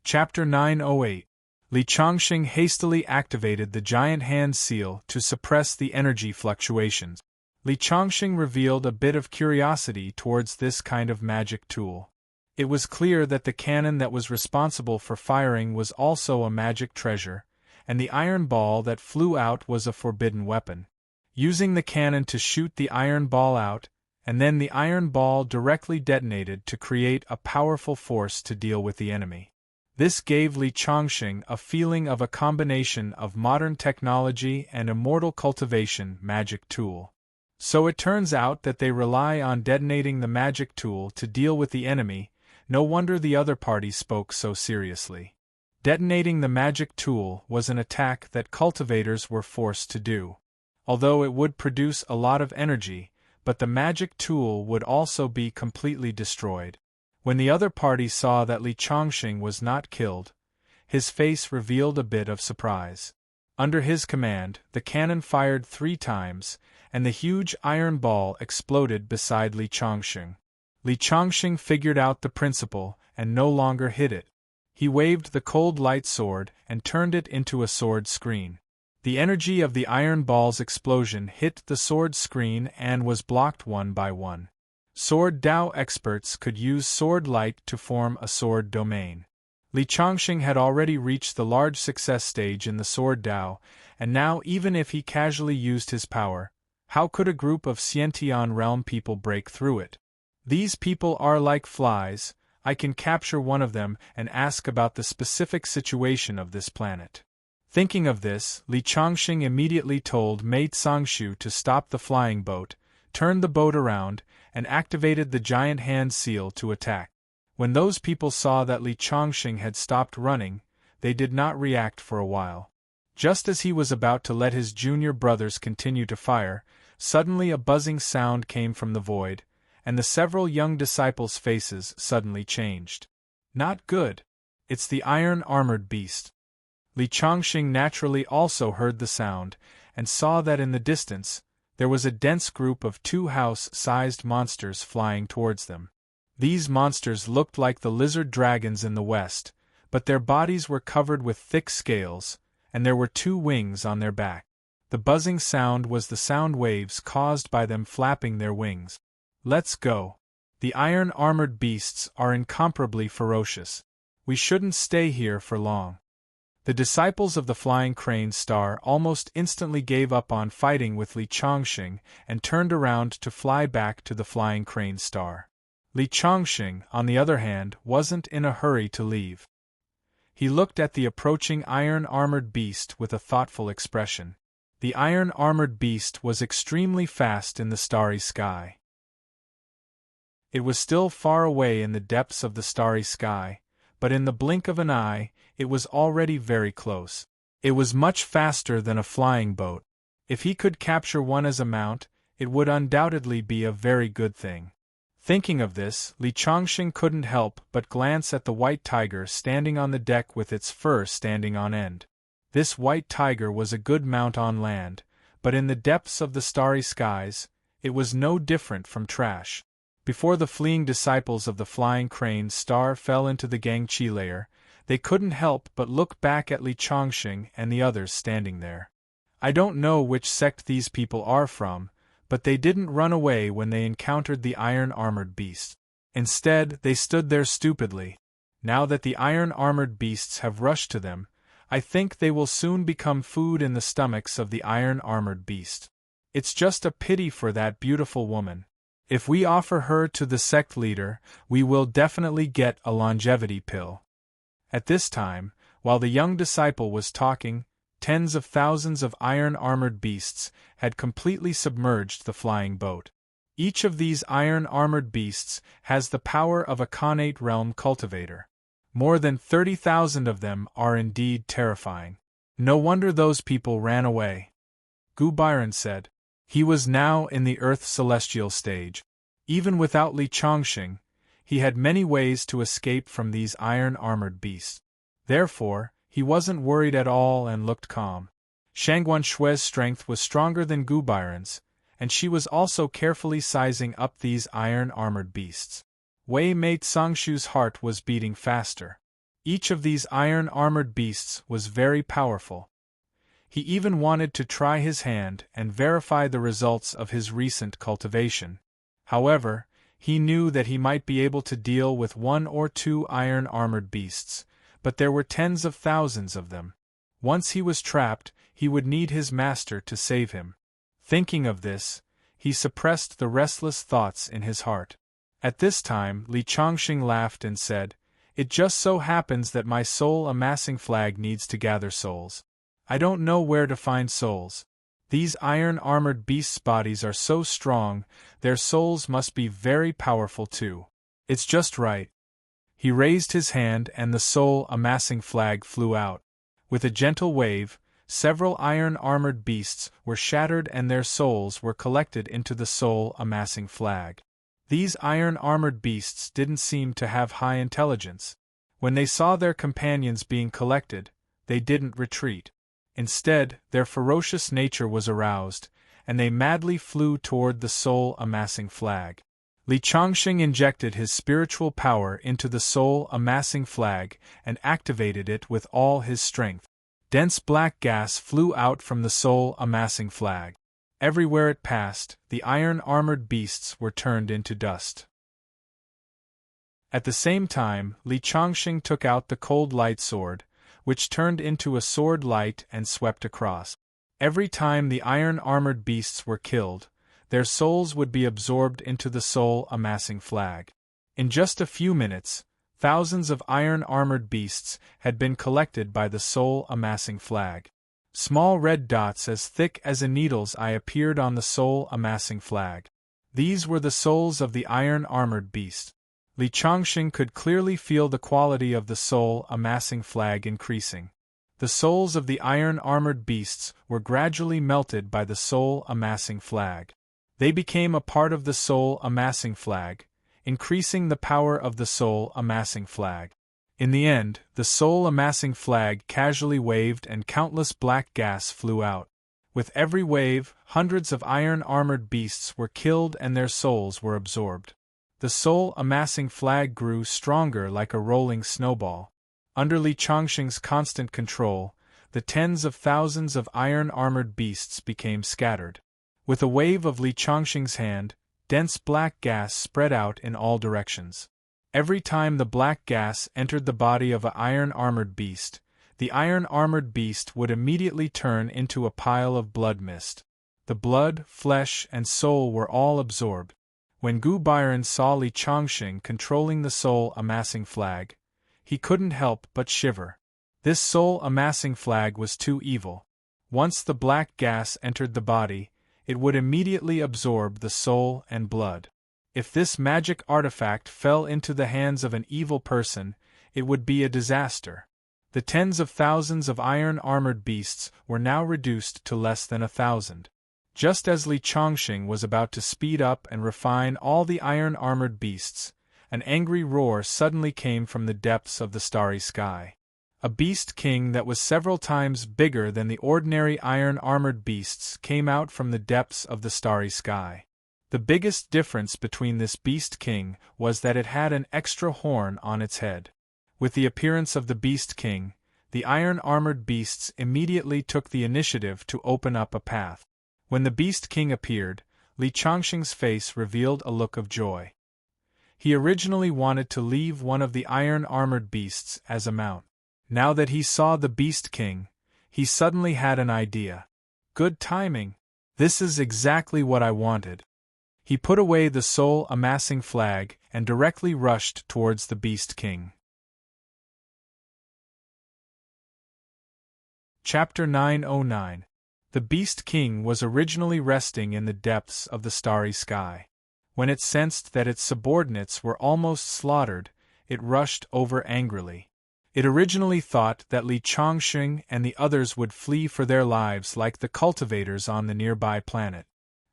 Chapter 908. Li Changxing hastily activated the giant hand seal to suppress the energy fluctuations. Li Changxing revealed a bit of curiosity towards this kind of magic tool. It was clear that the cannon that was responsible for firing was also a magic treasure, and the iron ball that flew out was a forbidden weapon. Using the cannon to shoot the iron ball out, and then the iron ball directly detonated to create a powerful force to deal with the enemy. This gave Li Changxing a feeling of a combination of modern technology and immortal cultivation magic tool. So it turns out that they rely on detonating the magic tool to deal with the enemy. No wonder the other party spoke so seriously. Detonating the magic tool was an attack that cultivators were forced to do. Although it would produce a lot of energy, but the magic tool would also be completely destroyed. When the other party saw that Li Changxing was not killed, his face revealed a bit of surprise. Under his command, the cannon fired 3 times, and the huge iron ball exploded beside Li Changxing. Li Changxing figured out the principle and no longer hid it. He waved the cold light sword and turned it into a sword screen. The energy of the iron ball's explosion hit the sword screen and was blocked one by one. Sword Dao experts could use sword light to form a sword domain. Li Changxing had already reached the large success stage in the sword Dao, and now even if he casually used his power, how could a group of Xiantian realm people break through it? These people are like flies. I can capture one of them and ask about the specific situation of this planet. Thinking of this, Li Changxing immediately told Mei Tsangshu to stop the flying boat, turned the boat around, and activated the giant hand seal to attack. When those people saw that Li Changxing had stopped running, they did not react for a while. Just as he was about to let his junior brothers continue to fire, suddenly a buzzing sound came from the void, and the several young disciples' faces suddenly changed. Not good. It's the iron-armored beast. Li Changxing naturally also heard the sound, and saw that in the distance, there was a dense group of 2 house-sized monsters flying towards them. These monsters looked like the lizard dragons in the west, but their bodies were covered with thick scales, and there were 2 wings on their back. The buzzing sound was the sound waves caused by them flapping their wings. Let's go. The iron-armored beasts are incomparably ferocious. We shouldn't stay here for long. The disciples of the Flying Crane Star almost instantly gave up on fighting with Li Changxing and turned around to fly back to the Flying Crane Star. Li Changxing, on the other hand, wasn't in a hurry to leave. He looked at the approaching iron-armored beast with a thoughtful expression. The iron-armored beast was extremely fast in the starry sky. It was still far away in the depths of the starry sky, but in the blink of an eye, it was already very close. It was much faster than a flying boat. If he could capture one as a mount, it would undoubtedly be a very good thing. Thinking of this, Li Changxing couldn't help but glance at the white tiger standing on the deck with its fur standing on end. This white tiger was a good mount on land, but in the depths of the starry skies, it was no different from trash. Before the fleeing disciples of the Flying Crane Star fell into the Gangchi layer, they couldn't help but look back at Li Changxing and the others standing there. I don't know which sect these people are from, but they didn't run away when they encountered the iron-armored beast. Instead, they stood there stupidly. Now that the iron-armored beasts have rushed to them, I think they will soon become food in the stomachs of the iron-armored beast. It's just a pity for that beautiful woman. If we offer her to the sect leader, we will definitely get a longevity pill. At this time, while the young disciple was talking, tens of thousands of iron-armored beasts had completely submerged the flying boat. Each of these iron-armored beasts has the power of a Khanate realm cultivator. More than 30,000 of them are indeed terrifying. No wonder those people ran away. Gu Byron said. He was now in the Earth celestial stage. Even without Li Changxing, he had many ways to escape from these iron-armored beasts. Therefore, he wasn't worried at all and looked calm. Shangguan Shui's strength was stronger than Gu Byron's, and she was also carefully sizing up these iron-armored beasts. Wei Mei Tsangshu's heart was beating faster. Each of these iron-armored beasts was very powerful. He even wanted to try his hand and verify the results of his recent cultivation. However, he knew that he might be able to deal with one or two iron-armored beasts, but there were tens of thousands of them. Once he was trapped, he would need his master to save him. Thinking of this, he suppressed the restless thoughts in his heart. At this time, Li Chongqing laughed and said, "It just so happens that my soul-amassing flag needs to gather souls. I don't know where to find souls. These iron-armored beasts' bodies are so strong, their souls must be very powerful too. It's just right." He raised his hand and the soul-amassing flag flew out. With a gentle wave, several iron-armored beasts were shattered and their souls were collected into the soul-amassing flag. These iron-armored beasts didn't seem to have high intelligence. When they saw their companions being collected, they didn't retreat. Instead, their ferocious nature was aroused, and they madly flew toward the soul-amassing flag. Li Chongqing injected his spiritual power into the soul-amassing flag and activated it with all his strength. Dense black gas flew out from the soul-amassing flag. Everywhere it passed, the iron-armored beasts were turned into dust. At the same time, Li Chongqing took out the cold light sword, which turned into a sword light and swept across. Every time the iron-armored beasts were killed, their souls would be absorbed into the soul-amassing flag. In just a few minutes, thousands of iron-armored beasts had been collected by the soul-amassing flag. Small red dots as thick as a needle's eye appeared on the soul-amassing flag. These were the souls of the iron-armored beast. Li Chongqing could clearly feel the quality of the soul-amassing flag increasing. The souls of the iron-armored beasts were gradually melted by the soul-amassing flag. They became a part of the soul-amassing flag, increasing the power of the soul-amassing flag. In the end, the soul-amassing flag casually waved and countless black gas flew out. With every wave, hundreds of iron-armored beasts were killed and their souls were absorbed. The soul-amassing flag grew stronger like a rolling snowball. Under Li Chongqing's constant control, the tens of thousands of iron-armored beasts became scattered. With a wave of Li Chongqing's hand, dense black gas spread out in all directions. Every time the black gas entered the body of an iron-armored beast, the iron-armored beast would immediately turn into a pile of blood mist. The blood, flesh, and soul were all absorbed. When Gu Bairan saw Li Chongqing controlling the soul-amassing flag, he couldn't help but shiver. This soul-amassing flag was too evil. Once the black gas entered the body, it would immediately absorb the soul and blood. If this magic artifact fell into the hands of an evil person, it would be a disaster. The tens of thousands of iron-armored beasts were now reduced to less than 1,000. Just as Li Chongqing was about to speed up and refine all the iron-armored beasts, an angry roar suddenly came from the depths of the starry sky. A beast king that was several times bigger than the ordinary iron-armored beasts came out from the depths of the starry sky. The biggest difference between this beast king was that it had an extra horn on its head. With the appearance of the beast king, the iron-armored beasts immediately took the initiative to open up a path. When the Beast King appeared, Li Chongqing's face revealed a look of joy. He originally wanted to leave one of the iron-armored beasts as a mount. Now that he saw the Beast King, he suddenly had an idea. Good timing. This is exactly what I wanted. He put away the soul-amassing flag and directly rushed towards the Beast King. Chapter 909. The Beast King was originally resting in the depths of the starry sky. When it sensed that its subordinates were almost slaughtered, it rushed over angrily. It originally thought that Li Chongqing and the others would flee for their lives like the cultivators on the nearby planet.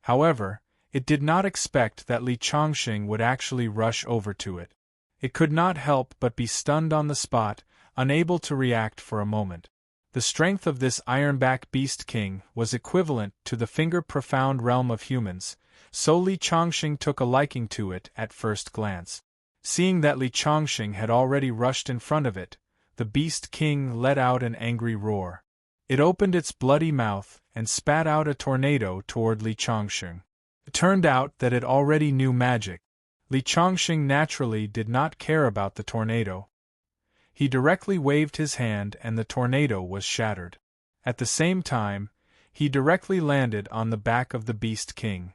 However, it did not expect that Li Chongqing would actually rush over to it. It could not help but be stunned on the spot, unable to react for a moment. The strength of this Ironback Beast King was equivalent to the finger-profound realm of humans, so Li Chongqing took a liking to it at first glance. Seeing that Li Chongqing had already rushed in front of it, the Beast King let out an angry roar. It opened its bloody mouth and spat out a tornado toward Li Changsheng. It turned out that it already knew magic. Li Changsheng naturally did not care about the tornado. He directly waved his hand and the tornado was shattered. At the same time, he directly landed on the back of the Beast King.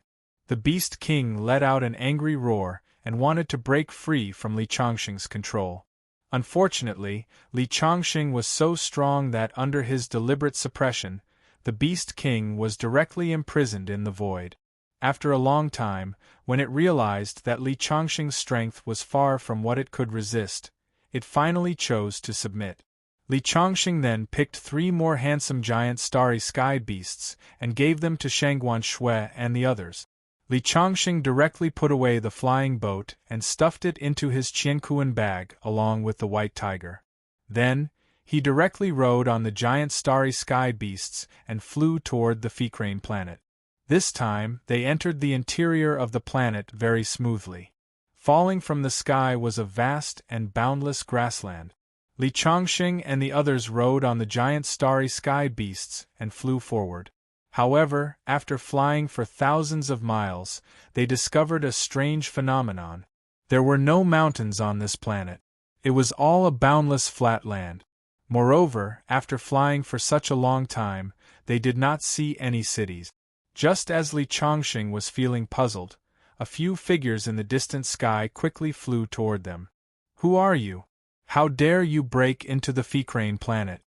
The Beast King let out an angry roar and wanted to break free from Li Changsheng's control. Unfortunately, Li Changsheng was so strong that under his deliberate suppression, the Beast King was directly imprisoned in the void. After a long time, when it realized that Li Changsheng's strength was far from what it could resist, it finally chose to submit. Li Changsheng then picked 3 more handsome giant starry sky beasts and gave them to Shangguan Shui and the others. Li Changsheng directly put away the flying boat and stuffed it into his Qiankuan bag along with the white tiger. Then, he directly rode on the giant starry sky beasts and flew toward the Ficrane planet. This time, they entered the interior of the planet very smoothly. Falling from the sky was a vast and boundless grassland. Li Changsheng and the others rode on the giant starry sky beasts and flew forward. However, after flying for thousands of miles, they discovered a strange phenomenon. There were no mountains on this planet. It was all a boundless flat land. Moreover, after flying for such a long time, they did not see any cities. Just as Li Changsheng was feeling puzzled, a few figures in the distant sky quickly flew toward them. "Who are you? How dare you break into the Ficrane planet?"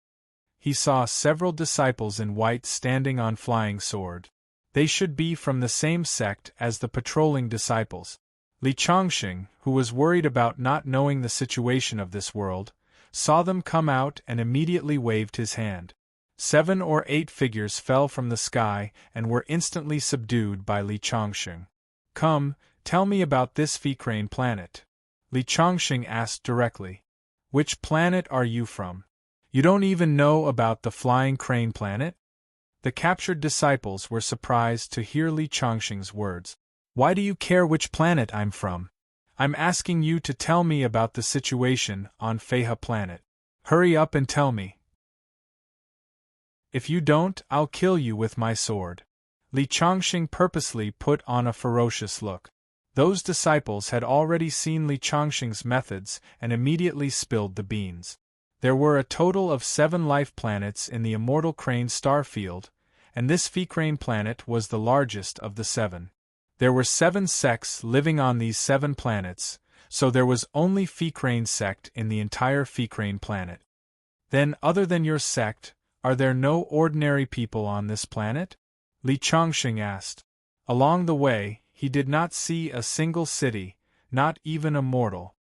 He saw several disciples in white standing on flying swords. They should be from the same sect as the patrolling disciples. Li Changsheng, who was worried about not knowing the situation of this world, saw them come out and immediately waved his hand. 7 or 8 figures fell from the sky and were instantly subdued by Li Changsheng. "Come, tell me about this Ficrane planet," Li Changsheng asked directly. "Which planet are you from? You don't even know about the flying crane planet?" The captured disciples were surprised to hear Li Changsheng's words. "Why do you care which planet I'm from? I'm asking you to tell me about the situation on Feihe planet. Hurry up and tell me. If you don't, I'll kill you with my sword." Li Changsheng purposely put on a ferocious look. Those disciples had already seen Li Changsheng's methods and immediately spilled the beans. There were a total of 7 life planets in the immortal crane star field, and this Ficrane planet was the largest of the 7. There were 7 sects living on these 7 planets, so there was only Ficrane sect in the entire Ficrane planet. "Then, other than your sect, are there no ordinary people on this planet?" Li Changsheng asked. Along the way, he did not see a single city, not even a mortal.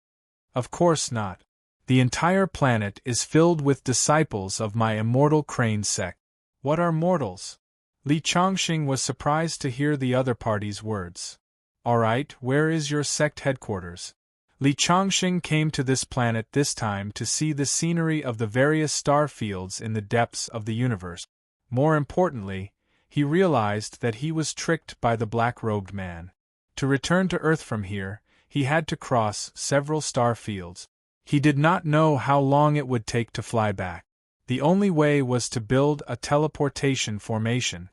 "Of course not. The entire planet is filled with disciples of my immortal crane sect." "What are mortals?" Li Changsheng was surprised to hear the other party's words. "All right, where is your sect headquarters?" Li Changsheng came to this planet this time to see the scenery of the various star fields in the depths of the universe. More importantly, he realized that he was tricked by the black-robed man. To return to Earth from here, he had to cross several star fields. He did not know how long it would take to fly back. The only way was to build a teleportation formation.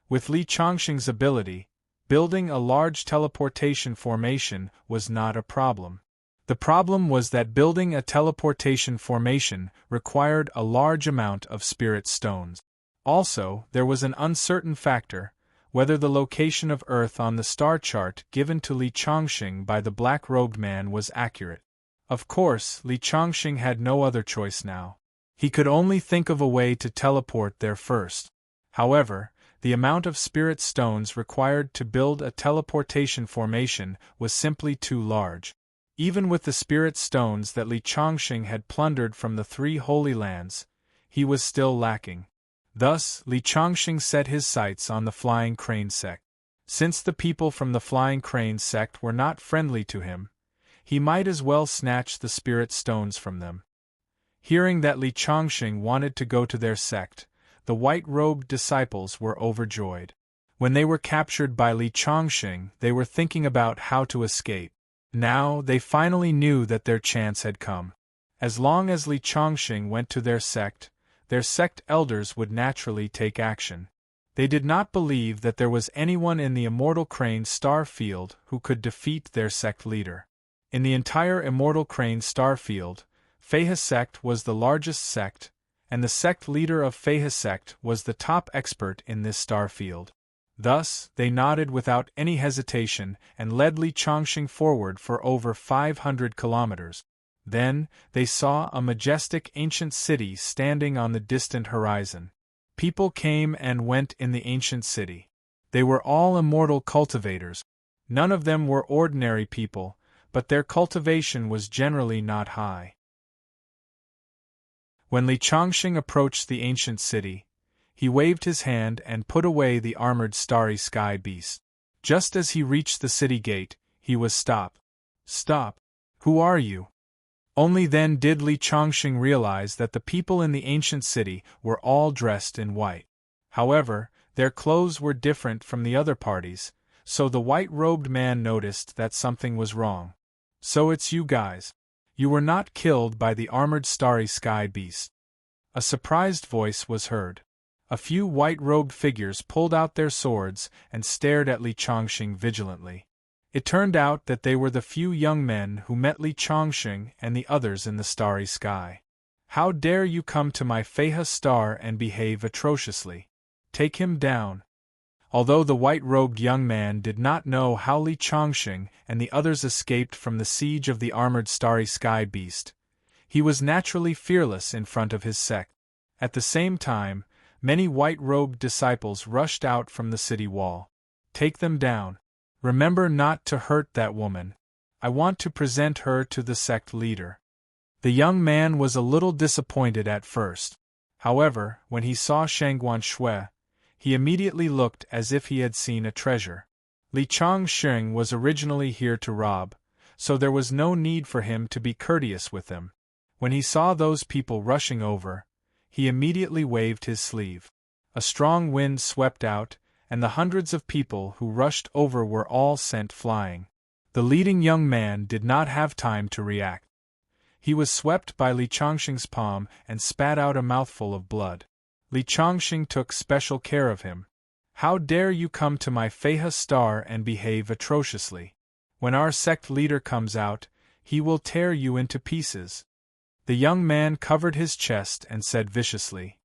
With Li Changsheng's ability, building a large teleportation formation was not a problem. The problem was that building a teleportation formation required a large amount of spirit stones. Also, there was an uncertain factor, whether the location of Earth on the star chart given to Li Changsheng by the black-robed man was accurate. Of course, Li Changsheng had no other choice now. He could only think of a way to teleport there first. However, the amount of spirit stones required to build a teleportation formation was simply too large. Even with the spirit stones that Li Changsheng had plundered from the 3 holy lands, he was still lacking. Thus, Li Changsheng set his sights on the Flying Crane sect. Since the people from the Flying Crane sect were not friendly to him, he might as well snatch the spirit stones from them. Hearing that Li Changsheng wanted to go to their sect, the white-robed disciples were overjoyed. When they were captured by Li Changsheng, they were thinking about how to escape. Now, they finally knew that their chance had come. As long as Li Chongxing went to their sect elders would naturally take action. They did not believe that there was anyone in the Immortal Crane star field who could defeat their sect leader. In the entire Immortal Crane star field, Feihe sect was the largest sect, and the sect leader of Feihe sect was the top expert in this star field. Thus, they nodded without any hesitation and led Li Chongxing forward for over 500 kilometers. Then, they saw a majestic ancient city standing on the distant horizon. People came and went in the ancient city. They were all immortal cultivators. None of them were ordinary people, but their cultivation was generally not high. When Li Chongxing approached the ancient city, he waved his hand and put away the armored starry sky beast. Just as he reached the city gate, he was stopped. Stop! Who are you? Only then did Li Chongxing realize that the people in the ancient city were all dressed in white. However, their clothes were different from the other parties, so the white-robed man noticed that something was wrong. So it's you guys. You were not killed by the armored starry sky beast. A surprised voice was heard. A few white-robed figures pulled out their swords and stared at Li Chongxing vigilantly. It turned out that they were the few young men who met Li Chongxing and the others in the starry sky. How dare you come to my Feihe star and behave atrociously? Take him down. Although the white-robed young man did not know how Li Chongxing and the others escaped from the siege of the armored starry sky beast, he was naturally fearless in front of his sect. At the same time, many white-robed disciples rushed out from the city wall. Take them down. Remember not to hurt that woman. I want to present her to the sect leader. The young man was a little disappointed at first. However, when he saw Shangguan Shui, he immediately looked as if he had seen a treasure. Li Chongxing was originally here to rob, so there was no need for him to be courteous with them. When he saw those people rushing over, he immediately waved his sleeve. A strong wind swept out, and the hundreds of people who rushed over were all sent flying. The leading young man did not have time to react. He was swept by Li Chongxing's palm and spat out a mouthful of blood. Li Chongxing took special care of him. How dare you come to my Feihe star and behave atrociously? When our sect leader comes out, he will tear you into pieces. The young man covered his chest and said viciously.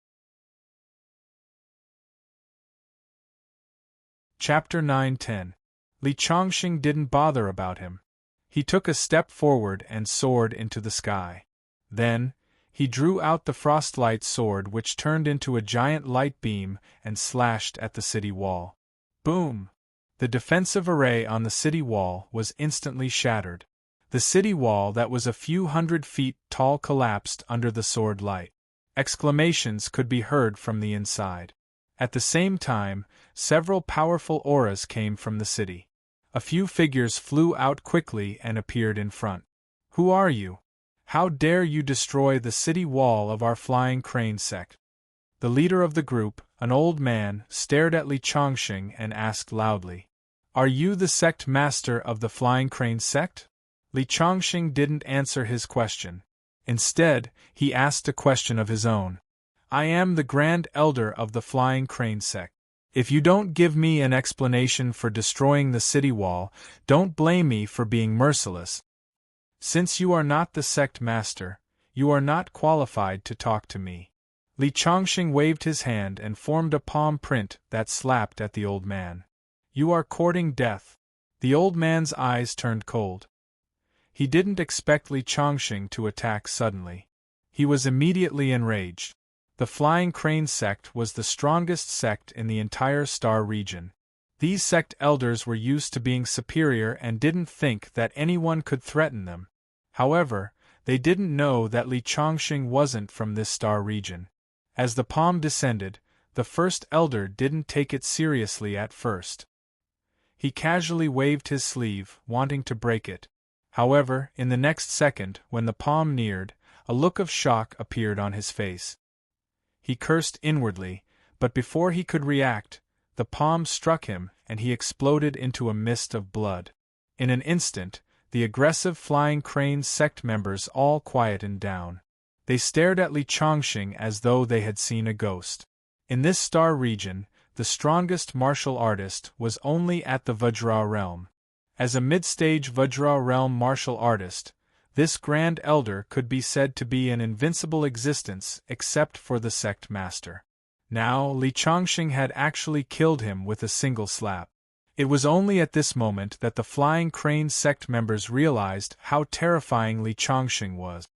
Chapter 9-10. Li Chongxing didn't bother about him. He took a step forward and soared into the sky. Then, he drew out the frostlight sword which turned into a giant light beam and slashed at the city wall. Boom! The defensive array on the city wall was instantly shattered. The city wall that was a few hundred feet tall collapsed under the sword light. Exclamations could be heard from the inside. At the same time, several powerful auras came from the city. A few figures flew out quickly and appeared in front. Who are you? How dare you destroy the city wall of our Flying Crane sect? The leader of the group, an old man, stared at Li Chongxing and asked loudly, Are you the sect master of the Flying Crane sect? Li Chongxing didn't answer his question. Instead, he asked a question of his own. I am the Grand Elder of the Flying Crane sect. If you don't give me an explanation for destroying the city wall, don't blame me for being merciless. Since you are not the sect master, you are not qualified to talk to me. Li Chongxing waved his hand and formed a palm print that slapped at the old man. You are courting death. The old man's eyes turned cold. He didn't expect Li Chongxing to attack suddenly. He was immediately enraged. The Flying Crane sect was the strongest sect in the entire star region. These sect elders were used to being superior and didn't think that anyone could threaten them. However, they didn't know that Li Chongxing wasn't from this star region. As the palm descended, the first elder didn't take it seriously at first. He casually waved his sleeve, wanting to break it. However, in the next second, when the palm neared, a look of shock appeared on his face. He cursed inwardly, but before he could react, the palm struck him and he exploded into a mist of blood. In an instant, the aggressive flying crane sect members all quietened down. They stared at Li Chongqing as though they had seen a ghost. In this star region, the strongest martial artist was only at the Vajra realm. As a mid-stage Vajra realm martial artist, this Grand Elder could be said to be an invincible existence except for the sect master. Now, Li Chongqing had actually killed him with a single slap. It was only at this moment that the flying crane sect members realized how terrifying Li Chongqing was.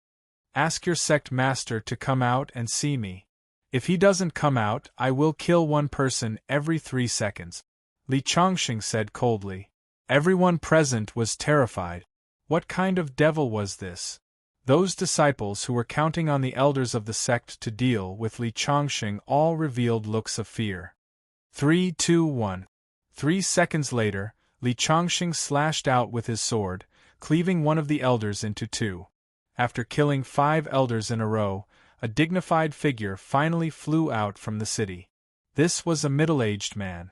Ask your sect master to come out and see me. If he doesn't come out, I will kill one person every 3 seconds, Li Chongqing said coldly. Everyone present was terrified. What kind of devil was this? Those disciples who were counting on the elders of the sect to deal with Li Chongqing all revealed looks of fear. 3, 2, 1. 3 seconds later, Li Chongqing slashed out with his sword, cleaving one of the elders into 2. After killing 5 elders in a row, a dignified figure finally flew out from the city. This was a middle-aged man.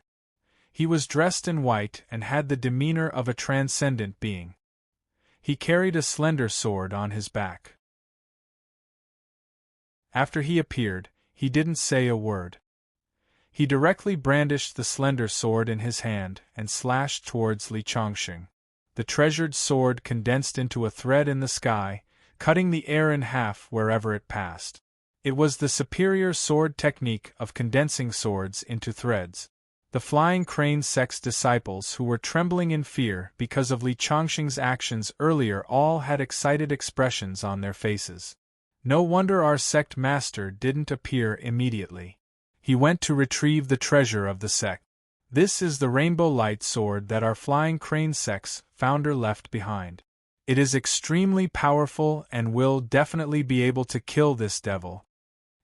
He was dressed in white and had the demeanor of a transcendent being. He carried a slender sword on his back. After he appeared, he didn't say a word. He directly brandished the slender sword in his hand and slashed towards Li Chongqing. The treasured sword condensed into a thread in the sky, cutting the air in half wherever it passed. It was the superior sword technique of condensing swords into threads. The flying crane sect's disciples who were trembling in fear because of Li Chongqing's actions earlier all had excited expressions on their faces. No wonder our sect master didn't appear immediately. He went to retrieve the treasure of the sect. This is the rainbow light sword that our flying crane sect's founder left behind. It is extremely powerful and will definitely be able to kill this devil.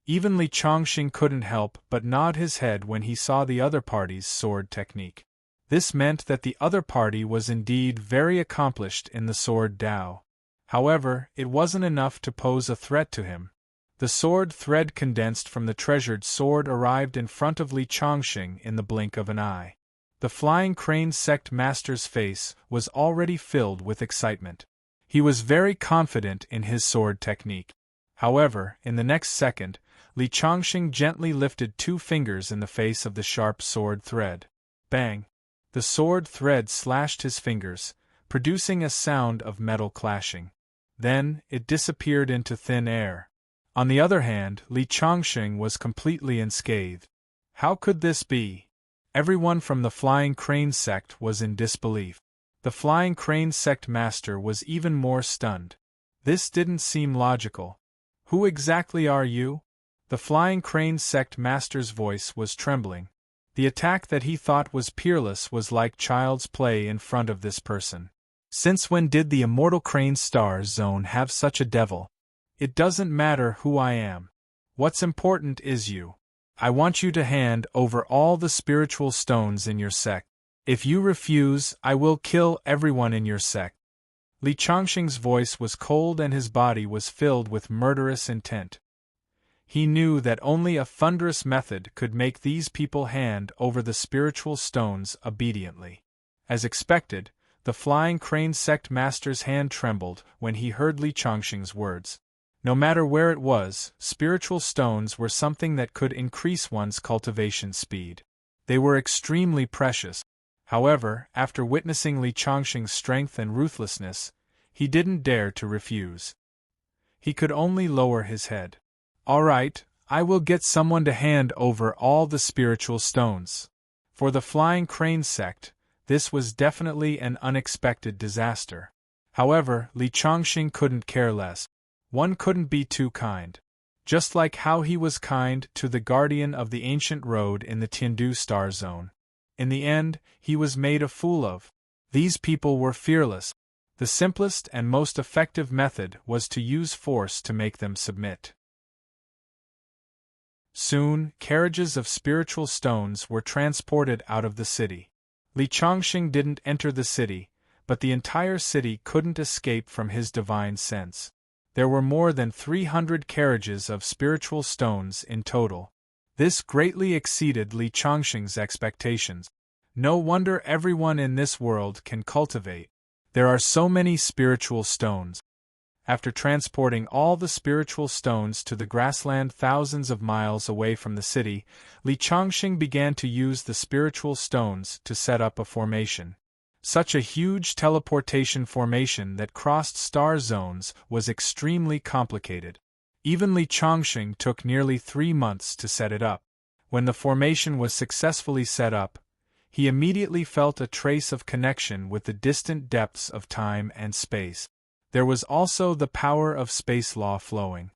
Even Li Chongqing couldn't help but nod his head when he saw the other party's sword technique. This meant that the other party was indeed very accomplished in the sword Dao. However, it wasn't enough to pose a threat to him. The sword thread condensed from the treasured sword arrived in front of Li Chongqing in the blink of an eye. The flying crane sect master's face was already filled with excitement. He was very confident in his sword technique. However, in the next second, Li Chongqing gently lifted 2 fingers in the face of the sharp sword thread. Bang! The sword thread slashed his fingers, producing a sound of metal clashing. Then, it disappeared into thin air. On the other hand, Li Chongqing was completely unscathed. How could this be? Everyone from the flying crane sect was in disbelief. The flying crane sect master was even more stunned. This didn't seem logical. Who exactly are you? The flying crane sect master's voice was trembling. The attack that he thought was peerless was like child's play in front of this person. Since when did the immortal crane star zone have such a devil? It doesn't matter who I am. What's important is you. I want you to hand over all the spiritual stones in your sect. If you refuse, I will kill everyone in your sect. Li Chongqing's voice was cold and his body was filled with murderous intent. He knew that only a thunderous method could make these people hand over the spiritual stones obediently. As expected, the flying crane sect master's hand trembled when he heard Li Chongqing's words. No matter where it was, spiritual stones were something that could increase one's cultivation speed. They were extremely precious. However, after witnessing Li Chongqing's strength and ruthlessness, he didn't dare to refuse. He could only lower his head. All right, I will get someone to hand over all the spiritual stones. For the flying crane sect, this was definitely an unexpected disaster. However, Li Chongqing couldn't care less. One couldn't be too kind. Just like how he was kind to the guardian of the ancient road in the Tiandu star zone. In the end, he was made a fool of. These people were fearless. The simplest and most effective method was to use force to make them submit. Soon, carriages of spiritual stones were transported out of the city. Li Chongqing didn't enter the city, but the entire city couldn't escape from his divine sense. There were more than 300 carriages of spiritual stones in total. This greatly exceeded Li Chongqing's expectations. No wonder everyone in this world can cultivate. There are so many spiritual stones. After transporting all the spiritual stones to the grassland thousands of miles away from the city, Li Changxing began to use the spiritual stones to set up a formation. Such a huge teleportation formation that crossed star zones was extremely complicated. Even Li Changxing took nearly 3 months to set it up. When the formation was successfully set up, he immediately felt a trace of connection with the distant depths of time and space. There was also the power of space law flowing.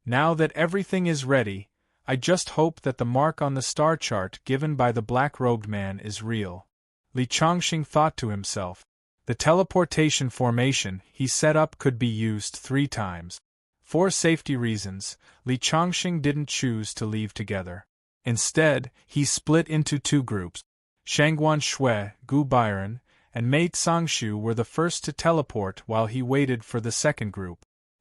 Now that everything is ready, I just hope that the mark on the star chart given by the black-robed man is real. Li Changxing thought to himself. The teleportation formation he set up could be used 3 times. For safety reasons, Li Changxing didn't choose to leave together. Instead, he split into 2 groups. Shangguan Shui, Gu Bairan, and Mei Tsangshu were the first to teleport while he waited for the second group.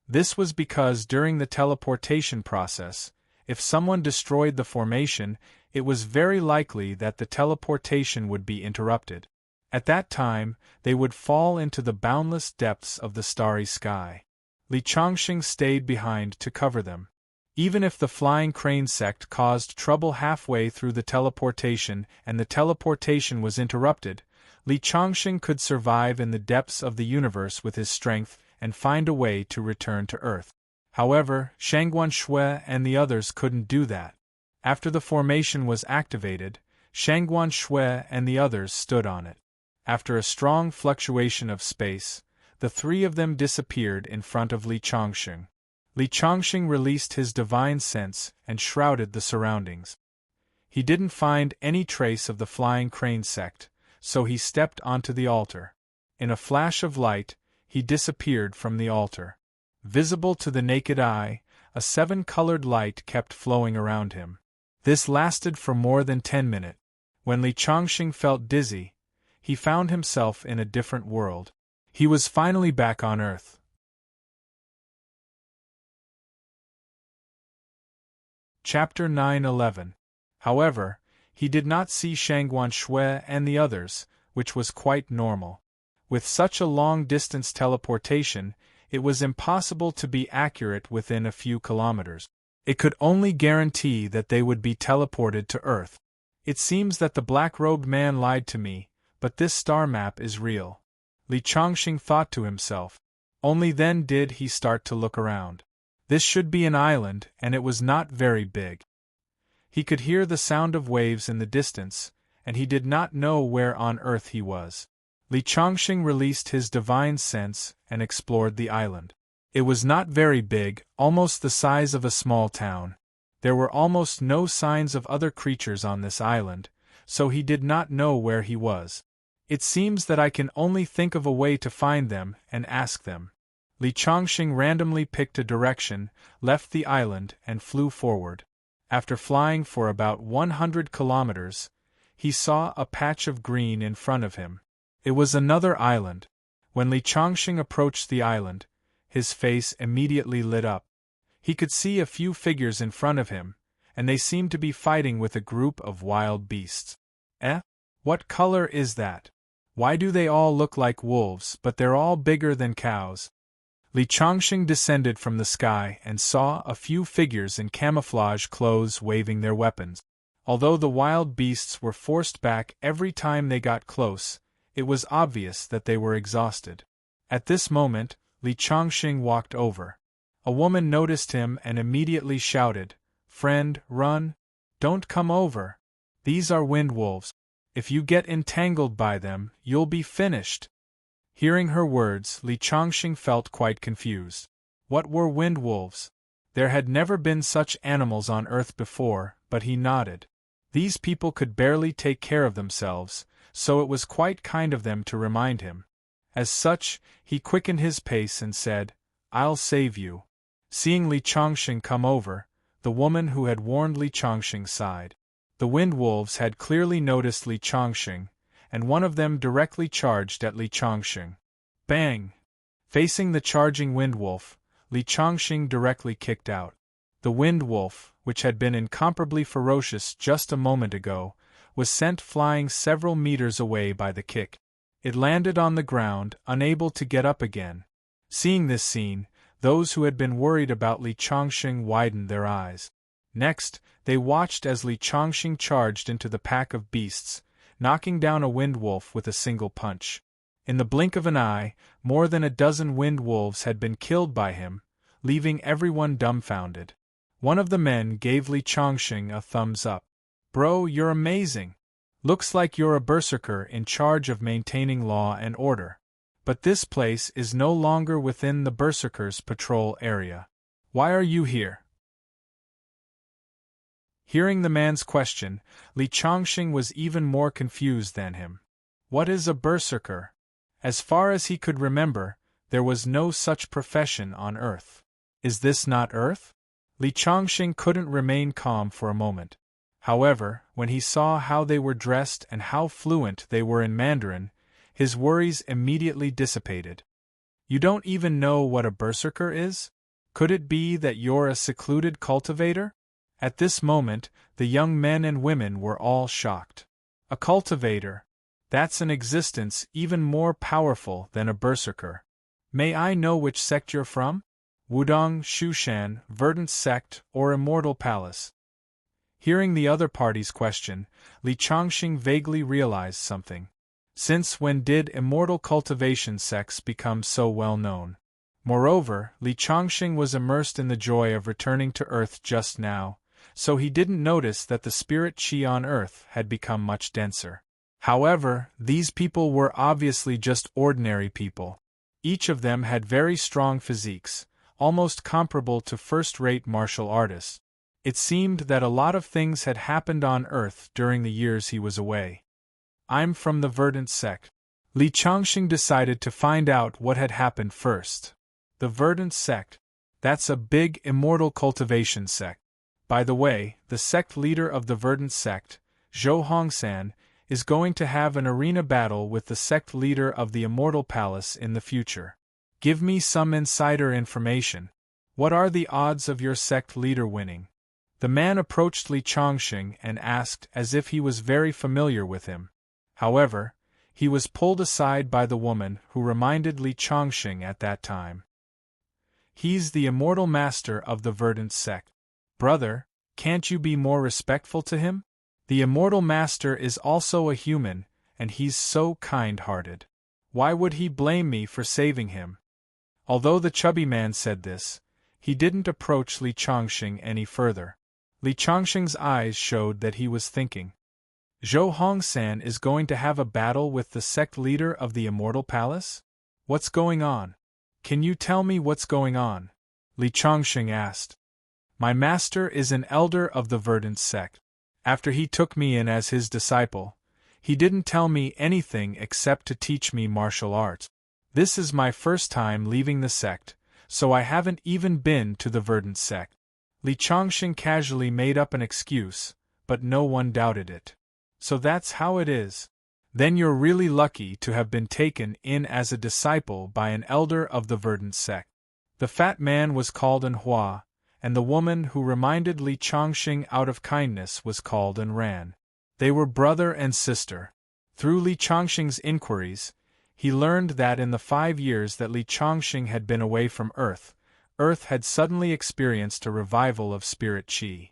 This was because during the teleportation process, if someone destroyed the formation, it was very likely that the teleportation would be interrupted. At that time, they would fall into the boundless depths of the starry sky. Li Changxing stayed behind to cover them. Even if the flying crane sect caused trouble halfway through the teleportation and the teleportation was interrupted, Li Changxing could survive in the depths of the universe with his strength and find a way to return to Earth. However, Shangguan Shui and the others couldn't do that. After the formation was activated, Shangguan Shui and the others stood on it. After a strong fluctuation of space, the 3 of them disappeared in front of Li Changxing. Li Changxing released his divine sense and shrouded the surroundings. He didn't find any trace of the flying crane sect, so he stepped onto the altar. In a flash of light, he disappeared from the altar. Visible to the naked eye, a 7-colored light kept flowing around him. This lasted for more than 10 minutes. When Li Changxing felt dizzy, he found himself in a different world. He was finally back on Earth. Chapter 9:11. However, he did not see Shangguan Shui and the others, which was quite normal. With such a long-distance teleportation, it was impossible to be accurate within a few kilometers. It could only guarantee that they would be teleported to Earth. It seems that the black-robed man lied to me, but this star map is real. Li Changxing thought to himself. Only then did he start to look around. This should be an island, and it was not very big. He could hear the sound of waves in the distance, and he did not know where on Earth he was. Li Changxing released his divine sense and explored the island. It was not very big, almost the size of a small town. There were almost no signs of other creatures on this island, so he did not know where he was. It seems that I can only think of a way to find them and ask them. Li Changxing randomly picked a direction, left the island, and flew forward. After flying for about 100 kilometers, he saw a patch of green in front of him. It was another island. When Li Changxing approached the island, his face immediately lit up. He could see a few figures in front of him, and they seemed to be fighting with a group of wild beasts. What color is that? Why do they all look like wolves, but they're all bigger than cows? Li Changxing descended from the sky and saw a few figures in camouflage clothes waving their weapons. Although the wild beasts were forced back every time they got close, it was obvious that they were exhausted. At this moment, Li Changxing walked over. A woman noticed him and immediately shouted, "Friend, run! Don't come over! These are wind wolves. If you get entangled by them, you'll be finished." Hearing her words, Li Changxing felt quite confused. What were wind wolves? There had never been such animals on Earth before, but he nodded. These people could barely take care of themselves, so it was quite kind of them to remind him. As such, he quickened his pace and said, "I'll save you." Seeing Li Changxing come over, the woman who had warned Li Changxing sighed. The wind wolves had clearly noticed Li Changxing, and one of them directly charged at Li Changxing. Bang! Facing the charging wind wolf, Li Changxing directly kicked out. The wind wolf, which had been incomparably ferocious just a moment ago, was sent flying several meters away by the kick. It landed on the ground, unable to get up again. Seeing this scene, those who had been worried about Li Chongqing widened their eyes. Next, they watched as Li Chongqing charged into the pack of beasts, knocking down a wind wolf with a single punch. In the blink of an eye, more than a dozen wind wolves had been killed by him, leaving everyone dumbfounded. One of the men gave Li Chongqing a thumbs up. "Bro, you're amazing. Looks like you're a berserker in charge of maintaining law and order. But this place is no longer within the berserkers' patrol area. Why are you here?" Hearing the man's question, Li Chongqing was even more confused than him. What is a berserker? As far as he could remember, there was no such profession on Earth. Is this not Earth? Li Chongqing couldn't remain calm for a moment. However, when he saw how they were dressed and how fluent they were in Mandarin, his worries immediately dissipated. You don't even know what a berserker is? Could it be that you're a secluded cultivator? At this moment, the young men and women were all shocked. A cultivator? That's an existence even more powerful than a berserker. May I know which sect you're from? Wudong, Shushan, Verdant Sect, or Immortal Palace? Hearing the other party's question, Li Chongqing vaguely realized something. Since when did immortal cultivation sects become so well known? Moreover, Li Chongqing was immersed in the joy of returning to Earth just now, so he didn't notice that the spirit chi on Earth had become much denser. However, these people were obviously just ordinary people. Each of them had very strong physiques, almost comparable to first-rate martial artists. It seemed that a lot of things had happened on Earth during the years he was away. I'm from the Verdant Sect. Li Chongqing decided to find out what had happened first. The Verdant Sect. That's a big immortal cultivation sect. By the way, the sect leader of the Verdant Sect, Zhou Hongsan, is going to have an arena battle with the sect leader of the Immortal Palace in the future. Give me some insider information. What are the odds of your sect leader winning? The man approached Li Chongqing and asked as if he was very familiar with him. However, he was pulled aside by the woman who reminded Li Chongqing at that time. He's the immortal master of the Verdant Sect. Brother, can't you be more respectful to him? The immortal master is also a human, and he's so kind-hearted. Why would he blame me for saving him? Although the chubby man said this, he didn't approach Li Chongqing any further. Li Chongqing's eyes showed that he was thinking. Zhou Hongsan is going to have a battle with the sect leader of the Immortal Palace? What's going on? Can you tell me what's going on? Li Chongqing asked. My master is an elder of the Verdant Sect. After he took me in as his disciple, he didn't tell me anything except to teach me martial arts. This is my first time leaving the sect, so I haven't even been to the Verdant Sect. Li Chongqing casually made up an excuse, but no one doubted it. So that's how it is. Then you're really lucky to have been taken in as a disciple by an elder of the Verdant Sect. The fat man was called An Hua, and the woman who reminded Li Chongqing out of kindness was called An Ran. They were brother and sister. Through Li Chongqing's inquiries, he learned that in the 5 years that Li Chongqing had been away from Earth, Earth had suddenly experienced a revival of spirit chi.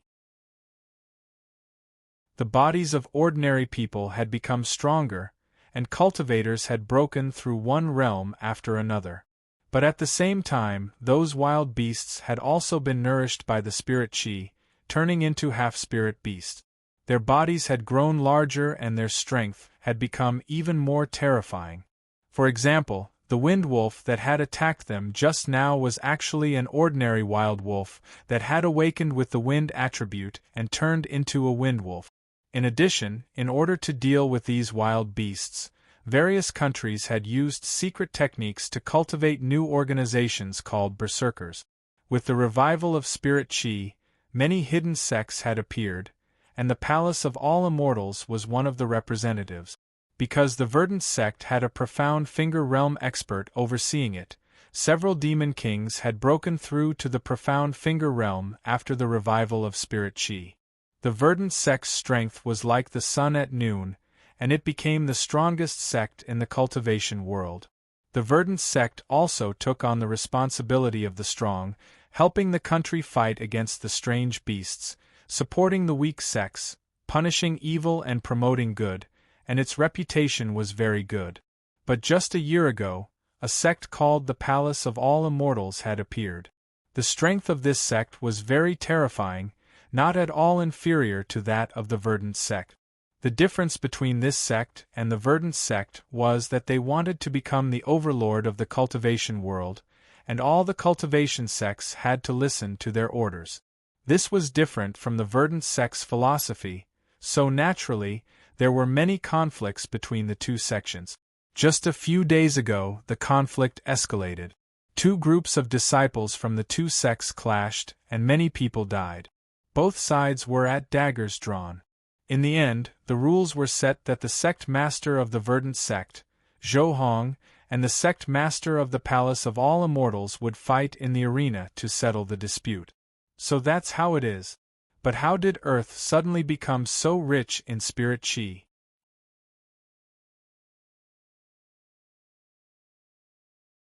The bodies of ordinary people had become stronger, and cultivators had broken through one realm after another. But at the same time, those wild beasts had also been nourished by the spirit chi, turning into half-spirit beasts. Their bodies had grown larger and their strength had become even more terrifying. For example, the wind wolf that had attacked them just now was actually an ordinary wild wolf that had awakened with the wind attribute and turned into a wind wolf. In addition, in order to deal with these wild beasts, various countries had used secret techniques to cultivate new organizations called berserkers. With the revival of spirit chi, many hidden sects had appeared, and the Palace of All Immortals was one of the representatives. Because the Verdant Sect had a profound finger realm expert overseeing it, several demon kings had broken through to the profound finger realm after the revival of spirit chi. The Verdant Sect's strength was like the sun at noon, and it became the strongest sect in the cultivation world. The verdant sect also took on the responsibility of the strong, helping the country fight against the strange beasts, supporting the weak sects, punishing evil and promoting good, and its reputation was very good. But just a year ago, a sect called the Palace of All Immortals had appeared. The strength of this sect was very terrifying, not at all inferior to that of the verdant sect. The difference between this sect and the verdant sect was that they wanted to become the overlord of the cultivation world, and all the cultivation sects had to listen to their orders. This was different from the verdant sect's philosophy, so naturally, there were many conflicts between the two sections. Just a few days ago, the conflict escalated. Two groups of disciples from the two sects clashed, and many people died. Both sides were at daggers drawn. In the end, the rules were set that the sect master of the verdant sect, Zhou Hong, and the sect master of the Palace of All Immortals would fight in the arena to settle the dispute. So that's how it is. But how did Earth suddenly become so rich in spirit qi?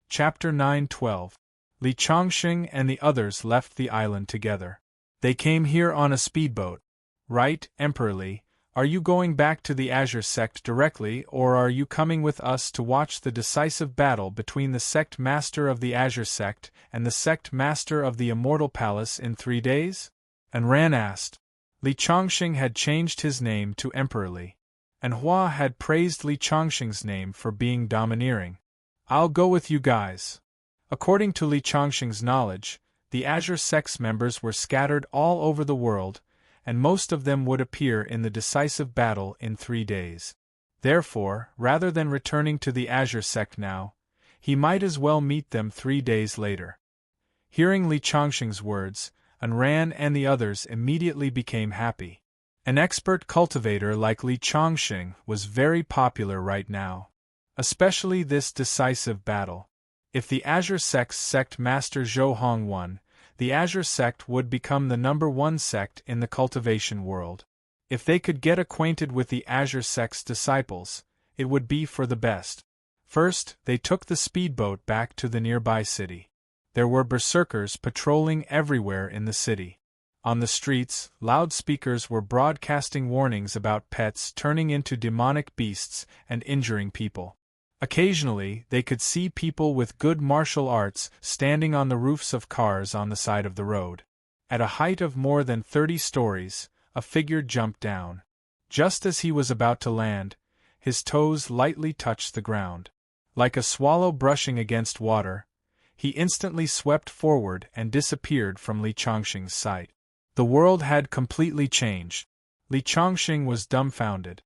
Chapter 9:12. Li Chongqing and the others left the island together. They came here on a speedboat. Right, Emperor Li, are you going back to the Azure sect directly, or are you coming with us to watch the decisive battle between the sect master of the Azure sect and the sect master of the Immortal Palace in 3 days? And Ran asked. Li Chongqing had changed his name to Emperor Li, and Hua had praised Li Chongqing's name for being domineering. I'll go with you guys. According to Li Chongqing's knowledge, the Azure sect's members were scattered all over the world, and most of them would appear in the decisive battle in 3 days. Therefore, rather than returning to the Azure sect now, he might as well meet them 3 days later. Hearing Li Chongqing's words, Anran and the others immediately became happy. An expert cultivator like Li Chongqing was very popular right now. Especially this decisive battle. If the Azure sect's sect master Zhou Hong won, the Azure sect would become the #1 sect in the cultivation world. If they could get acquainted with the Azure sect's disciples, it would be for the best. First, they took the speedboat back to the nearby city. There were berserkers patrolling everywhere in the city. On the streets, loudspeakers were broadcasting warnings about pets turning into demonic beasts and injuring people. Occasionally, they could see people with good martial arts standing on the roofs of cars on the side of the road. At a height of more than 30 stories, a figure jumped down. Just as he was about to land, his toes lightly touched the ground. Like a swallow brushing against water, he instantly swept forward and disappeared from Li Chongqing's sight. The world had completely changed. Li Chongqing was dumbfounded.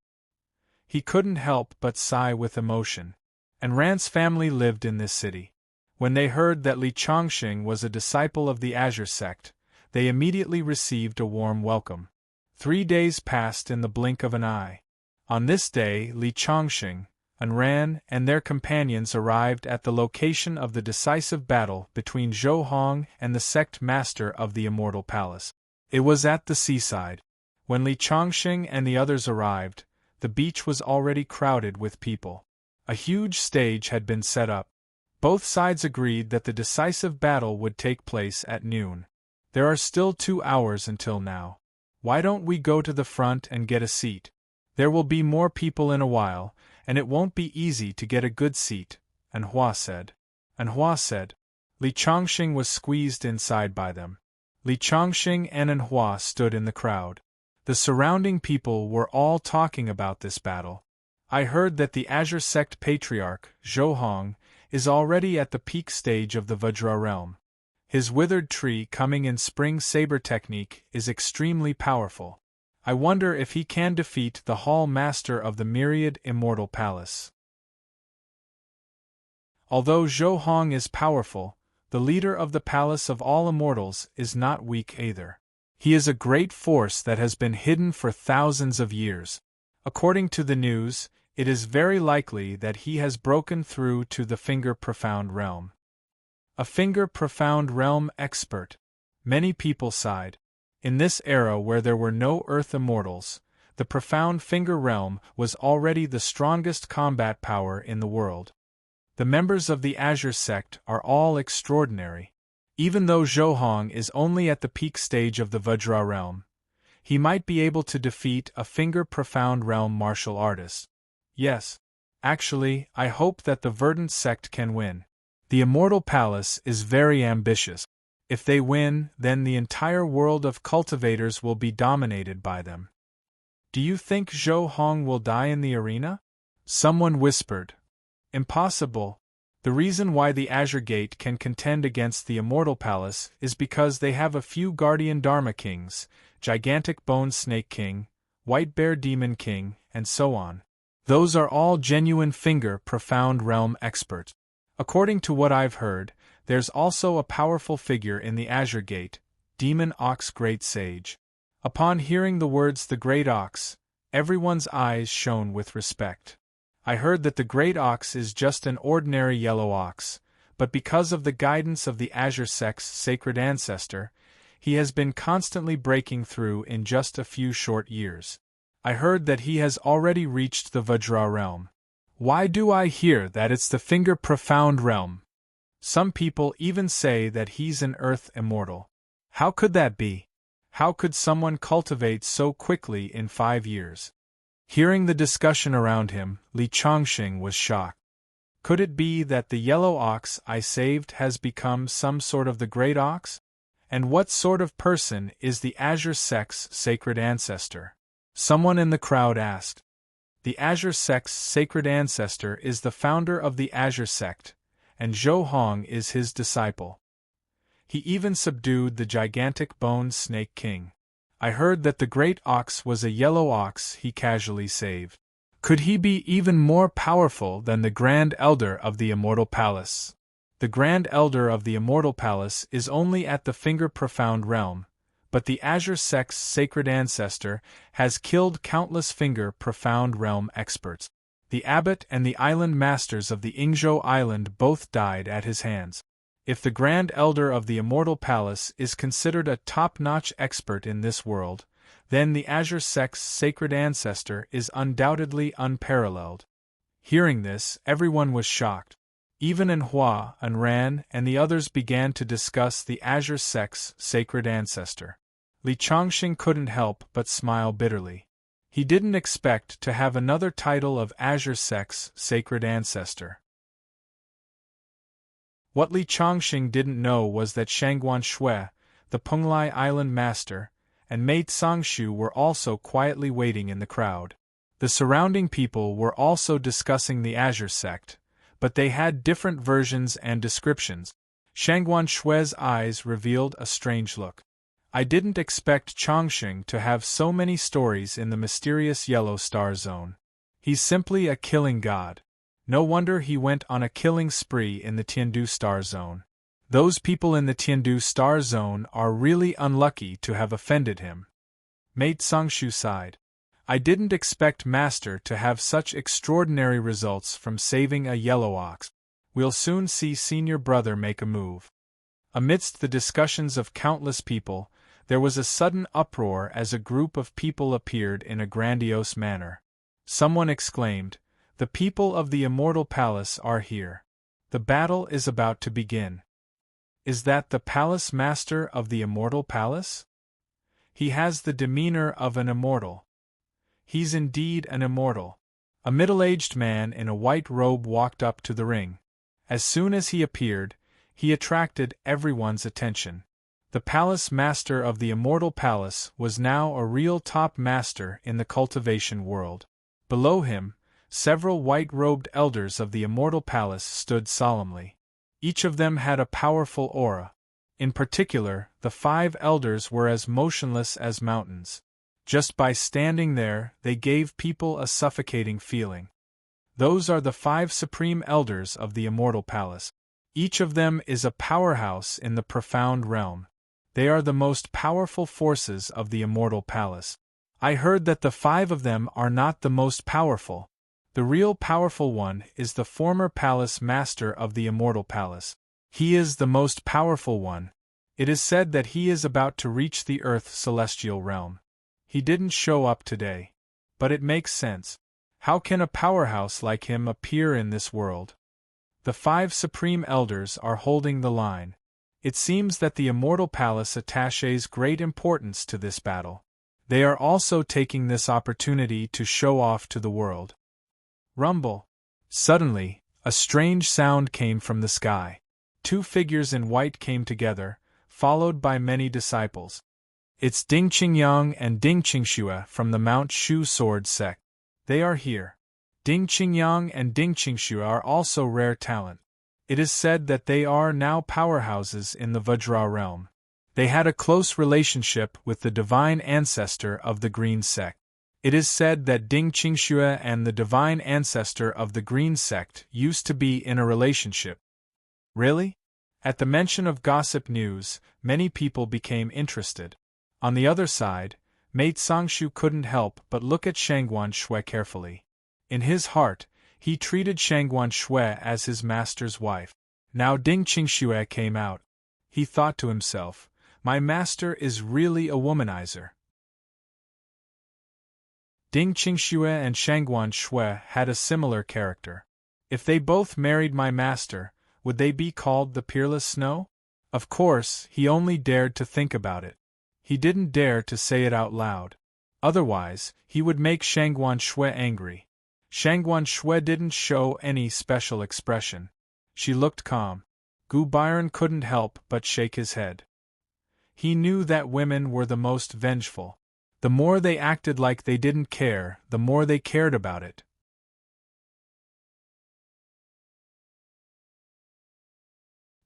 He couldn't help but sigh with emotion. And Ran's family lived in this city. When they heard that Li Chongqing was a disciple of the Azure sect, they immediately received a warm welcome. 3 days passed in the blink of an eye. On this day, Li Chongqing, Anran, and their companions arrived at the location of the decisive battle between Zhou Hong and the sect master of the Immortal Palace. It was at the seaside. When Li Chongqing and the others arrived, the beach was already crowded with people. A huge stage had been set up. Both sides agreed that the decisive battle would take place at noon. There are still 2 hours until now. Why don't we go to the front and get a seat? There will be more people in a while, and it won't be easy to get a good seat, Anhua said. Li Chongqing was squeezed inside by them. Li Chongqing and Anhua stood in the crowd. The surrounding people were all talking about this battle. I heard that the Azure sect patriarch, Zhou Hong, is already at the peak stage of the Vajra realm. His withered tree coming in spring saber technique is extremely powerful. I wonder if he can defeat the Hall Master of the Myriad Immortal Palace. Although Zhou Hong is powerful, the leader of the Palace of All Immortals is not weak either. He is a great force that has been hidden for thousands of years. According to the news, it is very likely that he has broken through to the Finger Profound realm. A Finger Profound realm expert. Many people sighed. In this era where there were no Earth Immortals, the profound finger realm was already the strongest combat power in the world. The members of the Azure sect are all extraordinary. Even though Zhou is only at the peak stage of the Vajra realm, he might be able to defeat a finger profound realm martial artist. Yes. Actually, I hope that the Verdant sect can win. The Immortal Palace is very ambitious. If they win, then the entire world of cultivators will be dominated by them. Do you think Zhou will die in the arena? Someone whispered. Impossible. The reason why the Azure Gate can contend against the Immortal Palace is because they have a few Guardian Dharma Kings, Gigantic Bone Snake King, White Bear Demon King, and so on. Those are all genuine finger profound realm experts. According to what I've heard, there's also a powerful figure in the Azure Gate, Demon Ox Great Sage. Upon hearing the words the Great Ox, everyone's eyes shone with respect. I heard that the Great Ox is just an ordinary yellow ox, but because of the guidance of the Azure sect's sacred ancestor, he has been constantly breaking through in just a few short years. I heard that he has already reached the Vajra realm. Why do I hear that it's the finger profound realm? Some people even say that he's an earth immortal. How could that be? How could someone cultivate so quickly in 5 years? Hearing the discussion around him, Li Chongqing was shocked. Could it be that the yellow ox I saved has become some sort of the great ox? And what sort of person is the Azure sect's sacred ancestor? Someone in the crowd asked. The Azure sect's sacred ancestor is the founder of the Azure sect, and Zhou is his disciple. He even subdued the gigantic Bone Snake King. I heard that the great ox was a yellow ox he casually saved. Could he be even more powerful than the Grand Elder of the Immortal Palace? The Grand Elder of the Immortal Palace is only at the finger profound realm, but the Azure sect's sacred ancestor has killed countless finger profound realm experts. The abbot and the island masters of the Ingzhou Island both died at his hands. If the Grand Elder of the Immortal Palace is considered a top-notch expert in this world, then the Azure sect's sacred ancestor is undoubtedly unparalleled. Hearing this, everyone was shocked. Even Anhua, Anran, and the others began to discuss the Azure sect's sacred ancestor. Li Chongqing couldn't help but smile bitterly. He didn't expect to have another title of Azure sect's sacred ancestor. What Li Chongqing didn't know was that Shangguan Shui, the Penglai Island master, and Mei Tsongshu were also quietly waiting in the crowd. The surrounding people were also discussing the Azure sect, but they had different versions and descriptions. Shangguan Shui's eyes revealed a strange look. I didn't expect Chongqing to have so many stories in the mysterious Yellow Star Zone. He's simply a killing god. No wonder he went on a killing spree in the Tiandu Star Zone. Those people in the Tiandu Star Zone are really unlucky to have offended him. Mei Tsongshu sighed. I didn't expect Master to have such extraordinary results from saving a yellow ox. We'll soon see Senior Brother make a move. Amidst the discussions of countless people, there was a sudden uproar as a group of people appeared in a grandiose manner. Someone exclaimed, "The people of the Immortal Palace are here. The battle is about to begin." Is that the Palace Master of the Immortal Palace? He has the demeanor of an immortal. He's indeed an immortal. A middle-aged man in a white robe walked up to the ring. As soon as he appeared, he attracted everyone's attention. The Palace Master of the Immortal Palace was now a real top master in the cultivation world. Below him, several white-robed elders of the Immortal Palace stood solemnly. Each of them had a powerful aura. In particular, the 5 elders were as motionless as mountains. Just by standing there, they gave people a suffocating feeling. Those are the 5 supreme elders of the Immortal Palace. Each of them is a powerhouse in the profound realm. They are the most powerful forces of the Immortal Palace. I heard that the 5 of them are not the most powerful. The real powerful one is the former Palace Master of the Immortal Palace. He is the most powerful one. It is said that he is about to reach the Earth celestial realm. He didn't show up today. But it makes sense. How can a powerhouse like him appear in this world? The 5 Supreme Elders are holding the line. It seems that the Immortal Palace attaches great importance to this battle. They are also taking this opportunity to show off to the world. Rumble. Suddenly, a strange sound came from the sky. 2 figures in white came together, followed by many disciples. It's Ding Qingyang and Ding Qingxue from the Mount Shu Sword sect. They are here. Ding Qingyang and Ding Qingxue are also rare talent. It is said that they are now powerhouses in the Vajra realm. They had a close relationship with the divine ancestor of the Green Sect. It is said that Ding Qingxue and the divine ancestor of the Green Sect used to be in a relationship. Really? At the mention of gossip news, many people became interested. On the other side, Mate Sangshu couldn't help but look at Shangguan Shui carefully. In his heart, he treated Shangguan Shui as his master's wife. Now Ding Qingxue came out. He thought to himself, my master is really a womanizer. Ding Qingxue and Shangguan Shui had a similar character. If they both married my master, would they be called the Peerless Snow? Of course, he only dared to think about it. He didn't dare to say it out loud. Otherwise, he would make Shangguan Shui angry. Shangguan Shui didn't show any special expression. She looked calm. Gu Byron couldn't help but shake his head. He knew that women were the most vengeful. The more they acted like they didn't care, the more they cared about it.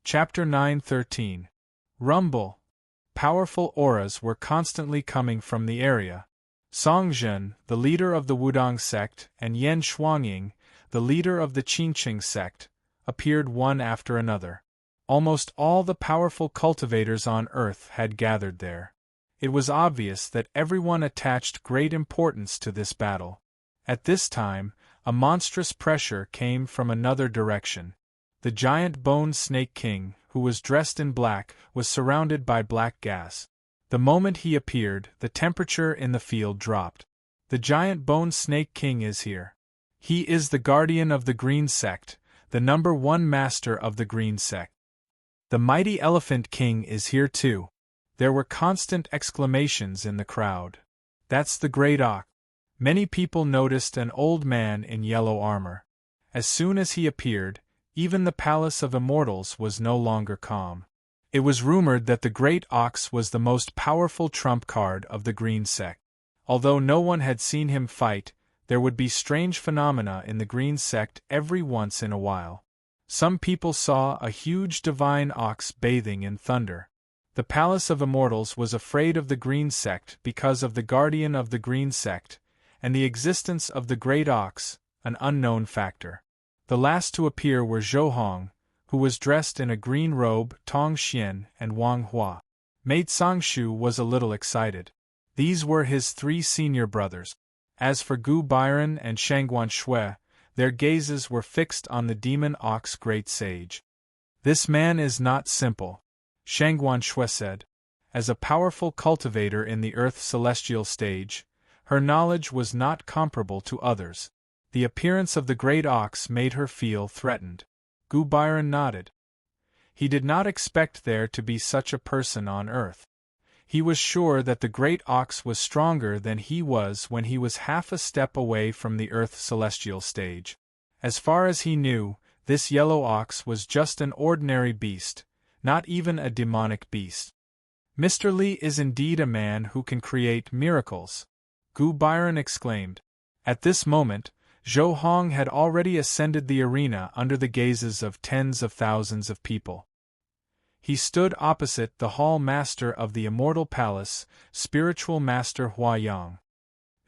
Chapter 9:13. Rumble. Powerful auras were constantly coming from the area. Song Zhen, the leader of the Wudong sect, and Yan Shuangying, the leader of the Qingqing sect, appeared one after another. Almost all the powerful cultivators on Earth had gathered there. It was obvious that everyone attached great importance to this battle. At this time, a monstrous pressure came from another direction. The giant Bone Snake King, who was dressed in black, was surrounded by black gas. The moment he appeared, the temperature in the field dropped. The giant Bone Snake King is here. He is the guardian of the Green Sect, the #1 master of the Green Sect. The mighty Elephant King is here too. There were constant exclamations in the crowd. That's the Great Ox. Many people noticed an old man in yellow armor. As soon as he appeared, even the Palace of Immortals was no longer calm. It was rumored that the Great Ox was the most powerful trump card of the Green Sect. Although no one had seen him fight, there would be strange phenomena in the Green Sect every once in a while. Some people saw a huge divine ox bathing in thunder. The Palace of Immortals was afraid of the Green Sect because of the guardian of the Green Sect, and the existence of the Great Ox, an unknown factor. The last to appear were Zhou Hong, who was dressed in a green robe, Tong Xian, and Wang Hua. Mate Sangshu was a little excited. These were his 3 senior brothers. As for Gu Byron and Shangguan Shui, their gazes were fixed on the demon ox great sage. This man is not simple, Shangguan Shui said. As a powerful cultivator in the Earth celestial stage, her knowledge was not comparable to others. The appearance of the great ox made her feel threatened. Gu Byron nodded. He did not expect there to be such a person on Earth. He was sure that the great ox was stronger than he was when he was half a step away from the Earth celestial stage. As far as he knew, this yellow ox was just an ordinary beast, not even a demonic beast. Mr. Li is indeed a man who can create miracles, Gu Byron exclaimed. At this moment, Zhou Hong had already ascended the arena under the gazes of tens of thousands of people. He stood opposite the Hall Master of the Immortal Palace, Spiritual Master Hua Yang.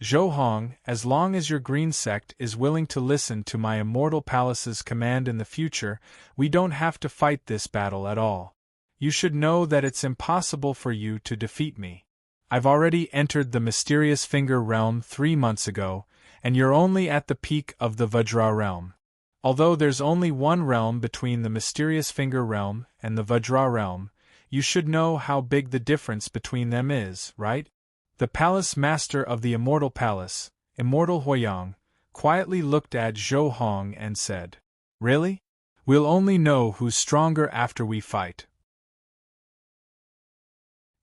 Zhou Hong, as long as your Green Sect is willing to listen to my Immortal Palace's command in the future, we don't have to fight this battle at all. You should know that it's impossible for you to defeat me. I've already entered the Mysterious Finger Realm 3 months ago, and you're only at the peak of the Vajra Realm. Although there's only one realm between the Mysterious Finger Realm and the Vajra Realm, you should know how big the difference between them is, right? The Palace Master of the Immortal Palace, Immortal Huayang, quietly looked at Zhou Hong and said, "Really? We'll only know who's stronger after we fight.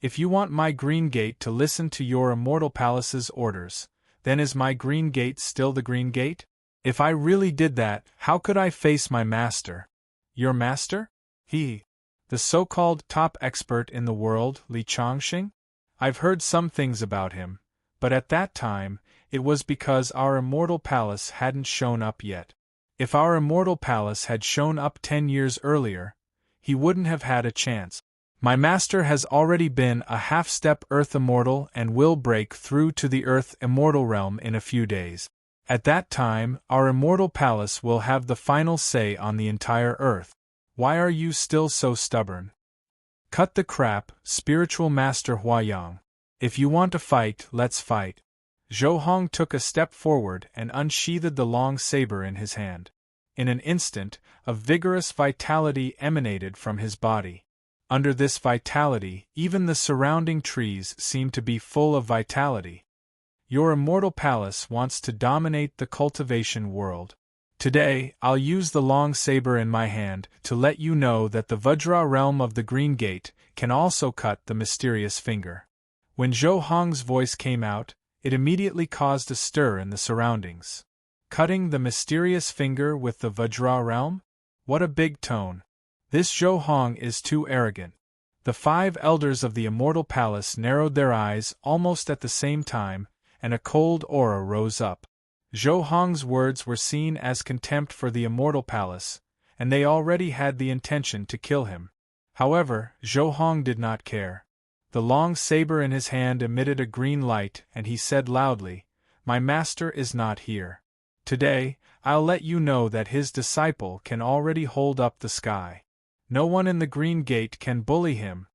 If you want my Green Gate to listen to your Immortal Palace's orders, then is my Green Gate still the Green Gate? If I really did that, how could I face my master?" "Your master? He, the so-called top expert in the world, Li Changxing? I've heard some things about him, but at that time, it was because our Immortal Palace hadn't shown up yet. If our Immortal Palace had shown up 10 years earlier, he wouldn't have had a chance. My master has already been a half-step Earth Immortal and will break through to the Earth Immortal realm in a few days. At that time, our Immortal Palace will have the final say on the entire Earth. Why are you still so stubborn? Cut the crap, Spiritual Master Huayang. If you want to fight, let's fight." Zhou Hong took a step forward and unsheathed the long saber in his hand. In an instant, a vigorous vitality emanated from his body. Under this vitality, even the surrounding trees seemed to be full of vitality. Your Immortal Palace wants to dominate the cultivation world. Today, I'll use the long saber in my hand to let you know that the Vajra realm of the Green Gate can also cut the mysterious finger. When Zhou Hong's voice came out, it immediately caused a stir in the surroundings. Cutting the mysterious finger with the Vajra realm? What a big tone. This Zhou Hong is too arrogant. The 5 elders of the Immortal Palace narrowed their eyes almost at the same time, and a cold aura rose up. Zhou Hong's words were seen as contempt for the Immortal Palace, and they already had the intention to kill him. However, Zhou Hong did not care. The long saber in his hand emitted a green light, and he said loudly, "My master is not here. Today, I'll let you know that his disciple can already hold up the sky. No one in the Green Gate can bully him."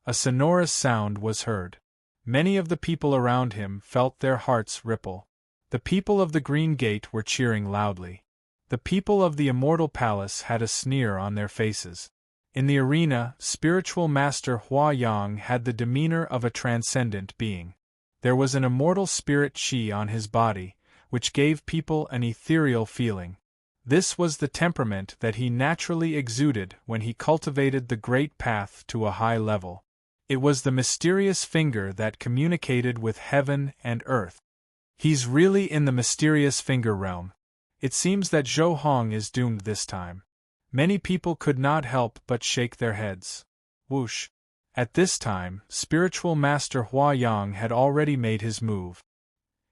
A sonorous sound was heard. Many of the people around him felt their hearts ripple. The people of the Green Gate were cheering loudly. The people of the Immortal Palace had a sneer on their faces. In the arena, Spiritual Master Huayang had the demeanor of a transcendent being. There was an immortal spirit qi on his body, which gave people an ethereal feeling. This was the temperament that he naturally exuded when he cultivated the great path to a high level. It was the mysterious finger that communicated with heaven and earth. He's really in the mysterious finger realm. It seems that Zhou Hong is doomed this time. Many people could not help but shake their heads. Whoosh! At this time, Spiritual Master Huayang had already made his move.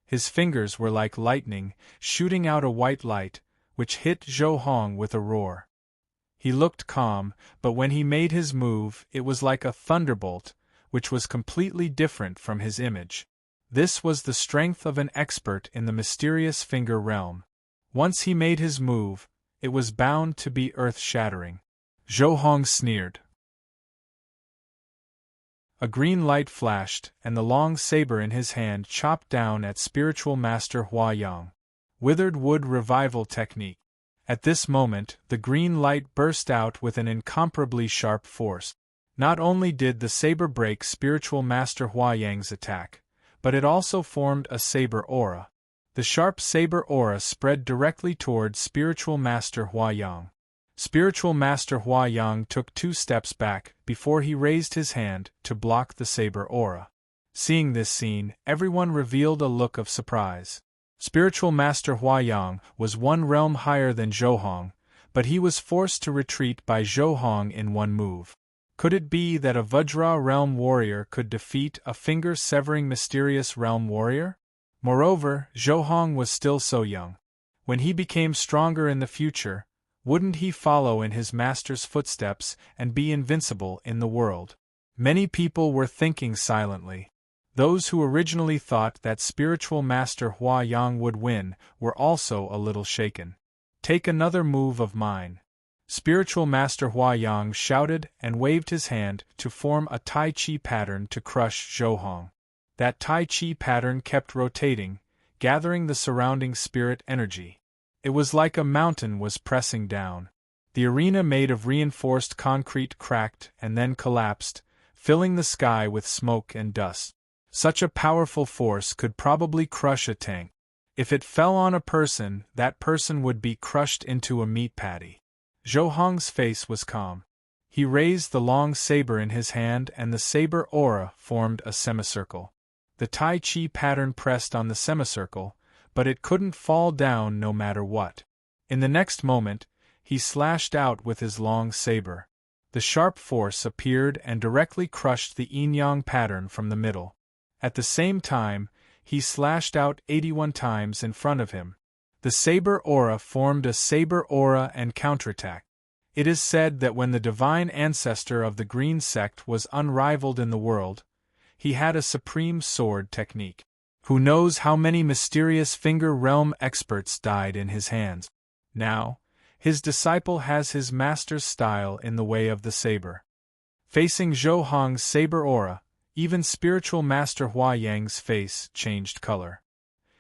His fingers were like lightning, shooting out a white light, which hit Zhou Hong with a roar. He looked calm, but when he made his move, it was like a thunderbolt, which was completely different from his image. This was the strength of an expert in the mysterious finger realm. Once he made his move, it was bound to be earth-shattering. Zhou Hong sneered. A green light flashed, and the long saber in his hand chopped down at Spiritual Master Huayang. Withered wood revival technique. At this moment, the green light burst out with an incomparably sharp force. Not only did the saber break Spiritual Master Huayang's attack, but it also formed a saber aura. The sharp saber aura spread directly toward Spiritual Master Huayang. Spiritual Master Huayang took 2 steps back before he raised his hand to block the saber aura. Seeing this scene, everyone revealed a look of surprise. Spiritual Master Huayang was 1 realm higher than Zhou Hong, but he was forced to retreat by Zhou Hong in 1 move. Could it be that a Vajra realm warrior could defeat a finger-severing mysterious realm warrior? Moreover, Zhou Hong was still so young. When he became stronger in the future, wouldn't he follow in his master's footsteps and be invincible in the world? Many people were thinking silently. Those who originally thought that Spiritual Master Huayang would win were also a little shaken. "Take another move of mine." Spiritual Master Huayang shouted and waved his hand to form a Tai Chi pattern to crush Zhou Hong. That Tai Chi pattern kept rotating, gathering the surrounding spirit energy. It was like a mountain was pressing down. The arena made of reinforced concrete cracked and then collapsed, filling the sky with smoke and dust. Such a powerful force could probably crush a tank. If it fell on a person, that person would be crushed into a meat patty. Zhou Hong's face was calm. He raised the long saber in his hand and the saber aura formed a semicircle. The Tai Chi pattern pressed on the semicircle, but it couldn't fall down no matter what. In the next moment, he slashed out with his long saber. The sharp force appeared and directly crushed the yin-yang pattern from the middle. At the same time, he slashed out 81 times in front of him. The saber aura formed a saber aura and counterattack. It is said that when the divine ancestor of the Green Sect was unrivaled in the world, he had a supreme sword technique. Who knows how many mysterious finger realm experts died in his hands. Now, his disciple has his master's style in the way of the saber. Facing Zhou Hong's saber aura, even spiritual master Hua Yang's face changed color.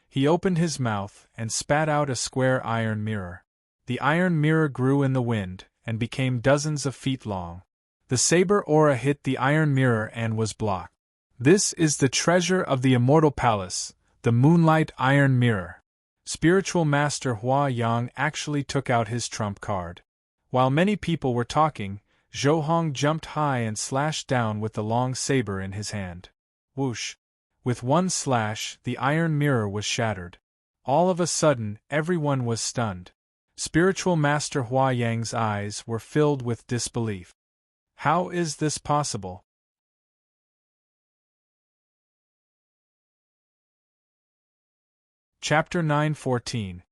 He opened his mouth and spat out a square iron mirror. The iron mirror grew in the wind and became dozens of feet long. The saber aura hit the iron mirror and was blocked. This is the treasure of the Immortal Palace, the Moonlight Iron Mirror. Spiritual Master Hua Yang actually took out his trump card. While many people were talking, Zhou Hong jumped high and slashed down with the long saber in his hand. Whoosh! With one slash, the iron mirror was shattered. All of a sudden, everyone was stunned. Spiritual Master Hua Yang's eyes were filled with disbelief. How is this possible? Chapter 9:14.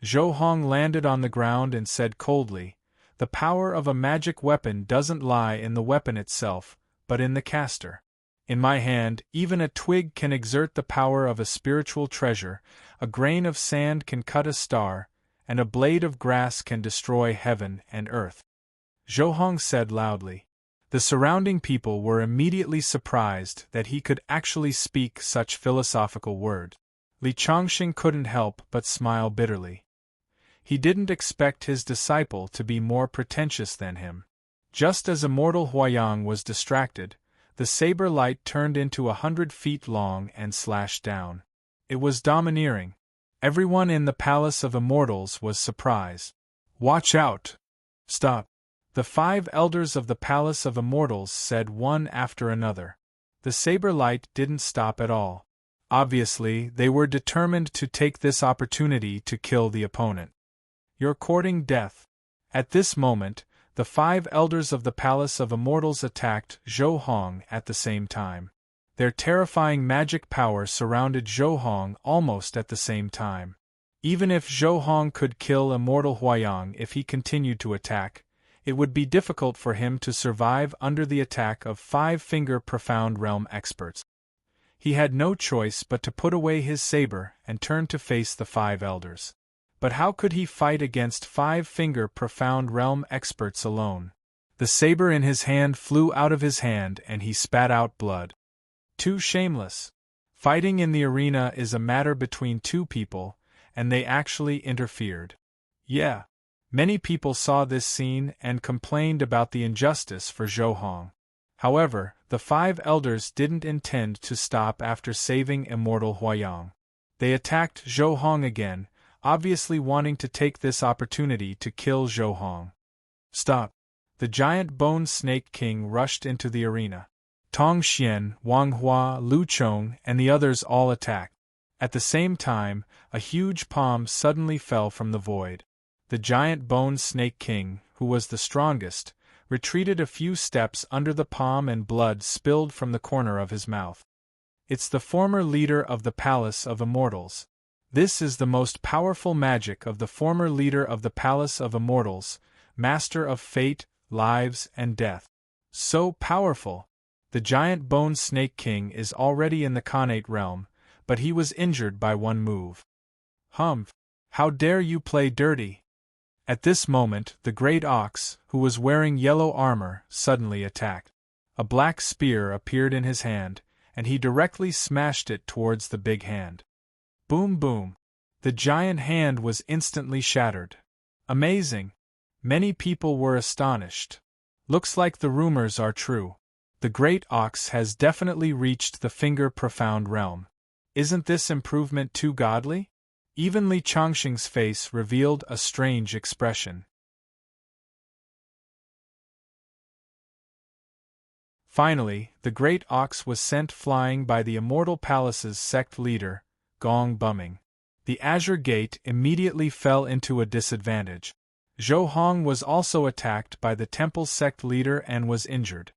Zhou Hong landed on the ground and said coldly, "The power of a magic weapon doesn't lie in the weapon itself, but in the caster. In my hand, even a twig can exert the power of a spiritual treasure, a grain of sand can cut a star, and a blade of grass can destroy heaven and earth." Zhou Hong said loudly. The surrounding people were immediately surprised that he could actually speak such philosophical words. Li Changxing couldn't help but smile bitterly. He didn't expect his disciple to be more pretentious than him. Just as Immortal Huayang was distracted, the saber light turned into 100 feet long and slashed down. It was domineering. Everyone in the Palace of Immortals was surprised. "Watch out! Stop!" The 5 elders of the Palace of Immortals said one after another. The saber light didn't stop at all. Obviously, they were determined to take this opportunity to kill the opponent. "You're courting death." At this moment, the 5 elders of the Palace of Immortals attacked Zhou Hong at the same time. Their terrifying magic power surrounded Zhou Hong almost at the same time. Even if Zhou Hong could kill Immortal Huayang if he continued to attack, it would be difficult for him to survive under the attack of 5-finger profound realm experts. He had no choice but to put away his saber and turn to face the 5 elders. But how could he fight against 5-finger profound realm experts alone? The saber in his hand flew out of his hand and he spat out blood. Too shameless. Fighting in the arena is a matter between 2 people, and they actually interfered. Yeah. Many people saw this scene and complained about the injustice for Zhou Hong. However, the 5 elders didn't intend to stop after saving Immortal Huayang. They attacked Zhou Hong again, obviously wanting to take this opportunity to kill Zhou Hong. "Stop!" The giant bone snake king rushed into the arena. Tong Xian, Wang Hua, Lu Chong, and the others all attacked. At the same time, a huge palm suddenly fell from the void. The giant bone snake king, who was the strongest, retreated a few steps under the palm and blood spilled from the corner of his mouth. It's the former leader of the Palace of Immortals. This is the most powerful magic of the former leader of the Palace of Immortals, master of fate, lives, and death. So powerful! The giant bone snake king is already in the Khanate realm, but he was injured by one move. "Humph! How dare you play dirty?" At this moment, the great ox, who was wearing yellow armor, suddenly attacked. A black spear appeared in his hand, and he directly smashed it towards the big hand. Boom boom! The giant hand was instantly shattered. Amazing! Many people were astonished. Looks like the rumors are true. The great ox has definitely reached the finger profound realm. Isn't this improvement too godly? Even Li Changxing's face revealed a strange expression. Finally, the great ox was sent flying by the Immortal Palace's sect leader, Gong Bumming. The Azure Gate immediately fell into a disadvantage. Zhou Hong was also attacked by the temple's sect leader and was injured.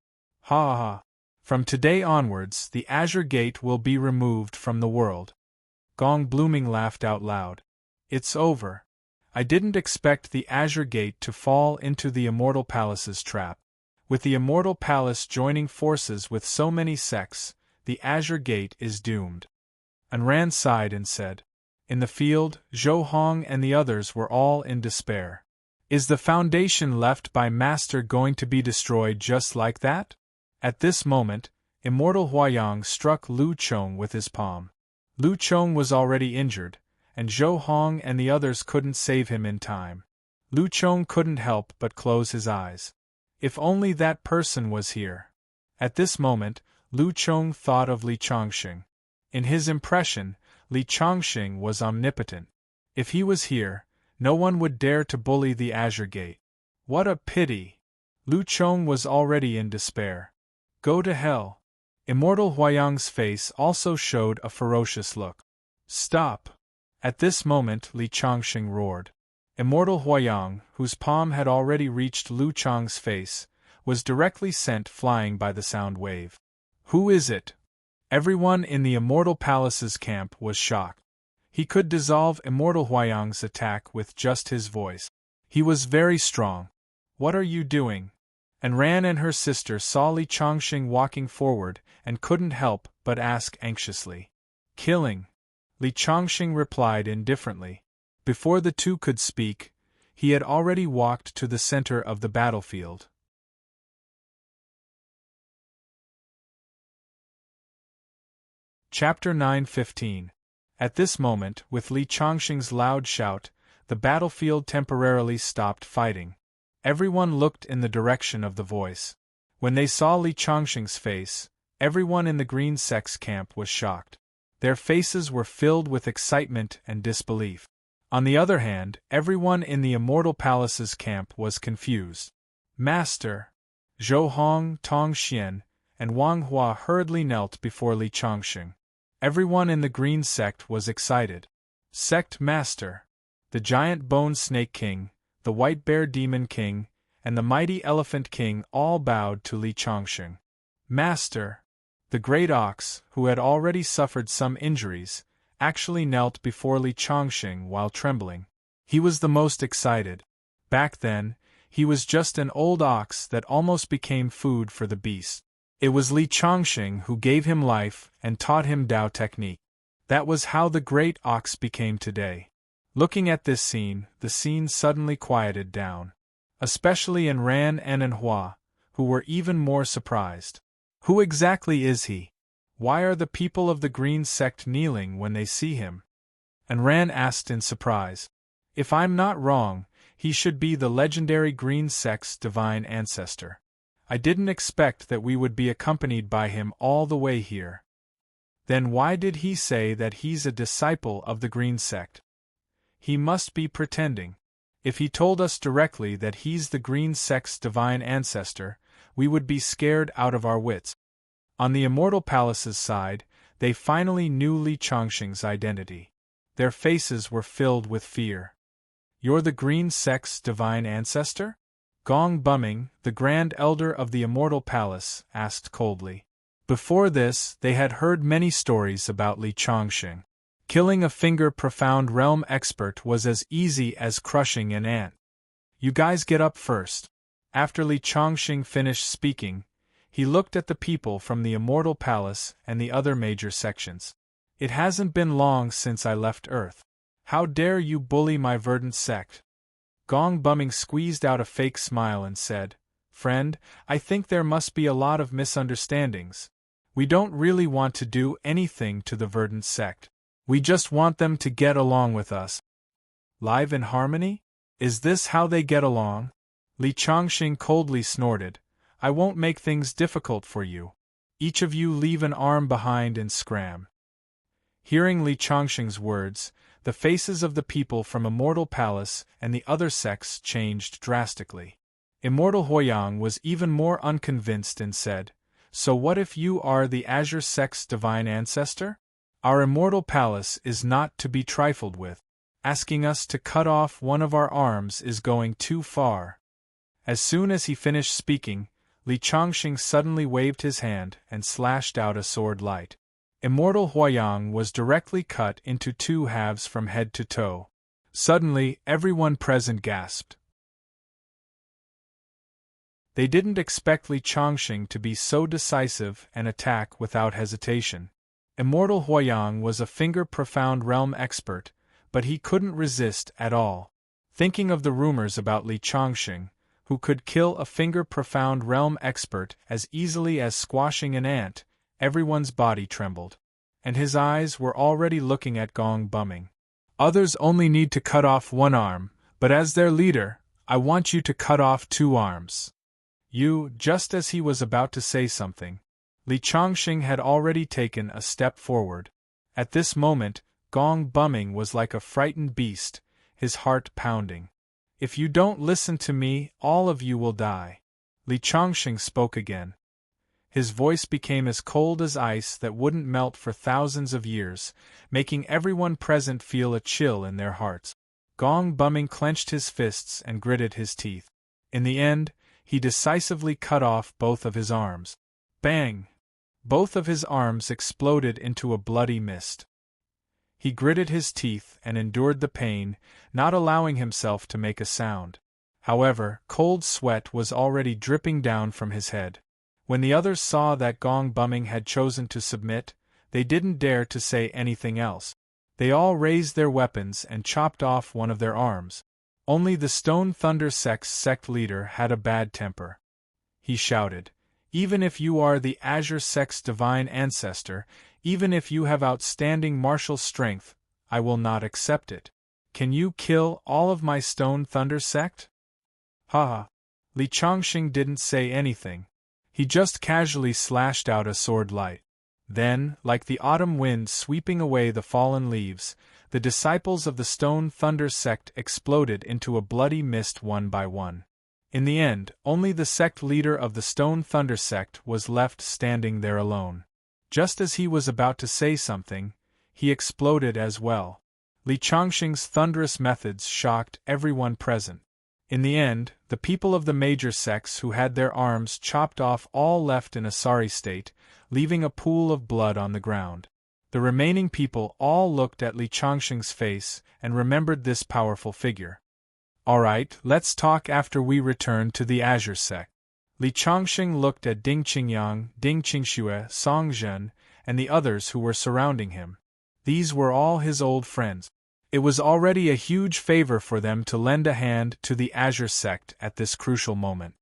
Ha ha ha. From today onwards, the Azure Gate will be removed from the world. Gong Blooming laughed out loud. It's over. I didn't expect the Azure Gate to fall into the Immortal Palace's trap. With the Immortal Palace joining forces with so many sects, the Azure Gate is doomed. Anran sighed and said. In the field, Zhou Hong and the others were all in despair. Is the foundation left by Master going to be destroyed just like that? At this moment, Immortal Huayang struck Lu Chong with his palm. Lu Chong was already injured, and Zhou Hong and the others couldn't save him in time. Lu Chong couldn't help but close his eyes. If only that person was here. At this moment, Lu Chong thought of Li Changxing. In his impression, Li Changxing was omnipotent. If he was here, no one would dare to bully the Azure Gate. What a pity! Lu Chong was already in despair. Go to hell. Immortal Huayang's face also showed a ferocious look. Stop! At this moment Li Changxing roared. Immortal Huayang, whose palm had already reached Lu Chang's face, was directly sent flying by the sound wave. Who is it? Everyone in the Immortal Palace's camp was shocked. He could dissolve Immortal Huayang's attack with just his voice. He was very strong. What are you doing? Anran and her sister saw Li Changxing walking forward and couldn't help but ask anxiously. Killing. Li Changxing replied indifferently. Before the two could speak, he had already walked to the center of the battlefield. Chapter 9:15. At this moment, with Li Changxing's loud shout, the battlefield temporarily stopped fighting. Everyone looked in the direction of the voice. When they saw Li Changxing's face, everyone in the Green Sect's camp was shocked. Their faces were filled with excitement and disbelief. On the other hand, everyone in the Immortal Palace's camp was confused. Master! Zhou Hong, Tong Xian, and Wang Hua hurriedly knelt before Li Changxing. Everyone in the Green Sect was excited. Sect Master! The Giant Bone Snake King, the White Bear Demon King, and the Mighty Elephant King all bowed to Li Changxing. Master! The Great Ox, who had already suffered some injuries, actually knelt before Li Changxing while trembling. He was the most excited. Back then, he was just an old ox that almost became food for the beast. It was Li Changxing who gave him life and taught him Tao technique. That was how the Great Ox became today. Looking at this scene, the scene suddenly quieted down. Especially Anran and Anhua, who were even more surprised. Who exactly is he? Why are the people of the Green Sect kneeling when they see him? Anran asked in surprise. If I'm not wrong, he should be the legendary Green Sect's divine ancestor. I didn't expect that we would be accompanied by him all the way here. Then why did he say that he's a disciple of the Green Sect? He must be pretending. If he told us directly that he's the Green Sect's divine ancestor, we would be scared out of our wits. On the Immortal Palace's side, they finally knew Li Changxing's identity. Their faces were filled with fear. You're the Green Sect's divine ancestor? Gong Bumming, the Grand Elder of the Immortal Palace, asked coldly. Before this, they had heard many stories about Li Changxing. Killing a finger-profound realm expert was as easy as crushing an ant. You guys get up first. After Li Changxing finished speaking, he looked at the people from the Immortal Palace and the other major sections. It hasn't been long since I left Earth. How dare you bully my verdant sect? Gong Bumming squeezed out a fake smile and said, Friend, I think there must be a lot of misunderstandings. We don't really want to do anything to the verdant sect. We just want them to get along with us. Live in harmony? Is this how they get along? Li Changxing coldly snorted. I won't make things difficult for you. Each of you leave an arm behind and scram. Hearing Li Chongqing's words, the faces of the people from Immortal Palace and the other sects changed drastically. Immortal Huoyang was even more unconvinced and said, "So what if you are the Azure Sect's divine ancestor? Our Immortal Palace is not to be trifled with. Asking us to cut off one of our arms is going too far." As soon as he finished speaking, Li Chongqing suddenly waved his hand and slashed out a sword light. Immortal Huoyang was directly cut into two halves from head to toe. Suddenly, everyone present gasped. They didn't expect Li Chongqing to be so decisive and attack without hesitation. Immortal Huoyang was a finger-profound realm expert, but he couldn't resist at all. Thinking of the rumors about Li Chongqing, who could kill a finger-profound realm expert as easily as squashing an ant, everyone's body trembled. And his eyes were already looking at Gong Bumming. "Others only need to cut off one arm, but as their leader, I want you to cut off 2 arms. You," just as he was about to say something, Li Chongqing had already taken a step forward. At this moment, Gong Bumming was like a frightened beast, his heart pounding. "If you don't listen to me, all of you will die." Li Chongqing spoke again. His voice became as cold as ice that wouldn't melt for thousands of years, making everyone present feel a chill in their hearts. Gong Bumming clenched his fists and gritted his teeth. In the end, he decisively cut off both of his arms. Bang! Both of his arms exploded into a bloody mist. He gritted his teeth and endured the pain, not allowing himself to make a sound. However, cold sweat was already dripping down from his head. When the others saw that Gong Bumming had chosen to submit, they didn't dare to say anything else. They all raised their weapons and chopped off one of their arms. Only the Stone Thunder Sect's sect leader had a bad temper. He shouted, "Even if you are the Azure Sect's divine ancestor, even if you have outstanding martial strength, I will not accept it. Can you kill all of my Stone Thunder Sect?" "Ha!" Li Chongqing didn't say anything. He just casually slashed out a sword light. Then, like the autumn wind sweeping away the fallen leaves, the disciples of the Stone Thunder Sect exploded into a bloody mist one by one. In the end, only the sect leader of the Stone Thunder Sect was left standing there alone. Just as he was about to say something, he exploded as well. Li Chongqing's thunderous methods shocked everyone present. In the end, the people of the major sects who had their arms chopped off all left in a sorry state, leaving a pool of blood on the ground. The remaining people all looked at Li Chongqing's face and remembered this powerful figure. "All right, let's talk after we return to the Azure Sect." Li Chongqing looked at Ding Qingyang, Ding Qingxue, Song Zhen, and the others who were surrounding him. These were all his old friends. It was already a huge favor for them to lend a hand to the Azure Sect at this crucial moment.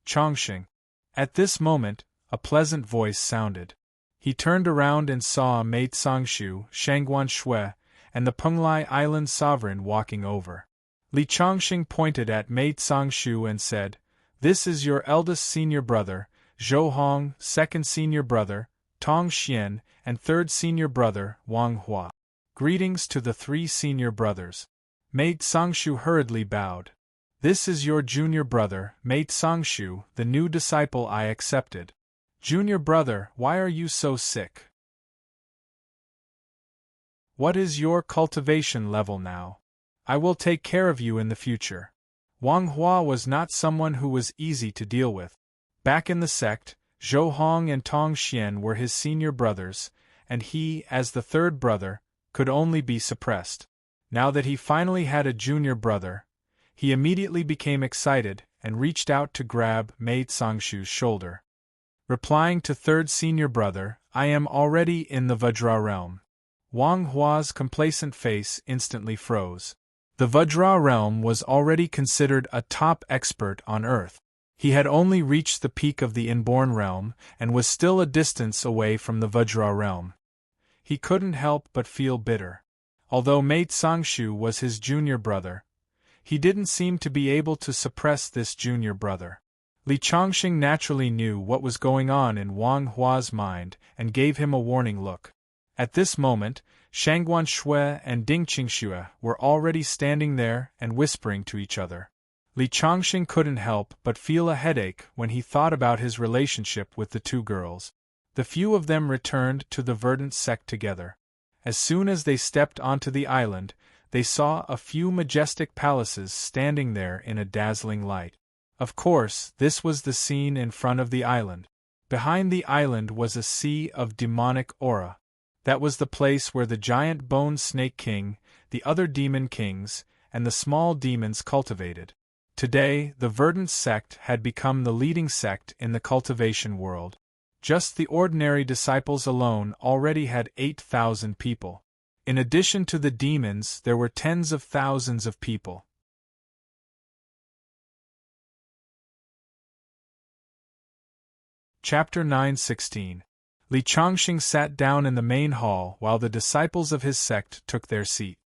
"Chongqing." At this moment, a pleasant voice sounded. He turned around and saw Mei Tsangshu, Shangguan Shui, and the Penglai Island sovereign walking over. Li Chongqing pointed at Mei Tsangshu and said, "This is your eldest senior brother, Zhou Hong, second senior brother, Tong Xian, and third senior brother, Wang Hua. Greetings to the 3 senior brothers." Mei Tsangshu hurriedly bowed. "This is your junior brother, Mei Tsangshu, the new disciple I accepted." "Junior brother, why are you so sick? What is your cultivation level now? I will take care of you in the future." Wang Hua was not someone who was easy to deal with. Back in the sect, Zhou Hong and Tong Xian were his senior brothers, and he, as the third brother, could only be suppressed. Now that he finally had a junior brother, he immediately became excited and reached out to grab Mei Tsangshu's shoulder. Replying to third senior brother, "I am already in the Vajra realm." Wang Hua's complacent face instantly froze. The Vajra realm was already considered a top expert on Earth. He had only reached the peak of the inborn realm and was still a distance away from the Vajra realm. He couldn't help but feel bitter. Although Mei Tsangshu was his junior brother, he didn't seem to be able to suppress this junior brother. Li Chongqing naturally knew what was going on in Wang Hua's mind and gave him a warning look. At this moment, Shangguan Shui and Ding Qingxue were already standing there and whispering to each other. Li Changxing couldn't help but feel a headache when he thought about his relationship with the two girls. The few of them returned to the verdant sect together. As soon as they stepped onto the island, they saw a few majestic palaces standing there in a dazzling light. Of course, this was the scene in front of the island. Behind the island was a sea of demonic aura. That was the place where the giant bone snake king, the other demon kings, and the small demons cultivated. Today, the verdant sect had become the leading sect in the cultivation world. Just the ordinary disciples alone already had 8,000 people. In addition to the demons, there were tens of thousands of people. Chapter 9:16. Li Changxing sat down in the main hall while the disciples of his sect took their seat.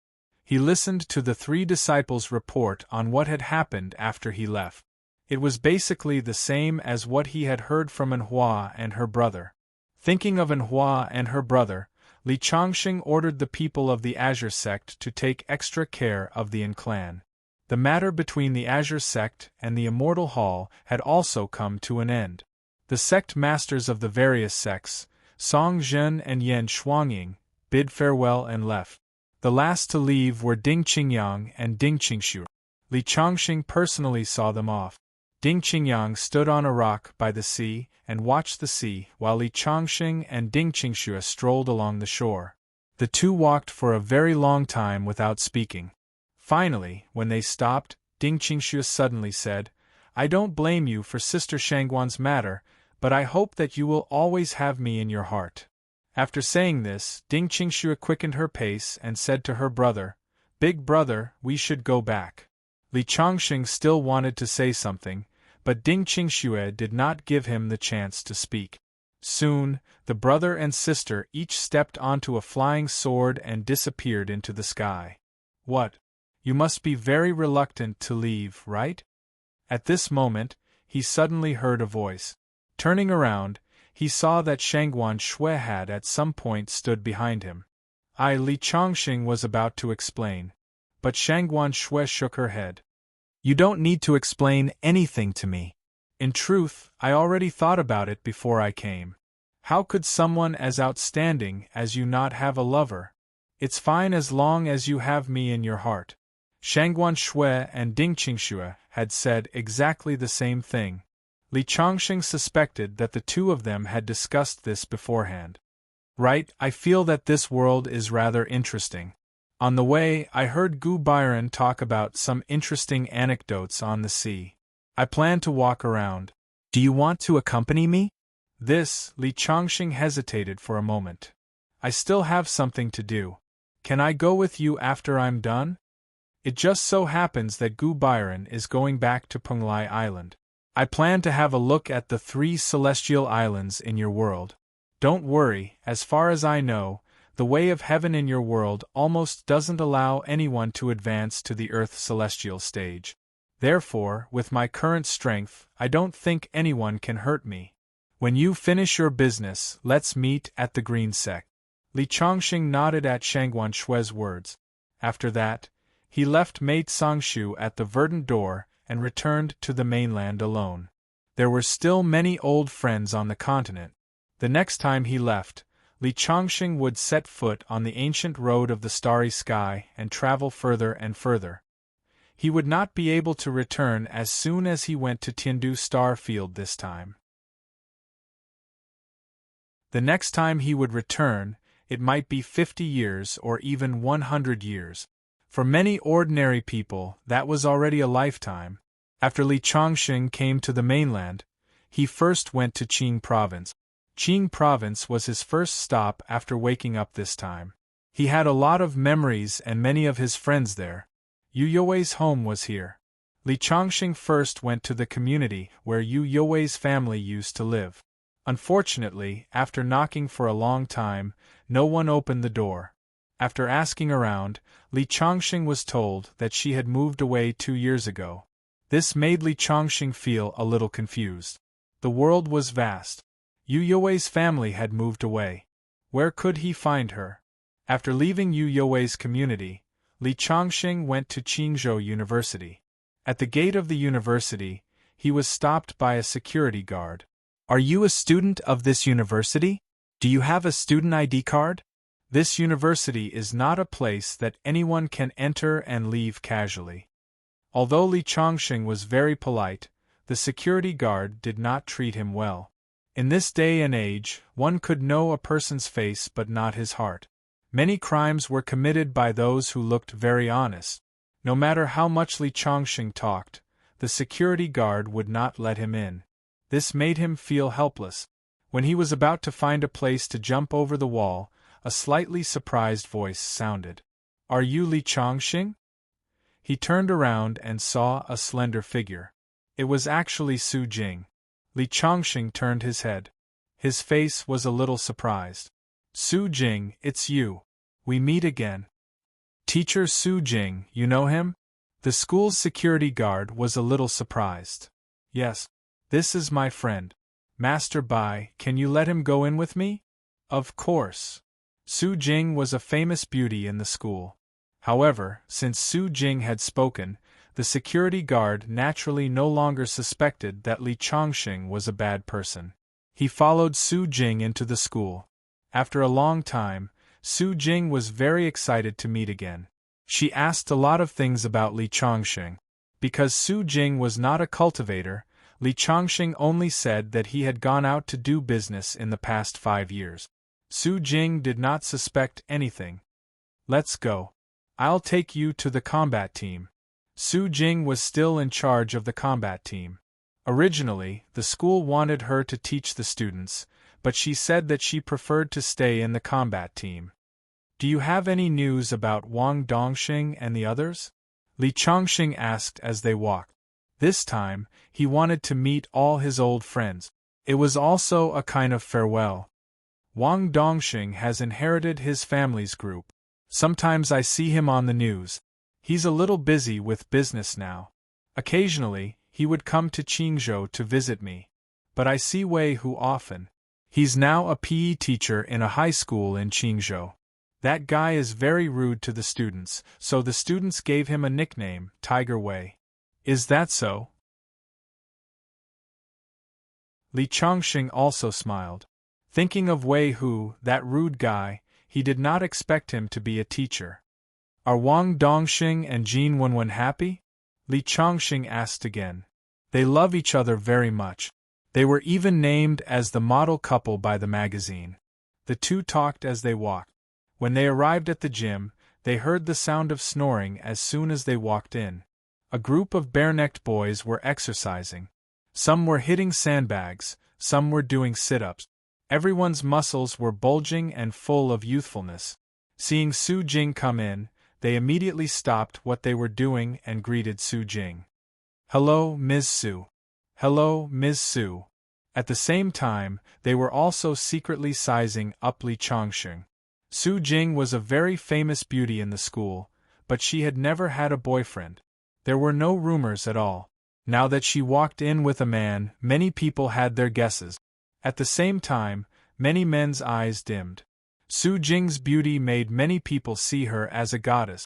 He listened to the three disciples report on what had happened after he left. It was basically the same as what he had heard from Enhua and her brother. Thinking of Enhua and her brother, Li Changxing ordered the people of the Azure sect to take extra care of the Yin clan. The matter between the Azure sect and the Immortal Hall had also come to an end. The sect masters of the various sects, Song Zhen and Yan Shuangying, bid farewell and left. The last to leave were Ding Qingyang and Ding Qingxue. Li Changxing personally saw them off. Ding Qingyang stood on a rock by the sea and watched the sea while Li Changxing and Ding Qingxue strolled along the shore. The two walked for a very long time without speaking. Finally, when they stopped, Ding Qingxue suddenly said, "I don't blame you for Sister Shangguan's matter, but I hope that you will always have me in your heart." After saying this, Ding Qingxue quickened her pace and said to her brother, "Big brother, we should go back." Li Changxing still wanted to say something, but Ding Qingxue did not give him the chance to speak. Soon, the brother and sister each stepped onto a flying sword and disappeared into the sky. "What? You must be very reluctant to leave, right?" At this moment, he suddenly heard a voice. Turning around, he saw that Shangguan Shui had at some point stood behind him. Li Changxing was about to explain, but Shangguan Shui shook her head. "You don't need to explain anything to me. In truth, I already thought about it before I came. How could someone as outstanding as you not have a lover? It's fine as long as you have me in your heart." Shangguan Shui and Ding Qingxue had said exactly the same thing. Li Changxing suspected that the two of them had discussed this beforehand. "Right, I feel that this world is rather interesting. On the way, I heard Gu Byron talk about some interesting anecdotes on the sea. I plan to walk around. Do you want to accompany me?" Li Changxing hesitated for a moment. "I still have something to do. Can I go with you after I'm done? It just so happens that Gu Byron is going back to Penglai Island. I plan to have a look at the 3 celestial islands in your world. Don't worry, as far as I know, the way of heaven in your world almost doesn't allow anyone to advance to the Earth celestial stage. Therefore, with my current strength, I don't think anyone can hurt me. When you finish your business, let's meet at the Green Sect." Li Changxing nodded at Shangguan Shui's words. After that, he left Mate Songshu at the verdant door and returned to the mainland alone. There were still many old friends on the continent. The next time he left, Li Changxing would set foot on the ancient road of the starry sky and travel further and further. He would not be able to return as soon as he went to Tiandu Star Field this time. The next time he would return, it might be 50 years or even 100 years. For many ordinary people, that was already a lifetime. After Li Changxing came to the mainland, he first went to Qing Province. Qing Province was his first stop after waking up this time. He had a lot of memories and many of his friends there. Yu Youwei's home was here. Li Changxing first went to the community where Yu Youwei's family used to live. Unfortunately, after knocking for a long time, no one opened the door. After asking around, Li Changxing was told that she had moved away 2 years ago. This made Li Changxing feel a little confused. The world was vast. Yu Youwei's family had moved away. Where could he find her? After leaving Yu Youwei's community, Li Chongxing went to Qingzhou University. At the gate of the university, he was stopped by a security guard. "Are you a student of this university? Do you have a student ID card? This university is not a place that anyone can enter and leave casually." Although Li Chongxing was very polite, the security guard did not treat him well. In this day and age, one could know a person's face but not his heart. Many crimes were committed by those who looked very honest. No matter how much Li Chongxing talked, the security guard would not let him in. This made him feel helpless. When he was about to find a place to jump over the wall, a slightly surprised voice sounded. "Are you Li Chongxing?" He turned around and saw a slender figure. It was actually Su Jing. Li Chongxing turned his head. His face was a little surprised. "Su Jing, it's you. We meet again." "Teacher Su Jing, you know him?" The school's security guard was a little surprised. "Yes. This is my friend. Master Bai, can you let him go in with me?" "Of course." Su Jing was a famous beauty in the school. However, since Su Jing had spoken, the security guard naturally no longer suspected that Li Chongxing was a bad person. He followed Su Jing into the school. After a long time, Su Jing was very excited to meet again. She asked a lot of things about Li Chongxing. Because Su Jing was not a cultivator, Li Chongxing only said that he had gone out to do business in the past 5 years. Su Jing did not suspect anything. "Let's go. I'll take you to the combat team." Su Jing was still in charge of the combat team. Originally, the school wanted her to teach the students, but she said that she preferred to stay in the combat team. "Do you have any news about Wang Dongxing and the others?" Li Chongxing asked as they walked. This time, he wanted to meet all his old friends. It was also a kind of farewell. "Wang Dongxing has inherited his family's group. Sometimes I see him on the news. He's a little busy with business now. Occasionally, he would come to Qingzhou to visit me. But I see Wei Hu often. He's now a PE teacher in a high school in Qingzhou. That guy is very rude to the students, so the students gave him a nickname, Tiger Wei." "Is that so?" Li Chongxing also smiled. Thinking of Wei Hu, that rude guy, he did not expect him to be a teacher. "Are Wang Dongxing and Jin Wenwen happy?" Li Chongxing asked again. "They love each other very much. They were even named as the model couple by the magazine." The two talked as they walked. When they arrived at the gym, they heard the sound of snoring as soon as they walked in. A group of bare-necked boys were exercising. Some were hitting sandbags, some were doing sit-ups. Everyone's muscles were bulging and full of youthfulness. Seeing Su Jing come in, they immediately stopped what they were doing and greeted Su Jing. "Hello, Ms. Su." "Hello, Ms. Su." At the same time, they were also secretly sizing up Li Chongxing. Su Jing was a very famous beauty in the school, but she had never had a boyfriend. There were no rumors at all. Now that she walked in with a man, many people had their guesses. At the same time, many men's eyes dimmed. Su Jing's beauty made many people see her as a goddess.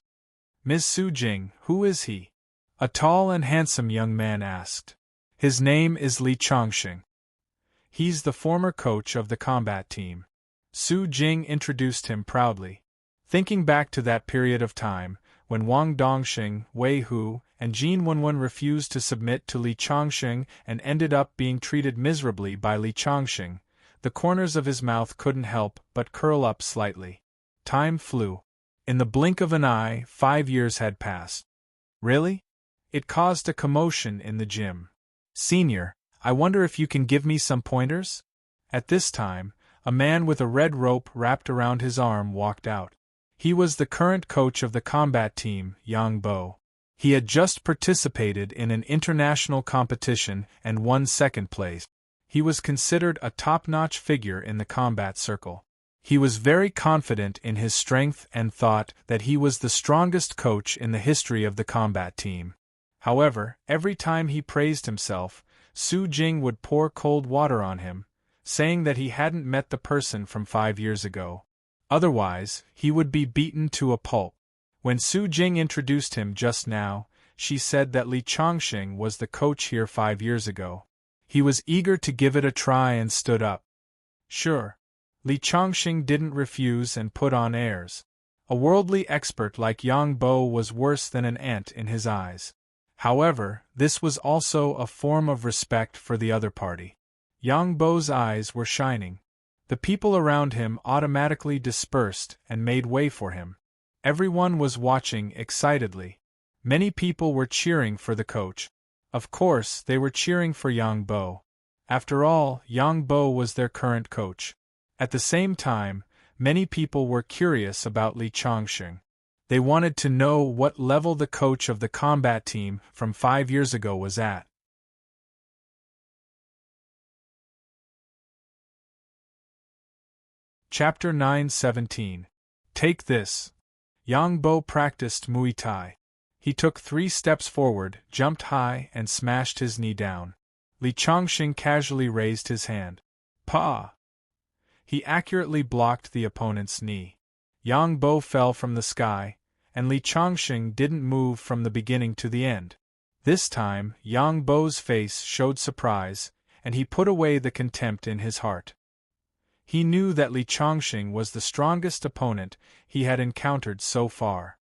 "Ms. Su Jing, who is he?" a tall and handsome young man asked. "His name is Li Chongxing. He's the former coach of the combat team." Su Jing introduced him proudly. Thinking back to that period of time, when Wang Dongxing, Wei Hu, and Jin Wenwen refused to submit to Li Chongxing and ended up being treated miserably by Li Chongxing, the corners of his mouth couldn't help but curl up slightly. Time flew. In the blink of an eye, 5 years had passed. Really? It caused a commotion in the gym. "Senior, I wonder if you can give me some pointers?" At this time, a man with a red rope wrapped around his arm walked out. He was the current coach of the combat team, Yang Bo. He had just participated in an international competition and won second place. He was considered a top-notch figure in the combat circle. He was very confident in his strength and thought that he was the strongest coach in the history of the combat team. However, every time he praised himself, Su Jing would pour cold water on him, saying that he hadn't met the person from 5 years ago. Otherwise, he would be beaten to a pulp. When Su Jing introduced him just now, she said that Li Chongqing was the coach here 5 years ago. He was eager to give it a try and stood up. Sure. Li Chongqing didn't refuse and put on airs. A worldly expert like Yang Bo was worse than an ant in his eyes. However, this was also a form of respect for the other party. Yang Bo's eyes were shining. The people around him automatically dispersed and made way for him. Everyone was watching excitedly. Many people were cheering for the coach. Of course, they were cheering for Yang Bo. After all, Yang Bo was their current coach. At the same time, many people were curious about Li Chongqing. They wanted to know what level the coach of the combat team from 5 years ago was at. Chapter 9:17. Take this. Yang Bo practiced Muay Thai. He took 3 steps forward, jumped high, and smashed his knee down. Li Chongqing casually raised his hand. Pa! He accurately blocked the opponent's knee. Yang Bo fell from the sky, and Li Chongqing didn't move from the beginning to the end. This time, Yang Bo's face showed surprise, and he put away the contempt in his heart. He knew that Li Chongqing was the strongest opponent he had encountered so far.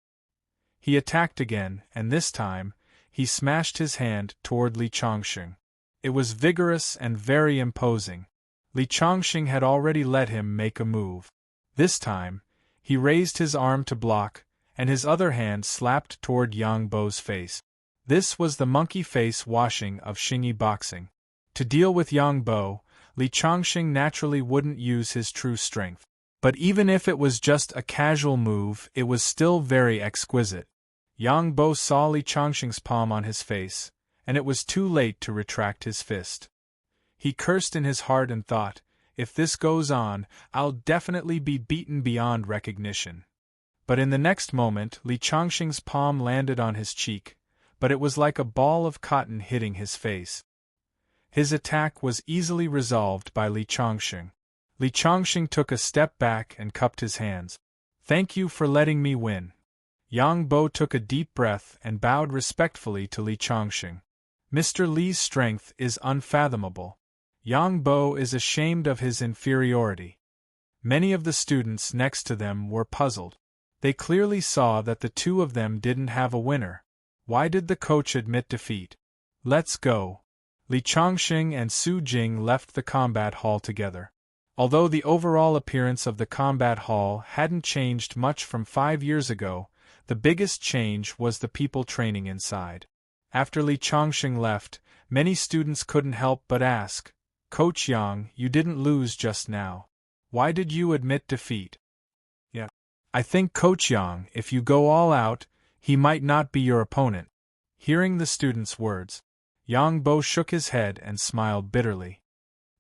He attacked again, and this time, he smashed his hand toward Li Chongqing. It was vigorous and very imposing. Li Chongqing had already let him make a move. This time, he raised his arm to block, and his other hand slapped toward Yang Bo's face. This was the monkey face washing of Xingyi boxing. To deal with Yang Bo, Li Chongqing naturally wouldn't use his true strength. But even if it was just a casual move, it was still very exquisite. Yang Bo saw Li Chongqing's palm on his face, and it was too late to retract his fist. He cursed in his heart and thought, if this goes on, I'll definitely be beaten beyond recognition. But in the next moment, Li Chongqing's palm landed on his cheek, but it was like a ball of cotton hitting his face. His attack was easily resolved by Li Chongqing. Li Chongqing took a step back and cupped his hands. Thank you for letting me win. Yang Bo took a deep breath and bowed respectfully to Li Chongqing. Mr. Li's strength is unfathomable. Yang Bo is ashamed of his inferiority. Many of the students next to them were puzzled. They clearly saw that the two of them didn't have a winner. Why did the coach admit defeat? Let's go. Li Chongqing and Su Jing left the combat hall together. Although the overall appearance of the combat hall hadn't changed much from 5 years ago, the biggest change was the people training inside. After Li Chongqing left, many students couldn't help but ask, Coach Yang, you didn't lose just now. Why did you admit defeat? Yeah. I think Coach Yang, if you go all out, he might not be your opponent. Hearing the student's words, Yang Bo shook his head and smiled bitterly.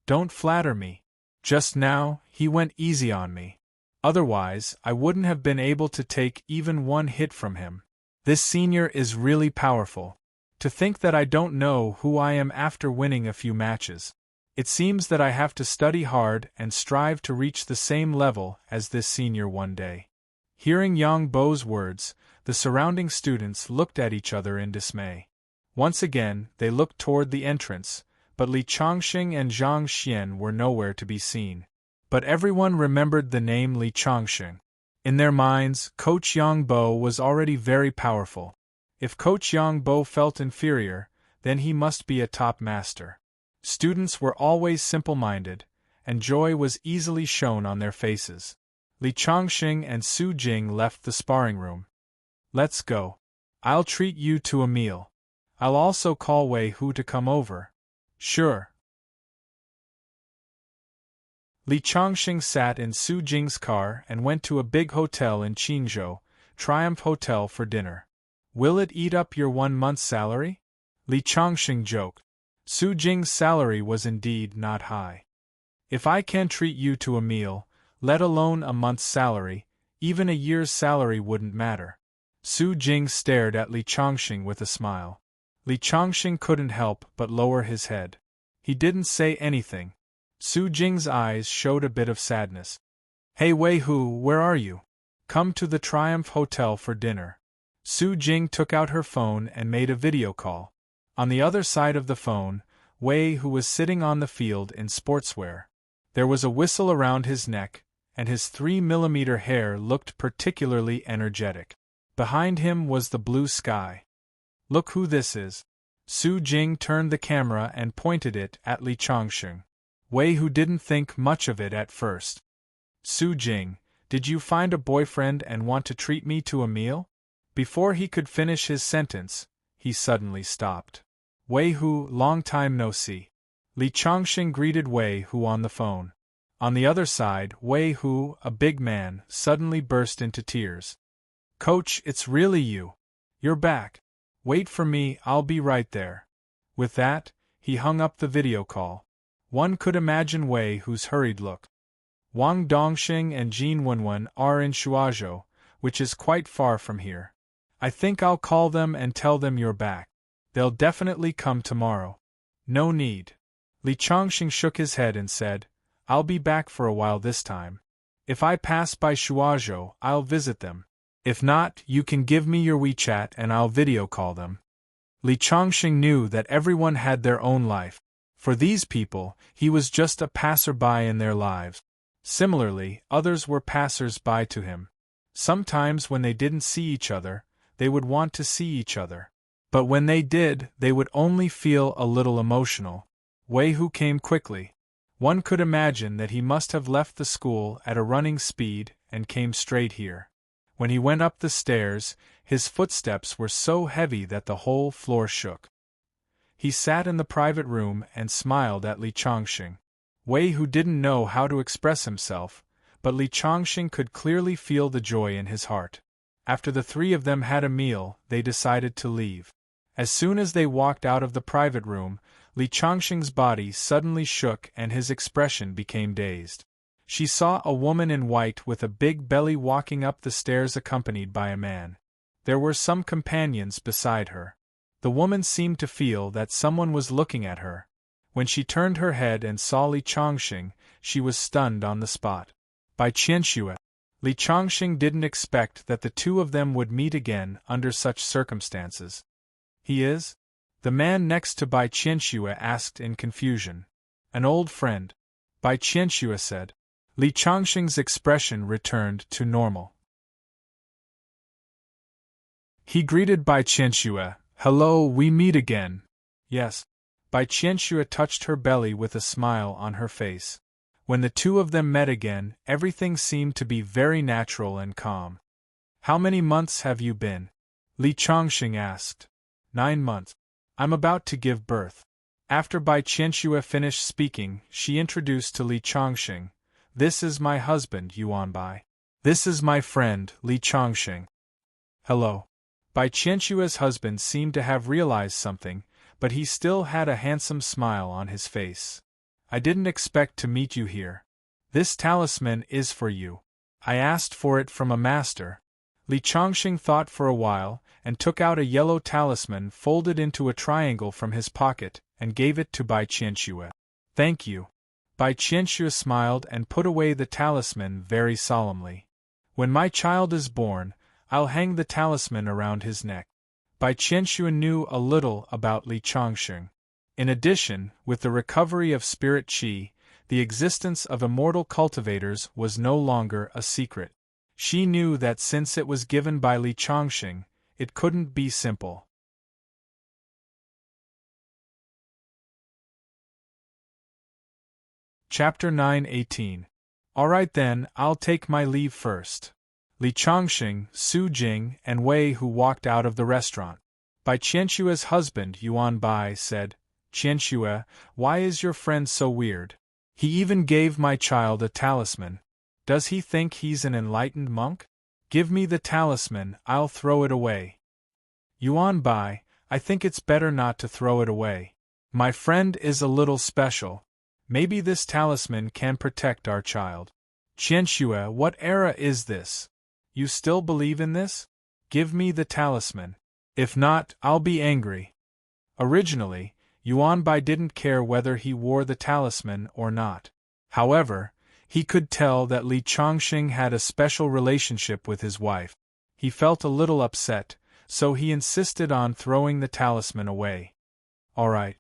Don't flatter me. Just now, he went easy on me. Otherwise, I wouldn't have been able to take even one hit from him. This senior is really powerful. To think that I don't know who I am after winning a few matches. It seems that I have to study hard and strive to reach the same level as this senior one day. Hearing Yang Bo's words, the surrounding students looked at each other in dismay. Once again, they looked toward the entrance, but Li Chongqing and Zhang Xian were nowhere to be seen. But everyone remembered the name Li Chongqing. In their minds, Coach Yang Bo was already very powerful. If Coach Yang Bo felt inferior, then he must be a top master. Students were always simple-minded, and joy was easily shown on their faces. Li Chongqing and Su Jing left the sparring room. Let's go. I'll treat you to a meal. I'll also call Wei Hu to come over. Sure. Li Chongqing sat in Su Jing's car and went to a big hotel in Qingzhou, Triumph Hotel, for dinner. Will it eat up your 1 month's salary? Li Chongqing joked. Su Jing's salary was indeed not high. If I can treat you to a meal, let alone a month's salary, even a year's salary wouldn't matter. Su Jing stared at Li Chongqing with a smile. Li Chongqing couldn't help but lower his head. He didn't say anything. Su Jing's eyes showed a bit of sadness. Hey Wei Hu, where are you? Come to the Triumph Hotel for dinner. Su Jing took out her phone and made a video call. On the other side of the phone, Wei Hu was sitting on the field in sportswear. There was a whistle around his neck, and his 3mm hair looked particularly energetic. Behind him was the blue sky. Look who this is. Su Jing turned the camera and pointed it at Li Changsheng. Wei Hu didn't think much of it at first. Su Jing, did you find a boyfriend and want to treat me to a meal? Before he could finish his sentence, he suddenly stopped. Wei Hu, long time no see. Li Changsheng greeted Wei Hu on the phone. On the other side, Wei Hu, a big man, suddenly burst into tears. Coach, it's really you. You're back. Wait for me, I'll be right there. With that, he hung up the video call. One could imagine Wei Hu's hurried look. Wang Dongxing and Jin Wenwen are in Shuazhou, which is quite far from here. I think I'll call them and tell them you're back. They'll definitely come tomorrow. No need. Li Changxing shook his head and said, I'll be back for a while this time. If I pass by Shuazhou, I'll visit them. If not, you can give me your WeChat and I'll video call them. Li Changxing knew that everyone had their own life. For these people, he was just a passerby in their lives. Similarly, others were passers-by to him. Sometimes when they didn't see each other, they would want to see each other. But when they did, they would only feel a little emotional. Wei Hu came quickly. One could imagine that he must have left the school at a running speed and came straight here. When he went up the stairs, his footsteps were so heavy that the whole floor shook. He sat in the private room and smiled at Li Changxing. Wei Hu didn't know how to express himself, but Li Changxing could clearly feel the joy in his heart. After the three of them had a meal, they decided to leave. As soon as they walked out of the private room, Li Changxing's body suddenly shook and his expression became dazed. She saw a woman in white with a big belly walking up the stairs accompanied by a man. There were some companions beside her. The woman seemed to feel that someone was looking at her. When she turned her head and saw Li Changxing, she was stunned on the spot. By Qianxue. Li Changxing didn't expect that the two of them would meet again under such circumstances. He is? The man next to Bai Qianxue asked in confusion. An old friend. Bai Qianxue said. Li Changxing's expression returned to normal. He greeted Bai Qianxue. Hello, we meet again. Yes. Bai Qianxue touched her belly with a smile on her face. When the two of them met again, everything seemed to be very natural and calm. How many months have you been? Li Changxing asked. 9 months. I'm about to give birth. After Bai Qianxue finished speaking, she introduced to Li Changxing. This is my husband, Yuanbai. This is my friend, Li Changxing. Hello. Bai Qianxue's husband seemed to have realized something, but he still had a handsome smile on his face. I didn't expect to meet you here. This talisman is for you. I asked for it from a master. Li Changxing thought for a while, and took out a yellow talisman folded into a triangle from his pocket, and gave it to Bai Qianxue. Thank you. Bai Qianxue smiled and put away the talisman very solemnly. When my child is born, I'll hang the talisman around his neck. Bai Qianxue knew a little about Li Changxing. In addition, with the recovery of spirit qi, the existence of immortal cultivators was no longer a secret. She knew that since it was given by Li Changxing, it couldn't be simple. Chapter 9:18. Alright then, I'll take my leave first. Li Changxing, Su Jing, and Wei Hu walked out of the restaurant. Bai Qianxue's husband Yuan Bai said, Qianxue, why is your friend so weird? He even gave my child a talisman. Does he think he's an enlightened monk? Give me the talisman, I'll throw it away. Yuan Bai, I think it's better not to throw it away. My friend is a little special. Maybe this talisman can protect our child. Qianxue, what era is this? You still believe in this? Give me the talisman. If not, I'll be angry. Originally, Yuan Bai didn't care whether he wore the talisman or not. However, He could tell that Li Changxing had a special relationship with his wife. He felt a little upset, so he insisted on throwing the talisman away. All right.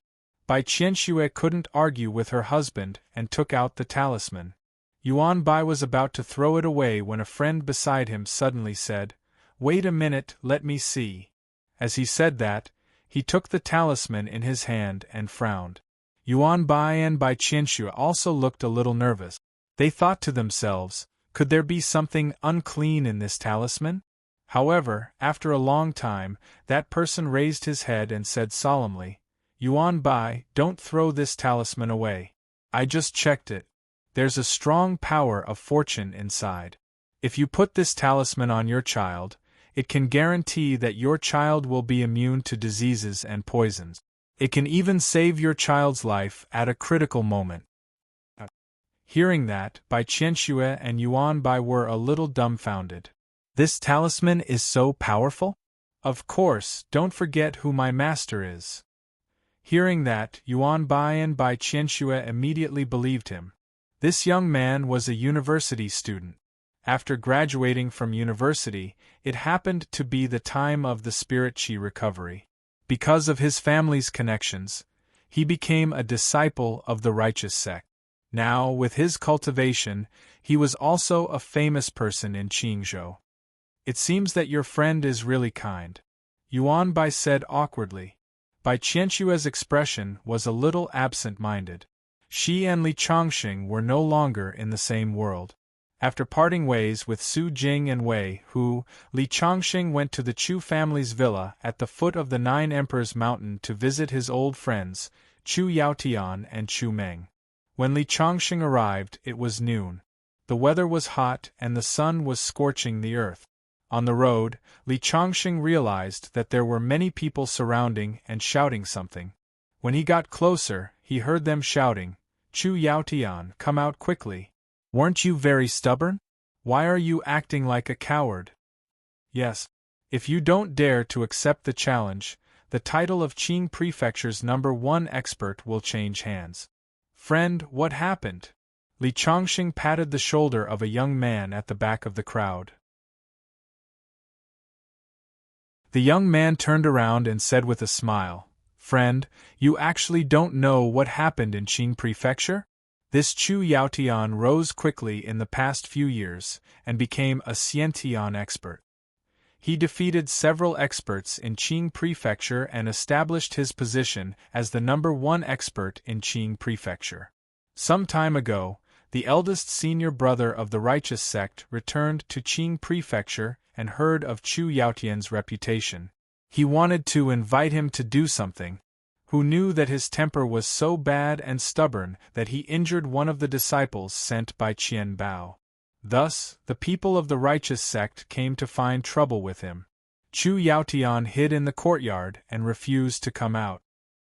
Bai Qianxue couldn't argue with her husband and took out the talisman. Yuan Bai was about to throw it away when a friend beside him suddenly said, "Wait a minute, let me see." As he said that, he took the talisman in his hand and frowned. Yuan Bai and Bai Qianxue also looked a little nervous. They thought to themselves, could there be something unclean in this talisman? However, after a long time, that person raised his head and said solemnly, "Yuan Bai, don't throw this talisman away. I just checked it. There's a strong power of fortune inside. If you put this talisman on your child, it can guarantee that your child will be immune to diseases and poisons. It can even save your child's life at a critical moment." Hearing that, Bai Qianxue and Yuan Bai were a little dumbfounded. This talisman is so powerful? Of course, don't forget who my master is. Hearing that, Yuan Bai and Bai Qianxue immediately believed him. This young man was a university student. After graduating from university, it happened to be the time of the spirit qi recovery. Because of his family's connections, he became a disciple of the righteous sect. Now, with his cultivation, he was also a famous person in Qingzhou. "It seems that your friend is really kind," Yuan Bai said awkwardly. Bai Qianxue's expression was a little absent-minded. She and Li Changxing were no longer in the same world. After parting ways with Su Jing and Wei Hu, Li Changxing went to the Chu family's villa at the foot of the Nine Emperors Mountain to visit his old friends, Chu Yaotian and Chu Meng. When Li Changxing arrived, it was noon. The weather was hot and the sun was scorching the earth. On the road, Li Changxing realized that there were many people surrounding and shouting something. When he got closer, he heard them shouting, "Chu Yaotian, come out quickly. Weren't you very stubborn? Why are you acting like a coward? Yes. If you don't dare to accept the challenge, the title of Qing Prefecture's #1 expert will change hands." "Friend, what happened?" Li Changxing patted the shoulder of a young man at the back of the crowd. The young man turned around and said with a smile, "Friend, you actually don't know what happened in Qing Prefecture? This Chu Yaotian rose quickly in the past few years and became a Xiantian expert. He defeated several experts in Qing Prefecture and established his position as the #1 expert in Qing Prefecture. Some time ago, the eldest senior brother of the righteous sect returned to Qing Prefecture and heard of Chu Yaotian's reputation. He wanted to invite him to do something. Who knew that his temper was so bad and stubborn that he injured one of the disciples sent by Qian Bao. Thus, the people of the righteous sect came to find trouble with him. Chu Yaotian hid in the courtyard and refused to come out.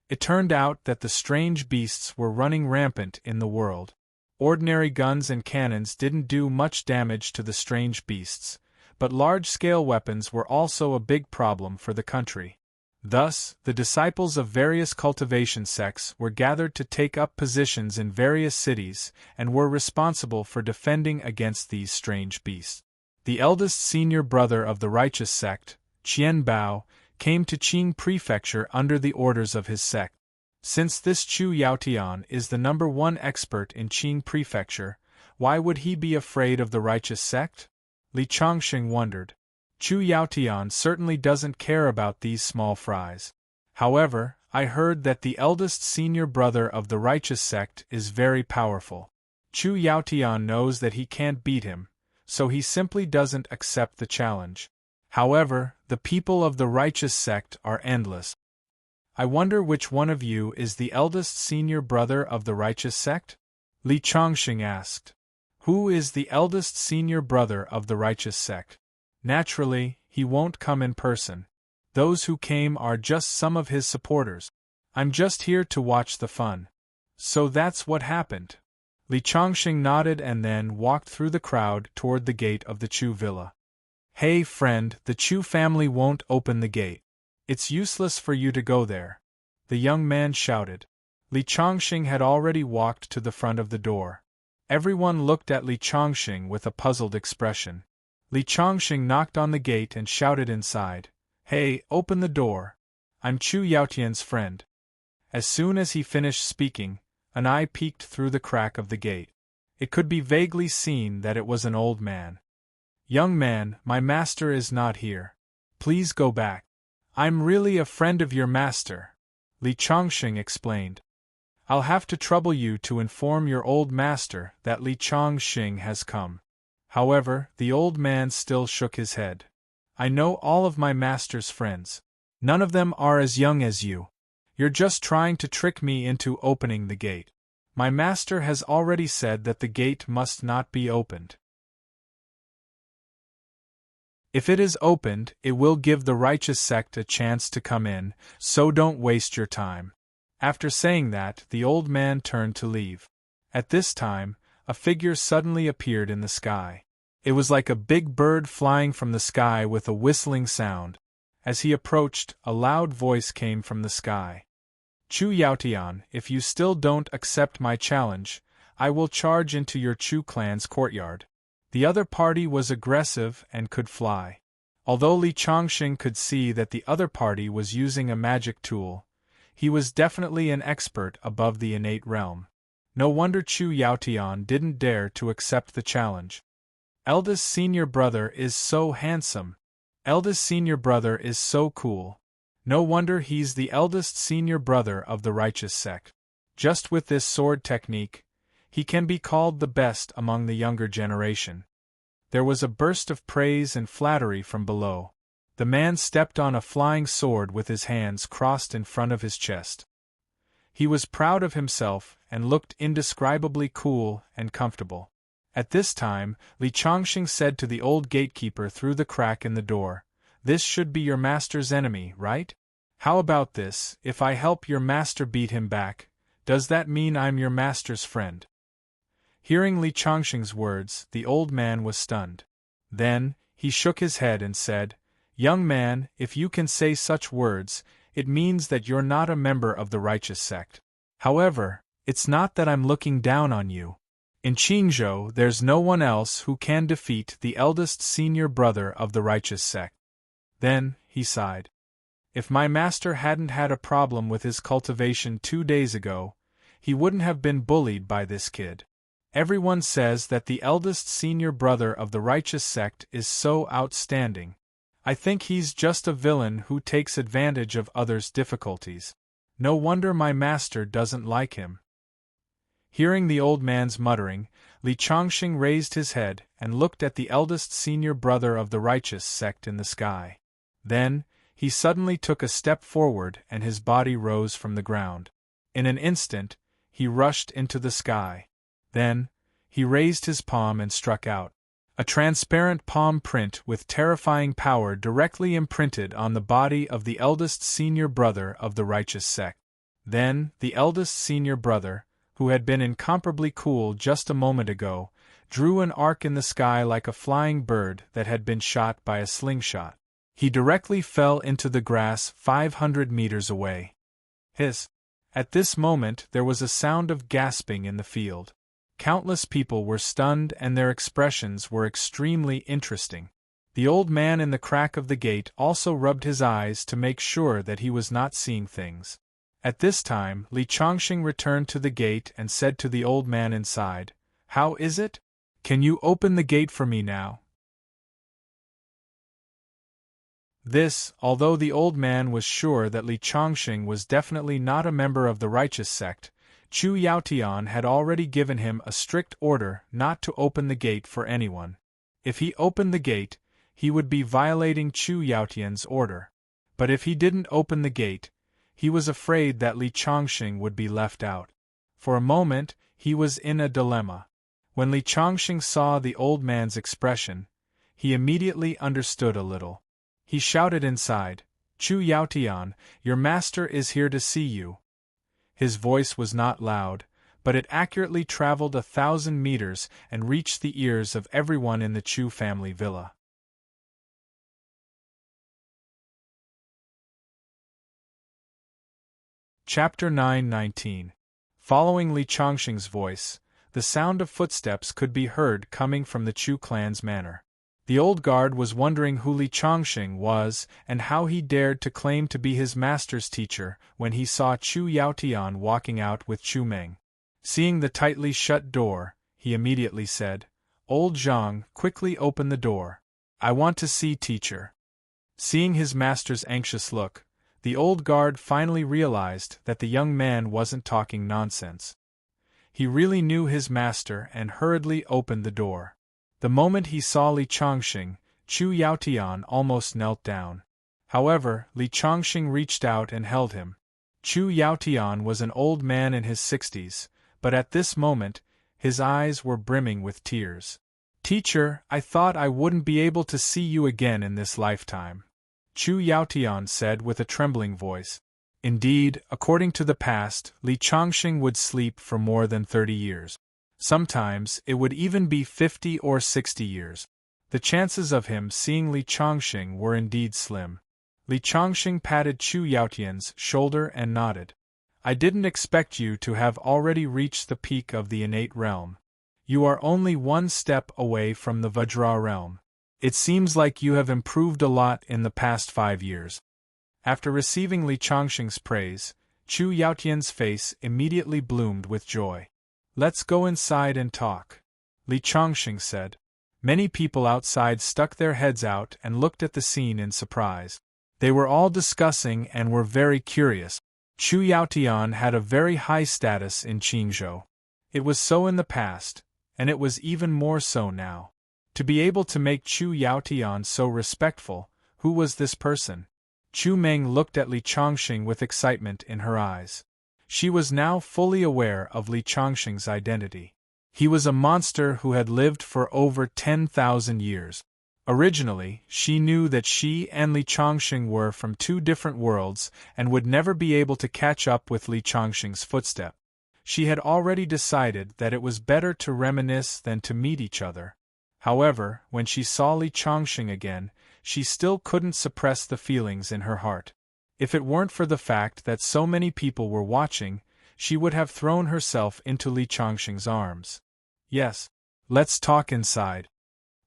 It turned out that the strange beasts were running rampant in the world. Ordinary guns and cannons didn't do much damage to the strange beasts, but large-scale weapons were also a big problem for the country. Thus, the disciples of various cultivation sects were gathered to take up positions in various cities and were responsible for defending against these strange beasts. The eldest senior brother of the righteous sect, Qian Bao, came to Qing Prefecture under the orders of his sect. Since this Chu Yaotian is the #1 expert in Qing Prefecture, why would he be afraid of the righteous sect? Li Changxing wondered. Chu Yaotian certainly doesn't care about these small fries. However, I heard that the eldest senior brother of the righteous sect is very powerful. Chu Yaotian knows that he can't beat him, so he simply doesn't accept the challenge. However, the people of the righteous sect are endless. I wonder which one of you is the eldest senior brother of the righteous sect? Li Changxing asked. Who is the eldest senior brother of the righteous sect? Naturally, he won't come in person. Those who came are just some of his supporters. I'm just here to watch the fun. So that's what happened. Li Changxing nodded and then walked through the crowd toward the gate of the Chu villa. Hey friend, the Chu family won't open the gate. It's useless for you to go there, the young man shouted. Li Changxing had already walked to the front of the door. Everyone looked at Li Chongqing with a puzzled expression. Li Chongqing knocked on the gate and shouted inside, "Hey, open the door! I'm Chu Yaotian's friend." As soon as he finished speaking, an eye peeked through the crack of the gate. It could be vaguely seen that it was an old man. "Young man, my master is not here. Please go back." "I'm really a friend of your master," Li Chongqing explained. "I'll have to trouble you to inform your old master that Li Chongqing has come." However, the old man still shook his head. "I know all of my master's friends. None of them are as young as you. You're just trying to trick me into opening the gate. My master has already said that the gate must not be opened. If it is opened, it will give the righteous sect a chance to come in, so don't waste your time." After saying that, the old man turned to leave. At this time, a figure suddenly appeared in the sky. It was like a big bird flying from the sky with a whistling sound. As he approached, a loud voice came from the sky. "Chu Yaotian, if you still don't accept my challenge, I will charge into your Chu clan's courtyard." The other party was aggressive and could fly. Although Li Chongqing could see that the other party was using a magic tool, he was definitely an expert above the innate realm. No wonder Chu Yaotian didn't dare to accept the challenge. "Eldest senior brother is so handsome. Eldest senior brother is so cool. No wonder he's the eldest senior brother of the righteous sect. Just with this sword technique, he can be called the best among the younger generation." There was a burst of praise and flattery from below. The man stepped on a flying sword with his hands crossed in front of his chest. He was proud of himself and looked indescribably cool and comfortable. At this time, Li Chongqing said to the old gatekeeper through the crack in the door, "This should be your master's enemy, right? How about this, if I help your master beat him back, does that mean I'm your master's friend?" Hearing Li Chongqing's words, the old man was stunned. Then, he shook his head and said, "Young man, if you can say such words, it means that you're not a member of the righteous sect. However, it's not that I'm looking down on you. In Qingzhou, there's no one else who can defeat the eldest senior brother of the righteous sect." Then, he sighed. "If my master hadn't had a problem with his cultivation 2 days ago, he wouldn't have been bullied by this kid. Everyone says that the eldest senior brother of the righteous sect is so outstanding. I think he's just a villain who takes advantage of others' difficulties. No wonder my master doesn't like him." Hearing the old man's muttering, Li Chongqing raised his head and looked at the eldest senior brother of the righteous sect in the sky. Then, he suddenly took a step forward and his body rose from the ground. In an instant, he rushed into the sky. Then, he raised his palm and struck out. A transparent palm print with terrifying power directly imprinted on the body of the eldest senior brother of the righteous sect. Then, the eldest senior brother, who had been incomparably cool just a moment ago, drew an arc in the sky like a flying bird that had been shot by a slingshot. He directly fell into the grass 500 meters away. Hiss! At this moment there was a sound of gasping in the field. Countless people were stunned and their expressions were extremely interesting. The old man in the crack of the gate also rubbed his eyes to make sure that he was not seeing things. At this time, Li Chongqing returned to the gate and said to the old man inside, "How is it? Can you open the gate for me now?" This, although the old man was sure that Li Chongqing was definitely not a member of the righteous sect, Chu Yaotian had already given him a strict order not to open the gate for anyone. If he opened the gate, he would be violating Chu Yaotian's order. But if he didn't open the gate, he was afraid that Li Chongqing would be left out. For a moment, he was in a dilemma. When Li Chongqing saw the old man's expression, he immediately understood a little. He shouted inside, "Chu Yaotian, your master is here to see you." His voice was not loud, but it accurately traveled 1,000 meters and reached the ears of everyone in the Chu family villa. Chapter 9:19. Following Li Chongqing's voice, the sound of footsteps could be heard coming from the Chu clan's manor. The old guard was wondering who Li Chongqing was and how he dared to claim to be his master's teacher when he saw Chu Yaotian walking out with Chu Meng. Seeing the tightly shut door, he immediately said, "Old Zhang, quickly open the door. I want to see teacher." Seeing his master's anxious look, the old guard finally realized that the young man wasn't talking nonsense. He really knew his master and hurriedly opened the door. The moment he saw Li Chongqing, Chu Yaotian almost knelt down. However, Li Chongqing reached out and held him. Chu Yaotian was an old man in his 60s, but at this moment, his eyes were brimming with tears. "Teacher, I thought I wouldn't be able to see you again in this lifetime," Chu Yaotian said with a trembling voice. Indeed, according to the past, Li Chongqing would sleep for more than 30 years. Sometimes, it would even be 50 or 60 years. The chances of him seeing Li Chongqing were indeed slim. Li Chongqing patted Chu Yaotian's shoulder and nodded. "I didn't expect you to have already reached the peak of the innate realm. You are only one step away from the Vajra realm. It seems like you have improved a lot in the past 5 years." After receiving Li Chongqing's praise, Chu Yaotian's face immediately bloomed with joy. "Let's go inside and talk," Li Chongqing said. Many people outside stuck their heads out and looked at the scene in surprise. They were all discussing and were very curious. Chu Yaotian had a very high status in Qingzhou. It was so in the past, and it was even more so now. To be able to make Chu Yaotian so respectful, who was this person? Chu Meng looked at Li Chongqing with excitement in her eyes. She was now fully aware of Li Chongqing's identity. He was a monster who had lived for over 10,000 years. Originally, she knew that she and Li Chongqing were from two different worlds and would never be able to catch up with Li Chongqing's footstep. She had already decided that it was better to reminisce than to meet each other. However, when she saw Li Chongqing again, she still couldn't suppress the feelings in her heart. If it weren't for the fact that so many people were watching, she would have thrown herself into Li Chongqing's arms. "Yes, let's talk inside."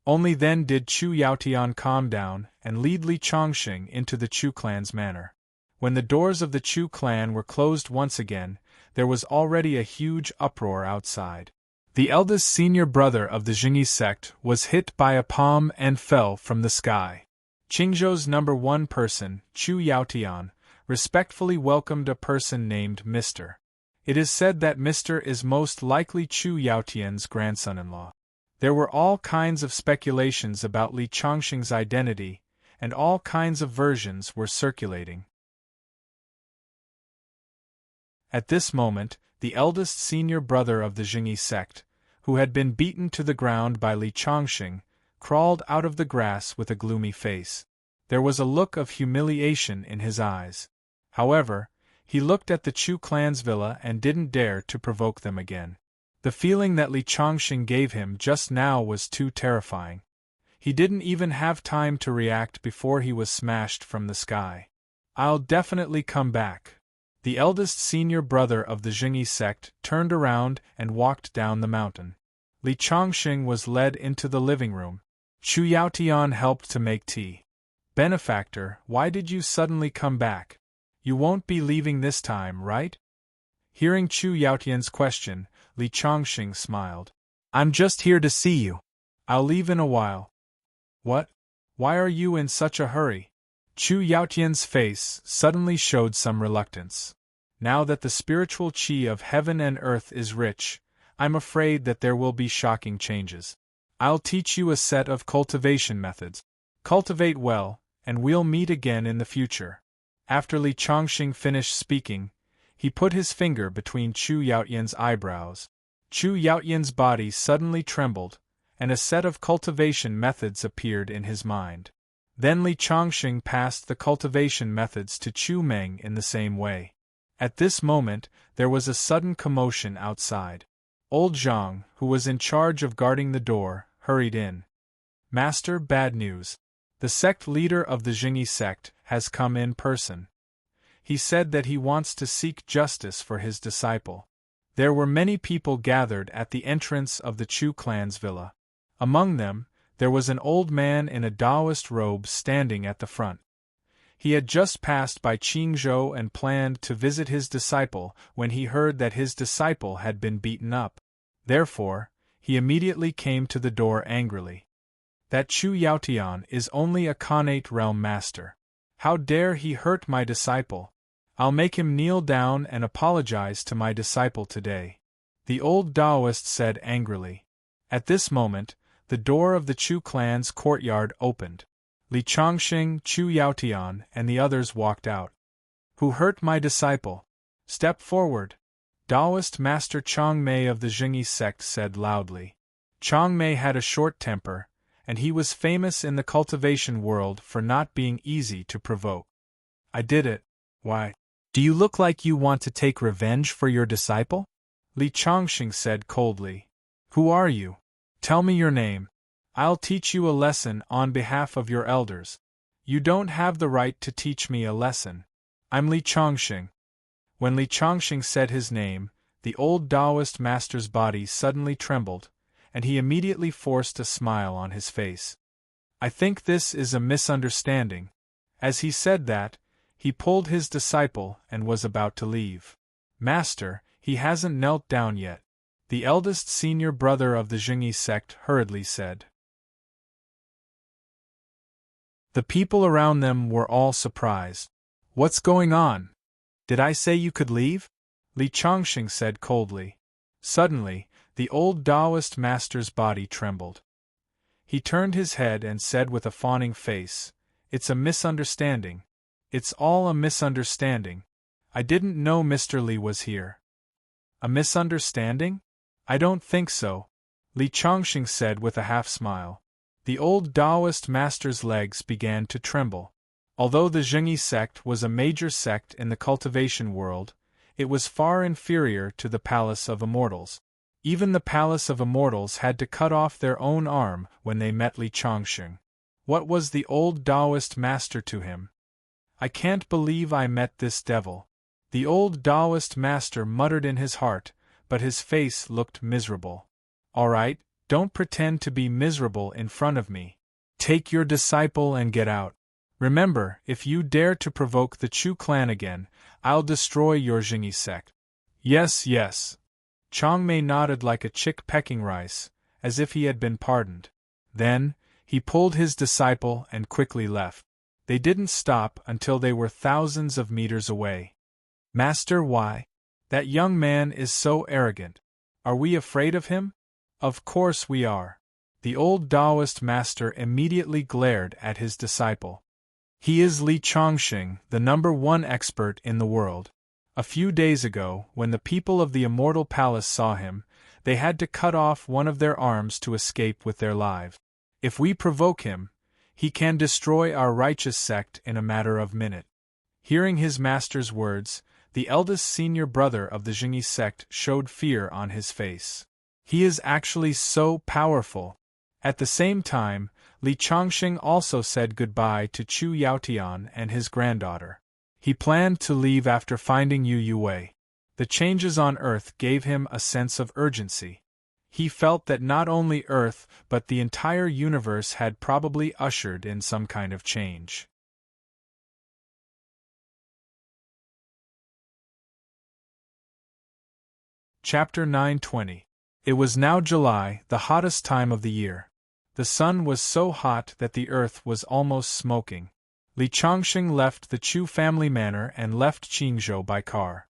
Only then did Chu Yaotian calm down and lead Li Chongqing into the Chu clan's manor. When the doors of the Chu clan were closed once again, there was already a huge uproar outside. The eldest senior brother of the Jingyi sect was hit by a palm and fell from the sky. Qingzhou's #1 person, Chu Yaotian, respectfully welcomed a person named Mr. It is said that Mr. is most likely Chu Yaotian's grandson-in-law. There were all kinds of speculations about Li Chongqing's identity, and all kinds of versions were circulating. At this moment, the eldest senior brother of the Jingyi sect, who had been beaten to the ground by Li Chongqing, crawled out of the grass with a gloomy face. There was a look of humiliation in his eyes. However, he looked at the Chu clan's villa and didn't dare to provoke them again. The feeling that Li Chongqing gave him just now was too terrifying. He didn't even have time to react before he was smashed from the sky. "I'll definitely come back." The eldest senior brother of the Jingyi sect turned around and walked down the mountain. Li Chongqing was led into the living room. Chu Yaotian helped to make tea. "Benefactor, why did you suddenly come back? You won't be leaving this time, right?" Hearing Chu Yaotian's question, Li Chongqing smiled. "I'm just here to see you. I'll leave in a while." "What? Why are you in such a hurry?" Chu Yaotian's face suddenly showed some reluctance. "Now that the spiritual qi of heaven and earth is rich, I'm afraid that there will be shocking changes. I'll teach you a set of cultivation methods. Cultivate well, and we'll meet again in the future." After Li Chongqing finished speaking, he put his finger between Chu Yaotian's eyebrows. Chu Yaotian's body suddenly trembled, and a set of cultivation methods appeared in his mind. Then Li Chongqing passed the cultivation methods to Chu Meng in the same way. At this moment, there was a sudden commotion outside. Old Zhang, who was in charge of guarding the door, hurried in. "Master, bad news. The sect leader of the Jingyi sect has come in person. He said that he wants to seek justice for his disciple." There were many people gathered at the entrance of the Chu clan's villa. Among them, there was an old man in a Taoist robe standing at the front. He had just passed by Qingzhou and planned to visit his disciple when he heard that his disciple had been beaten up. Therefore, he immediately came to the door angrily. That Chu Yaotian is only a Khanate realm master. How dare he hurt my disciple? I'll make him kneel down and apologize to my disciple today, the old Taoist said angrily. At this moment, the door of the Chu clan's courtyard opened. Li Chongqing, Chu Yaotian, and the others walked out. Who hurt my disciple? Step forward. Taoist Master Chong Mei of the Jingyi sect said loudly. Chong Mei had a short temper, and he was famous in the cultivation world for not being easy to provoke. I did it. Why? Do you look like you want to take revenge for your disciple? Li Chongqing said coldly. Who are you? Tell me your name. I'll teach you a lesson on behalf of your elders. You don't have the right to teach me a lesson. I'm Li Chongqing. When Li Chongqing said his name, the old Taoist master's body suddenly trembled, and he immediately forced a smile on his face. I think this is a misunderstanding. As he said that, he pulled his disciple and was about to leave. Master, he hasn't knelt down yet, the eldest senior brother of the Jingyi sect hurriedly said. The people around them were all surprised. What's going on? Did I say you could leave? Li Chongqing said coldly. Suddenly, the old Taoist master's body trembled. He turned his head and said with a fawning face, It's a misunderstanding. It's all a misunderstanding. I didn't know Mr. Li was here. A misunderstanding? I don't think so, Li Chongqing said with a half-smile. The old Taoist master's legs began to tremble. Although the Jingyi sect was a major sect in the cultivation world, it was far inferior to the Palace of Immortals. Even the Palace of Immortals had to cut off their own arm when they met Li Chongqing. What was the old Taoist master to him? I can't believe I met this devil. The old Taoist master muttered in his heart, but his face looked miserable. All right, don't pretend to be miserable in front of me. Take your disciple and get out. Remember, if you dare to provoke the Chu clan again, I'll destroy your Jingyi sect. Yes, yes. Chong Mei nodded like a chick pecking rice, as if he had been pardoned. Then, he pulled his disciple and quickly left. They didn't stop until they were thousands of meters away. Master, why? That young man is so arrogant. Are we afraid of him? Of course we are. The old Taoist master immediately glared at his disciple. He is Li Chongqing, the #1 expert in the world. A few days ago, when the people of the Immortal Palace saw him, they had to cut off one of their arms to escape with their lives. If we provoke him, he can destroy our righteous sect in a matter of minutes. Hearing his master's words, the eldest senior brother of the Jingyi sect showed fear on his face. He is actually so powerful. At the same time, Li Chongqing also said goodbye to Chu Yaotian and his granddaughter. He planned to leave after finding Yu Yue. The changes on Earth gave him a sense of urgency. He felt that not only Earth but the entire universe had probably ushered in some kind of change. Chapter 920. It was now July, the hottest time of the year. The sun was so hot that the earth was almost smoking. Li Chongqing left the Chu family manor and left Qingzhou by car.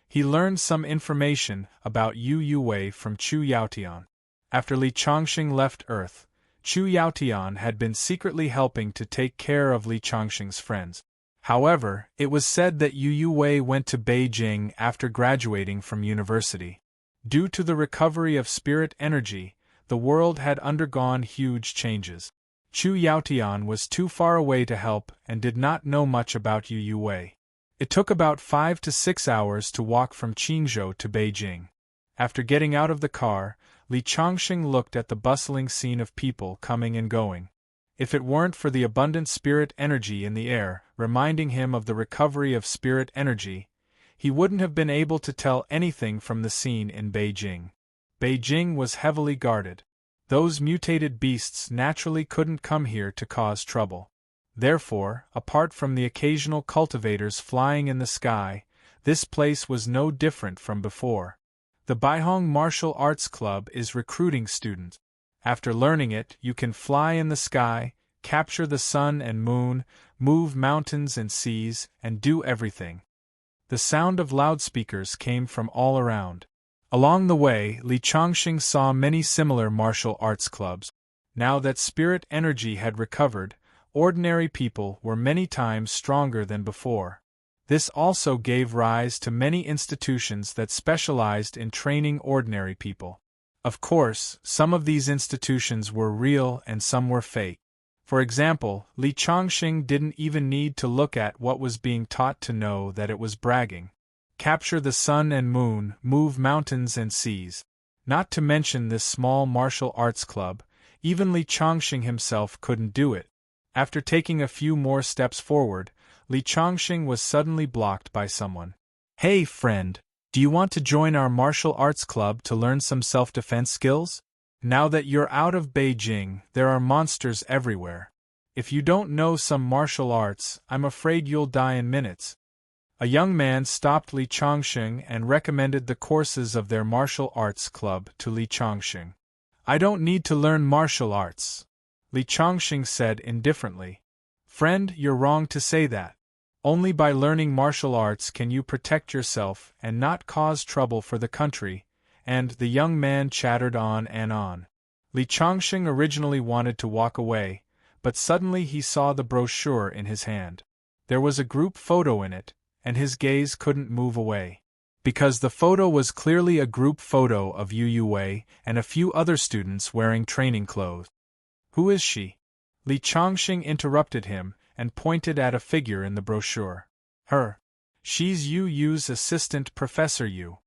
He learned some information about Yu Yue from Chu Yaotian. After Li Chongqing left Earth, Chu Yaotian had been secretly helping to take care of Li Chongqing's friends. However, it was said that Yu Yue went to Beijing after graduating from university. Due to the recovery of spirit energy, the world had undergone huge changes. Chu Yaotian was too far away to help and did not know much about Yu Yue. It took about 5 to 6 hours to walk from Qingzhou to Beijing. After getting out of the car, Li Chongqing looked at the bustling scene of people coming and going. If it weren't for the abundant spirit energy in the air, reminding him of the recovery of spirit energy, he wouldn't have been able to tell anything from the scene in Beijing. Beijing was heavily guarded. Those mutated beasts naturally couldn't come here to cause trouble. Therefore, apart from the occasional cultivators flying in the sky, this place was no different from before. The Baihong Martial Arts Club is recruiting students. After learning it, you can fly in the sky, capture the sun and moon, move mountains and seas, and do everything. The sound of loudspeakers came from all around. Along the way, Li Chongqing saw many similar martial arts clubs. Now that spirit energy had recovered, ordinary people were many times stronger than before. This also gave rise to many institutions that specialized in training ordinary people. Of course, some of these institutions were real and some were fake. For example, Li Chongqing didn't even need to look at what was being taught to know that it was bragging. Capture the sun and moon, move mountains and seas. Not to mention this small martial arts club, even Li Chongqing himself couldn't do it. After taking a few more steps forward, Li Chongqing was suddenly blocked by someone. "Hey friend, do you want to join our martial arts club to learn some self-defense skills? Now that you're out of Beijing, there are monsters everywhere. If you don't know some martial arts, I'm afraid you'll die in minutes." A young man stopped Li Chongqing and recommended the courses of their martial arts club to Li Chongqing. "I don't need to learn martial arts," Li Chongqing said indifferently. "Friend, you're wrong to say that. Only by learning martial arts can you protect yourself and not cause trouble for the country," and the young man chattered on and on. Li Chongqing originally wanted to walk away, but suddenly he saw the brochure in his hand. There was a group photo in it, and his gaze couldn't move away. Because the photo was clearly a group photo of Yu Wei and a few other students wearing training clothes. "Who is she?" Li Chongqing interrupted him and pointed at a figure in the brochure. "Her. She's Yu's assistant, Professor Yu."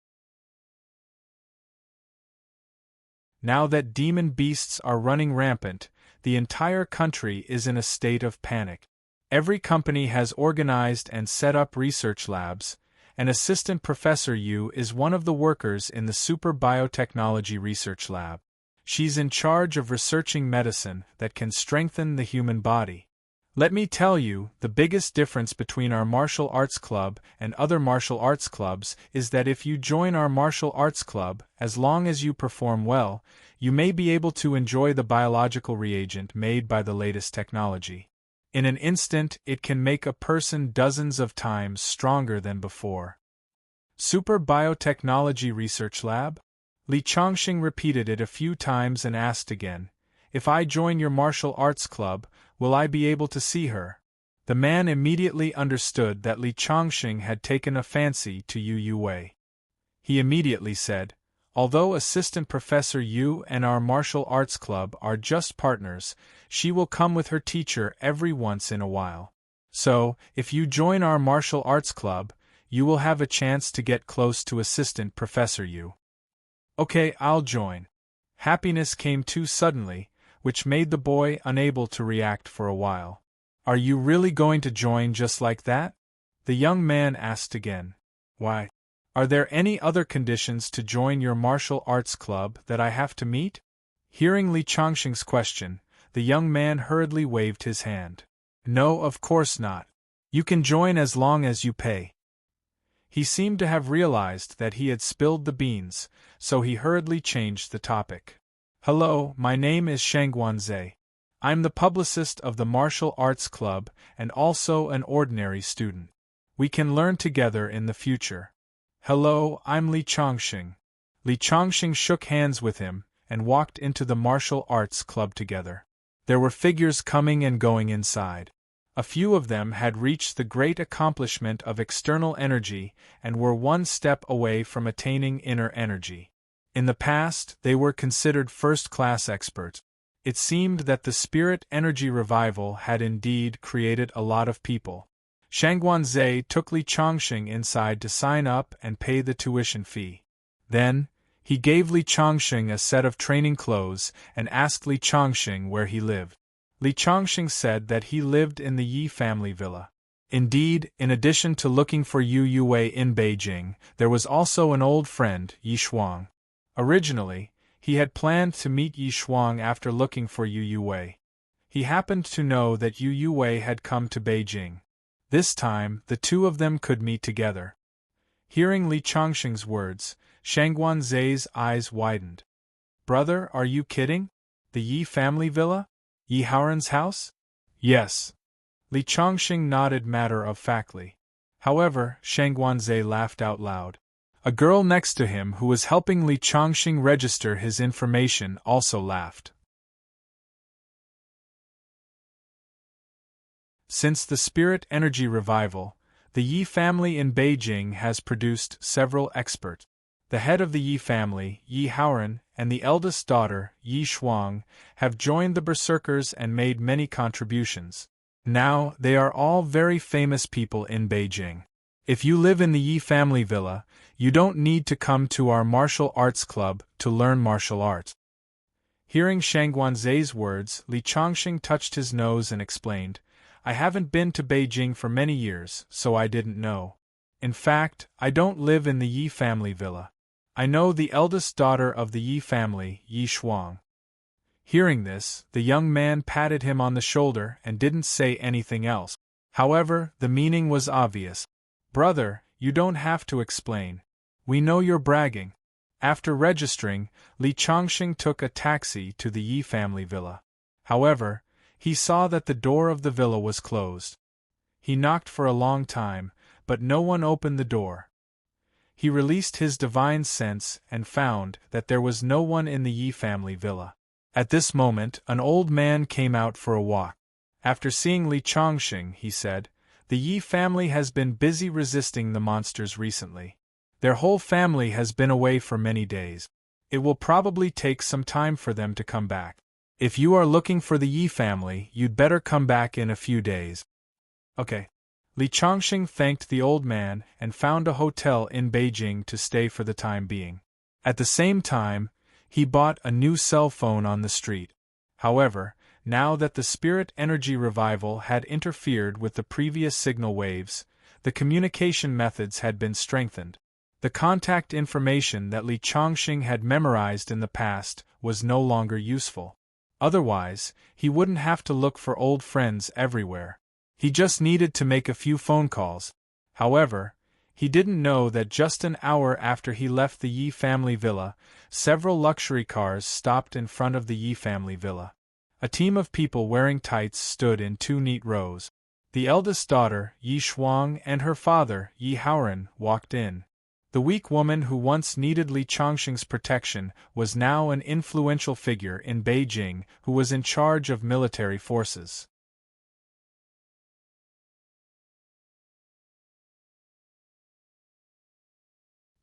Now that demon beasts are running rampant, the entire country is in a state of panic. Every company has organized and set up research labs, and Assistant Professor Yu is one of the workers in the Super Biotechnology Research Lab. She's in charge of researching medicine that can strengthen the human body. Let me tell you, the biggest difference between our martial arts club and other martial arts clubs is that if you join our martial arts club, as long as you perform well, you may be able to enjoy the biological reagent made by the latest technology. In an instant, it can make a person dozens of times stronger than before. Super Biotechnology Research Lab? Li Chongqing repeated it a few times and asked again, "If I join your martial arts club, will I be able to see her?" The man immediately understood that Li Chongqing had taken a fancy to Yu Wei. He immediately said, "Although Assistant Professor Yu and our martial arts club are just partners, she will come with her teacher every once in a while. So, if you join our martial arts club, you will have a chance to get close to Assistant Professor Yu." "Okay, I'll join." Happiness came too suddenly, which made the boy unable to react for a while. "Are you really going to join just like that?" the young man asked again. "Why? Are there any other conditions to join your martial arts club that I have to meet?" Hearing Li Chongqing's question, the young man hurriedly waved his hand. "No, of course not. You can join as long as you pay." He seemed to have realized that he had spilled the beans, so he hurriedly changed the topic. "Hello, my name is Shangguanzhe. I'm the publicist of the Martial Arts Club and also an ordinary student. We can learn together in the future." "Hello, I'm Li Chongqing." Li Chongqing shook hands with him and walked into the Martial Arts Club together. There were figures coming and going inside. A few of them had reached the great accomplishment of external energy and were one step away from attaining inner energy. In the past, they were considered first-class experts. It seemed that the spirit energy revival had indeed created a lot of people. Shangguanzhe took Li Chongqing inside to sign up and pay the tuition fee. Then, he gave Li Chongqing a set of training clothes and asked Li Chongqing where he lived. Li Chongqing said that he lived in the Yi family villa. Indeed, in addition to looking for Yu Yue in Beijing, there was also an old friend, Yi Shuang. Originally, he had planned to meet Yi Shuang after looking for Yu Yue. He happened to know that Yu Yue had come to Beijing. This time, the two of them could meet together. Hearing Li Changxing's words, Shangguanzai's eyes widened. "Brother, are you kidding? The Yi family villa? Yi Haoran's house?" "Yes." Li Changxing nodded matter-of-factly. However, Shangguanzai laughed out loud. A girl next to him who was helping Li Changxing register his information also laughed. Since the Spirit Energy Revival, the Yi family in Beijing has produced several experts. The head of the Yi family, Yi Haoran, and the eldest daughter, Yi Shuang, have joined the Berserkers and made many contributions. Now, they are all very famous people in Beijing. If you live in the Yi family villa, you don't need to come to our martial arts club to learn martial arts. Hearing Shangguanzai's words, Li Changxing touched his nose and explained, "I haven't been to Beijing for many years, so I didn't know. In fact, I don't live in the Yi family villa. I know the eldest daughter of the Yi family, Yi Shuang." Hearing this, the young man patted him on the shoulder and didn't say anything else. However, the meaning was obvious. "Brother, you don't have to explain. We know you're bragging." After registering, Li Changxing took a taxi to the Yi family villa. However, he saw that the door of the villa was closed. He knocked for a long time, but no one opened the door. He released his divine sense and found that there was no one in the Yi family villa. At this moment, an old man came out for a walk. After seeing Li Changxing, he said, "The Yi family has been busy resisting the monsters recently. Their whole family has been away for many days. It will probably take some time for them to come back. If you are looking for the Yi family, you'd better come back in a few days." Okay. Li Changxing thanked the old man and found a hotel in Beijing to stay for the time being. At the same time, he bought a new cell phone on the street. However, now that the Spirit Energy Revival had interfered with the previous signal waves, the communication methods had been strengthened. The contact information that Li Changxing had memorized in the past was no longer useful. Otherwise, he wouldn't have to look for old friends everywhere. He just needed to make a few phone calls. However, he didn't know that just an hour after he left the Yi family villa, several luxury cars stopped in front of the Yi family villa. A team of people wearing tights stood in two neat rows. The eldest daughter, Yi Shuang, and her father, Yi Haoran, walked in. The weak woman who once needed Li Changxing's protection was now an influential figure in Beijing who was in charge of military forces.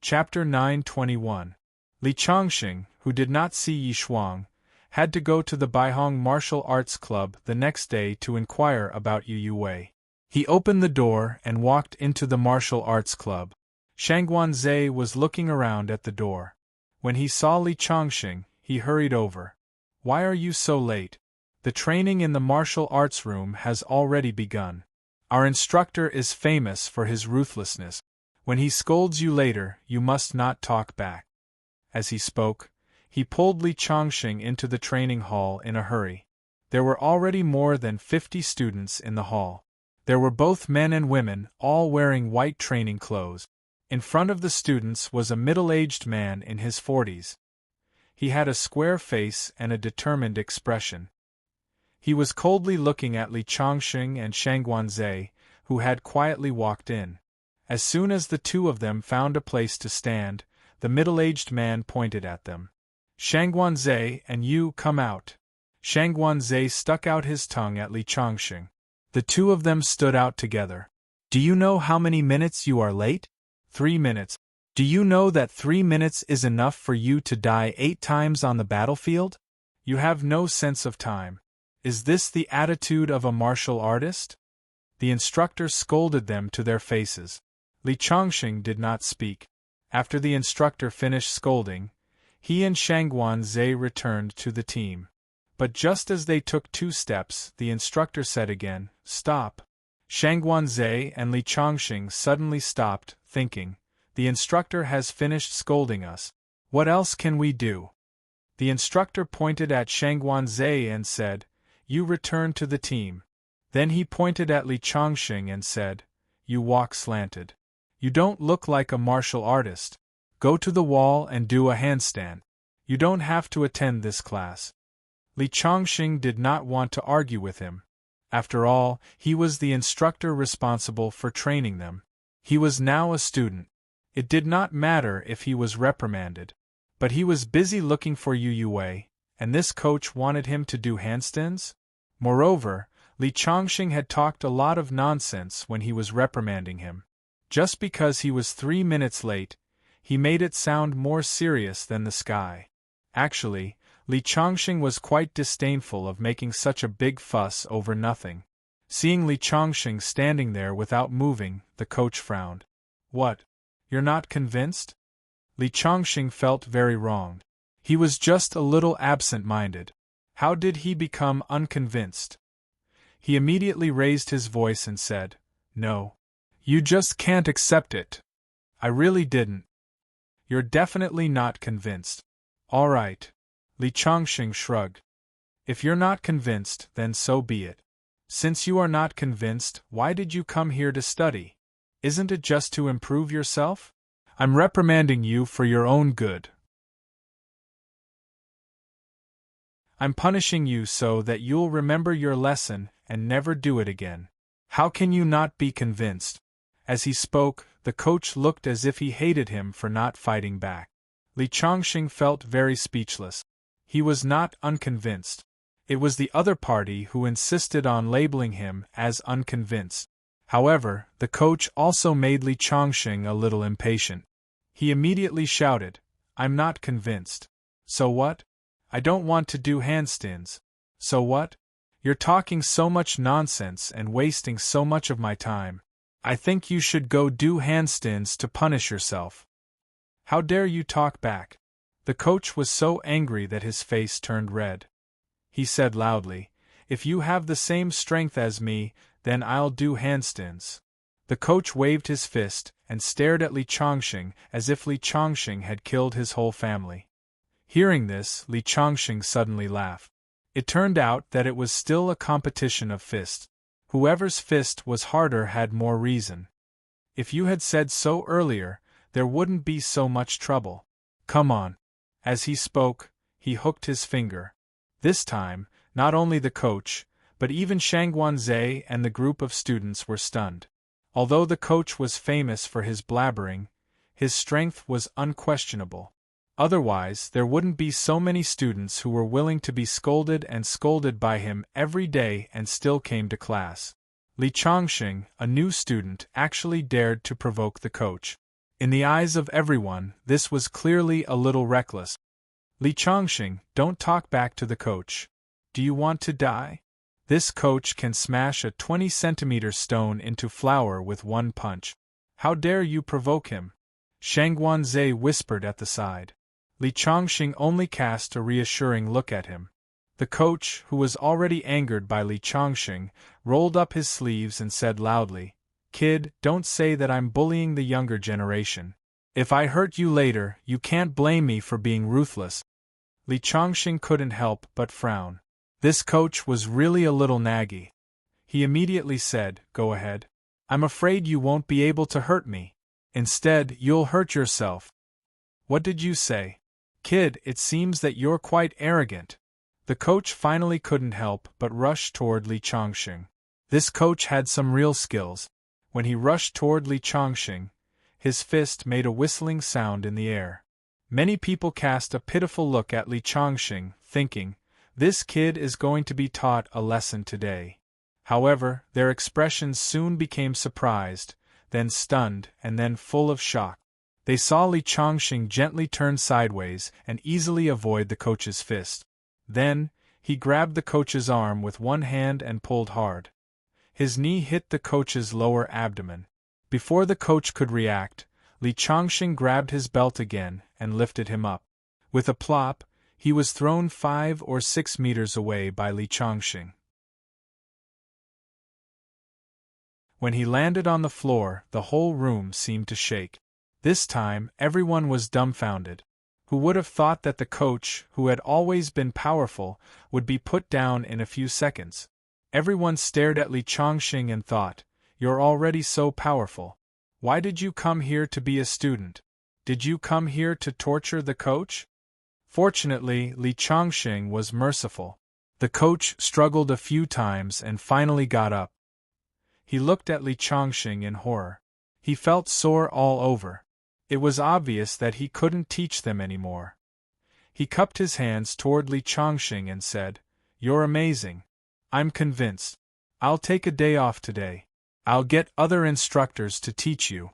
Chapter 921. Li Changxing, who did not see Yi Shuang, had to go to the Baihong Martial Arts Club the next day to inquire about Yu Yue. He opened the door and walked into the Martial Arts Club. Shangguanzai was looking around at the door. When he saw Li Changxing, he hurried over. "Why are you so late? The training in the martial arts room has already begun. Our instructor is famous for his ruthlessness. When he scolds you later, you must not talk back." As he spoke, he pulled Li Changxing into the training hall in a hurry. There were already more than 50 students in the hall. There were both men and women, all wearing white training clothes. In front of the students was a middle-aged man in his 40s. He had a square face and a determined expression. He was coldly looking at Li Changxing and Shangguanzai, who had quietly walked in. As soon as the two of them found a place to stand, the middle-aged man pointed at them. "Shangguanzai and you come out." Shangguanzai stuck out his tongue at Li Changxing. The two of them stood out together. "Do you know how many minutes you are late?" 3 minutes. "Do you know that 3 minutes is enough for you to die 8 times on the battlefield? You have no sense of time. Is this the attitude of a martial artist?" The instructor scolded them to their faces. Li Changxing did not speak. After the instructor finished scolding, he and Shangguanzai returned to the team. But just as they took 2 steps, the instructor said again, "Stop." Shangguanzhe and Li Chongqing suddenly stopped, thinking, the instructor has finished scolding us. What else can we do? The instructor pointed at Shangguanzhe and said, you return to the team. Then he pointed at Li Chongqing and said, you walk slanted. You don't look like a martial artist. Go to the wall and do a handstand. You don't have to attend this class. Li Chongqing did not want to argue with him. After all, he was the instructor responsible for training them. He was now a student. It did not matter if he was reprimanded. But he was busy looking for Yu Yue, and this coach wanted him to do handstands? Moreover, Li Chongqing had talked a lot of nonsense when he was reprimanding him. Just because he was 3 minutes late, he made it sound more serious than the sky. Actually, Li Chongqing was quite disdainful of making such a big fuss over nothing. Seeing Li Chongqing standing there without moving, the coach frowned. What? You're not convinced? Li Chongqing felt very wronged. He was just a little absent-minded. How did he become unconvinced? He immediately raised his voice and said, no. You just can't accept it. I really didn't. You're definitely not convinced. All right. Li Chongqing shrugged. If you're not convinced, then so be it. Since you are not convinced, why did you come here to study? Isn't it just to improve yourself? I'm reprimanding you for your own good. I'm punishing you so that you'll remember your lesson and never do it again. How can you not be convinced? As he spoke, the coach looked as if he hated him for not fighting back. Li Chongqing felt very speechless. He was not unconvinced. It was the other party who insisted on labeling him as unconvinced. However, the coach also made Li Chongqing a little impatient. He immediately shouted, I'm not convinced. So what? I don't want to do handstands. So what? You're talking so much nonsense and wasting so much of my time. I think you should go do handstands to punish yourself. How dare you talk back? The coach was so angry that his face turned red. He said loudly, if you have the same strength as me, then I'll do handstands. The coach waved his fist and stared at Li Chongqing as if Li Chongqing had killed his whole family. Hearing this, Li Chongqing suddenly laughed. It turned out that it was still a competition of fists. Whoever's fist was harder had more reason. If you had said so earlier, there wouldn't be so much trouble. Come on. As he spoke, he hooked his finger. This time, not only the coach, but even Shangguanzhe and the group of students were stunned. Although the coach was famous for his blabbering, his strength was unquestionable. Otherwise, there wouldn't be so many students who were willing to be scolded and scolded by him every day and still came to class. Li Chongqing, a new student, actually dared to provoke the coach. In the eyes of everyone, this was clearly a little reckless. Li Chongqing, don't talk back to the coach. Do you want to die? This coach can smash a 20-centimeter stone into flour with one punch. How dare you provoke him? Shangguanzhe whispered at the side. Li Chongqing only cast a reassuring look at him. The coach, who was already angered by Li Chongqing, rolled up his sleeves and said loudly, Kid, don't say that I'm bullying the younger generation. If I hurt you later, you can't blame me for being ruthless. Li Chongqing couldn't help but frown. This coach was really a little naggy. He immediately said, Go ahead. I'm afraid you won't be able to hurt me. Instead, you'll hurt yourself. What did you say? Kid, it seems that you're quite arrogant. The coach finally couldn't help but rush toward Li Chongqing. This coach had some real skills. When he rushed toward Li Chongqing, his fist made a whistling sound in the air. Many people cast a pitiful look at Li Chongqing, thinking, this kid is going to be taught a lesson today. However, their expressions soon became surprised, then stunned, and then full of shock. They saw Li Chongqing gently turn sideways and easily avoid the coach's fist. Then, he grabbed the coach's arm with one hand and pulled hard. His knee hit the coach's lower abdomen. Before the coach could react, Li Chongqing grabbed his belt again and lifted him up. With a plop, he was thrown 5 or 6 meters away by Li Chongqing. When he landed on the floor, the whole room seemed to shake. This time, everyone was dumbfounded. Who would have thought that the coach, who had always been powerful, would be put down in a few seconds? Everyone stared at Li Chongqing and thought, "You're already so powerful. Why did you come here to be a student? Did you come here to torture the coach?" Fortunately, Li Chongqing was merciful. The coach struggled a few times and finally got up. He looked at Li Chongqing in horror. He felt sore all over. It was obvious that he couldn't teach them anymore. He cupped his hands toward Li Chongqing and said, "You're amazing. I'm convinced. I'll take a day off today. I'll get other instructors to teach you."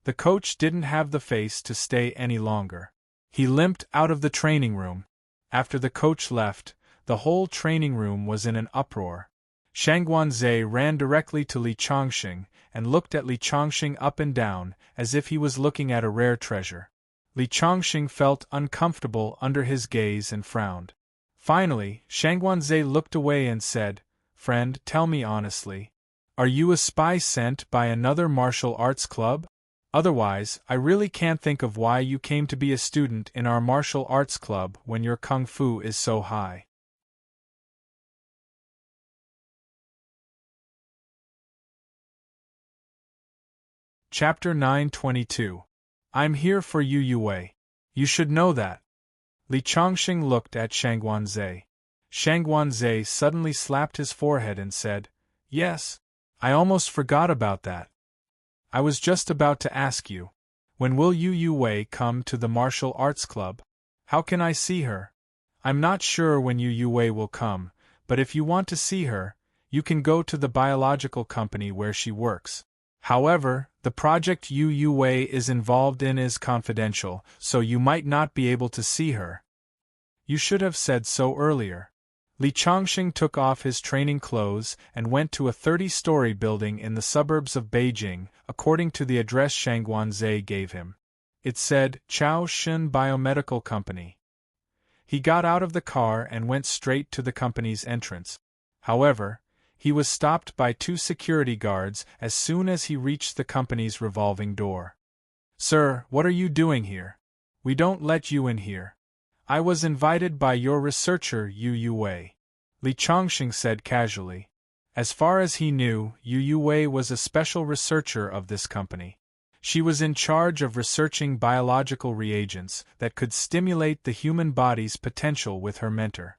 The coach didn't have the face to stay any longer. He limped out of the training room. After the coach left, the whole training room was in an uproar. Shangguanzhe ran directly to Li Chongqing and looked at Li Chongqing up and down as if he was looking at a rare treasure. Li Chongqing felt uncomfortable under his gaze and frowned. Finally, Shangguanzhe looked away and said, "Friend, tell me honestly. Are you a spy sent by another martial arts club? Otherwise, I really can't think of why you came to be a student in our martial arts club when your kung fu is so high." Chapter 922. I'm here for you, Yue. You should know that. Li Chongqing looked at Shangguanzhe. Shangguanzhe suddenly slapped his forehead and said, "Yes, I almost forgot about that. I was just about to ask you, when will Yue come to the martial arts club? How can I see her? I'm not sure when Yue will come, but if you want to see her, you can go to the biological company where she works. However, the project Yue is involved in is confidential, so you might not be able to see her." "You should have said so earlier." Li Chongqing took off his training clothes and went to a 30-story building in the suburbs of Beijing, according to the address Shangguanzhe gave him. It said, Chao Shun Biomedical Company. He got out of the car and went straight to the company's entrance. However, he was stopped by 2 security guards as soon as he reached the company's revolving door. "Sir, what are you doing here? We don't let you in here." "I was invited by your researcher, Yue," Li Chongqing said casually. As far as he knew, Yue was a special researcher of this company. She was in charge of researching biological reagents that could stimulate the human body's potential with her mentor.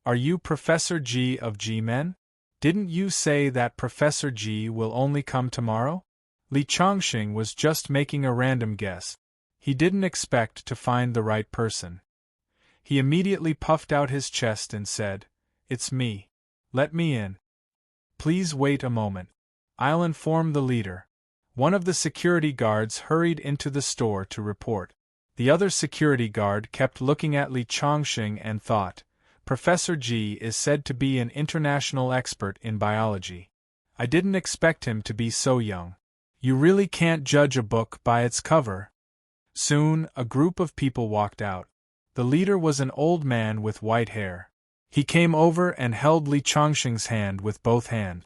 "Are you Professor G of G-Men? Didn't you say that Professor G will only come tomorrow?" Li Chongqing was just making a random guess. He didn't expect to find the right person. He immediately puffed out his chest and said, "It's me. Let me in." "Please wait a moment. I'll inform the leader." One of the security guards hurried into the store to report. The other security guard kept looking at Li Chongqing and thought, "Professor G is said to be an international expert in biology. I didn't expect him to be so young. You really can't judge a book by its cover." Soon, a group of people walked out. The leader was an old man with white hair. He came over and held Li Chongqing's hand with both hands.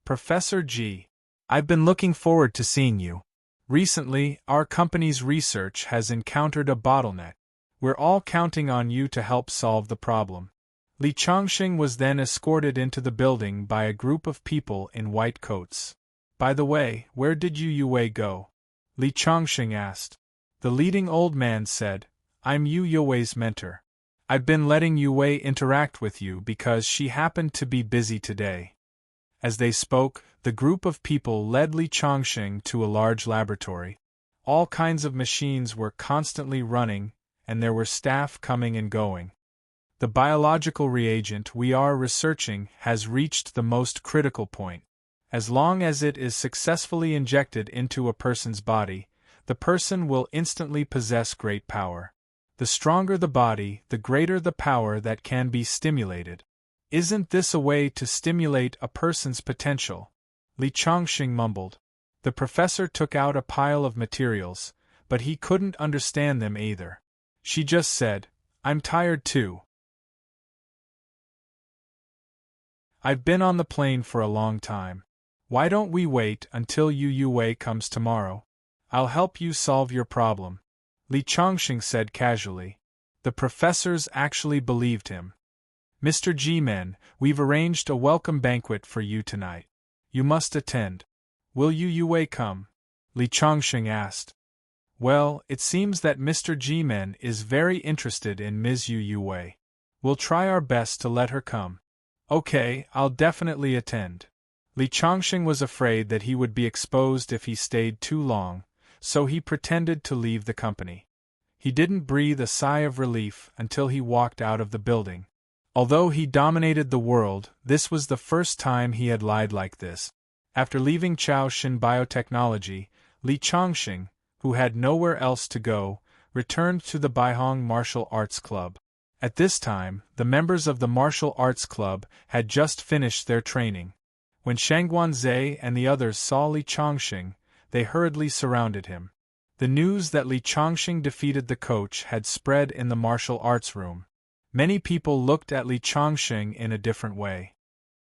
"Professor G, I've been looking forward to seeing you. Recently, our company's research has encountered a bottleneck. We're all counting on you to help solve the problem." Li Chongqing was then escorted into the building by a group of people in white coats. "By the way, where did Yue go?" Li Chongqing asked. The leading old man said, "I'm Yue's mentor. I've been letting Yue interact with you because she happened to be busy today." As they spoke, the group of people led Li Chongqing to a large laboratory. All kinds of machines were constantly running, and there were staff coming and going. "The biological reagent we are researching has reached the most critical point. As long as it is successfully injected into a person's body, the person will instantly possess great power. The stronger the body, the greater the power that can be stimulated. Isn't this a way to stimulate a person's potential?" Li Chongqing mumbled. The professor took out a pile of materials, but he couldn't understand them either. She just said, "I'm tired too. I've been on the plane for a long time. Why don't we wait until Yu Wei comes tomorrow? I'll help you solve your problem, Li Chongqing said casually. The professors actually believed him. Mr. G-Men, we've arranged a welcome banquet for you tonight. You must attend. Will Yu Wei come? Li Chongqing asked. Well, it seems that Mr. G-Men is very interested in Ms. Yu Wei. We'll try our best to let her come. Okay, I'll definitely attend. Li Chongqing was afraid that he would be exposed if he stayed too long, so he pretended to leave the company. He didn't breathe a sigh of relief until he walked out of the building. Although he dominated the world, this was the first time he had lied like this. After leaving Chaoshin Biotechnology, Li Chongqing, who had nowhere else to go, returned to the Baihong Martial Arts Club. At this time, the members of the Martial Arts Club had just finished their training. When Shangguanzhe and the others saw Li Chongqing, they hurriedly surrounded him. The news that Li Chongqing defeated the coach had spread in the martial arts room. Many people looked at Li Chongqing in a different way.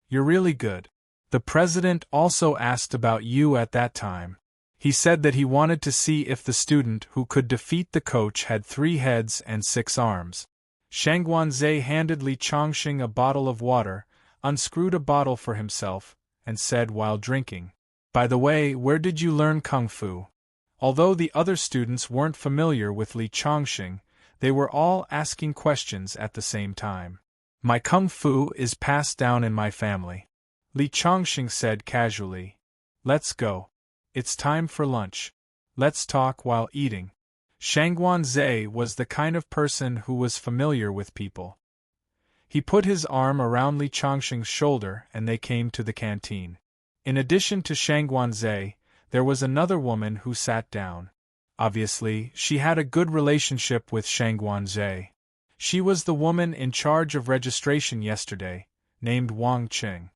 You're really good. The president also asked about you at that time. He said that he wanted to see if the student who could defeat the coach had 3 heads and 6 arms. Shangguanzhe handed Li Chongqing a bottle of water, unscrewed a bottle for himself, and said while drinking, "By the way, where did you learn Kung Fu?" Although the other students weren't familiar with Li Chongqing, they were all asking questions at the same time. My Kung Fu is passed down in my family, Li Chongqing said casually. Let's go. It's time for lunch. Let's talk while eating. Shangguanzhe was the kind of person who was familiar with people. He put his arm around Li Chongqing's shoulder and they came to the canteen. In addition to Shangguanzhe, there was another woman who sat down. Obviously, she had a good relationship with Shangguanzhe. She was the woman in charge of registration yesterday, named Wang Qing.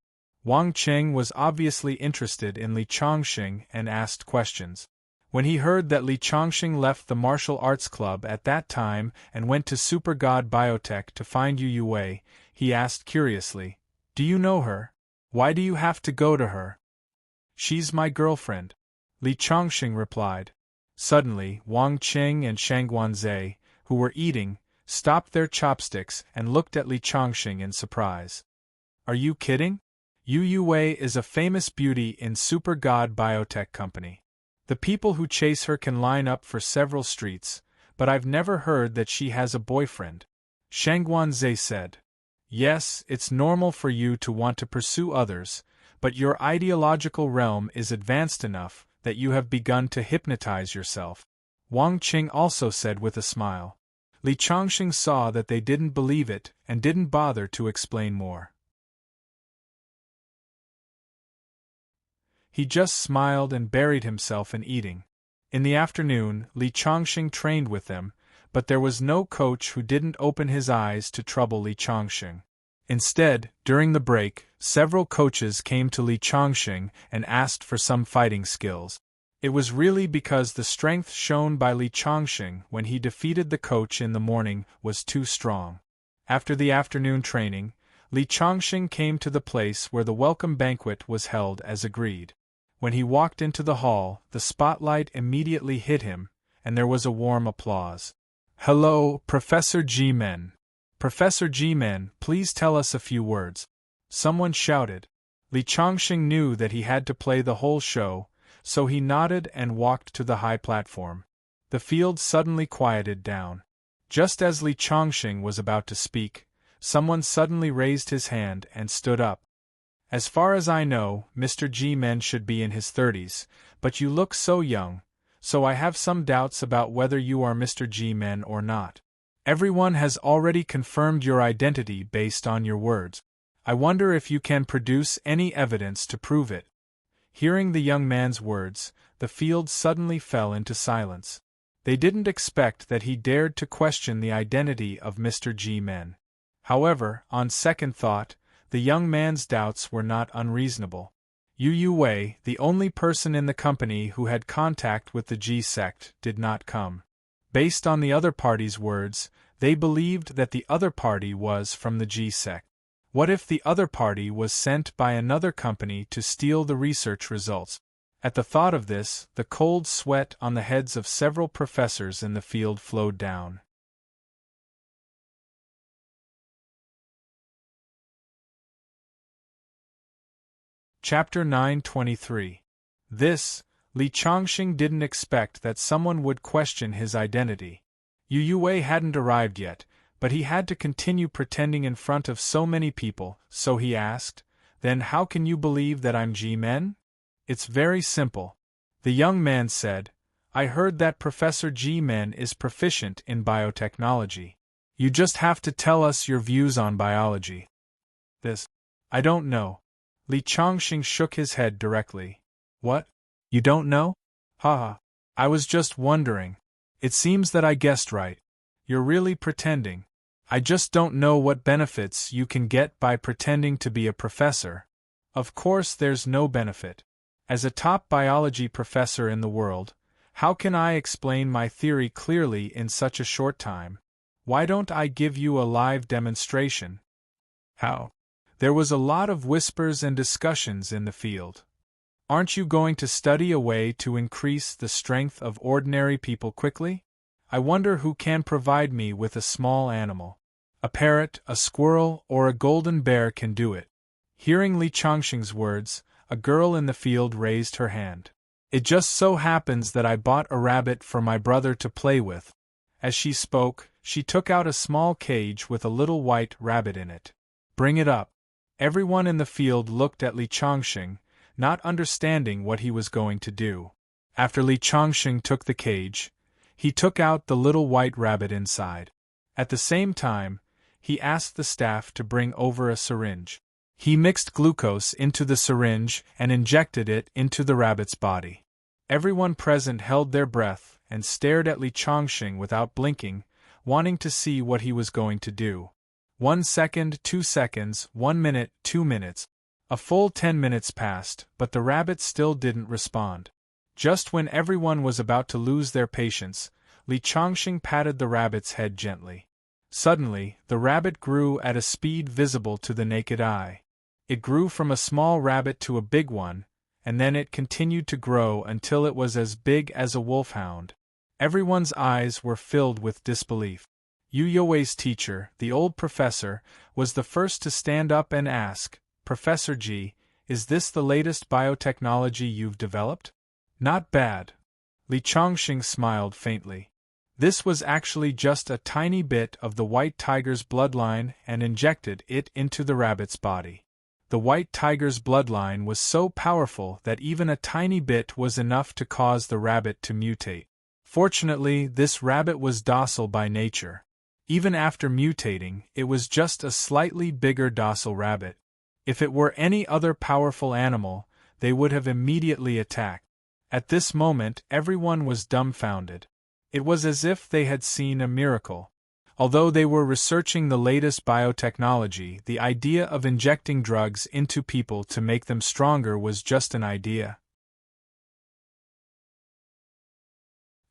Wang Qing was obviously interested in Li Chongqing and asked questions. When he heard that Li Chongqing left the martial arts club at that time and went to Super God Biotech to find Yu Wei, he asked curiously, "Do you know her? Why do you have to go to her?" "She's my girlfriend," Li Chongqing replied. Suddenly, Wang Qing and Shangguanzhe, who were eating, stopped their chopsticks and looked at Li Chongqing in surprise. "Are you kidding? Yu Wei is a famous beauty in Super God Biotech Company. The people who chase her can line up for several streets, but I've never heard that she has a boyfriend," Shangguanzhe said. "Yes, it's normal for you to want to pursue others, but your ideological realm is advanced enough that you have begun to hypnotize yourself," Wang Qing also said with a smile. Li Chongqing saw that they didn't believe it and didn't bother to explain more. He just smiled and buried himself in eating. In the afternoon, Li Chongqing trained with them, but there was no coach who didn't open his eyes to trouble Li Chongqing. Instead, during the break, several coaches came to Li Chongqing and asked for some fighting skills. It was really because the strength shown by Li Chongqing when he defeated the coach in the morning was too strong. After the afternoon training, Li Chongqing came to the place where the welcome banquet was held as agreed. When he walked into the hall, the spotlight immediately hit him, and there was a warm applause. "Hello, Professor G-Men. Professor G-Men, please tell us a few words," someone shouted. Li Chongqing knew that he had to play the whole show, so he nodded and walked to the high platform. The field suddenly quieted down. Just as Li Chongqing was about to speak, someone suddenly raised his hand and stood up. "As far as I know, Mr. G-Men should be in his 30s, but you look so young, so I have some doubts about whether you are Mr. G-Men or not. Everyone has already confirmed your identity based on your words. I wonder if you can produce any evidence to prove it." Hearing the young man's words, the field suddenly fell into silence. They didn't expect that he dared to question the identity of Mr. G-Men. However, on second thought, the young man's doubts were not unreasonable. Yu Wei, the only person in the company who had contact with the G sect, did not come. Based on the other party's words, they believed that the other party was from the G sect. What if the other party was sent by another company to steal the research results? At the thought of this, the cold sweat on the heads of several professors in the field flowed down. Chapter 923. This, Li Chongqing didn't expect that someone would question his identity. Yu Yue hadn't arrived yet, but he had to continue pretending in front of so many people, so he asked, "Then how can you believe that I'm G-Men?" "It's very simple," the young man said. "I heard that Professor G-Men is proficient in biotechnology. You just have to tell us your views on biology." "This, I don't know." Li Chongqing shook his head directly. "What? You don't know? Haha. I was just wondering. It seems that I guessed right. You're really pretending. I just don't know what benefits you can get by pretending to be a professor." "Of course there's no benefit. As a top biology professor in the world, how can I explain my theory clearly in such a short time? Why don't I give you a live demonstration?" "How?" There was a lot of whispers and discussions in the field. "Aren't you going to study a way to increase the strength of ordinary people quickly? I wonder who can provide me with a small animal. A parrot, a squirrel, or a golden bear can do it." Hearing Li Chongqing's words, a girl in the field raised her hand. "It just so happens that I bought a rabbit for my brother to play with." As she spoke, she took out a small cage with a little white rabbit in it. "Bring it up." Everyone in the field looked at Li Chongqing, not understanding what he was going to do. After Li Chongqing took the cage, he took out the little white rabbit inside. At the same time, he asked the staff to bring over a syringe. He mixed glucose into the syringe and injected it into the rabbit's body. Everyone present held their breath and stared at Li Chongqing without blinking, wanting to see what he was going to do. 1 second, 2 seconds, 1 minute, 2 minutes. A full 10 minutes passed, but the rabbit still didn't respond. Just when everyone was about to lose their patience, Li Chongqing patted the rabbit's head gently. Suddenly, the rabbit grew at a speed visible to the naked eye. It grew from a small rabbit to a big one, and then it continued to grow until it was as big as a wolfhound. Everyone's eyes were filled with disbelief. Yu You's teacher, the old professor, was the first to stand up and ask, "Professor G, is this the latest biotechnology you've developed?" "Not bad." Li Chongqing smiled faintly. This was actually just a tiny bit of the white tiger's bloodline and injected it into the rabbit's body. The white tiger's bloodline was so powerful that even a tiny bit was enough to cause the rabbit to mutate. Fortunately, this rabbit was docile by nature. Even after mutating, it was just a slightly bigger docile rabbit. If it were any other powerful animal, they would have immediately attacked. At this moment, everyone was dumbfounded. It was as if they had seen a miracle. Although they were researching the latest biotechnology, the idea of injecting drugs into people to make them stronger was just an idea.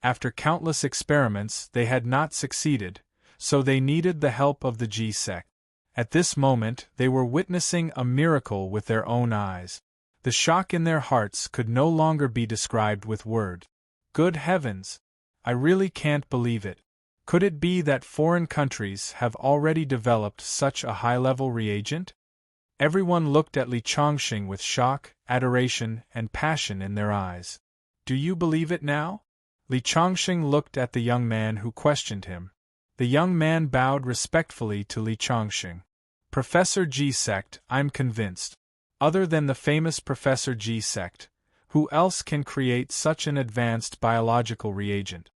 After countless experiments, they had not succeeded, so they needed the help of the G sect. At this moment, they were witnessing a miracle with their own eyes. The shock in their hearts could no longer be described with words. Good heavens! I really can't believe it. Could it be that foreign countries have already developed such a high-level reagent? Everyone looked at Li Chongqing with shock, adoration, and passion in their eyes. "Do you believe it now?" Li Chongqing looked at the young man who questioned him. The young man bowed respectfully to Li Chongqing. "Professor G sect, I'm convinced. Other than the famous Professor G sect, who else can create such an advanced biological reagent?"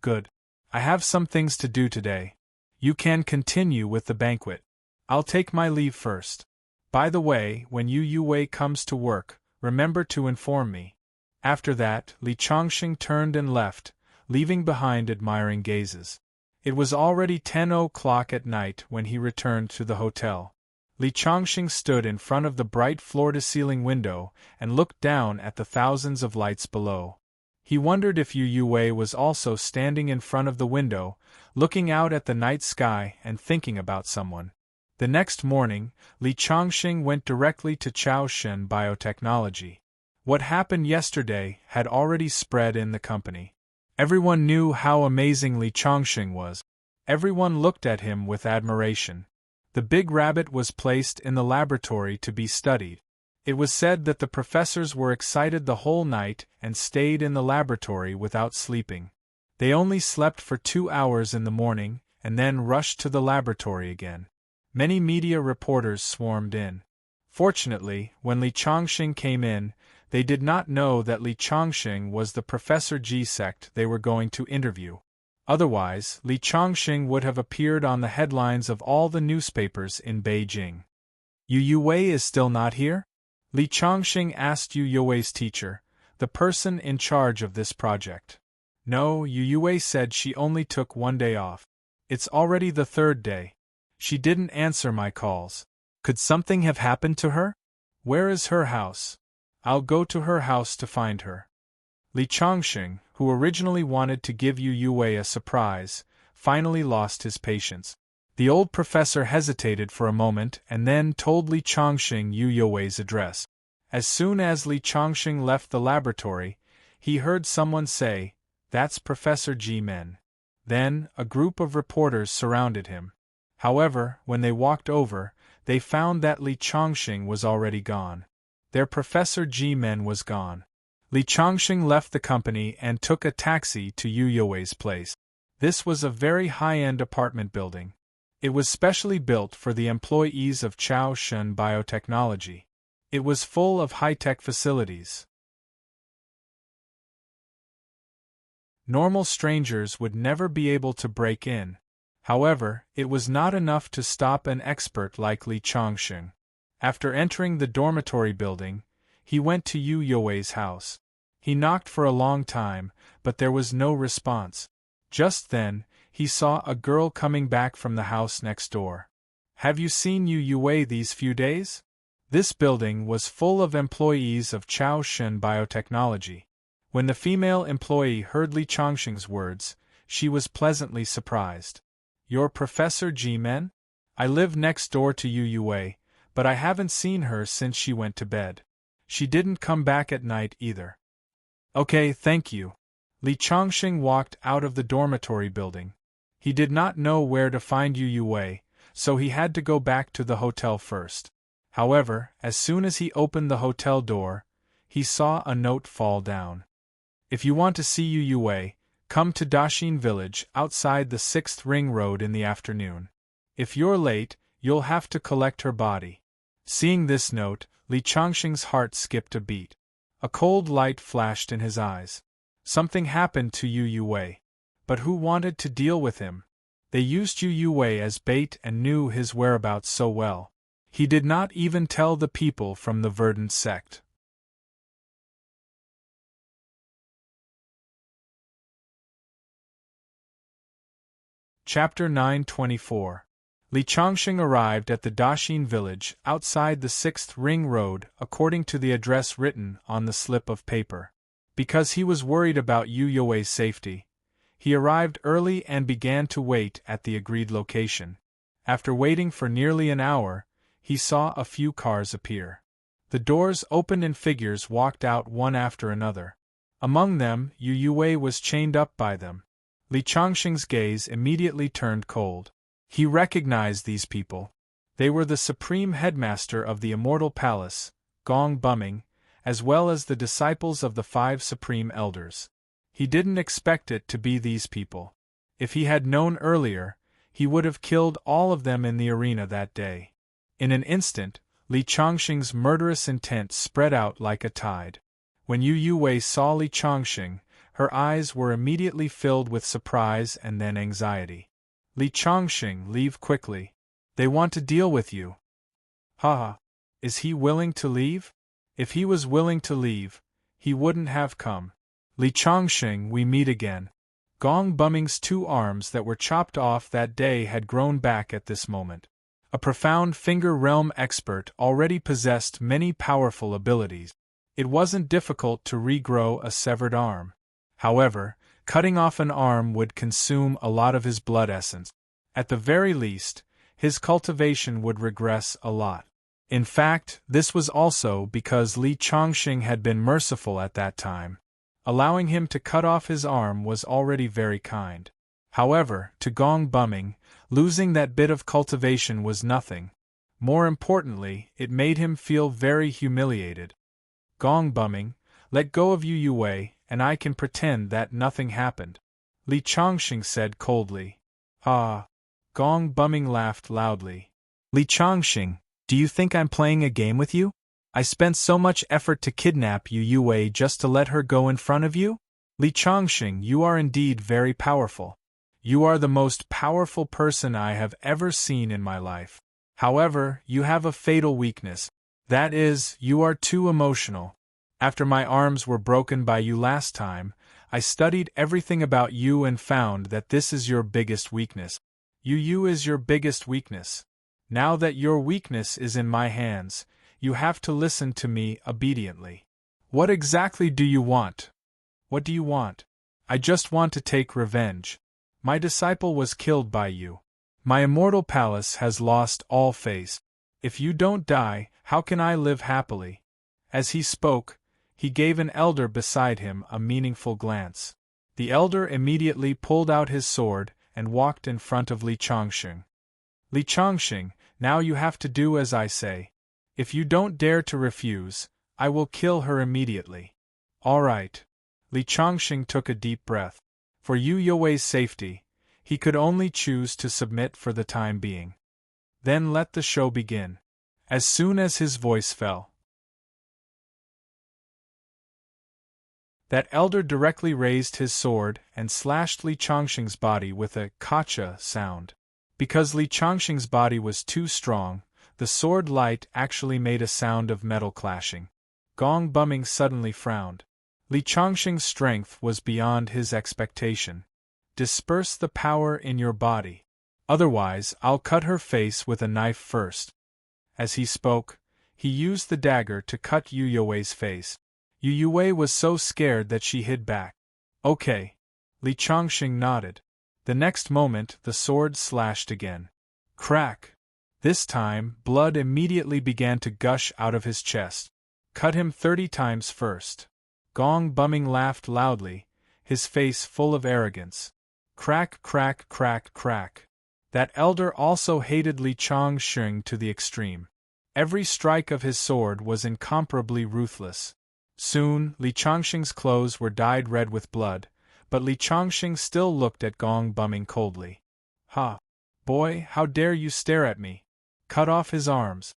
"Good. I have some things to do today. You can continue with the banquet. I'll take my leave first. By the way, when Yu Yue comes to work, remember to inform me." After that, Li Chongqing turned and left, leaving behind admiring gazes. It was already 10 o'clock at night when he returned to the hotel. Li Chongqing stood in front of the bright floor-to-ceiling window and looked down at the thousands of lights below. He wondered if Yu Yue was also standing in front of the window, looking out at the night sky and thinking about someone. The next morning, Li Changxing went directly to Chaoshen Biotechnology. What happened yesterday had already spread in the company. Everyone knew how amazing Li Changxing was. Everyone looked at him with admiration. The big rabbit was placed in the laboratory to be studied. It was said that the professors were excited the whole night and stayed in the laboratory without sleeping. They only slept for 2 hours in the morning and then rushed to the laboratory again. Many media reporters swarmed in. Fortunately, when Li Changxing came in, they did not know that Li Changxing was the Professor G sect they were going to interview. Otherwise, Li Changxing would have appeared on the headlines of all the newspapers in Beijing. Yu Wei is still not here? Li Changxing asked Yu Wei's teacher, the person in charge of this project. No, Yu Wei said she only took 1 day off. It's already the 3rd day. She didn't answer my calls. Could something have happened to her? Where is her house? I'll go to her house to find her. Li Changxing, who originally wanted to give Yu Wei a surprise, finally lost his patience. The old professor hesitated for a moment and then told Li Changxing Yu Wei's address. As soon as Li Changxing left the laboratory, he heard someone say, "That's Professor G Men." Then, a group of reporters surrounded him. However, when they walked over, they found that Li Changxing was already gone. Their Professor G Men was gone. Li Changxing left the company and took a taxi to Yu Wei's place. This was a very high-end apartment building. It was specially built for the employees of Chaoshen Biotechnology. It was full of high-tech facilities. Normal strangers would never be able to break in. However, it was not enough to stop an expert like Li Changxing. After entering the dormitory building, he went to Yu Wei's house. He knocked for a long time, but there was no response. Just then, he saw a girl coming back from the house next door. "Have you seen Yu Wei these few days?" This building was full of employees of Chaoshen Biotechnology. When the female employee heard Li Changxing's words, she was pleasantly surprised. "You're Professor G Men? I live next door to Yu Wei, but I haven't seen her since she went to bed. She didn't come back at night either." "Okay, thank you." Li Changxing walked out of the dormitory building. He did not know where to find Yu Wei, so he had to go back to the hotel first. However, as soon as he opened the hotel door, he saw a note fall down. "If you want to see Yu Wei, come to Dashin village outside the 6th Ring Road in the afternoon. If you're late, you'll have to collect her body." Seeing this note, Li Changxing's heart skipped a beat. A cold light flashed in his eyes. Something happened to Yu Wei. But who wanted to deal with him? They used Yu Wei as bait and knew his whereabouts so well. He did not even tell the people from the Verdant sect. Chapter 924. Li Changxing arrived at the Dashin village outside the 6th Ring Road according to the address written on the slip of paper. Because he was worried about Yu Wei's safety, he arrived early and began to wait at the agreed location. After waiting for nearly an hour, he saw a few cars appear. The doors opened and figures walked out one after another. Among them, Yu Wei was chained up by them. Li Changxing's gaze immediately turned cold. He recognized these people. They were the supreme headmaster of the Immortal Palace, Gong Bumming, as well as the disciples of the 5 supreme elders. He didn't expect it to be these people. If he had known earlier, he would have killed all of them in the arena that day. In an instant, Li Changxing's murderous intent spread out like a tide. When Yu Wei saw Li Changxing, her eyes were immediately filled with surprise and then anxiety. "Li Changxing, leave quickly. They want to deal with you." "Haha. Is he willing to leave? If he was willing to leave, he wouldn't have come. Li Changxing, we meet again." Gong Bumming's 2 arms that were chopped off that day had grown back at this moment. A profound finger realm expert already possessed many powerful abilities. It wasn't difficult to regrow a severed arm. However, cutting off an arm would consume a lot of his blood essence. At the very least, his cultivation would regress a lot. In fact, this was also because Li Chongqing had been merciful at that time. Allowing him to cut off his arm was already very kind. However, to Gong Buming, losing that bit of cultivation was nothing. More importantly, it made him feel very humiliated. Gong Buming, let go of Yu Yue, and I can pretend that nothing happened, Li Chongqing said coldly. Ah! Gong Buming laughed loudly. Li Chongqing, do you think I'm playing a game with you? I spent so much effort to kidnap Yu Yue just to let her go in front of you? Li Chongqing, you are indeed very powerful. You are the most powerful person I have ever seen in my life. However, you have a fatal weakness. That is, you are too emotional. After my arms were broken by you last time, I studied everything about you and found that this is your biggest weakness. You is your biggest weakness. Now that your weakness is in my hands, you have to listen to me obediently. What exactly do you want? What do you want? I just want to take revenge. My disciple was killed by you. My immortal palace has lost all face. If you don't die, how can I live happily? As he spoke, he gave an elder beside him a meaningful glance. The elder immediately pulled out his sword and walked in front of Li Chongqing. Li Chongqing, now you have to do as I say. If you don't dare to refuse, I will kill her immediately. All right. Li Chongqing took a deep breath. For Yu Yue's safety, he could only choose to submit for the time being. Then let the show begin. As soon as his voice fell, that elder directly raised his sword and slashed Li Chongqing's body with a "kacha" sound. Because Li Chongqing's body was too strong, the sword light actually made a sound of metal clashing. Gong Buming suddenly frowned. Li Chongqing's strength was beyond his expectation. Disperse the power in your body. Otherwise, I'll cut her face with a knife first. As he spoke, he used the dagger to cut Yu Yue's face. Yu Yue was so scared that she hid back. Okay. Li Chongqing nodded. The next moment, the sword slashed again. Crack! This time, blood immediately began to gush out of his chest. Cut him 30 times first. Gong Buming laughed loudly, his face full of arrogance. Crack, crack, crack, crack. That elder also hated Li Chongqing to the extreme. Every strike of his sword was incomparably ruthless. Soon, Li Chongqing's clothes were dyed red with blood, but Li Chongqing still looked at Gong Buming coldly. Ha! Boy, how dare you stare at me? Cut off his arms.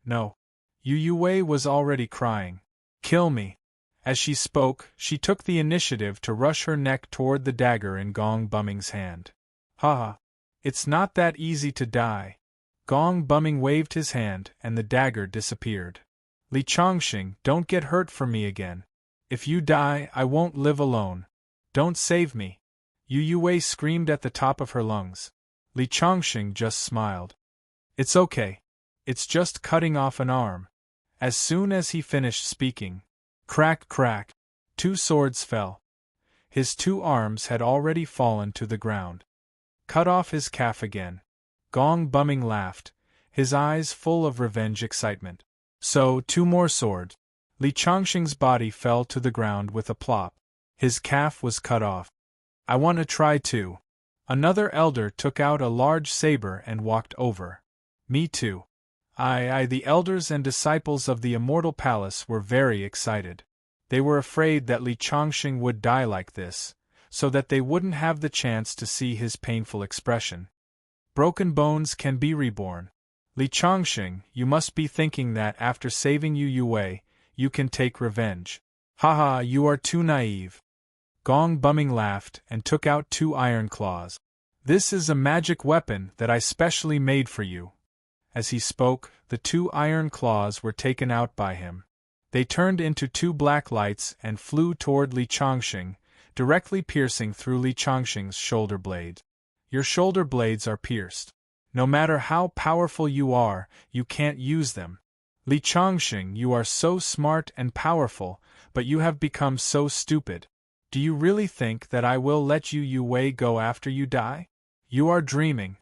No. Yu Yue was already crying. Kill me. As she spoke, she took the initiative to rush her neck toward the dagger in Gong Buming's hand. Ha ha! It's not that easy to die. Gong Buming waved his hand and the dagger disappeared. Li Chongqing, don't get hurt for me again. If you die, I won't live alone. Don't save me. Yu Yue screamed at the top of her lungs. Li Chongqing just smiled. It's okay. It's just cutting off an arm. As soon as he finished speaking, crack, crack, 2 swords fell. His 2 arms had already fallen to the ground. Cut off his calf again. Gong Buming laughed, his eyes full of revenge excitement. So, 2 more swords. Li Chongqing's body fell to the ground with a plop. His calf was cut off. I want to try too. Another elder took out a large saber and walked over. Me too. The elders and disciples of the Immortal Palace were very excited. They were afraid that Li Chongqing would die like this, so that they wouldn't have the chance to see his painful expression. Broken bones can be reborn. Li Chongqing, you must be thinking that after saving Yu Yue, you can take revenge. Haha, you are too naive. Gong Buming laughed and took out 2 iron claws. This is a magic weapon that I specially made for you. As he spoke, the 2 iron claws were taken out by him. They turned into 2 black lights and flew toward Li Chongqing, directly piercing through Li Chongqing's shoulder blades. Your shoulder blades are pierced. No matter how powerful you are, you can't use them. Li Chongqing, you are so smart and powerful, but you have become so stupid. Do you really think that I will let Yu Yue go after you die? You are dreaming.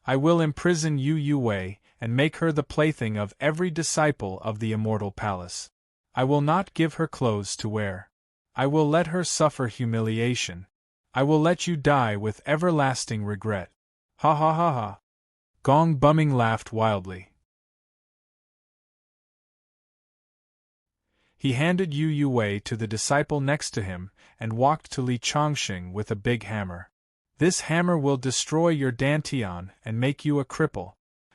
I will imprison Yu Wei and make her the plaything of every disciple of the immortal palace. I will not give her clothes to wear. I will let her suffer humiliation. I will let you die with everlasting regret. Ha ha ha ha. Gong Bumming laughed wildly. He handed Yu Wei to the disciple next to him and walked to Li Chongqing with a big hammer. This hammer will destroy your dantian and make you a cripple.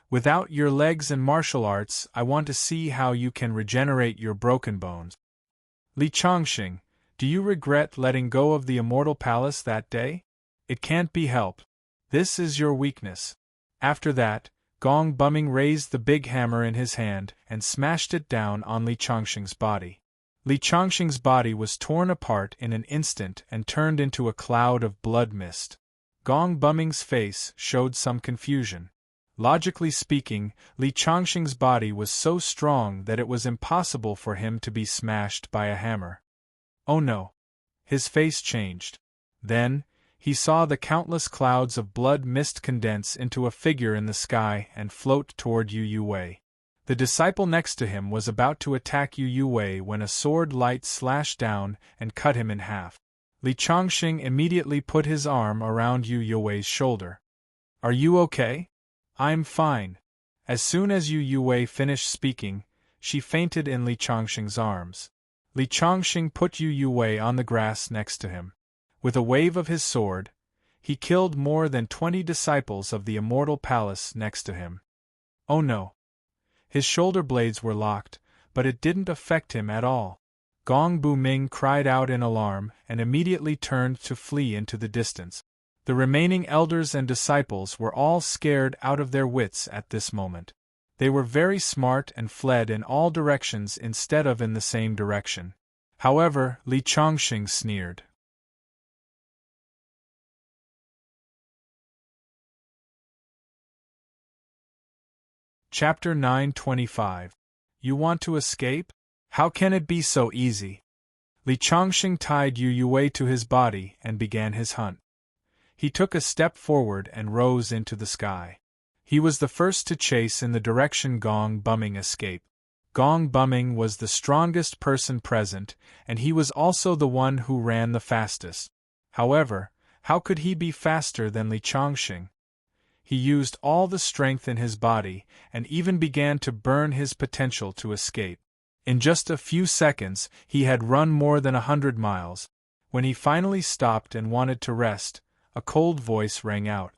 Without your legs and martial arts, I want to see how you can regenerate your broken bones. Li Chongqing, do you regret letting go of the immortal palace that day? It can't be helped. This is your weakness. After that, Gong Bumming raised the big hammer in his hand and smashed it down on Li Chongqing's body. Li Chongqing's body was torn apart in an instant and turned into a cloud of blood mist. Gong Bumming's face showed some confusion. Logically speaking, Li Chongqing's body was so strong that it was impossible for him to be smashed by a hammer. Oh no! His face changed. Then, he saw the countless clouds of blood mist condense into a figure in the sky and float toward Yu Wei. The disciple next to him was about to attack Yu Wei when a sword light slashed down and cut him in half. Li Chongqing immediately put his arm around Yu Wei's shoulder. Are you okay? I'm fine. As soon as Yu Wei finished speaking, she fainted in Li Chongqing's arms. Li Chongqing put Yu Wei on the grass next to him. With a wave of his sword, he killed more than 20 disciples of the immortal palace next to him. Oh no! His shoulder blades were locked, but it didn't affect him at all. Gong Buming cried out in alarm and immediately turned to flee into the distance. The remaining elders and disciples were all scared out of their wits at this moment. They were very smart and fled in all directions instead of in the same direction. However, Li Chongqing sneered. Chapter 925. You want to escape? How can it be so easy? Li Chongqing tied Yu Wei to his body and began his hunt. He took a step forward and rose into the sky. He was the first to chase in the direction Gong Bumming escaped. Gong Bumming was the strongest person present, and he was also the one who ran the fastest. However, how could he be faster than Li Chongqing? He used all the strength in his body and even began to burn his potential to escape. In just a few seconds, he had run more than 100 miles. When he finally stopped and wanted to rest, a cold voice rang out.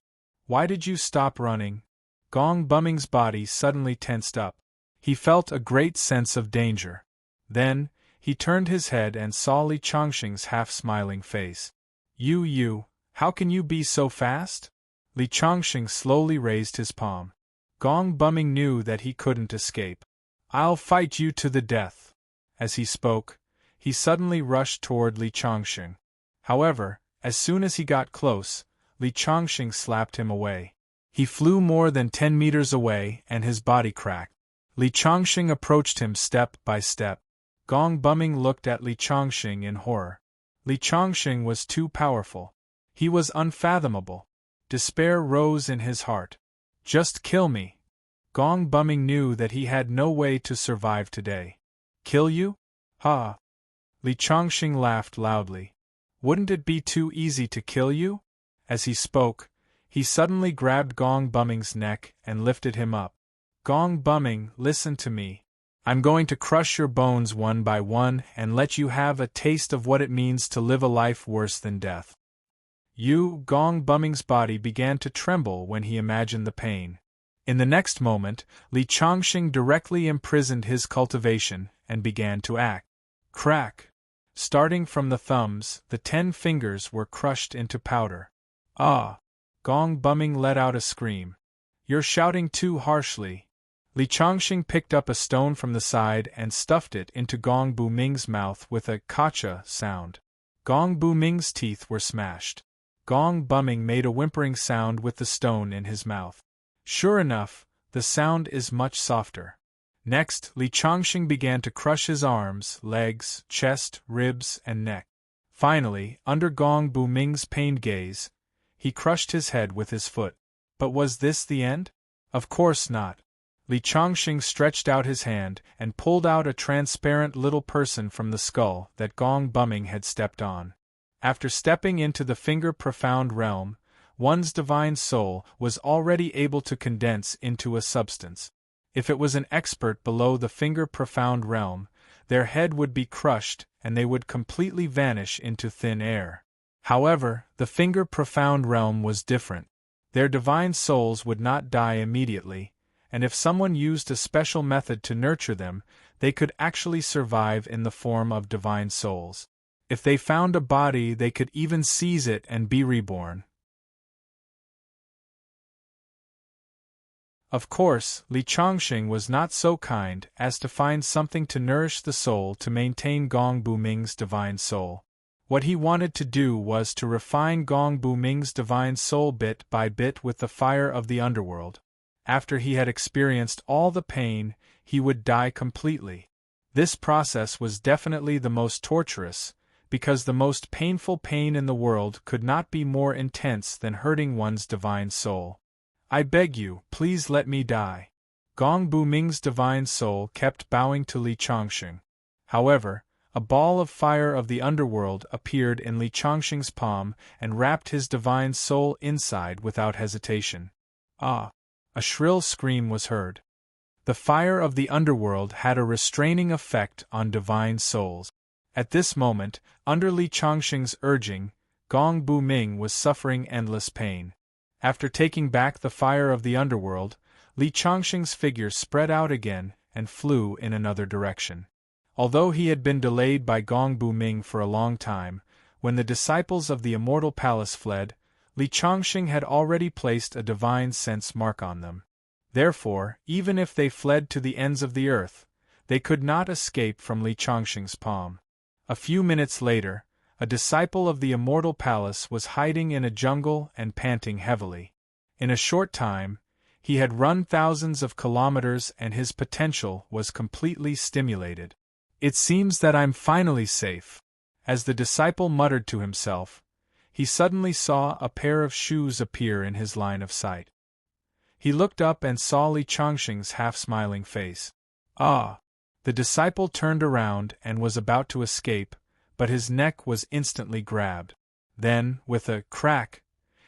Why did you stop running? Gong Bumming's body suddenly tensed up. He felt a great sense of danger. Then, he turned his head and saw Li Chongqing's half-smiling face. You, how can you be so fast? Li Chongqing slowly raised his palm. Gong Bumming knew that he couldn't escape. I'll fight you to the death. As he spoke, he suddenly rushed toward Li Chongqing. However, as soon as he got close, Li Chongqing slapped him away. He flew more than 10 meters away and his body cracked. Li Chongqing approached him step by step. Gong Bumming looked at Li Chongqing in horror. Li Chongqing was too powerful. He was unfathomable. Despair rose in his heart. Just kill me. Gong Bumming knew that he had no way to survive today. Kill you? Ha! Li Chongqing laughed loudly. Wouldn't it be too easy to kill you? As he spoke, he suddenly grabbed Gong Bumming's neck and lifted him up. Gong Bumming, listen to me. I'm going to crush your bones one by one and let you have a taste of what it means to live a life worse than death. Gong Bumming's body began to tremble when he imagined the pain. In the next moment, Li Chongqing directly imprisoned his cultivation and began to act. Crack! Starting from the thumbs, the 10 fingers were crushed into powder. Ah! Gong Bumming let out a scream. You're shouting too harshly. Li Chongqing picked up a stone from the side and stuffed it into Gong Buming's mouth with a kacha sound. Gong Buming's teeth were smashed. Gong Bumming made a whimpering sound with the stone in his mouth. Sure enough, the sound is much softer. Next, Li Chongqing began to crush his arms, legs, chest, ribs, and neck. Finally, under Gong Buming's pained gaze, he crushed his head with his foot. But was this the end? Of course not. Li Changxing stretched out his hand and pulled out a transparent little person from the skull that Gong Buming had stepped on. After stepping into the finger profound realm, one's divine soul was already able to condense into a substance. If it was an expert below the finger profound realm, their head would be crushed and they would completely vanish into thin air. However, the finger profound realm was different. Their divine souls would not die immediately, and if someone used a special method to nurture them, they could actually survive in the form of divine souls. If they found a body, they could even seize it and be reborn. Of course, Li Changxing was not so kind as to find something to nourish the soul to maintain Gong Buming's divine soul. What he wanted to do was to refine Gong Buming's divine soul bit by bit with the fire of the underworld. After he had experienced all the pain, he would die completely. This process was definitely the most torturous, because the most painful pain in the world could not be more intense than hurting one's divine soul. I beg you, please let me die. Gong Buming's divine soul kept bowing to Li Changxing. However, a ball of fire of the underworld appeared in Li Changxing's palm and wrapped his divine soul inside without hesitation. Ah! A shrill scream was heard. The fire of the underworld had a restraining effect on divine souls. At this moment, under Li Changxing's urging, Gong Buming was suffering endless pain. After taking back the fire of the underworld, Li Changxing's figure spread out again and flew in another direction. Although he had been delayed by Gong Buming for a long time, when the disciples of the immortal palace fled, Li Changxing had already placed a divine sense mark on them. Therefore, even if they fled to the ends of the earth, they could not escape from Li Changxing's palm. A few minutes later, a disciple of the immortal palace was hiding in a jungle and panting heavily. In a short time, he had run thousands of kilometers and his potential was completely stimulated. It seems that I'm finally safe. As the disciple muttered to himself, he suddenly saw a pair of shoes appear in his line of sight. He looked up and saw Li Changxing's half-smiling face. Ah! The disciple turned around and was about to escape, but his neck was instantly grabbed. Then, with a crack,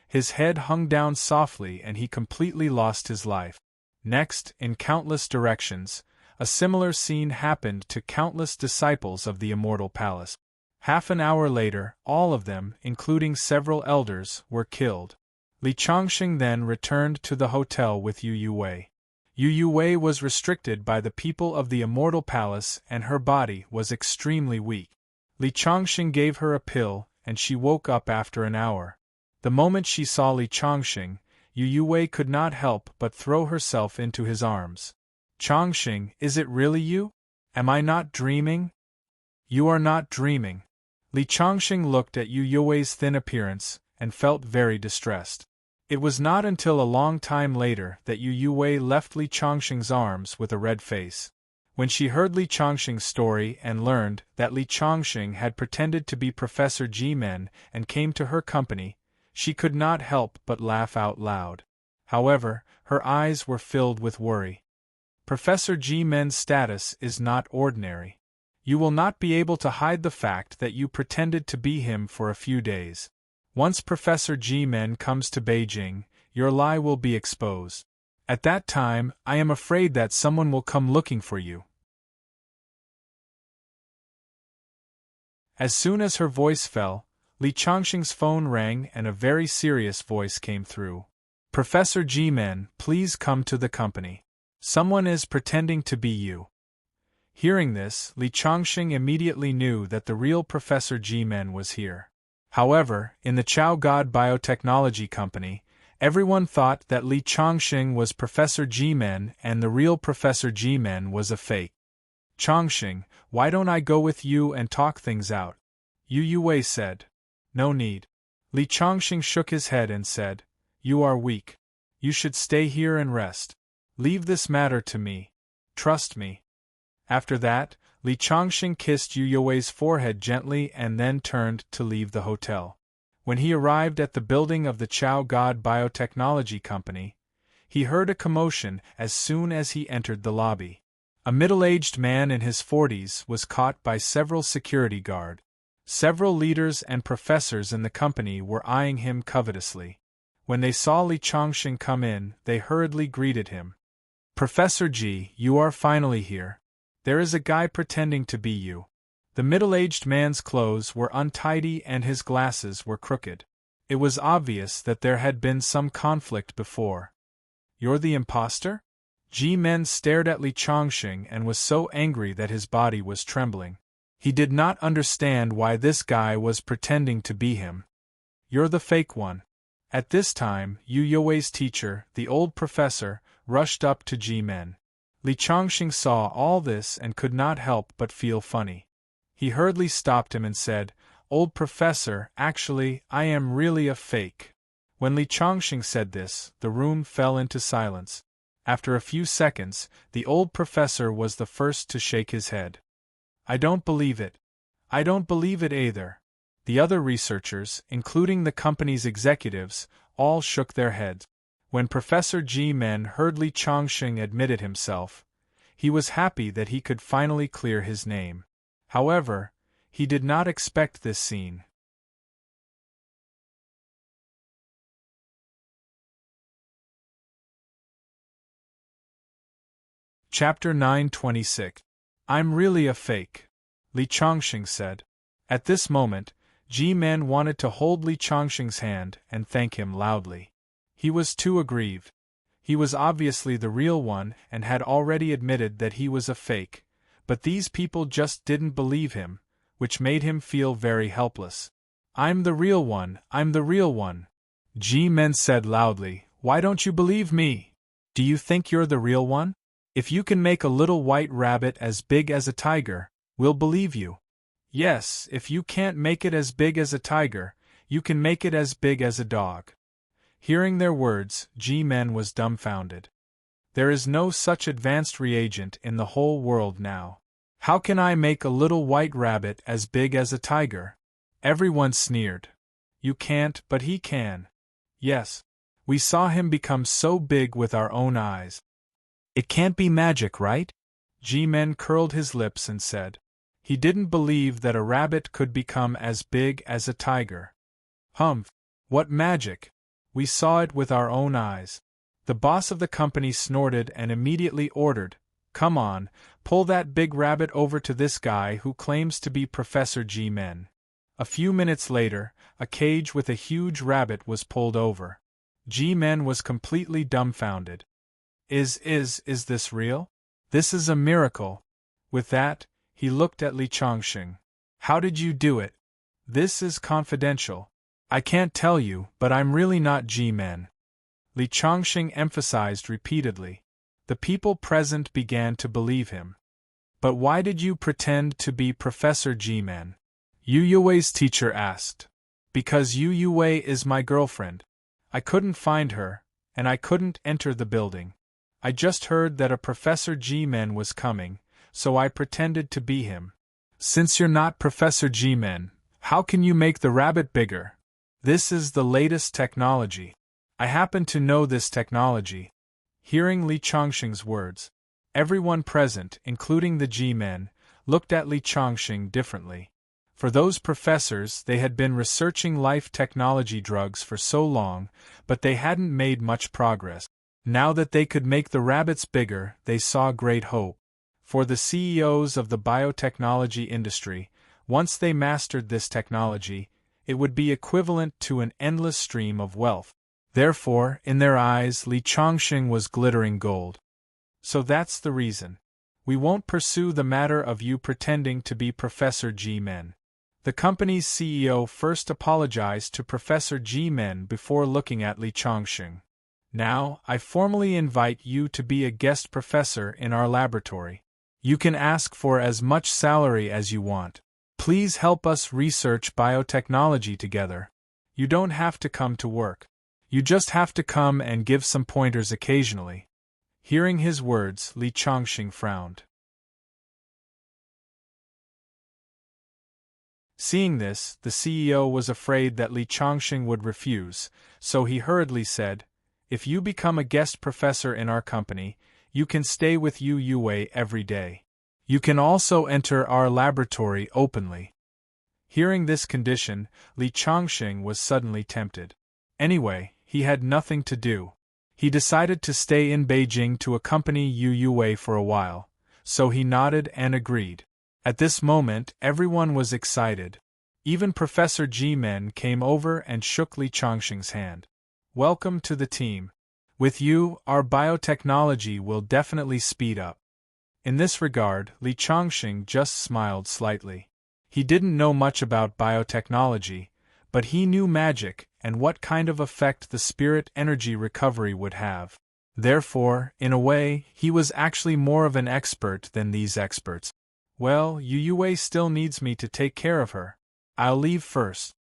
his head hung down softly and he completely lost his life. Next, in countless directions, a similar scene happened to countless disciples of the immortal palace. Half an hour later, all of them, including several elders, were killed. Li Changxing then returned to the hotel with Yu Wei. Yu Wei was restricted by the people of the immortal palace and her body was extremely weak. Li Changxing gave her a pill and she woke up after an hour. The moment she saw Li Changxing, Yu Wei could not help but throw herself into his arms. Changxing, is it really you? Am I not dreaming? You are not dreaming. Li Changxing looked at Yu Wei's thin appearance and felt very distressed. It was not until a long time later that Yu Wei left Li Changxing's arms with a red face. When she heard Li Changxing's story and learned that Li Changxing had pretended to be Professor Ji-men and came to her company, she could not help but laugh out loud. However, her eyes were filled with worry. Professor Ji-men's status is not ordinary. You will not be able to hide the fact that you pretended to be him for a few days. Once Professor Ji-men comes to Beijing, your lie will be exposed. At that time, I am afraid that someone will come looking for you. As soon as her voice fell, Li Changxing's phone rang and a very serious voice came through. Professor Ji-men, please come to the company. Someone is pretending to be you. Hearing this, Li Changxing immediately knew that the real Professor Ji-men was here. However, in the Chao God Biotechnology Company, everyone thought that Li Changxing was Professor Ji-men and the real Professor Ji-men was a fake. Changxing, why don't I go with you and talk things out? Yu Wei said. No need. Li Changxing shook his head and said, You are weak. You should stay here and rest. Leave this matter to me. Trust me. After that, Li Changxing kissed Yu Wei's forehead gently and then turned to leave the hotel. When he arrived at the building of the Chow God Biotechnology Company, he heard a commotion as soon as he entered the lobby. A middle-aged man in his 40s was caught by several security guards. Several leaders and professors in the company were eyeing him covetously. When they saw Li Chongqing come in, they hurriedly greeted him. "Professor Ji, you are finally here. There is a guy pretending to be you." The middle-aged man's clothes were untidy and his glasses were crooked. It was obvious that there had been some conflict before. "You're the imposter?" Ji Men stared at Li Chongqing and was so angry that his body was trembling. He did not understand why this guy was pretending to be him. "You're the fake one." At this time, Yu Youwei's teacher, the old professor, rushed up to Ji Men. Li Chongqing saw all this and could not help but feel funny. He hurriedly stopped him and said, "Old professor, actually, I am really a fake." When Li Chongqing said this, the room fell into silence. After a few seconds, the old professor was the first to shake his head. "I don't believe it. I don't believe it either." The other researchers, including the company's executives, all shook their heads. When Professor Ji Men heard Li Chongqing admitted himself, he was happy that he could finally clear his name. However, he did not expect this scene. Chapter 926. I'm really a fake, Li Chongqing said. At this moment, Ji Men wanted to hold Li Chongqing's hand and thank him loudly. He was too aggrieved. He was obviously the real one and had already admitted that he was a fake, but these people just didn't believe him, which made him feel very helpless. "I'm the real one, I'm the real one," Ji Men said loudly. "Why don't you believe me? Do you think you're the real one? If you can make a little white rabbit as big as a tiger, we'll believe you. Yes, if you can't make it as big as a tiger, you can make it as big as a dog." Hearing their words, Ji Men was dumbfounded. There is no such advanced reagent in the whole world now. How can I make a little white rabbit as big as a tiger? Everyone sneered. You can't, but he can. Yes. We saw him become so big with our own eyes. It can't be magic, right? Ji Men curled his lips and said. He didn't believe that a rabbit could become as big as a tiger. Humph! What magic! We saw it with our own eyes. The boss of the company snorted and immediately ordered, "Come on, pull that big rabbit over to this guy who claims to be Professor Ji Men." A few minutes later, a cage with a huge rabbit was pulled over. Ji Men was completely dumbfounded. Is this real? This is a miracle." With that, he looked at Li Chongqing. "How did you do it? This is confidential. I can't tell you, but I'm really not Ji Men." Li Chongqing emphasized repeatedly. The people present began to believe him. "But why did you pretend to be Professor Ji Men?" Yu Youwei's teacher asked. "Because Yu Youwei is my girlfriend. I couldn't find her, and I couldn't enter the building. I just heard that a Professor Ji Men was coming, so I pretended to be him." "Since you're not Professor Ji Men, how can you make the rabbit bigger? This is the latest technology. I happen to know this technology." Hearing Li Chongqing's words, everyone present, including the Ji Men, looked at Li Chongqing differently. For those professors, they had been researching life technology drugs for so long, but they hadn't made much progress. Now that they could make the rabbits bigger, they saw great hope. For the CEOs of the biotechnology industry, once they mastered this technology, it would be equivalent to an endless stream of wealth. Therefore, in their eyes, Li Chongqing was glittering gold. "So that's the reason. We won't pursue the matter of you pretending to be Professor Ji Men." The company's CEO first apologized to Professor Ji Men before looking at Li Chongqing. "Now, I formally invite you to be a guest professor in our laboratory. You can ask for as much salary as you want. Please help us research biotechnology together. You don't have to come to work. You just have to come and give some pointers occasionally." Hearing his words, Li Chongqing frowned. Seeing this, the CEO was afraid that Li Chongqing would refuse, so he hurriedly said, "If you become a guest professor in our company, you can stay with Yu Yue every day. You can also enter our laboratory openly." Hearing this condition, Li Chongqing was suddenly tempted. Anyway, he had nothing to do. He decided to stay in Beijing to accompany Yu Yue for a while, so he nodded and agreed. At this moment, everyone was excited. Even Professor Ji-men came over and shook Li Chongqing's hand. "Welcome to the team. With you, our biotechnology will definitely speed up." In this regard, Li Chongqing just smiled slightly. He didn't know much about biotechnology, but he knew magic and what kind of effect the spirit energy recovery would have. Therefore, in a way, he was actually more of an expert than these experts. "Well, Yu Yue still needs me to take care of her. I'll leave first."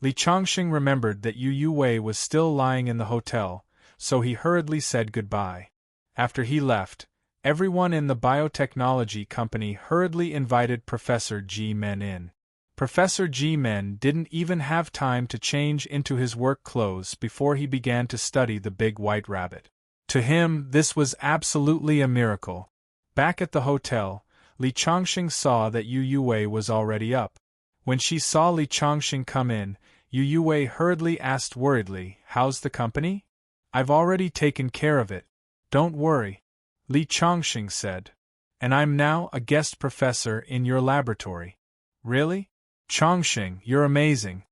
Li Chongqing remembered that Yu Yue was still lying in the hotel, so he hurriedly said goodbye. After he left, everyone in the biotechnology company hurriedly invited Professor Ji-men in. Professor Ji-men didn't even have time to change into his work clothes before he began to study the big white rabbit. To him, this was absolutely a miracle. Back at the hotel, Li Chongqing saw that Yu Yue was already up. When she saw Li Chongqing come in, Yu Yue hurriedly asked worriedly, "How's the company?" "I've already taken care of it. Don't worry," Li Chongqing said. "And I'm now a guest professor in your laboratory." "Really? Chongqing, you're amazing,"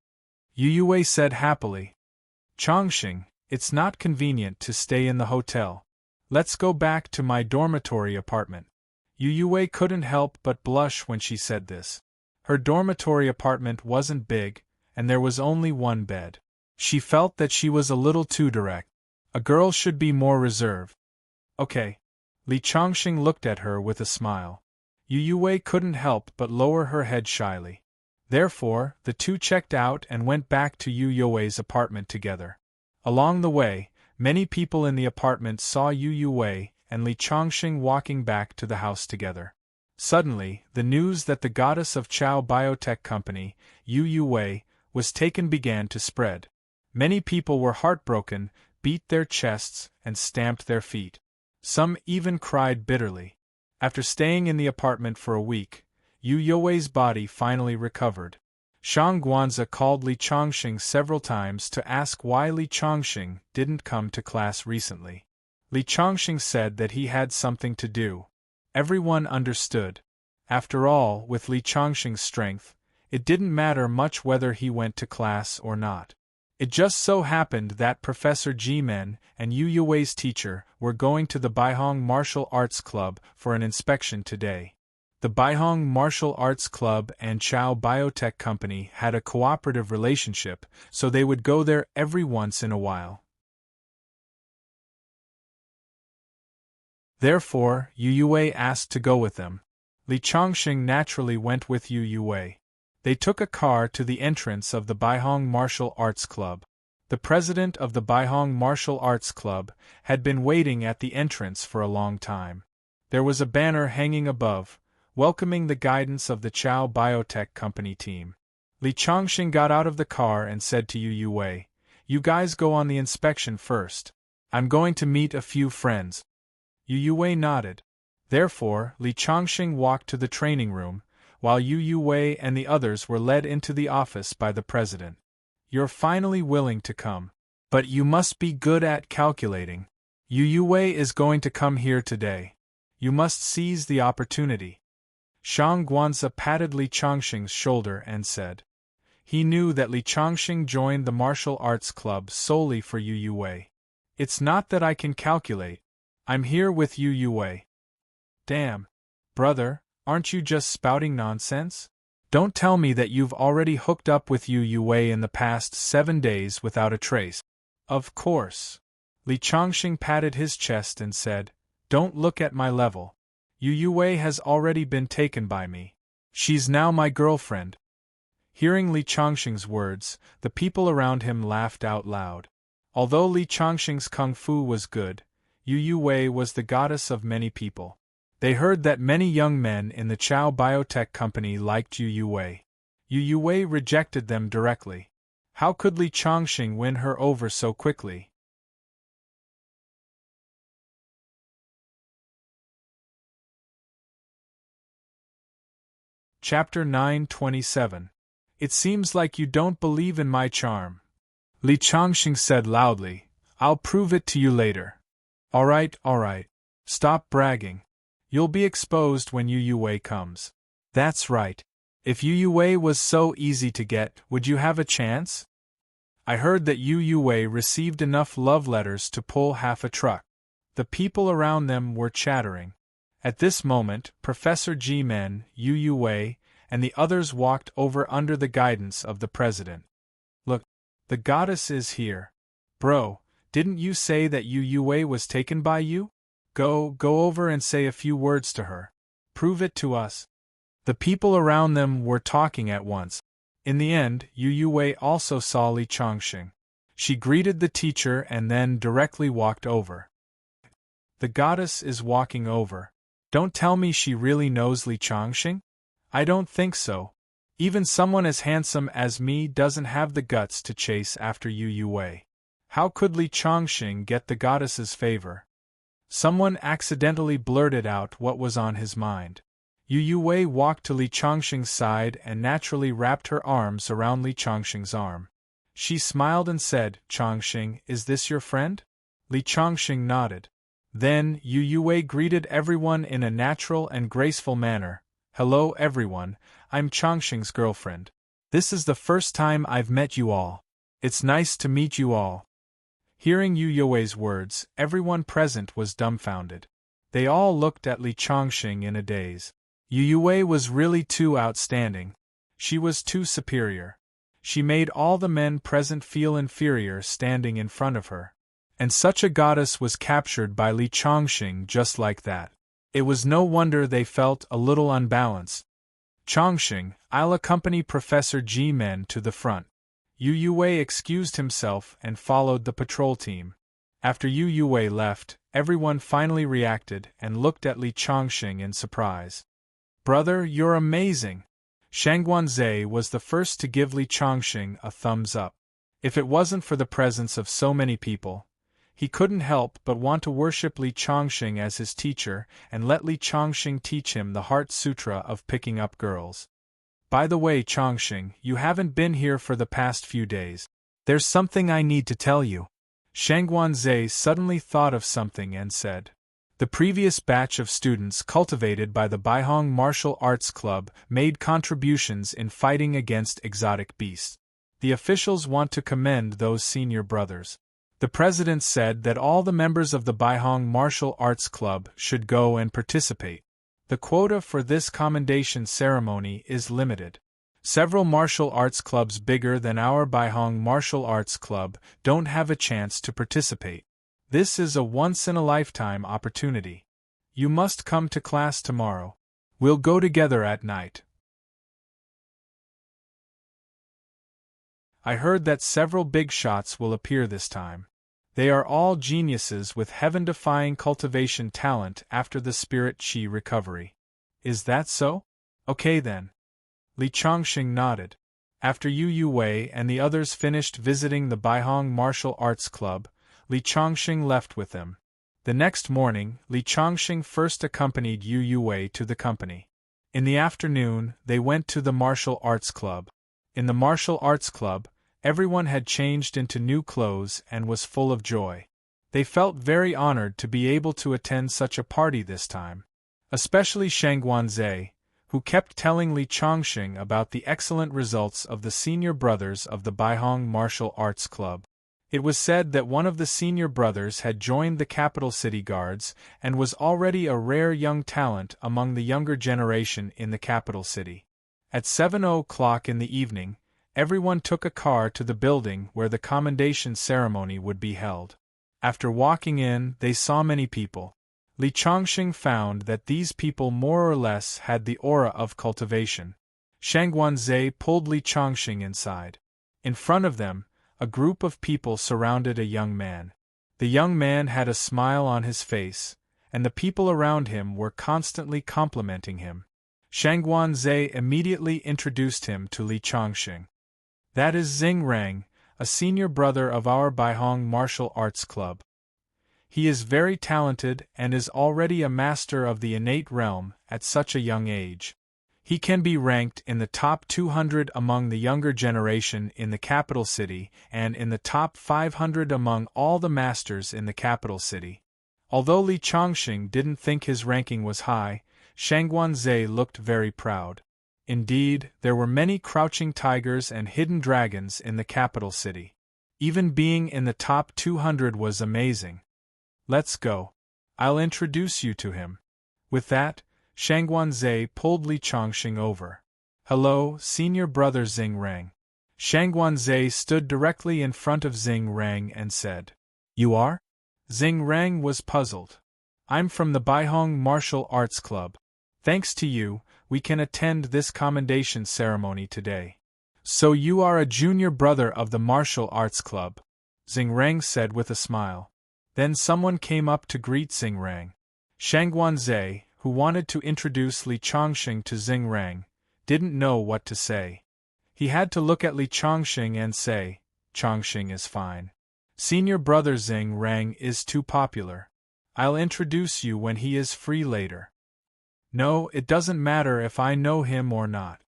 Yu Yue said happily. "Chongqing, it's not convenient to stay in the hotel. Let's go back to my dormitory apartment." Yu Yue couldn't help but blush when she said this. Her dormitory apartment wasn't big, and there was only one bed. She felt that she was a little too direct. A girl should be more reserved. "Okay." Li Chongqing looked at her with a smile. Yu Yue couldn't help but lower her head shyly. Therefore, the two checked out and went back to Yu Yue's apartment together. Along the way, many people in the apartment saw Yu Yue and Li Chongqing walking back to the house together. Suddenly, the news that the goddess of Chao Biotech Company, Yu Yue, was taken began to spread. Many people were heartbroken, beat their chests, and stamped their feet. Some even cried bitterly. After staying in the apartment for a week, Yu Yue's body finally recovered. Shang Guanzi called Li Chongqing several times to ask why Li Chongqing didn't come to class recently. Li Chongqing said that he had something to do. Everyone understood. After all, with Li Chongqing's strength, it didn't matter much whether he went to class or not. It just so happened that Professor Ji-men and Yu Yue's teacher were going to the Baihong Martial Arts Club for an inspection today. The Baihong Martial Arts Club and Chao Biotech Company had a cooperative relationship, so they would go there every once in a while. Therefore, Yu Yue asked to go with them. Li Chongqing naturally went with Yu Yue. They took a car to the entrance of the Baihong Martial Arts Club. The president of the Baihong Martial Arts Club had been waiting at the entrance for a long time. There was a banner hanging above, welcoming the guidance of the Chao Biotech Company team. Li Chongqing got out of the car and said to Yu Yue, "You guys go on the inspection first. I'm going to meet a few friends." Yu Yue nodded. Therefore, Li Chongqing walked to the training room, while Yu Yue and the others were led into the office by the president. "You're finally willing to come. But you must be good at calculating. Yu Yue is going to come here today. You must seize the opportunity." Shang Guanzi patted Li Chongqing's shoulder and said. He knew that Li Chongqing joined the martial arts club solely for Yu Yue. "It's not that I can calculate. I'm here with Yu Yue." "Damn. Brother, aren't you just spouting nonsense? Don't tell me that you've already hooked up with Yu Yue in the past 7 days without a trace." "Of course." Li Chongqing patted his chest and said, "Don't look at my level. Yu Yue has already been taken by me. She's now my girlfriend." Hearing Li Chongqing's words, the people around him laughed out loud. Although Li Chongqing's kung fu was good, Yu Yue was the goddess of many people. They heard that many young men in the Chao Biotech Company liked Yu Yue. Yu Yuwei rejected them directly. How could Li Chongqing win her over so quickly? Chapter 927. It seems like you don't believe in my charm. Li Chongqing said loudly, I'll prove it to you later. Alright. Stop bragging. You'll be exposed when Yu Yuwei comes. That's right. If Yu Yuwei was so easy to get, would you have a chance? I heard that Yu Yuwei received enough love letters to pull half a truck. The people around them were chattering. At this moment, Professor G-Men, Yu Yuwei, and the others walked over under the guidance of the president. Look, the goddess is here. Bro, didn't you say that Yu Yuwei was taken by you? Go over and say a few words to her. Prove it to us. The people around them were talking at once. In the end, Yu Yuwei also saw Li Chongqing. She greeted the teacher and then directly walked over. The goddess is walking over. Don't tell me she really knows Li Chongqing? I don't think so. Even someone as handsome as me doesn't have the guts to chase after Yu Yuwei. How could Li Chongqing get the goddess's favor? Someone accidentally blurted out what was on his mind. Yu Yuwei walked to Li Chongqing's side and naturally wrapped her arms around Li Chongqing's arm. She smiled and said, Chongqing, is this your friend? Li Chongqing nodded. Then, Yu Yuwei greeted everyone in a natural and graceful manner. Hello everyone, I'm Chongqing's girlfriend. This is the first time I've met you all. It's nice to meet you all. Hearing Yu Yuwei's words, everyone present was dumbfounded. They all looked at Li Chongqing in a daze. Yu Yuwei was really too outstanding. She was too superior. She made all the men present feel inferior standing in front of her. And such a goddess was captured by Li Chongqing just like that. It was no wonder they felt a little unbalanced. Chongqing, I'll accompany Professor G-Men to the front. Yu Yuwei excused himself and followed the patrol team. After Yu Yuwei left, everyone finally reacted and looked at Li Chongqing in surprise. Brother, you're amazing! Shangguanzhe was the first to give Li Chongqing a thumbs up. If it wasn't for the presence of so many people, he couldn't help but want to worship Li Chongqing as his teacher and let Li Chongqing teach him the Heart Sutra of picking up girls. By the way, Chongqing, you haven't been here for the past few days. There's something I need to tell you. Shangguanzhe suddenly thought of something and said. The previous batch of students cultivated by the Baihong Martial Arts Club made contributions in fighting against exotic beasts. The officials want to commend those senior brothers. The president said that all the members of the Baihong Martial Arts Club should go and participate. The quota for this commendation ceremony is limited. Several martial arts clubs bigger than our Baihong Martial Arts Club don't have a chance to participate. This is a once-in-a-lifetime opportunity. You must come to class tomorrow. We'll go together at night. I heard that several big shots will appear this time. They are all geniuses with heaven-defying cultivation talent after the spirit chi recovery. Is that so? Okay then. Li Chongqing nodded. After Yu Yuwei and the others finished visiting the Baihong Martial Arts Club, Li Chongqing left with them. The next morning, Li Chongqing first accompanied Yu Yuwei to the company. In the afternoon, they went to the Martial Arts Club. In the Martial Arts Club, everyone had changed into new clothes and was full of joy. They felt very honored to be able to attend such a party this time. Especially Shangguanzhe, who kept telling Li Chongqing about the excellent results of the senior brothers of the Baihong Martial Arts Club. It was said that one of the senior brothers had joined the capital city guards and was already a rare young talent among the younger generation in the capital city. At 7 o'clock in the evening, everyone took a car to the building where the commendation ceremony would be held. After walking in, they saw many people. Li Chongqing found that these people more or less had the aura of cultivation. Shangguanzhe pulled Li Chongqing inside. In front of them, a group of people surrounded a young man. The young man had a smile on his face, and the people around him were constantly complimenting him. Shangguan immediately introduced him to Li Chongqing. That is Xing Rang, a senior brother of our Baihong Martial Arts Club. He is very talented and is already a master of the innate realm at such a young age. He can be ranked in the top 200 among the younger generation in the capital city and in the top 500 among all the masters in the capital city. Although Li Chongqing didn't think his ranking was high, Shangguan looked very proud. Indeed, there were many crouching tigers and hidden dragons in the capital city. Even being in the top 200 was amazing. Let's go. I'll introduce you to him. With that, Shangguan pulled Li Chongqing over. Hello, senior brother Xing Rang. Shangguan stood directly in front of Xing Rang and said, You are? Xing Rang was puzzled. I'm from the Baihong Martial Arts Club. Thanks to you, we can attend this commendation ceremony today. So you are a junior brother of the Martial Arts Club, Xing Rang said with a smile. Then someone came up to greet Xing Rang. Shangguan, who wanted to introduce Li Chongqing to Xing Rang, didn't know what to say. He had to look at Li Chongqing and say, Chongqing is fine. Senior brother Xing Rang is too popular. I'll introduce you when he is free later. No, it doesn't matter if I know him or not.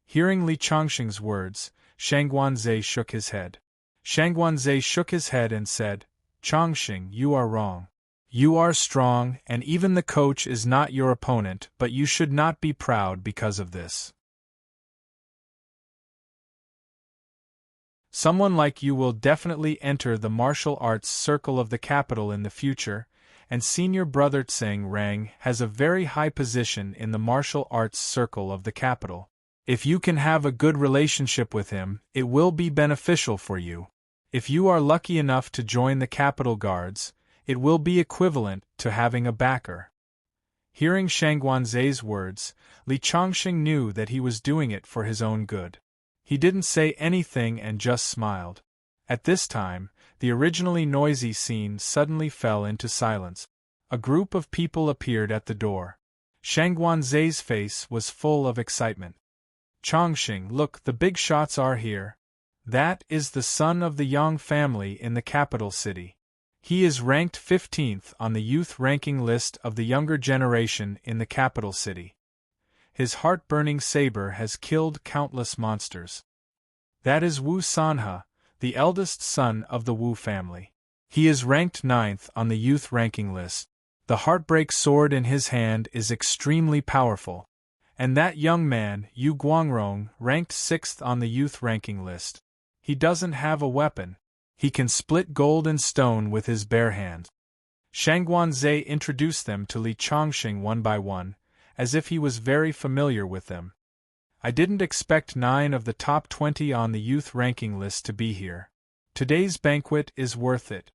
Hearing Li Chongqing's words, Shangguan shook his head. Shangguan shook his head and said, Chongqing, you are wrong. You are strong, and even the coach is not your opponent, but you should not be proud because of this. Someone like you will definitely enter the martial arts circle of the capital in the future, and senior brother Xing Rang has a very high position in the martial arts circle of the capital. If you can have a good relationship with him, it will be beneficial for you. If you are lucky enough to join the capital guards, it will be equivalent to having a backer. Hearing Shangguan words, Li Chongqing knew that he was doing it for his own good. He didn't say anything and just smiled. At this time, the originally noisy scene suddenly fell into silence. A group of people appeared at the door. Shangguan face was full of excitement. Chongqing, look, the big shots are here. That is the son of the Yang family in the capital city. He is ranked 15th on the youth ranking list of the younger generation in the capital city. His heart-burning saber has killed countless monsters. That is Wu Sanhe, the eldest son of the Wu family. He is ranked 9th on the youth ranking list. The heartbreak sword in his hand is extremely powerful. And that young man, Yu Guangrong, ranked 6th on the youth ranking list. He doesn't have a weapon. He can split gold and stone with his bare hands. Shangguan introduced them to Li Chongqing one by one, as if he was very familiar with them. I didn't expect 9 of the top 20 on the youth ranking list to be here. Today's banquet is worth it.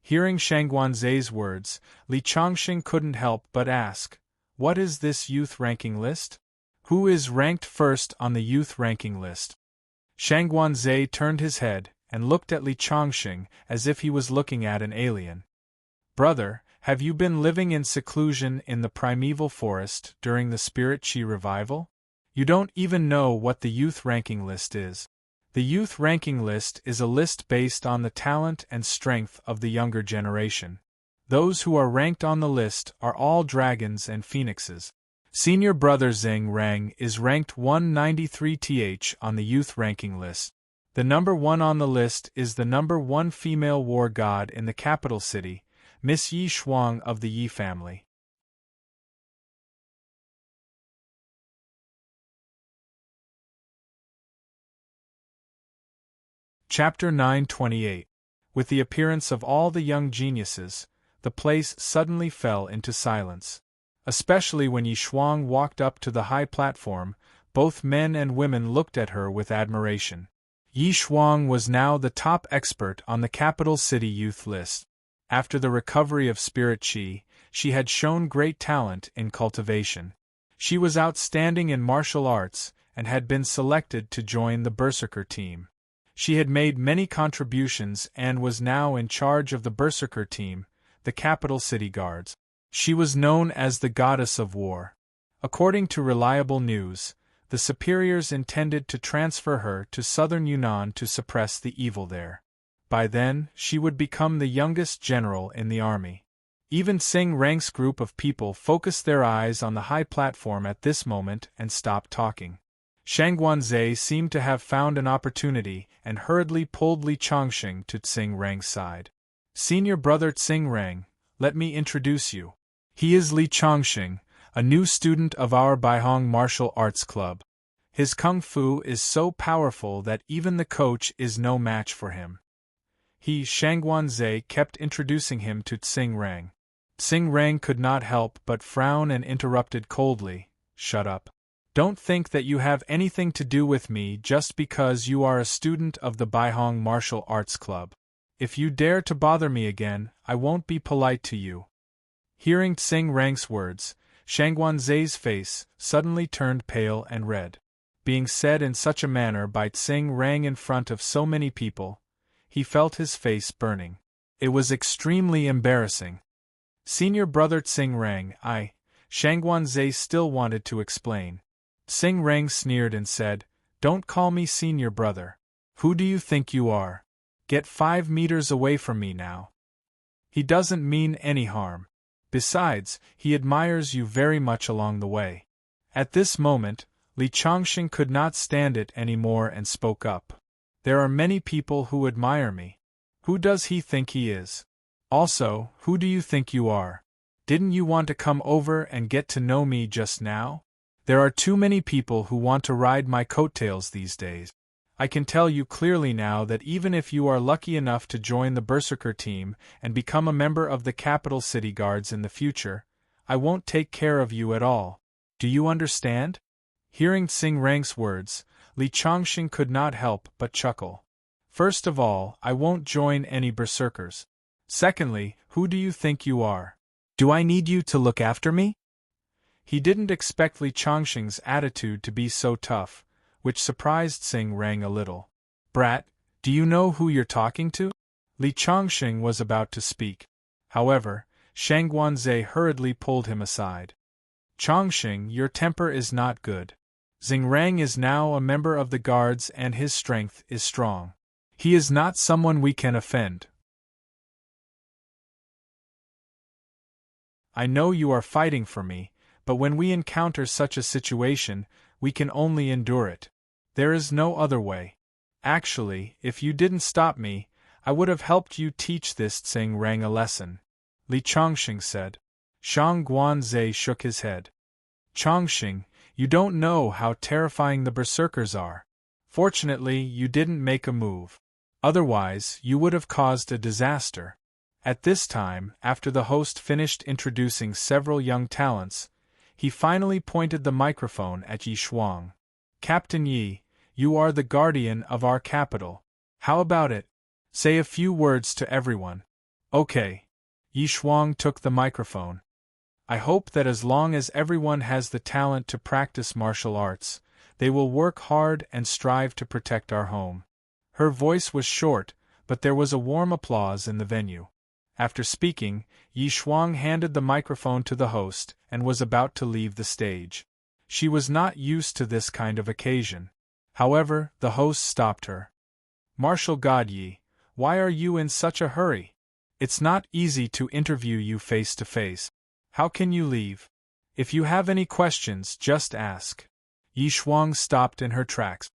Hearing Shangguan words, Li Chongqing couldn't help but ask, What is this youth ranking list? Who is ranked first on the youth ranking list? Shangguan turned his head and looked at Li Chongqing as if he was looking at an alien. Brother, have you been living in seclusion in the primeval forest during the Spirit Chi revival? You don't even know what the youth ranking list is. The youth ranking list is a list based on the talent and strength of the younger generation. Those who are ranked on the list are all dragons and phoenixes. Senior brother Xing Rang is ranked 193th on the youth ranking list. The number 1 on the list is the number 1 female war god in the capital city, Miss Yi Shuang of the Yi family. Chapter 928. With the appearance of all the young geniuses, the place suddenly fell into silence. Especially when Yi Shuang walked up to the high platform, both men and women looked at her with admiration. Yi Shuang was now the top expert on the capital city youth list. After the recovery of Spirit Chi, she had shown great talent in cultivation. She was outstanding in martial arts and had been selected to join the Berserker team. She had made many contributions and was now in charge of the Berserker team, the capital city guards. She was known as the Goddess of War. According to reliable news, the superiors intended to transfer her to southern Yunnan to suppress the evil there. By then, she would become the youngest general in the army. Even Tsing Rang's group of people focused their eyes on the high platform at this moment and stopped talking. Shang Guanzhe seemed to have found an opportunity and hurriedly pulled Li Chongqing to Tsing Rang's side. "Senior brother Tsing Rang, let me introduce you. He is Li Chongqing, a new student of our Baihong Martial Arts Club. His kung fu is so powerful that even the coach is no match for him." Shang Guanzhe kept introducing him to Tsing Rang. Tsing Rang could not help but frown and interrupted coldly, "Shut up. Don't think that you have anything to do with me just because you are a student of the Baihong Martial Arts Club. If you dare to bother me again, I won't be polite to you." Hearing Tsing Rang's words, Shang Guanzhe's face suddenly turned pale and red. Being said in such a manner by Tsing Rang in front of so many people, he felt his face burning. It was extremely embarrassing. "Senior brother Tsing Rang, Shang Guanzhe still wanted to explain. Tsing Rang sneered and said, "Don't call me senior brother. Who do you think you are? Get 5 meters away from me now. He doesn't mean any harm. Besides, he admires you very much along the way." At this moment, Li Chongqing could not stand it anymore and spoke up. "There are many people who admire me. Who does he think he is? Also, who do you think you are? Didn't you want to come over and get to know me just now? There are too many people who want to ride my coattails these days. I can tell you clearly now that even if you are lucky enough to join the Berserker team and become a member of the capital city guards in the future, I won't take care of you at all. Do you understand?" Hearing Tsing Rang's words, Li Chongqing could not help but chuckle. "First of all, I won't join any berserkers. Secondly, who do you think you are? Do I need you to look after me?" He didn't expect Li Chongqing's attitude to be so tough, which surprised Tsing Rang a little. "Brat, do you know who you're talking to?" Li Chongqing was about to speak. However, Shang Guanzhe hurriedly pulled him aside. "Chongqing, your temper is not good. Tsing Rang is now a member of the guards and his strength is strong. He is not someone we can offend. I know you are fighting for me, but when we encounter such a situation, we can only endure it. There is no other way. Actually, if you didn't stop me, I would have helped you teach this Tsing Rang a lesson," Li Chongqing said. Shang Guanzhe shook his head. "Chongqing, you don't know how terrifying the berserkers are. Fortunately, you didn't make a move. Otherwise, you would have caused a disaster." At this time, after the host finished introducing several young talents, he finally pointed the microphone at Yi Shuang. "Captain Yi, you are the guardian of our capital. How about it? Say a few words to everyone." "Okay." Yi Shuang took the microphone. "I hope that as long as everyone has the talent to practice martial arts, they will work hard and strive to protect our home." Her voice was short, but there was a warm applause in the venue. After speaking, Yi Shuang handed the microphone to the host and was about to leave the stage. She was not used to this kind of occasion. However, the host stopped her. "Martial God Yi, why are you in such a hurry? It's not easy to interview you face to face. How can you leave? If you have any questions, just ask." Yi Shuang stopped in her tracks.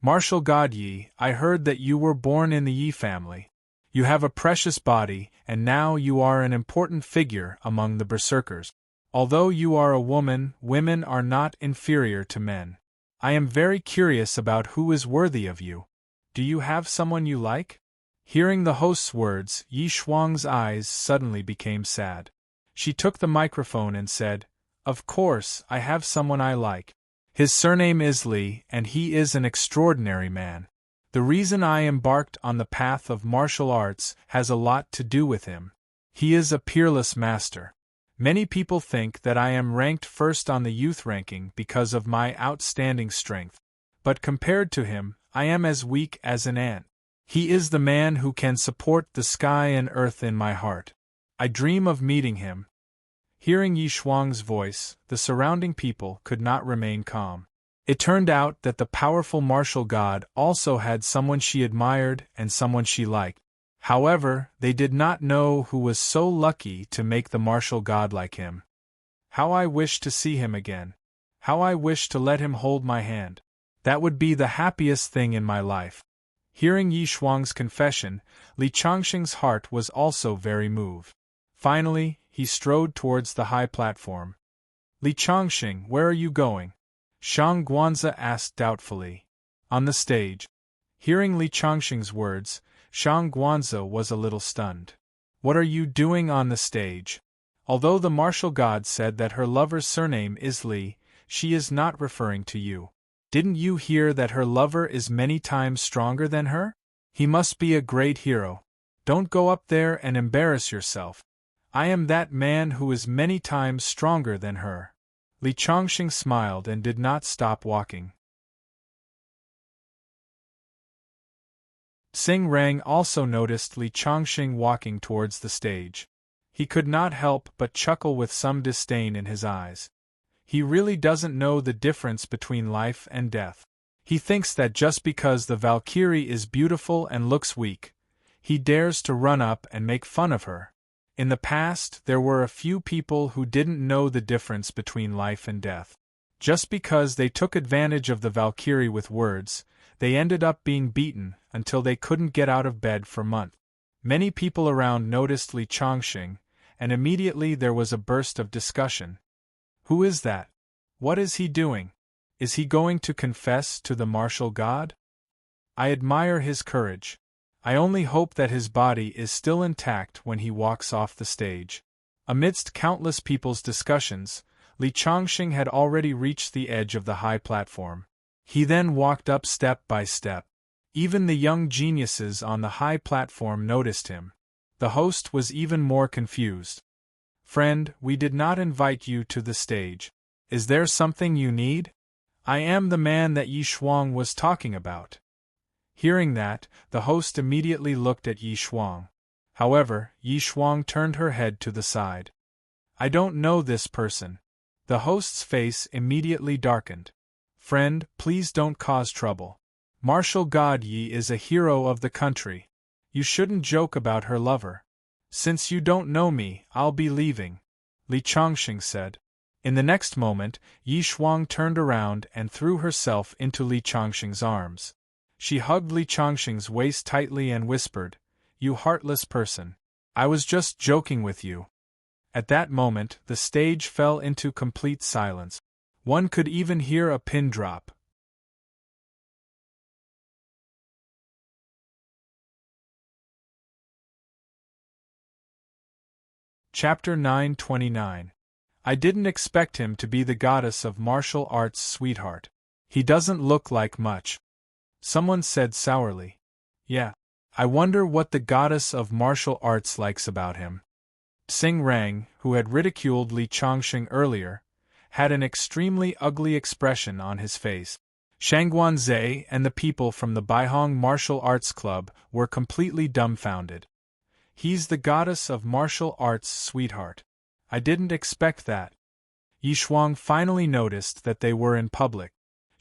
"Martial God Yi, I heard that you were born in the Yi family. You have a precious body, and now you are an important figure among the berserkers. Although you are a woman, women are not inferior to men. I am very curious about who is worthy of you. Do you have someone you like?" Hearing the host's words, Yi Shuang's eyes suddenly became sad. She took the microphone and said, "Of course, I have someone I like. His surname is Li, and he is an extraordinary man. The reason I embarked on the path of martial arts has a lot to do with him. He is a peerless master. Many people think that I am ranked first on the youth ranking because of my outstanding strength. But compared to him, I am as weak as an ant. He is the man who can support the sky and earth in my heart. I dream of meeting him." Hearing Yi Shuang's voice, the surrounding people could not remain calm. It turned out that the powerful martial god also had someone she admired and someone she liked. However, they did not know who was so lucky to make the martial god like him. How I wish to see him again. How I wish to let him hold my hand. That would be the happiest thing in my life. Hearing Yi Shuang's confession, Li Changxing's heart was also very moved. Finally, he strode towards the high platform. Li Changxing, where are you going? Shang Guanzi asked doubtfully. On the stage. Hearing Li Changxing's words, Shang Guanzi was a little stunned. What are you doing on the stage? Although the martial god said that her lover's surname is Li, she is not referring to you. Didn't you hear that her lover is many times stronger than her? He must be a great hero. Don't go up there and embarrass yourself. I am that man who is many times stronger than her. Li Changxing smiled and did not stop walking. Xing Rang also noticed Li Changxing walking towards the stage. He could not help but chuckle with some disdain in his eyes. He really doesn't know the difference between life and death. He thinks that just because the Valkyrie is beautiful and looks weak, he dares to run up and make fun of her. In the past, there were a few people who didn't know the difference between life and death. Just because they took advantage of the Valkyrie with words, they ended up being beaten until they couldn't get out of bed for months. Many people around noticed Li Changxing, and immediately there was a burst of discussion. Who is that? What is he doing? Is he going to confess to the martial god? I admire his courage. I only hope that his body is still intact when he walks off the stage. Amidst countless people's discussions, Li Changxing had already reached the edge of the high platform. He then walked up step by step. Even the young geniuses on the high platform noticed him. The host was even more confused. Friend, we did not invite you to the stage. Is there something you need? I am the man that Yi Shuang was talking about. Hearing that, the host immediately looked at Yi Shuang. However, Yi Shuang turned her head to the side. I don't know this person. The host's face immediately darkened. Friend, please don't cause trouble. Martial God Yi is a hero of the country. You shouldn't joke about her lover. Since you don't know me, I'll be leaving, Li Changxing said. In the next moment, Yi Shuang turned around and threw herself into Li Changxing's arms. She hugged Li Changxing's waist tightly and whispered, You heartless person. I was just joking with you. At that moment, the stage fell into complete silence. One could even hear a pin drop. Chapter 929. I didn't expect him to be the goddess of martial arts, sweetheart. He doesn't look like much. Someone said sourly. Yeah. I wonder what the goddess of martial arts likes about him. Xing Rang, who had ridiculed Li Changxing earlier, had an extremely ugly expression on his face. Shangguan Zhe and the people from the Baihong Martial Arts Club were completely dumbfounded. He's the goddess of martial arts, sweetheart. I didn't expect that. Yi Shuang finally noticed that they were in public.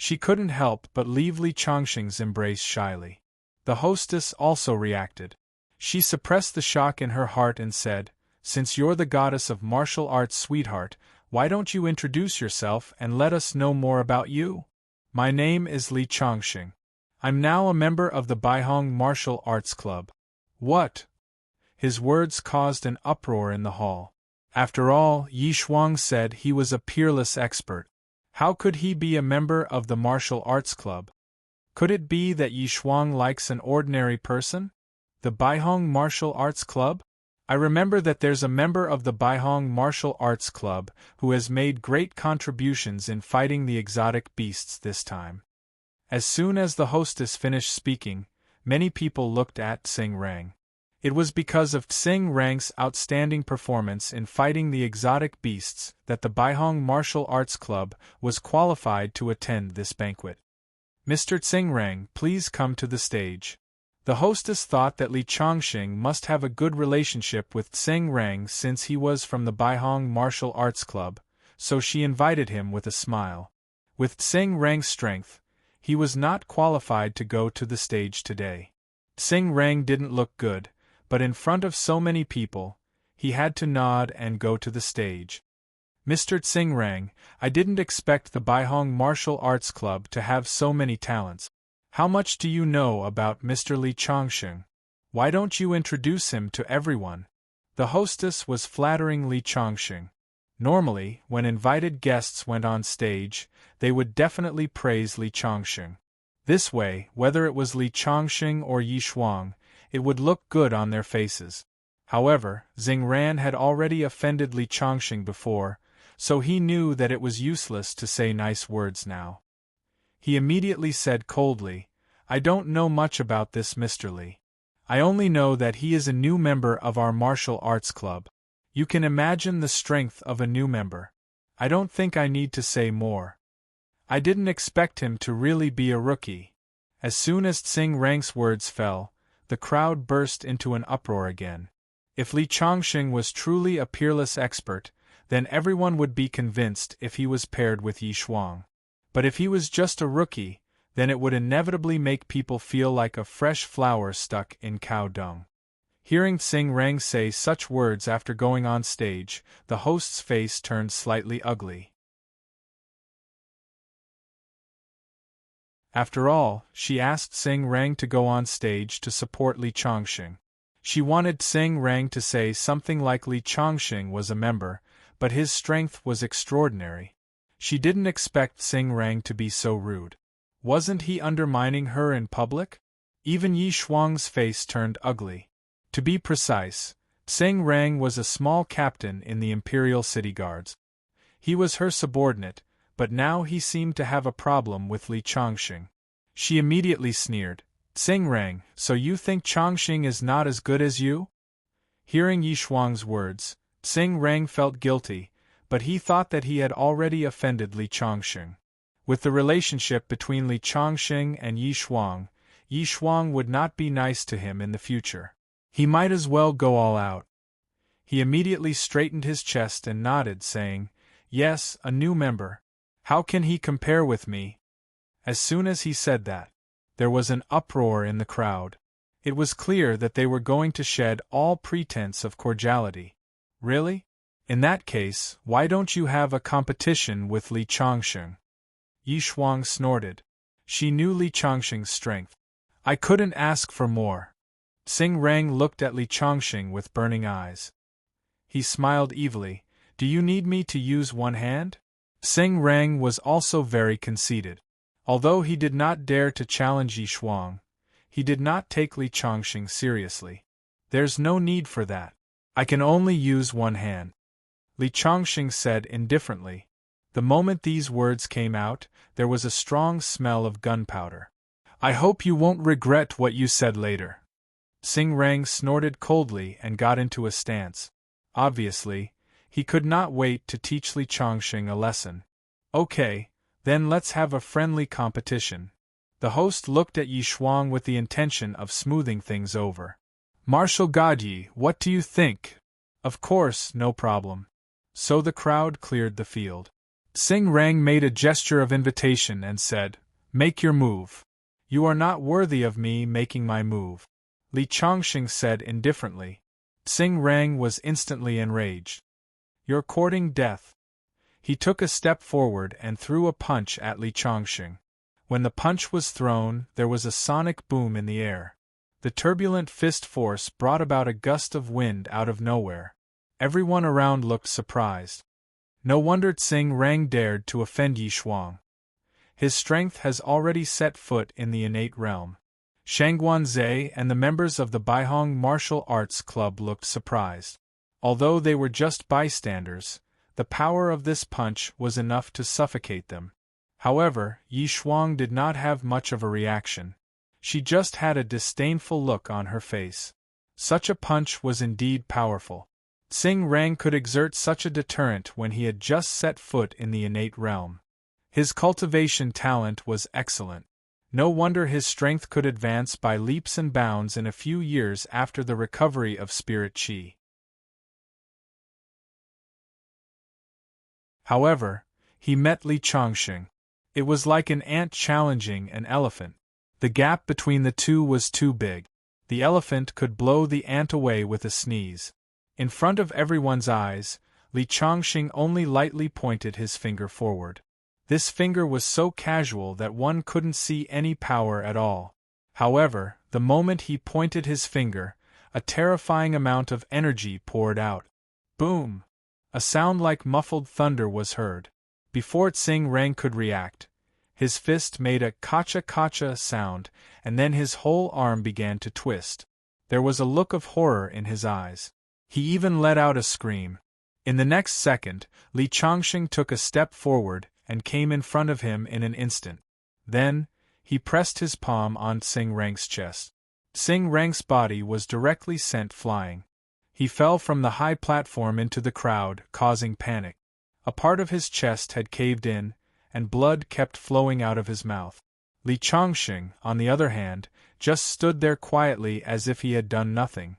She couldn't help but leave Li Changxing's embrace shyly. The hostess also reacted. She suppressed the shock in her heart and said, Since you're the goddess of martial arts, sweetheart, why don't you introduce yourself and let us know more about you? My name is Li Changxing. I'm now a member of the Baihong Martial Arts Club. What? His words caused an uproar in the hall. After all, Yi Shuang said he was a peerless expert. How could he be a member of the martial arts club? Could it be that Yi Shuang likes an ordinary person? The Baihong Martial Arts Club? I remember that there's a member of the Baihong Martial Arts Club who has made great contributions in fighting the exotic beasts this time. As soon as the hostess finished speaking, many people looked at Xing Rang. It was because of Xing Rang's outstanding performance in fighting the exotic beasts that the Baihong Martial Arts Club was qualified to attend this banquet. Mr. Xing Rang, please come to the stage. The hostess thought that Li Chongqing must have a good relationship with Tsing Rang since he was from the Baihong Martial Arts Club, so she invited him with a smile. With Tsing Rang's strength, he was not qualified to go to the stage today. Tsing Rang didn't look good, but in front of so many people, he had to nod and go to the stage. Mr. Tsing Rang, I didn't expect the Baihong Martial Arts Club to have so many talents. How much do you know about Mr. Li Chongqing? Why don't you introduce him to everyone? The hostess was flattering Li Chongqing. Normally, when invited guests went on stage, they would definitely praise Li Chongqing. This way, whether it was Li Chongqing or Yi Shuang, it would look good on their faces. However, Xing Ran had already offended Li Chongqing before, so he knew that it was useless to say nice words now. He immediately said coldly, I don't know much about this Mr. Li. I only know that he is a new member of our martial arts club. You can imagine the strength of a new member. I don't think I need to say more. I didn't expect him to really be a rookie. As soon as Tsing Rang's words fell, the crowd burst into an uproar again. If Li Chongqing was truly a peerless expert, then everyone would be convinced if he was paired with Yi Shuang. But if he was just a rookie, then it would inevitably make people feel like a fresh flower stuck in cow dung. Hearing Tsing Rang say such words after going on stage, the host's face turned slightly ugly. After all, she asked Tsing Rang to go on stage to support Li Chongqing. She wanted Tsing Rang to say something like Li Chongqing was a member, but his strength was extraordinary. She didn't expect Tsing Rang to be so rude. Wasn't he undermining her in public? Even Yi Shuang's face turned ugly. To be precise, Tsing Rang was a small captain in the Imperial City Guards. He was her subordinate, but now he seemed to have a problem with Li Chongqing. She immediately sneered, Tsing Rang, so you think Chongqing is not as good as you? Hearing Yi Shuang's words, Tsing Rang felt guilty, but he thought that he had already offended Li Chongqing. With the relationship between Li Chongqing and Yi Shuang would not be nice to him in the future. He might as well go all out. He immediately straightened his chest and nodded, saying, Yes, a new member. How can he compare with me? As soon as he said that, there was an uproar in the crowd. It was clear that they were going to shed all pretense of cordiality. Really? In that case, why don't you have a competition with Li Chongqing? Yi Shuang snorted. She knew Li Chongqing's strength. I couldn't ask for more. Tsing Rang looked at Li Chongqing with burning eyes. He smiled evilly. Do you need me to use one hand? Tsing Rang was also very conceited. Although he did not dare to challenge Yi Shuang, he did not take Li Chongqing seriously. There's no need for that. I can only use one hand. Li Chongqing said indifferently. The moment these words came out, there was a strong smell of gunpowder. I hope you won't regret what you said later. Tsing Rang snorted coldly and got into a stance. Obviously, he could not wait to teach Li Chongqing a lesson. Okay, then let's have a friendly competition. The host looked at Yi Shuang with the intention of smoothing things over. Marshal Godyi, what do you think? Of course, no problem. So the crowd cleared the field. Tsing Rang made a gesture of invitation and said, Make your move. You are not worthy of me making my move. Li Chongqing said indifferently. Tsing Rang was instantly enraged. You're courting death. He took a step forward and threw a punch at Li Chongqing. When the punch was thrown, there was a sonic boom in the air. The turbulent fist force brought about a gust of wind out of nowhere. Everyone around looked surprised. No wonder Tsing Rang dared to offend Yi Shuang. His strength has already set foot in the innate realm. Shangguanzhe and the members of the Baihong Martial Arts Club looked surprised. Although they were just bystanders, the power of this punch was enough to suffocate them. However, Yi Shuang did not have much of a reaction. She just had a disdainful look on her face. Such a punch was indeed powerful. Tsing Rang could exert such a deterrent when he had just set foot in the innate realm. His cultivation talent was excellent. No wonder his strength could advance by leaps and bounds in a few years after the recovery of spirit chi. However, he met Li Changxing. It was like an ant challenging an elephant. The gap between the two was too big. The elephant could blow the ant away with a sneeze. In front of everyone's eyes, Li Changxing only lightly pointed his finger forward. This finger was so casual that one couldn't see any power at all. However, the moment he pointed his finger, a terrifying amount of energy poured out. Boom! A sound like muffled thunder was heard. Before Tsing Rang could react, his fist made a kacha-kacha sound, and then his whole arm began to twist. There was a look of horror in his eyes. He even let out a scream. In the next second, Li Changxing took a step forward and came in front of him in an instant. Then, he pressed his palm on Tsing Rang's chest. Tsing Rang's body was directly sent flying. He fell from the high platform into the crowd, causing panic. A part of his chest had caved in, and blood kept flowing out of his mouth. Li Changxing, on the other hand, just stood there quietly as if he had done nothing.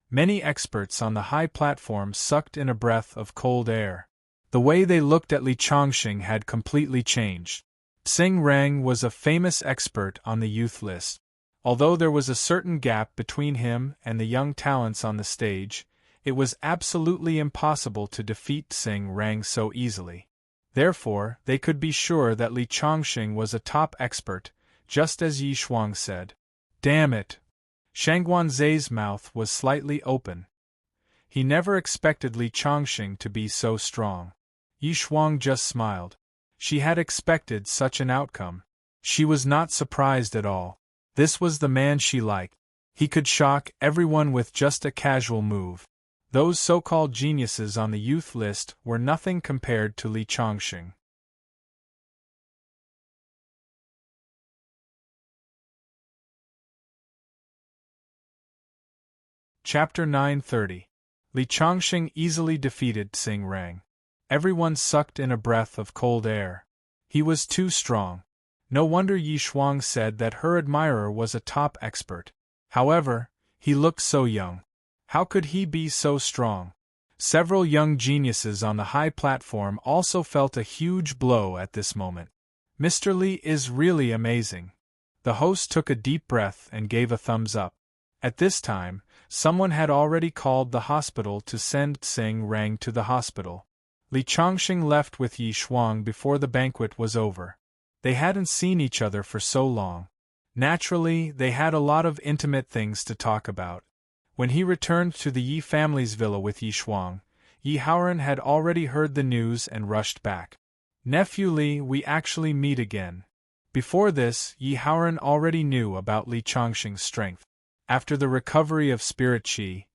Many experts on the high platform sucked in a breath of cold air. The way they looked at Li Changxing had completely changed. Tsing Rang was a famous expert on the youth list. Although there was a certain gap between him and the young talents on the stage, it was absolutely impossible to defeat Tsing Rang so easily. Therefore, they could be sure that Li Changxing was a top expert, just as Yi Shuang said. Damn it! Shangguanzai's mouth was slightly open. He never expected Li Changxing to be so strong. Yi Shuang just smiled. She had expected such an outcome. She was not surprised at all. This was the man she liked. He could shock everyone with just a casual move. Those so-called geniuses on the youth list were nothing compared to Li Changxing. Chapter 930. Li Changxing easily defeated Tsing Rang. Everyone sucked in a breath of cold air. He was too strong. No wonder Yi Shuang said that her admirer was a top expert. However, he looked so young. How could he be so strong? Several young geniuses on the high platform also felt a huge blow at this moment. Mr. Li is really amazing. The host took a deep breath and gave a thumbs up. At this time, someone had already called the hospital to send Tsing Rang to the hospital. Li Changxing left with Yi Shuang before the banquet was over. They hadn't seen each other for so long. Naturally, they had a lot of intimate things to talk about. When he returned to the Yi family's villa with Yi Shuang, Yi Haoran had already heard the news and rushed back. Nephew Li, we actually meet again. Before this, Yi Haoran already knew about Li Changxing's strength. After the recovery of spirit chi,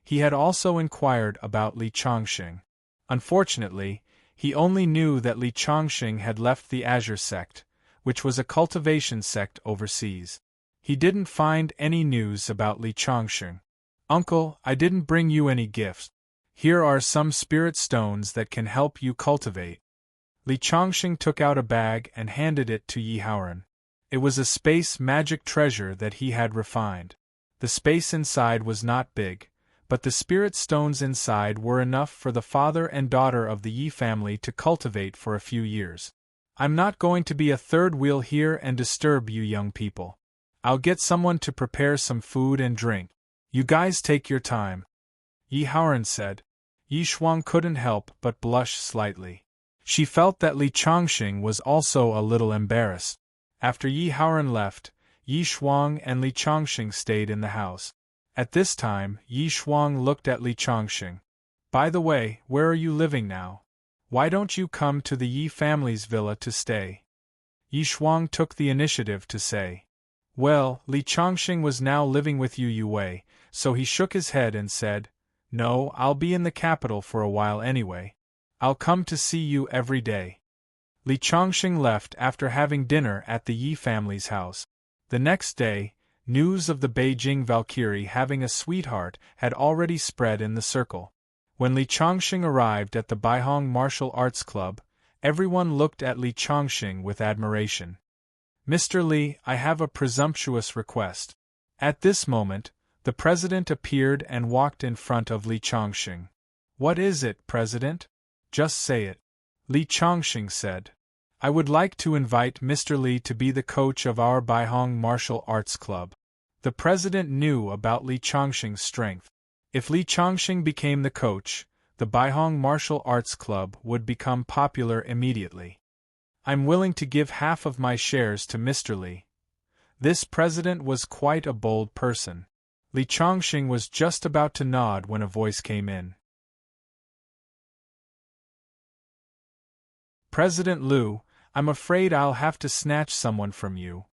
he had also inquired about Li Changxing. Unfortunately, he only knew that Li Changxing had left the Azure sect, which was a cultivation sect overseas. He didn't find any news about Li Changxing. Uncle, I didn't bring you any gifts. Here are some spirit stones that can help you cultivate. Li Changxing took out a bag and handed it to Yi Haoran. It was a space magic treasure that he had refined. The space inside was not big, but the spirit stones inside were enough for the father and daughter of the Yi family to cultivate for a few years. I'm not going to be a third wheel here and disturb you young people. I'll get someone to prepare some food and drink. You guys take your time. Yi Haoran said. Yi Shuang couldn't help but blush slightly. She felt that Li Changxing was also a little embarrassed. After Yi Haoran left, Yi Shuang and Li Changxing stayed in the house. At this time, Yi Shuang looked at Li Changxing. By the way, where are you living now? Why don't you come to the Yi family's villa to stay? Yi Shuang took the initiative to say. Well, Li Changxing was now living with Yu Wei, so he shook his head and said, No, I'll be in the capital for a while anyway. I'll come to see you every day. Li Changxing left after having dinner at the Yi family's house. The next day, news of the Beijing Valkyrie having a sweetheart had already spread in the circle. When Li Changxing arrived at the Baihong Martial Arts Club, everyone looked at Li Changxing with admiration. Mr. Li, I have a presumptuous request. At this moment, the president appeared and walked in front of Li Chongqing. What is it, President? Just say it. Li Chongqing said. I would like to invite Mr. Li to be the coach of our Baihong Martial Arts Club. The president knew about Li Chongqing's strength. If Li Chongqing became the coach, the Baihong Martial Arts Club would become popular immediately. I'm willing to give half of my shares to Mr. Li. This president was quite a bold person. Li Chongqing was just about to nod when a voice came in. President Liu, I'm afraid I'll have to snatch someone from you.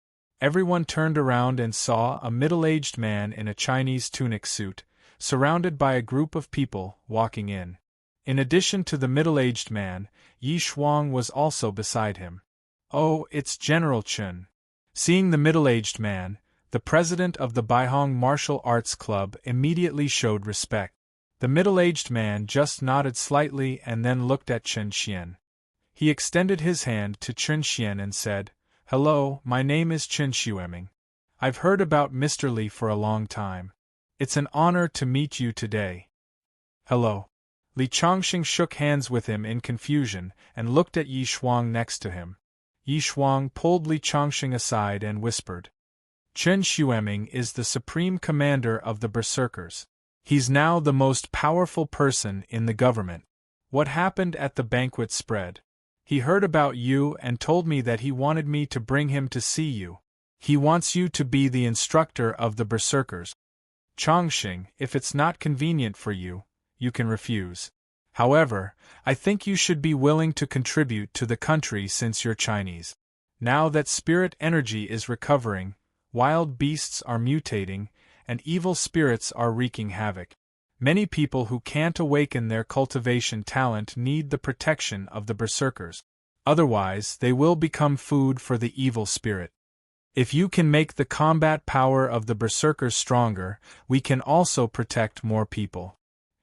Everyone turned around and saw a middle-aged man in a Chinese tunic suit, surrounded by a group of people, walking in. In addition to the middle-aged man, Yi Shuang was also beside him. Oh, it's General Chen. Seeing the middle-aged man, the president of the Baihong Martial Arts Club immediately showed respect. The middle-aged man just nodded slightly and then looked at Chen Xian. He extended his hand to Chen Xian and said, Hello, my name is Chen Xueming. I've heard about Mr. Li for a long time. It's an honor to meet you today. Hello. Li Chongqing shook hands with him in confusion and looked at Yi Shuang next to him. Yi Shuang pulled Li Chongqing aside and whispered. Chen Xueming is the supreme commander of the berserkers. He's now the most powerful person in the government. What happened at the banquet spread. He heard about you and told me that he wanted me to bring him to see you. He wants you to be the instructor of the berserkers. Chongqing, if it's not convenient for you, you can refuse. However, I think you should be willing to contribute to the country since you're Chinese. Now that spirit energy is recovering, wild beasts are mutating, and evil spirits are wreaking havoc. Many people who can't awaken their cultivation talent need the protection of the berserkers. Otherwise, they will become food for the evil spirit. If you can make the combat power of the berserkers stronger, we can also protect more people.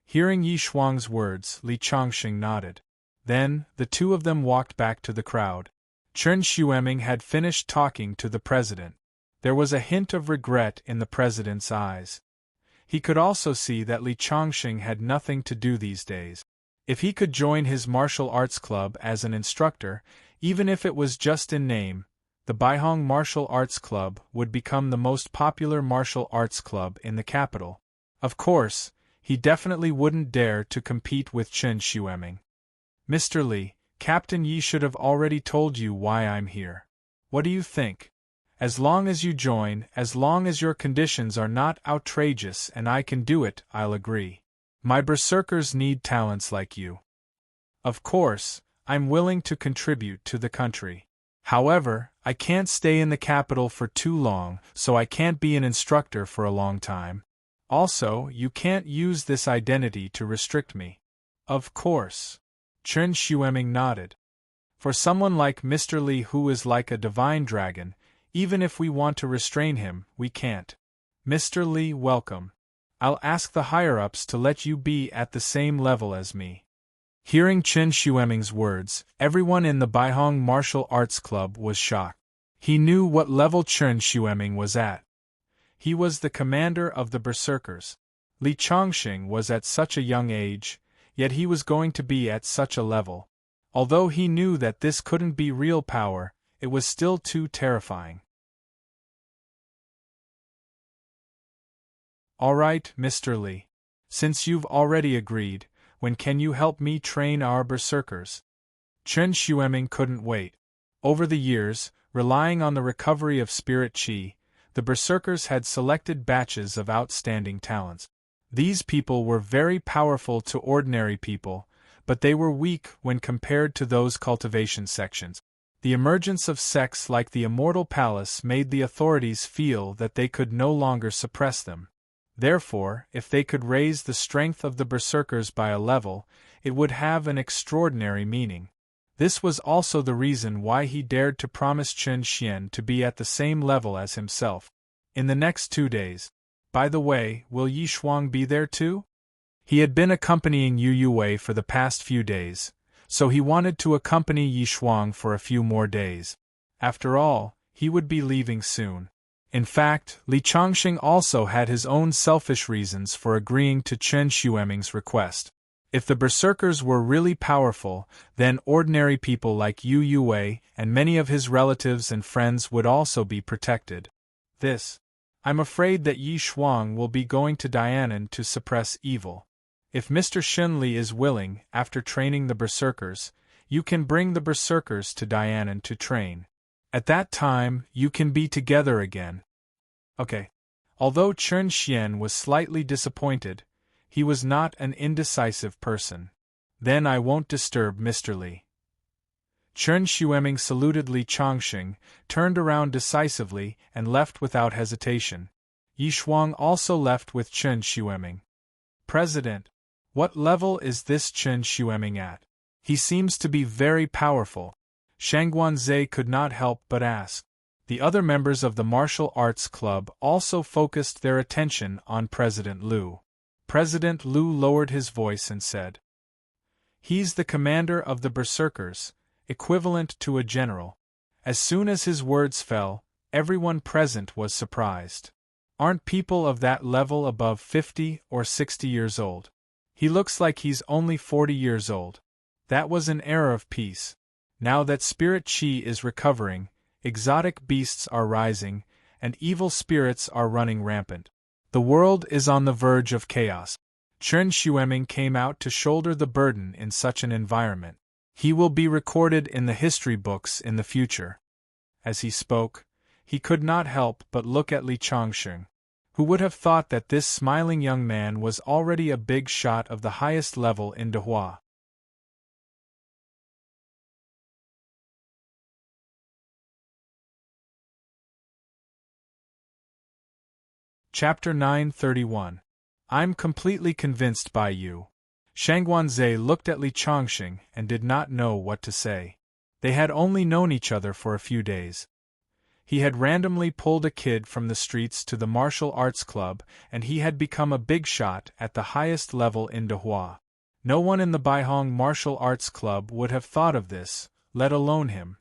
Hearing Yi Shuang's words, Li Chongqing nodded. Then, the two of them walked back to the crowd. Chen Xueming had finished talking to the president. There was a hint of regret in the president's eyes. He could also see that Li Chongqing had nothing to do these days. If he could join his martial arts club as an instructor, even if it was just in name, the Baihong Martial Arts Club would become the most popular martial arts club in the capital. Of course, he definitely wouldn't dare to compete with Chen Xueming. Mr. Li, Captain Yi should have already told you why I'm here. What do you think? As long as you join, as long as your conditions are not outrageous and I can do it, I'll agree. My berserkers need talents like you. Of course, I'm willing to contribute to the country. However, I can't stay in the capital for too long, so I can't be an instructor for a long time. Also, you can't use this identity to restrict me. Of course. Chen Xueming nodded. For someone like Mr. Li who is like a divine dragon, even if we want to restrain him, we can't. Mr. Li, welcome. I'll ask the higher-ups to let you be at the same level as me. Hearing Chen Xueming's words, everyone in the Baihong Martial Arts Club was shocked. He knew what level Chen Xueming was at. He was the commander of the berserkers. Li Chongqing was at such a young age, yet he was going to be at such a level. Although he knew that this couldn't be real power, it was still too terrifying. All right, Mr. Li. Since you've already agreed, when can you help me train our berserkers? Chen Xueming couldn't wait. Over the years, relying on the recovery of spirit qi, the berserkers had selected batches of outstanding talents. These people were very powerful to ordinary people, but they were weak when compared to those cultivation sections. The emergence of sects like the Immortal Palace made the authorities feel that they could no longer suppress them. Therefore, if they could raise the strength of the berserkers by a level, it would have an extraordinary meaning. This was also the reason why he dared to promise Chen Xian to be at the same level as himself. In the next 2 days. By the way, will Yi Shuang be there too? He had been accompanying Yu Wei for the past few days, so he wanted to accompany Yi Shuang for a few more days. After all, He would be leaving soon. In fact, Li Changxing also had his own selfish reasons for agreeing to Chen Xueming's request. If the berserkers were really powerful, then ordinary people like Yu Yue and many of his relatives and friends would also be protected. I'm afraid that Yi Shuang will be going to Dianan to suppress evil. If Mr. Xunli is willing, after training the berserkers, you can bring the berserkers to Dianan to train. At that time, you can be together again. Okay. Although Chen Xian was slightly disappointed, he was not an indecisive person. Then I won't disturb Mr. Li. Chen Xueming saluted Li Changxing, turned around decisively, and left without hesitation. Yi Shuang also left with Chen Xueming. President, what level is this Chen Xueming at? He seems to be very powerful. Shangguanzhe could not help but ask. The other members of the martial arts club also focused their attention on President Liu. President Liu lowered his voice and said, "He's the commander of the berserkers, equivalent to a general." As soon as his words fell, everyone present was surprised. Aren't people of that level above 50 or 60 years old? He looks like he's only 40 years old. That was an era of peace. Now that spirit qi is recovering, exotic beasts are rising, and evil spirits are running rampant. The world is on the verge of chaos. Chen Xueming came out to shoulder the burden in such an environment. He will be recorded in the history books in the future. As he spoke, he could not help but look at Li Changxing. Who would have thought that this smiling young man was already a big shot of the highest level in Dehua? Chapter 931. I'm completely convinced by you. Shangguanzhe looked at Li Changxing and did not know what to say. They had only known each other for a few days. He had randomly pulled a kid from the streets to the martial arts club, and he had become a big shot at the highest level in Dehua. No one in the Baihong martial arts club would have thought of this, let alone him.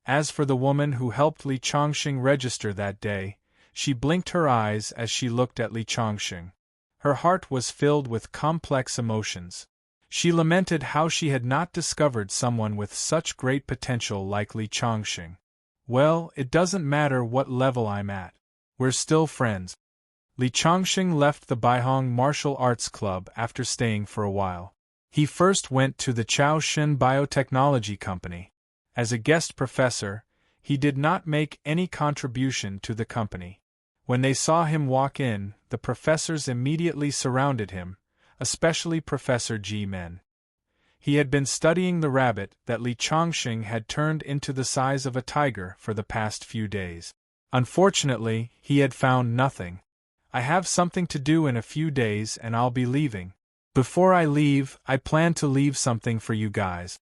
As for the woman who helped Li Changxing register that day, she blinked her eyes as she looked at Li Changxing. Her heart was filled with complex emotions. She lamented how she had not discovered someone with such great potential like Li Changxing. Well, it doesn't matter what level I'm at. We're still friends. Li Changxing left the Baihong Martial Arts Club after staying for a while. He first went to the Chaoshin Biotechnology Company. As a guest professor, he did not make any contribution to the company. When they saw him walk in, the professors immediately surrounded him, especially Professor Ji Men. He had been studying the rabbit that Li Changxing had turned into the size of a tiger for the past few days. Unfortunately, he had found nothing. I have something to do in a few days and I'll be leaving. Before I leave, I plan to leave something for you guys.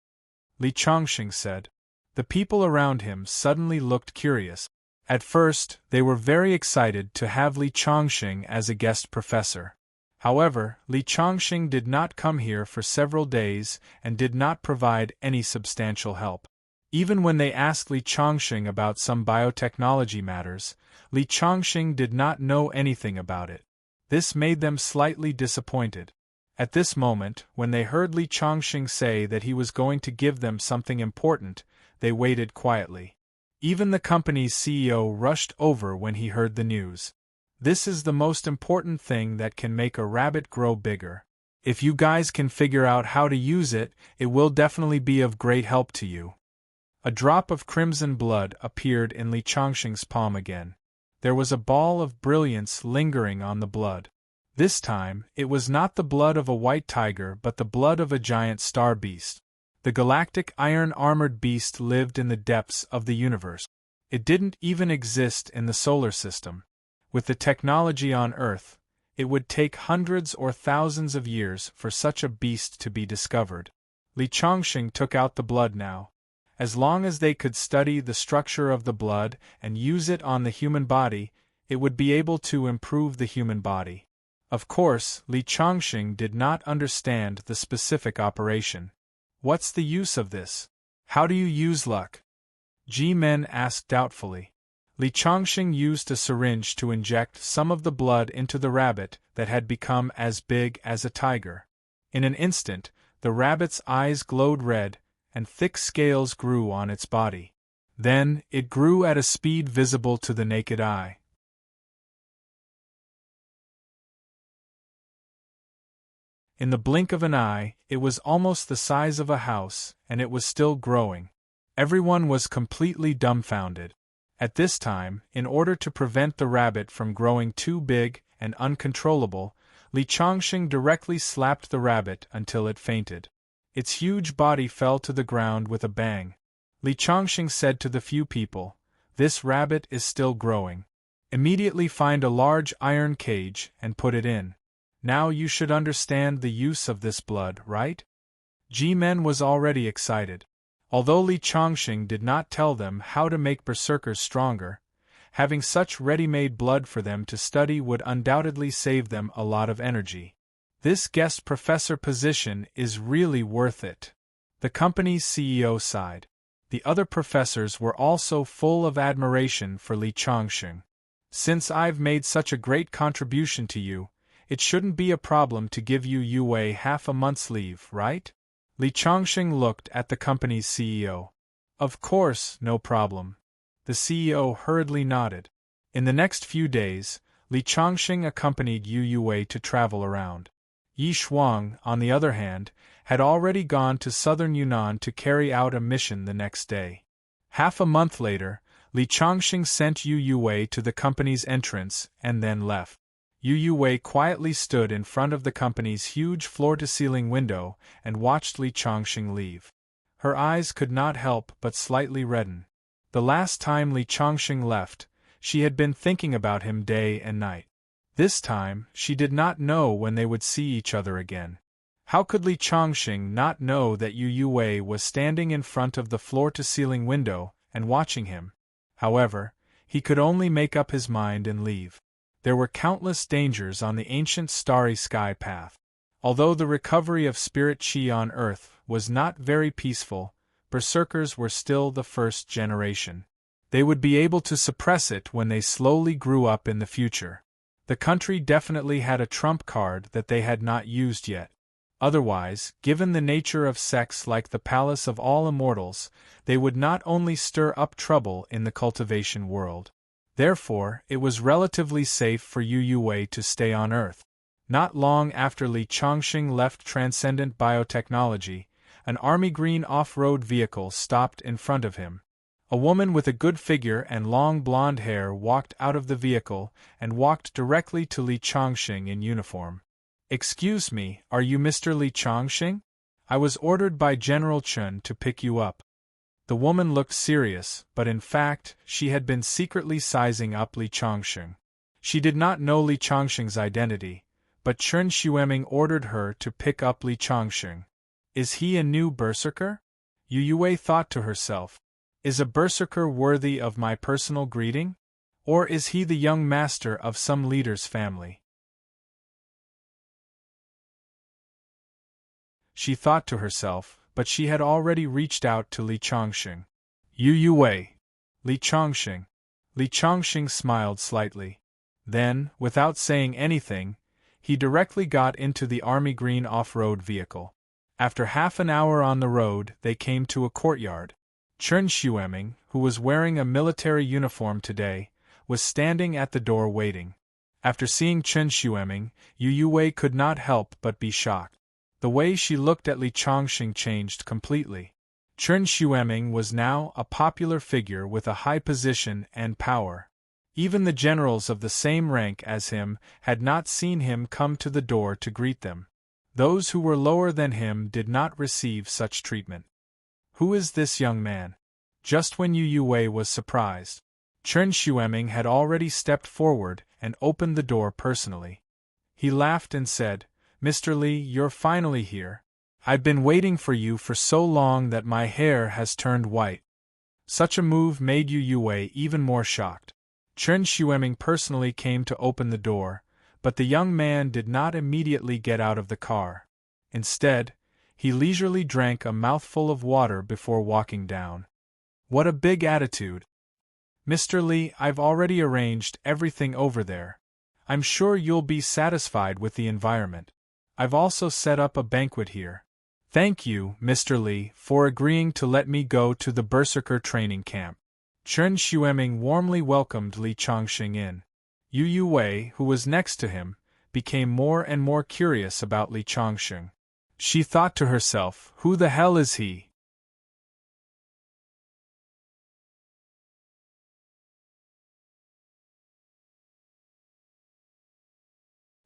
Li Changxing said. The people around him suddenly looked curious. At first, they were very excited to have Li Changxing as a guest professor. However, Li Changxing did not come here for several days and did not provide any substantial help. Even when they asked Li Changxing about some biotechnology matters, Li Changxing did not know anything about it. This made them slightly disappointed. At this moment, when they heard Li Changxing say that he was going to give them something important, they waited quietly. Even the company's CEO rushed over when he heard the news. This is the most important thing that can make a rabbit grow bigger. If you guys can figure out how to use it, it will definitely be of great help to you. A drop of crimson blood appeared in Li Changxing's palm again. There was a ball of brilliance lingering on the blood. This time, it was not the blood of a white tiger but the blood of a giant star beast. The galactic iron-armored beast lived in the depths of the universe. It didn't even exist in the solar system. With the technology on Earth, it would take hundreds or thousands of years for such a beast to be discovered. Li Changxing took out the blood now. As long as they could study the structure of the blood and use it on the human body, it would be able to improve the human body. Of course, Li Changxing did not understand the specific operation. What's the use of this? How do you use luck? Ji Men asked doubtfully. Li Chongqing used a syringe to inject some of the blood into the rabbit that had become as big as a tiger. In an instant, the rabbit's eyes glowed red, and thick scales grew on its body. Then, it grew at a speed visible to the naked eye. In the blink of an eye, it was almost the size of a house, and it was still growing. Everyone was completely dumbfounded. At this time, in order to prevent the rabbit from growing too big and uncontrollable, Li Chongqing directly slapped the rabbit until it fainted. Its huge body fell to the ground with a bang. Li Chongqing said to the few people, "This rabbit is still growing. Immediately find a large iron cage and put it in. Now you should understand the use of this blood, right?" Ji-men was already excited. Although Li Chongqing did not tell them how to make berserkers stronger, having such ready-made blood for them to study would undoubtedly save them a lot of energy. This guest professor position is really worth it. The company's CEO sighed. The other professors were also full of admiration for Li Chongqing. "Since I've made such a great contribution to you, it shouldn't be a problem to give you Yue half a month's leave, right?" Li Chongqing looked at the company's CEO. "Of course, no problem." The CEO hurriedly nodded. In the next few days, Li Chongqing accompanied Yu Yue to travel around. Yi Shuang, on the other hand, had already gone to southern Yunnan to carry out a mission the next day. Half a month later, Li Chongqing sent Yu Yue to the company's entrance and then left. Yu Yue quietly stood in front of the company's huge floor-to-ceiling window and watched Li Chongqing leave. Her eyes could not help but slightly redden. The last time Li Chongqing left, she had been thinking about him day and night. This time, she did not know when they would see each other again. How could Li Chongqing not know that Yu Yue was standing in front of the floor-to-ceiling window and watching him? However, he could only make up his mind and leave. There were countless dangers on the ancient starry sky path. Although the recovery of spirit chi on Earth was not very peaceful, berserkers were still the first generation. They would be able to suppress it when they slowly grew up in the future. The country definitely had a trump card that they had not used yet. Otherwise, given the nature of sects like the Palace of All Immortals, they would not only stir up trouble in the cultivation world. Therefore, it was relatively safe for Yu Yue to stay on Earth. Not long after Li Chongqing left Transcendent Biotechnology, an army green off-road vehicle stopped in front of him. A woman with a good figure and long blonde hair walked out of the vehicle and walked directly to Li Chongqing in uniform. "Excuse me, are you Mr. Li Chongqing? I was ordered by General Chun to pick you up." The woman looked serious, but in fact, she had been secretly sizing up Li Chongqing. She did not know Li Chongqing's identity, but Chun Xueming ordered her to pick up Li Chongqing. Is he a new berserker? Yu Yue thought to herself. Is a berserker worthy of my personal greeting? Or is he the young master of some leader's family? She thought to herself, but she had already reached out to Li Chongqing. Yu Yue. Li Chongqing. Li Chongqing smiled slightly. Then, without saying anything, he directly got into the army green off-road vehicle. After half an hour on the road, they came to a courtyard. Chun Xueming, who was wearing a military uniform today, was standing at the door waiting. After seeing Chun Xueming, Yu Yue could not help but be shocked. The way she looked at Li Chongqing changed completely. Chun Xueming was now a popular figure with a high position and power. Even the generals of the same rank as him had not seen him come to the door to greet them. Those who were lower than him did not receive such treatment. Who is this young man? Just when Yu Yue was surprised, Chun Xueming had already stepped forward and opened the door personally. He laughed and said, "Mr. Li, you're finally here. I've been waiting for you for so long that my hair has turned white." Such a move made Yu Yue even more shocked. Chun Xueming personally came to open the door, but the young man did not immediately get out of the car. Instead, he leisurely drank a mouthful of water before walking down. What a big attitude! Mr. Li, I've already arranged everything over there. I'm sure you'll be satisfied with the environment. I've also set up a banquet here. Thank you, Mr. Li, for agreeing to let me go to the Berserker training camp. Chen Xueming warmly welcomed Li Chongqing in. Yu Wei, who was next to him, became more and more curious about Li Chongqing. She thought to herself, who the hell is he?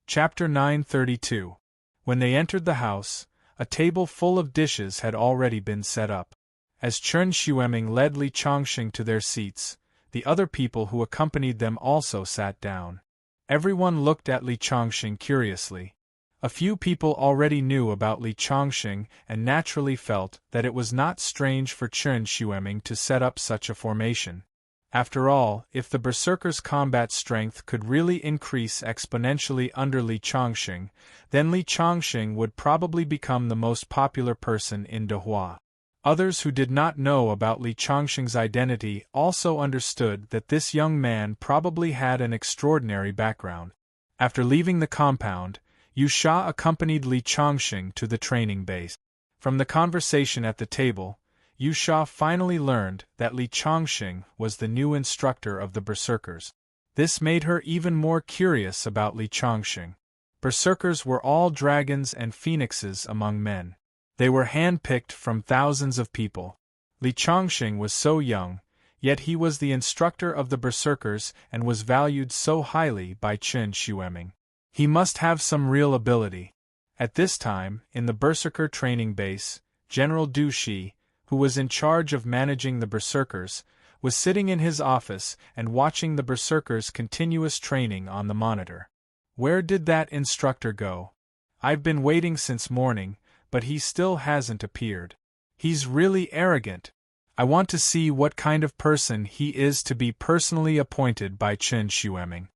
Chapter 932. When they entered the house, a table full of dishes had already been set up. As Chen Xueming led Li Chongqing to their seats, the other people who accompanied them also sat down. Everyone looked at Li Chongqing curiously. A few people already knew about Li Chongqing and naturally felt that it was not strange for Chen Xueming to set up such a formation. After all, if the Berserker's combat strength could really increase exponentially under Li Chongqing, then Li Chongqing would probably become the most popular person in Dehua. Others who did not know about Li Chongqing's identity also understood that this young man probably had an extraordinary background. After leaving the compound, Yu Sha accompanied Li Chongqing to the training base. From the conversation at the table, Yu Sha finally learned that Li Chongqing was the new instructor of the Berserkers. This made her even more curious about Li Chongqing. Berserkers were all dragons and phoenixes among men. They were hand-picked from thousands of people. Li Chongqing was so young, yet he was the instructor of the Berserkers and was valued so highly by Chen Xueming. He must have some real ability. At this time, in the Berserker training base, General Du Shi, who was in charge of managing the Berserkers, was sitting in his office and watching the Berserkers' continuous training on the monitor. Where did that instructor go? I've been waiting since morning, but he still hasn't appeared. He's really arrogant. I want to see what kind of person he is to be personally appointed by Chen Xueming.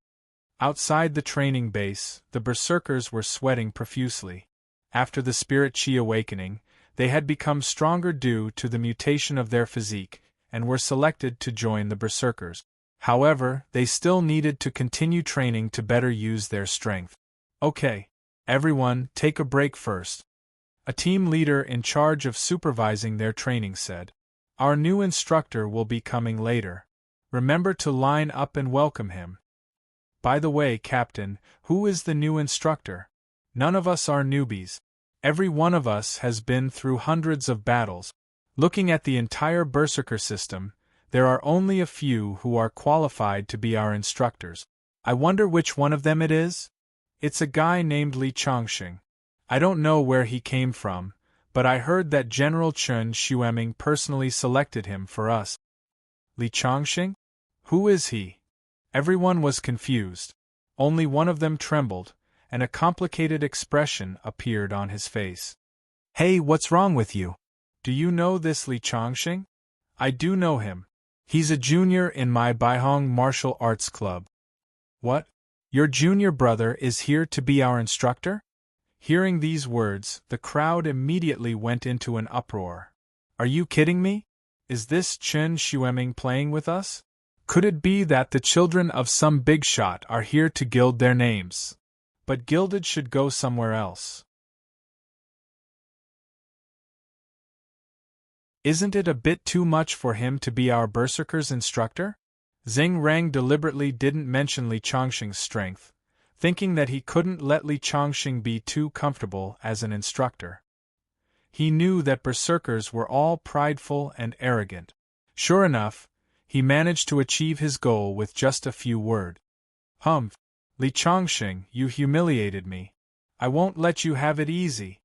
Outside the training base, the Berserkers were sweating profusely. After the Spirit Qi awakening, they had become stronger due to the mutation of their physique, and were selected to join the Berserkers. However, they still needed to continue training to better use their strength. Okay. Everyone, take a break first. A team leader in charge of supervising their training said. Our new instructor will be coming later. Remember to line up and welcome him. By the way, Captain, who is the new instructor? None of us are newbies. Every one of us has been through hundreds of battles. Looking at the entire Berserker system, there are only a few who are qualified to be our instructors. I wonder which one of them it is? It's a guy named Li Chongqing. I don't know where he came from, but I heard that General Chen Xueming personally selected him for us. Li Chongqing? Who is he? Everyone was confused. Only one of them trembled, and a complicated expression appeared on his face. Hey, what's wrong with you? Do you know this Li Chongqing? I do know him. He's a junior in my Baihong Martial Arts Club. What? Your junior brother is here to be our instructor? Hearing these words, the crowd immediately went into an uproar. Are you kidding me? Is this Chen Xueming playing with us? Could it be that the children of some big shot are here to gild their names? But gilded should go somewhere else. Isn't it a bit too much for him to be our Berserker's instructor? Xing Rang deliberately didn't mention Li Chongqing's strength, thinking that he couldn't let Li Chongqing be too comfortable as an instructor. He knew that Berserkers were all prideful and arrogant. Sure enough, he managed to achieve his goal with just a few words. Humph! Li Chongqing, you humiliated me. I won't let you have it easy.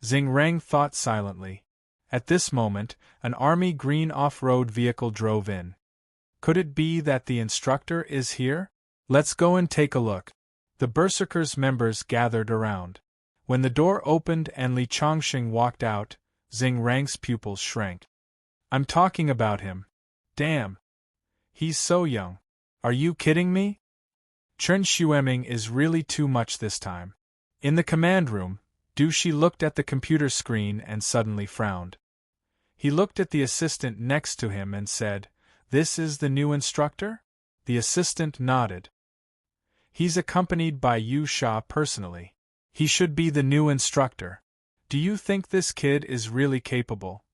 Xing Rang thought silently. At this moment, an army green off-road vehicle drove in. Could it be that the instructor is here? Let's go and take a look. The Berserkers' members gathered around. When the door opened and Li Chongqing walked out, Xing Rang's pupils shrank. I'm talking about him. Damn! He's so young. Are you kidding me? Chen Xueming is really too much this time. In the command room, Du Shi looked at the computer screen and suddenly frowned. He looked at the assistant next to him and said, This is the new instructor? The assistant nodded. He's accompanied by Yu Sha personally. He should be the new instructor. Do you think this kid is really capable?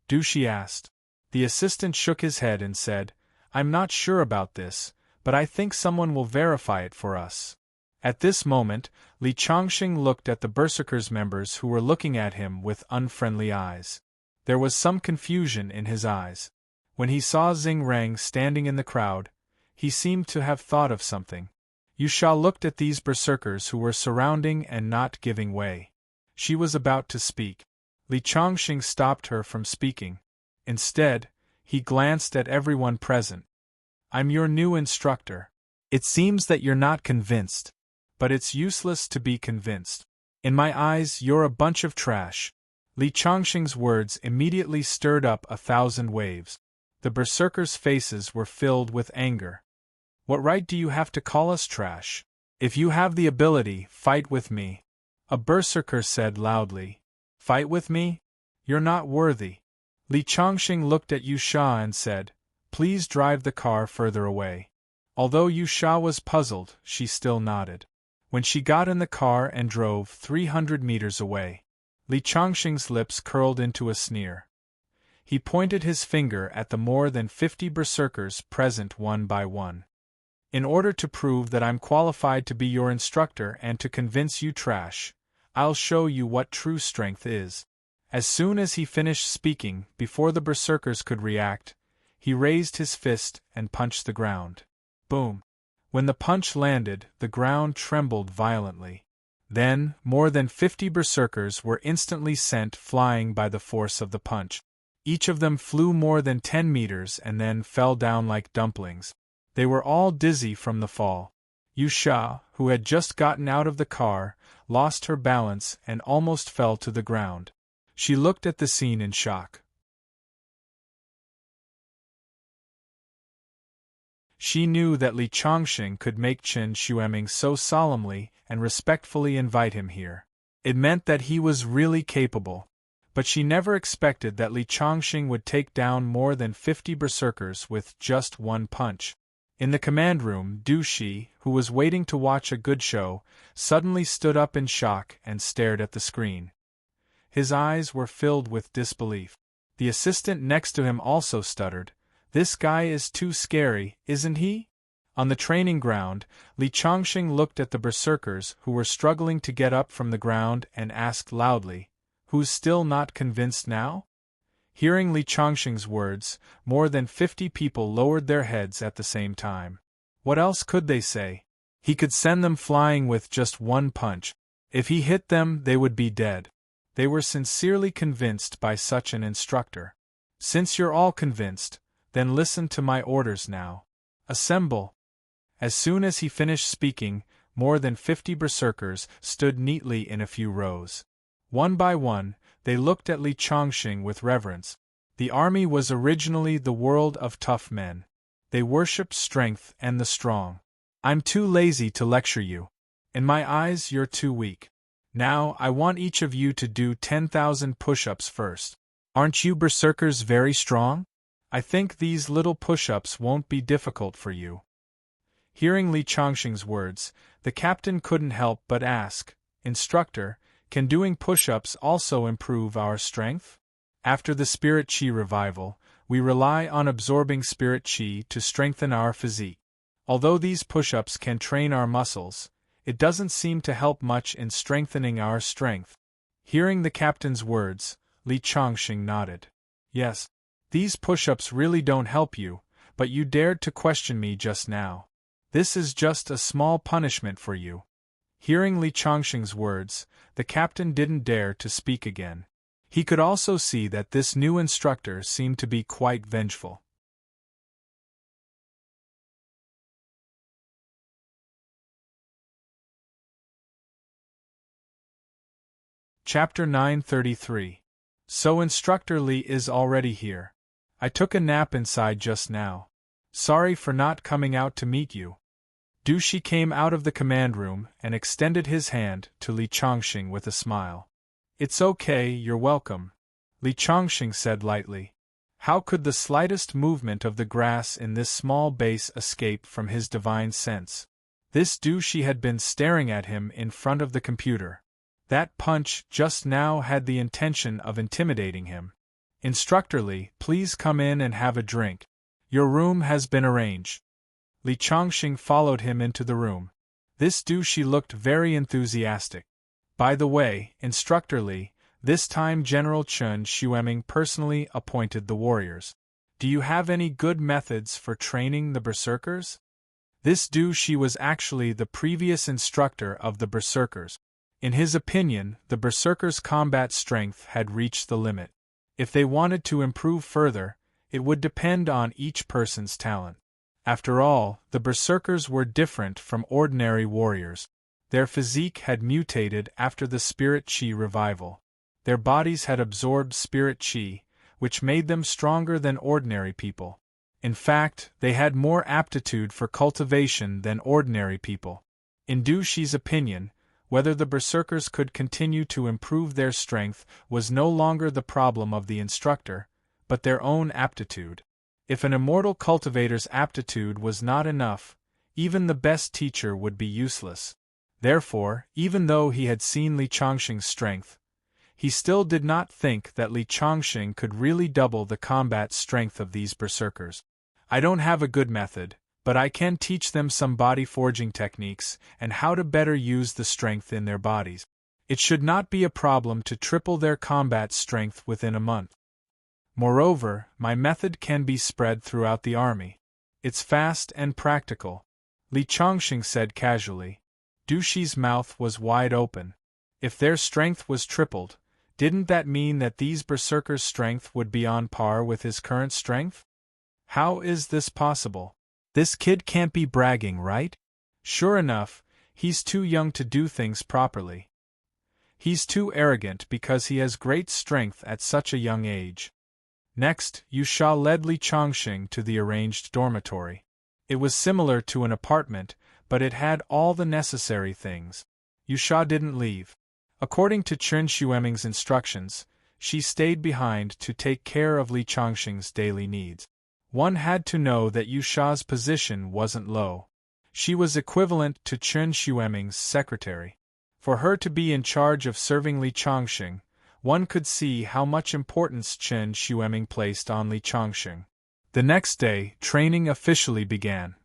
Du Shi asked. The assistant shook his head and said, I'm not sure about this, but I think someone will verify it for us. At this moment, Li Chongqing looked at the Berserkers members who were looking at him with unfriendly eyes. There was some confusion in his eyes. When he saw Xing Rang standing in the crowd, he seemed to have thought of something. Yu Sha looked at these berserkers who were surrounding and not giving way. She was about to speak. Li Chongqing stopped her from speaking. Instead, he glanced at everyone present. I'm your new instructor. It seems that you're not convinced. But it's useless to be convinced. In my eyes, you're a bunch of trash. Li Chongqing's words immediately stirred up 1,000 waves. The berserkers' faces were filled with anger. What right do you have to call us trash? If you have the ability, fight with me. A berserker said loudly. Fight with me? You're not worthy. Li Chongqing looked at Yu Sha and said, Please drive the car further away. Although Yu Sha was puzzled, she still nodded. When she got in the car and drove 300 meters away, Li Chongqing's lips curled into a sneer. He pointed his finger at the more than 50 berserkers present one by one. In order to prove that I'm qualified to be your instructor and to convince you trash, I'll show you what true strength is. As soon as he finished speaking, before the berserkers could react, he raised his fist and punched the ground. Boom! When the punch landed, the ground trembled violently. Then, more than 50 berserkers were instantly sent flying by the force of the punch. Each of them flew more than 10 meters and then fell down like dumplings. They were all dizzy from the fall. Yu Sha, who had just gotten out of the car, lost her balance and almost fell to the ground. She looked at the scene in shock. She knew that Li Chongqing could make Chen Xueming so solemnly and respectfully invite him here. It meant that he was really capable. But she never expected that Li Chongqing would take down more than 50 berserkers with just one punch. In the command room, Du Shi, who was waiting to watch a good show, suddenly stood up in shock and stared at the screen. His eyes were filled with disbelief. The assistant next to him also stuttered. This guy is too scary, isn't he? On the training ground, Li Chongqing looked at the berserkers who were struggling to get up from the ground and asked loudly, Who's still not convinced now? Hearing Li Chongqing's words, more than 50 people lowered their heads at the same time. What else could they say? He could send them flying with just one punch. If he hit them, they would be dead. They were sincerely convinced by such an instructor. Since you're all convinced, then listen to my orders now. Assemble! As soon as he finished speaking, more than 50 berserkers stood neatly in a few rows. One by one, they looked at Li Chongqing with reverence. The army was originally the world of tough men. They worshipped strength and the strong. I'm too lazy to lecture you. In my eyes, you're too weak. Now, I want each of you to do 10,000 push-ups first. Aren't you berserkers very strong? I think these little push-ups won't be difficult for you. Hearing Li Chongqing's words, the captain couldn't help but ask, Instructor, can doing push-ups also improve our strength? After the Spirit Qi revival, we rely on absorbing Spirit Qi to strengthen our physique. Although these push-ups can train our muscles, it doesn't seem to help much in strengthening our strength. Hearing the captain's words, Li Chongqing nodded. Yes, these push-ups really don't help you, but you dared to question me just now. This is just a small punishment for you. Hearing Li Chongqing's words, the captain didn't dare to speak again. He could also see that this new instructor seemed to be quite vengeful. Chapter 933. So Instructor Li is already here. I took a nap inside just now. Sorry for not coming out to meet you. Du Shi came out of the command room and extended his hand to Li Chongqing with a smile. It's okay, you're welcome, Li Chongqing said lightly. How could the slightest movement of the grass in this small base escape from his divine sense? This douche had been staring at him in front of the computer. That punch just now had the intention of intimidating him. Instructor Li, please come in and have a drink. Your room has been arranged. Li Chongqing followed him into the room. This douche looked very enthusiastic. By the way, Instructor Li, this time General Chen Xueming personally appointed the warriors. Do you have any good methods for training the berserkers? This douche was actually the previous instructor of the berserkers. In his opinion, the berserkers' combat strength had reached the limit. If they wanted to improve further, it would depend on each person's talent. After all, the berserkers were different from ordinary warriors. Their physique had mutated after the spirit qi revival. Their bodies had absorbed spirit qi, which made them stronger than ordinary people. In fact, they had more aptitude for cultivation than ordinary people. In Du Shi's opinion, whether the berserkers could continue to improve their strength was no longer the problem of the instructor, but their own aptitude. If an immortal cultivator's aptitude was not enough, even the best teacher would be useless. Therefore, even though he had seen Li Chongqing's strength, he still did not think that Li Chongqing could really double the combat strength of these berserkers. I don't have a good method, but I can teach them some body forging techniques and how to better use the strength in their bodies. It should not be a problem to triple their combat strength within a month. Moreover, my method can be spread throughout the army. It's fast and practical, Li Chongqing said casually. Du Shi's mouth was wide open. If their strength was tripled, didn't that mean that these berserkers' strength would be on par with his current strength? How is this possible? This kid can't be bragging, right? Sure enough, he's too young to do things properly. He's too arrogant because he has great strength at such a young age. Next, Yu Sha led Li Chongqing to the arranged dormitory. It was similar to an apartment, but it had all the necessary things. Yu Sha didn't leave. According to Chen Xueming's instructions, she stayed behind to take care of Li Chongqing's daily needs. One had to know that Yu Sha's position wasn't low. She was equivalent to Chen Xueming's secretary. For her to be in charge of serving Li Chongqing, one could see how much importance Chen Xueming placed on Li Chongqing. The next day, training officially began.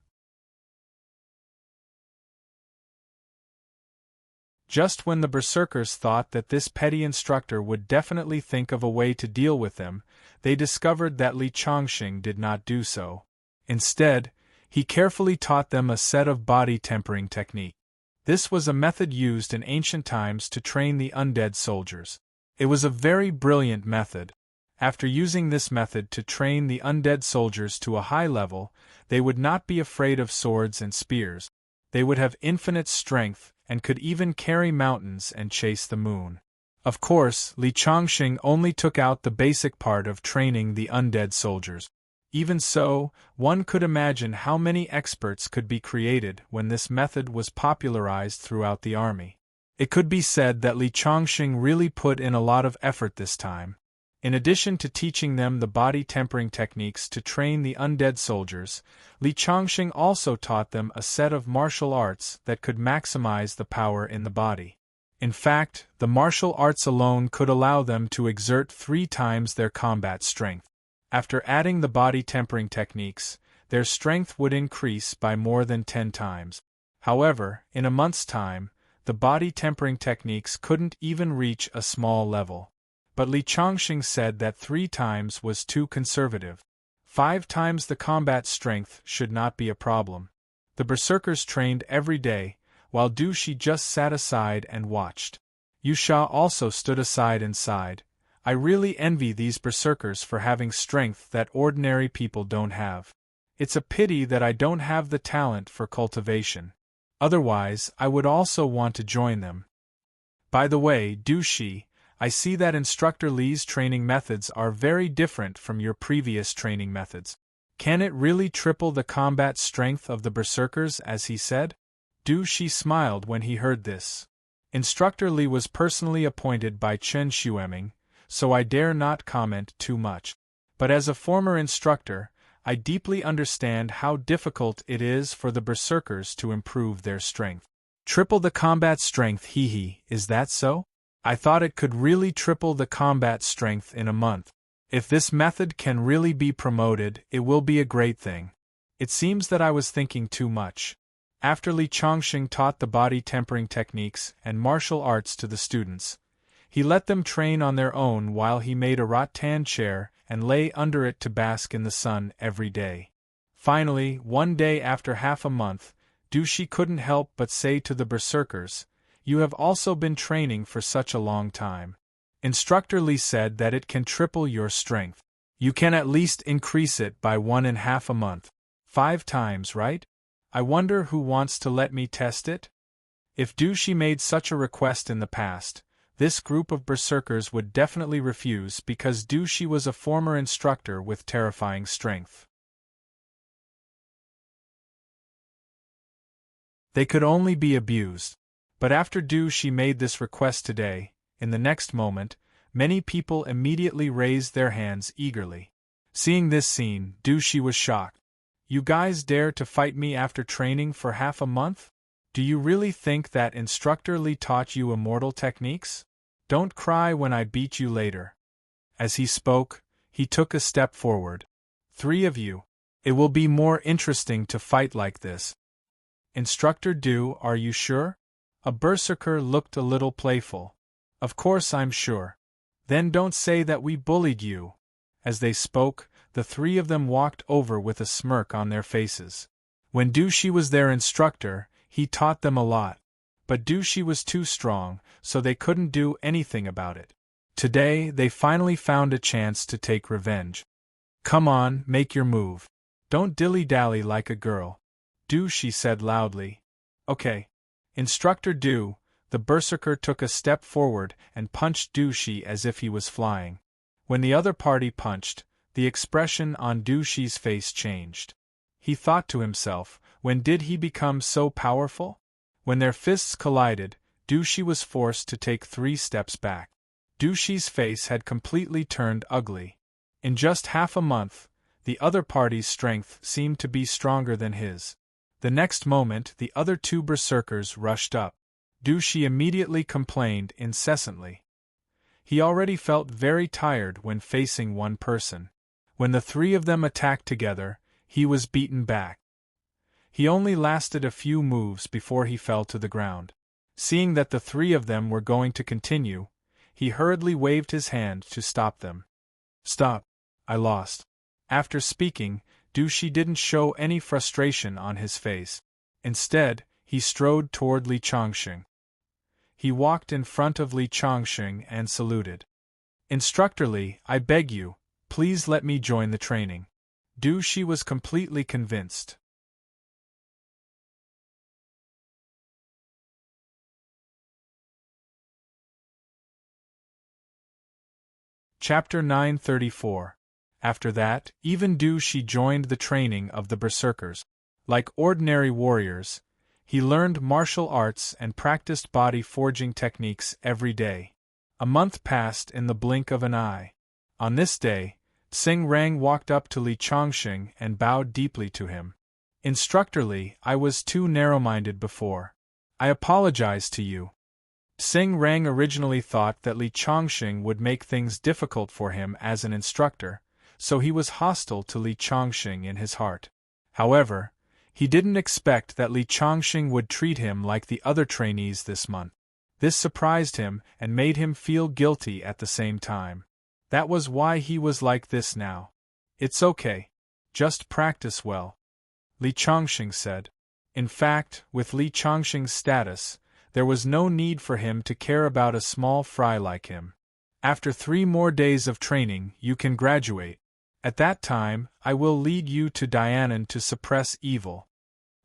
Just when the berserkers thought that this petty instructor would definitely think of a way to deal with them, they discovered that Li Chongqing did not do so. Instead, he carefully taught them a set of body tempering technique. This was a method used in ancient times to train the undead soldiers. It was a very brilliant method. After using this method to train the undead soldiers to a high level, they would not be afraid of swords and spears. They would have infinite strength and could even carry mountains and chase the moon. Of course, Li Chongqing only took out the basic part of training the undead soldiers. Even so, one could imagine how many experts could be created when this method was popularized throughout the army. It could be said that Li Chongqing really put in a lot of effort this time. In addition to teaching them the body tempering techniques to train the undead soldiers, Li Chongqing also taught them a set of martial arts that could maximize the power in the body. In fact, the martial arts alone could allow them to exert 3 times their combat strength. After adding the body tempering techniques, their strength would increase by more than 10 times. However, in a month's time, the body tempering techniques couldn't even reach a small level. But Li Chongqing said that 3 times was too conservative. 5 times the combat strength should not be a problem. The berserkers trained every day, while Du Shi just sat aside and watched. Yu Sha also stood aside and sighed. I really envy these berserkers for having strength that ordinary people don't have. It's a pity that I don't have the talent for cultivation. Otherwise, I would also want to join them. By the way, Du Shi, I see that Instructor Li's training methods are very different from your previous training methods. Can it really triple the combat strength of the berserkers, as he said? Du Shi smiled when he heard this. Instructor Li was personally appointed by Chen Xueming, so I dare not comment too much. But as a former instructor, I deeply understand how difficult it is for the berserkers to improve their strength. Triple the combat strength, is that so? I thought it could really triple the combat strength in a month. If this method can really be promoted, it will be a great thing. It seems that I was thinking too much. After Li Chongqing taught the body tempering techniques and martial arts to the students, he let them train on their own while he made a rattan chair and lay under it to bask in the sun every day. Finally, one day after half a month, Du Shi couldn't help but say to the berserkers, "You have also been training for such a long time. Instructor Li said that it can triple your strength. You can at least increase it by 1.5 a month. 5 times, right? I wonder who wants to let me test it?" If Du Shi made such a request in the past, this group of berserkers would definitely refuse because Du Shi was a former instructor with terrifying strength. They could only be abused. But after Du Shi made this request today, in the next moment, many people immediately raised their hands eagerly. Seeing this scene, Du Shi was shocked. "You guys dare to fight me after training for half a month? Do you really think that Instructor Li taught you immortal techniques? Don't cry when I beat you later." As he spoke, he took a step forward. "3 of you. It will be more interesting to fight like this." "Instructor Du, are you sure?" A berserker looked a little playful. "Of course I'm sure." "Then don't say that we bullied you." As they spoke, the 3 of them walked over with a smirk on their faces. When Du Shi was their instructor, he taught them a lot. But Du Shi was too strong, so they couldn't do anything about it. Today, they finally found a chance to take revenge. "Come on, make your move. Don't dilly-dally like a girl," Du Shi said loudly. "Okay." Instructor Du, the berserker took a step forward and punched Du Shi as if he was flying. When the other party punched, the expression on Du Shi's face changed. He thought to himself, when did he become so powerful? When their fists collided, Du Shi was forced to take 3 steps back. Du Shi's face had completely turned ugly. In just half a month, the other party's strength seemed to be stronger than his. The next moment, the other 2 berserkers rushed up. Du Shi immediately complained incessantly. He already felt very tired when facing one person. When the 3 of them attacked together, he was beaten back. He only lasted a few moves before he fell to the ground. Seeing that the 3 of them were going to continue, he hurriedly waved his hand to stop them. "Stop. I lost." After speaking, Du Shi didn't show any frustration on his face. Instead, he strode toward Li Chongqing. He walked in front of Li Chongqing and saluted. "Instructor Li, I beg you, please let me join the training." Du Shi was completely convinced. Chapter 934. After that, even Du Shi joined the training of the berserkers. Like ordinary warriors, he learned martial arts and practiced body forging techniques every day. A month passed in the blink of an eye. On this day, Tsing Rang walked up to Li Chongqing and bowed deeply to him. "Instructor Li, I was too narrow-minded before. I apologize to you." Tsing Rang originally thought that Li Chongqing would make things difficult for him as an instructor, so he was hostile to Li Chongqing in his heart. However, he didn't expect that Li Chongqing would treat him like the other trainees this month. This surprised him and made him feel guilty at the same time. That was why he was like this now. "It's okay. Just practice well," Li Chongqing said. In fact, with Li Chongqing's status, there was no need for him to care about a small fry like him. "After 3 more days of training, you can graduate. At that time, I will lead you to Dianan to suppress evil,"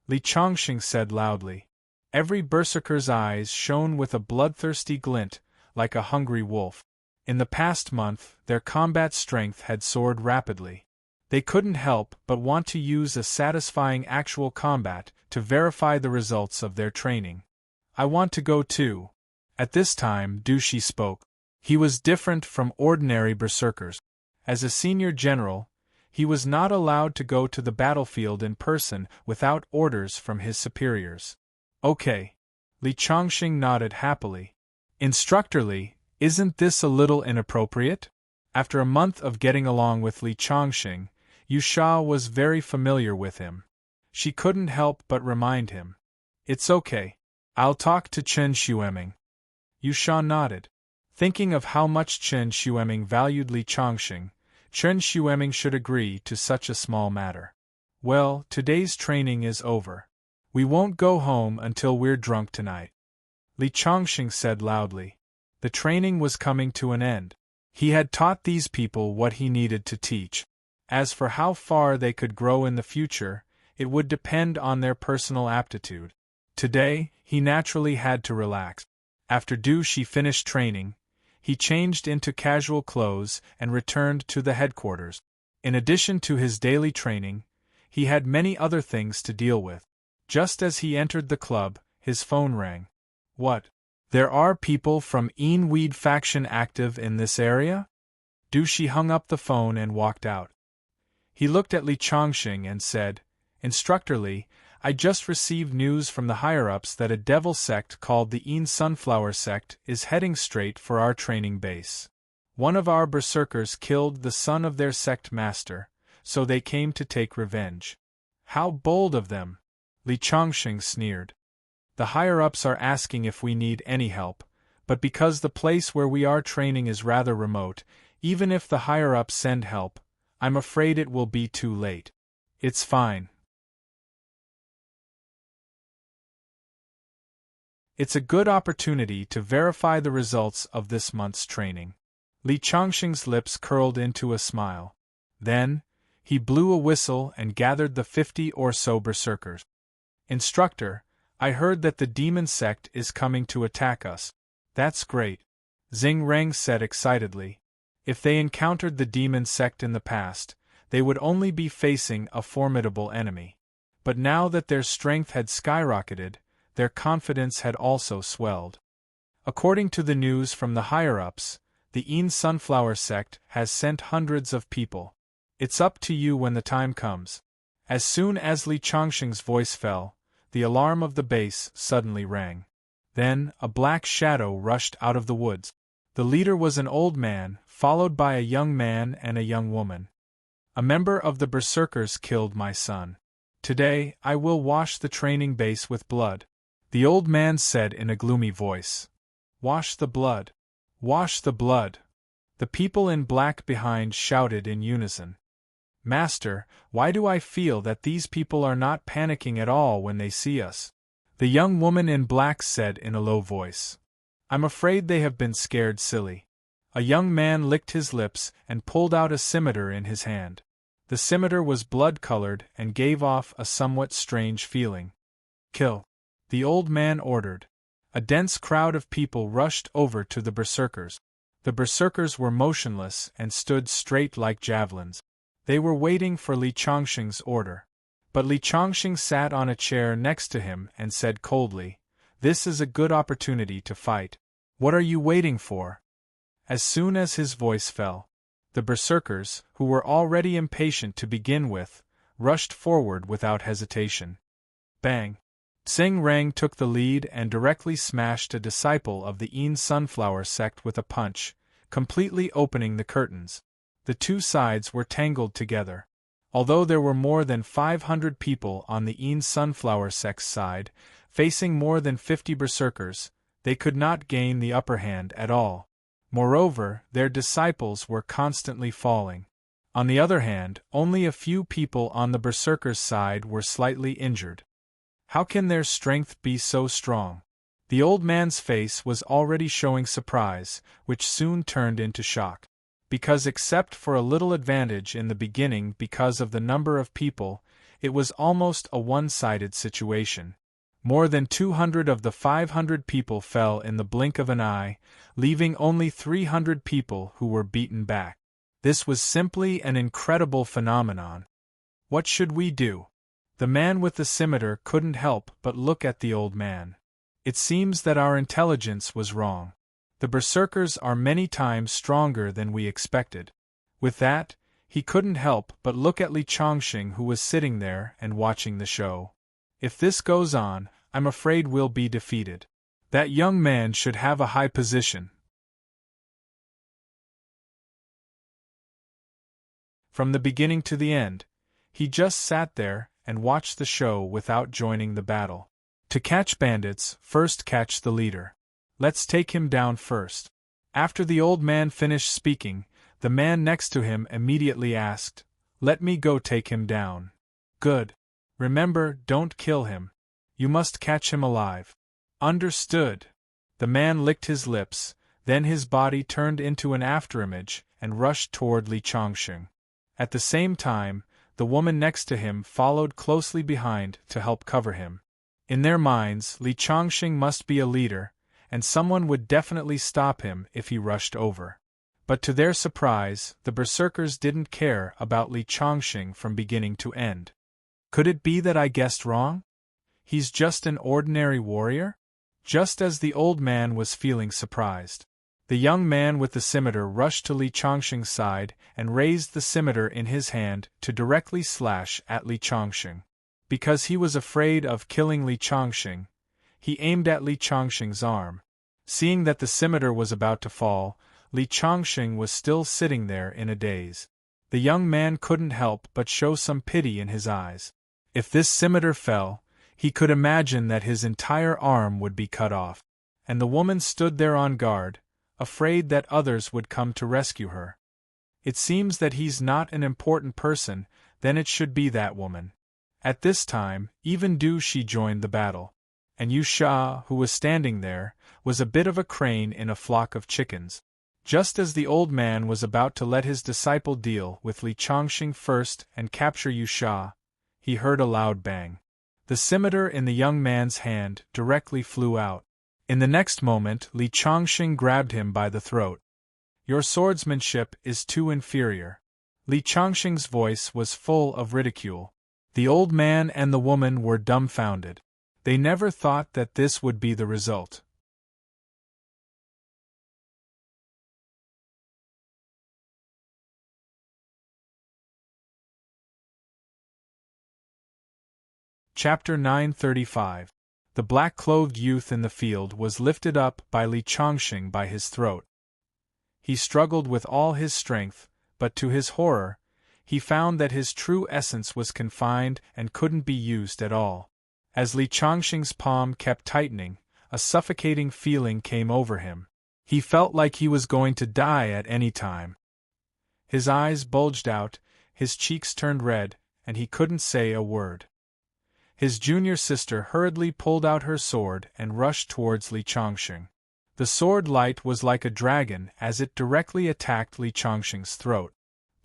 Li Chongqing said loudly. Every berserker's eyes shone with a bloodthirsty glint, like a hungry wolf. In the past month, their combat strength had soared rapidly. They couldn't help but want to use a satisfying actual combat to verify the results of their training. "I want to go too." At this time, Du Shi spoke. He was different from ordinary berserkers. As a senior general, he was not allowed to go to the battlefield in person without orders from his superiors. Okay. Li Chongqing nodded happily. Instructor Li, isn't this a little inappropriate? After a month of getting along with Li Chongqing, Yu Sha was very familiar with him. She couldn't help but remind him. It's okay. I'll talk to Chen Xueming. Yu Sha nodded. Thinking of how much Chen Xueming valued Li Chongqing, Chen Xueming should agree to such a small matter. Well, today's training is over. We won't go home until we're drunk tonight. Li Chongqing said loudly. The training was coming to an end. He had taught these people what he needed to teach. As for how far they could grow in the future, it would depend on their personal aptitude. Today, he naturally had to relax. After she finished training, he changed into casual clothes and returned to the headquarters. In addition to his daily training, he had many other things to deal with. Just as he entered the club, his phone rang. What? There are people from Weed faction active in this area? She hung up the phone and walked out. He looked at Li Chongqing and said, Instructor Li, I just received news from the higher-ups that a devil sect called the Sunflower sect is heading straight for our training base. One of our berserkers killed the son of their sect master, so they came to take revenge. How bold of them! Li Chongqing sneered. The higher-ups are asking if we need any help, but because the place where we are training is rather remote, even if the higher-ups send help, I'm afraid it will be too late. It's fine. It's a good opportunity to verify the results of this month's training. Li Chongqing's lips curled into a smile. Then, he blew a whistle and gathered the 50 or so berserkers. Instructor, I heard that the demon sect is coming to attack us. That's great. Xing Reng said excitedly. If they encountered the demon sect in the past, they would only be facing a formidable enemy. But now that their strength had skyrocketed, their confidence had also swelled. According to the news from the higher-ups, the Sunflower sect has sent hundreds of people. It's up to you when the time comes. As soon as Li Chongqing's voice fell, the alarm of the base suddenly rang. Then, a black shadow rushed out of the woods. The leader was an old man, followed by a young man and a young woman. A member of the berserkers killed my son. Today, I will wash the training base with blood. The old man said in a gloomy voice. Wash the blood. Wash the blood. The people in black behind shouted in unison. Master, why do I feel that these people are not panicking at all when they see us? The young woman in black said in a low voice. I'm afraid they have been scared silly. A young man licked his lips and pulled out a scimitar in his hand. The scimitar was blood-colored and gave off a somewhat strange feeling. Kill. The old man ordered. A dense crowd of people rushed over to the berserkers. The berserkers were motionless and stood straight like javelins. They were waiting for Li Chongqing's order. But Li Chongqing sat on a chair next to him and said coldly, This is a good opportunity to fight. What are you waiting for? As soon as his voice fell, the berserkers, who were already impatient to begin with, rushed forward without hesitation. Bang! Xing Reng took the lead and directly smashed a disciple of the Sunflower sect with a punch, completely opening the curtains. The two sides were tangled together. Although there were more than 500 people on the Sunflower sect's side, facing more than 50 berserkers, they could not gain the upper hand at all. Moreover, their disciples were constantly falling. On the other hand, only a few people on the berserkers' side were slightly injured. How can their strength be so strong? The old man's face was already showing surprise, which soon turned into shock. Because except for a little advantage in the beginning because of the number of people, it was almost a one-sided situation. More than 200 of the 500 people fell in the blink of an eye, leaving only 300 people who were beaten back. This was simply an incredible phenomenon. What should we do? The man with the scimitar couldn't help but look at the old man. It seems that our intelligence was wrong. The berserkers are many times stronger than we expected. With that, he couldn't help but look at Li Chongqing, who was sitting there and watching the show. If this goes on, I'm afraid we'll be defeated. That young man should have a high position. From the beginning to the end, he just sat there and watched the show without joining the battle. To catch bandits, first catch the leader. Let's take him down first. After the old man finished speaking, the man next to him immediately asked, "Let me go take him down." "Good. Remember, don't kill him. You must catch him alive." "Understood." The man licked his lips, then his body turned into an afterimage and rushed toward Li Chongqing. At the same time, the woman next to him followed closely behind to help cover him. In their minds, Li Chongqing must be a leader, and someone would definitely stop him if he rushed over. But to their surprise, the berserkers didn't care about Li Chongqing from beginning to end. Could it be that I guessed wrong? He's just an ordinary warrior? Just as the old man was feeling surprised, the young man with the scimitar rushed to Li Chongqing's side and raised the scimitar in his hand to directly slash at Li Chongqing. Because he was afraid of killing Li Chongqing, he aimed at Li Chongqing's arm. Seeing that the scimitar was about to fall, Li Chongqing was still sitting there in a daze. The young man couldn't help but show some pity in his eyes. If this scimitar fell, he could imagine that his entire arm would be cut off. And the woman stood there on guard, afraid that others would come to rescue her. It seems that he's not an important person, then it should be that woman. At this time, even Du Shi joined the battle. And Yu Sha, who was standing there, was a bit of a crane in a flock of chickens. Just as the old man was about to let his disciple deal with Li Chongqing first and capture Yu Sha, he heard a loud bang. The scimitar in the young man's hand directly flew out. In the next moment, Li Chongqing grabbed him by the throat. "Your swordsmanship is too inferior." Li Chongqing's voice was full of ridicule. The old man and the woman were dumbfounded. They never thought that this would be the result. Chapter 935. The black-clothed youth in the field was lifted up by Li Chongqing by his throat. He struggled with all his strength, but to his horror, he found that his true essence was confined and couldn't be used at all. As Li Chongqing's palm kept tightening, a suffocating feeling came over him. He felt like he was going to die at any time. His eyes bulged out, his cheeks turned red, and he couldn't say a word. His junior sister hurriedly pulled out her sword and rushed towards Li Chongqing. The sword light was like a dragon as it directly attacked Li Chongqing's throat.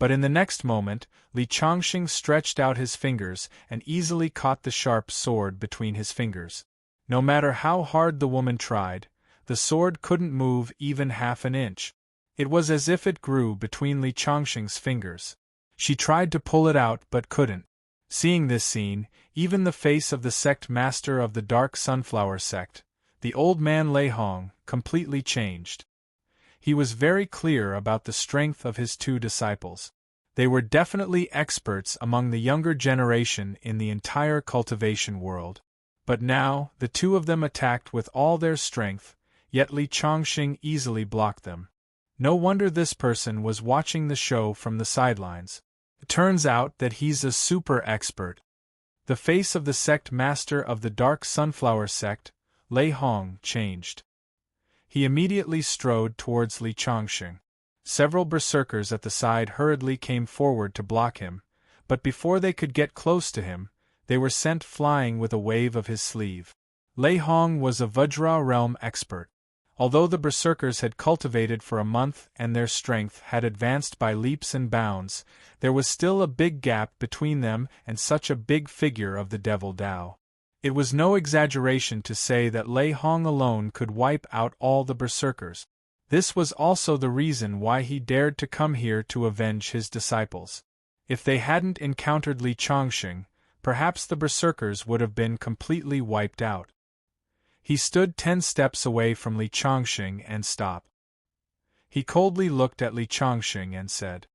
But in the next moment, Li Chongqing stretched out his fingers and easily caught the sharp sword between his fingers. No matter how hard the woman tried, the sword couldn't move even half an inch. It was as if it grew between Li Chongqing's fingers. She tried to pull it out but couldn't. Seeing this scene, even the face of the sect master of the Dark Sunflower sect, the old man Lei Hong, completely changed. He was very clear about the strength of his two disciples. They were definitely experts among the younger generation in the entire cultivation world. But now, the two of them attacked with all their strength, yet Li Chongqing easily blocked them. No wonder this person was watching the show from the sidelines. It turns out that he's a super expert. The face of the sect master of the Dark Sunflower sect, Lei Hong, changed. He immediately strode towards Li Chongqing. Several berserkers at the side hurriedly came forward to block him, but before they could get close to him, they were sent flying with a wave of his sleeve. Lei Hong was a Vajra realm expert. Although the berserkers had cultivated for a month and their strength had advanced by leaps and bounds, there was still a big gap between them and such a big figure of the Devil Dao. It was no exaggeration to say that Lei Hong alone could wipe out all the berserkers. This was also the reason why he dared to come here to avenge his disciples. If they hadn't encountered Li Chongqing, perhaps the berserkers would have been completely wiped out. He stood 10 steps away from Li Chongqing and stopped. He coldly looked at Li Chongqing and said,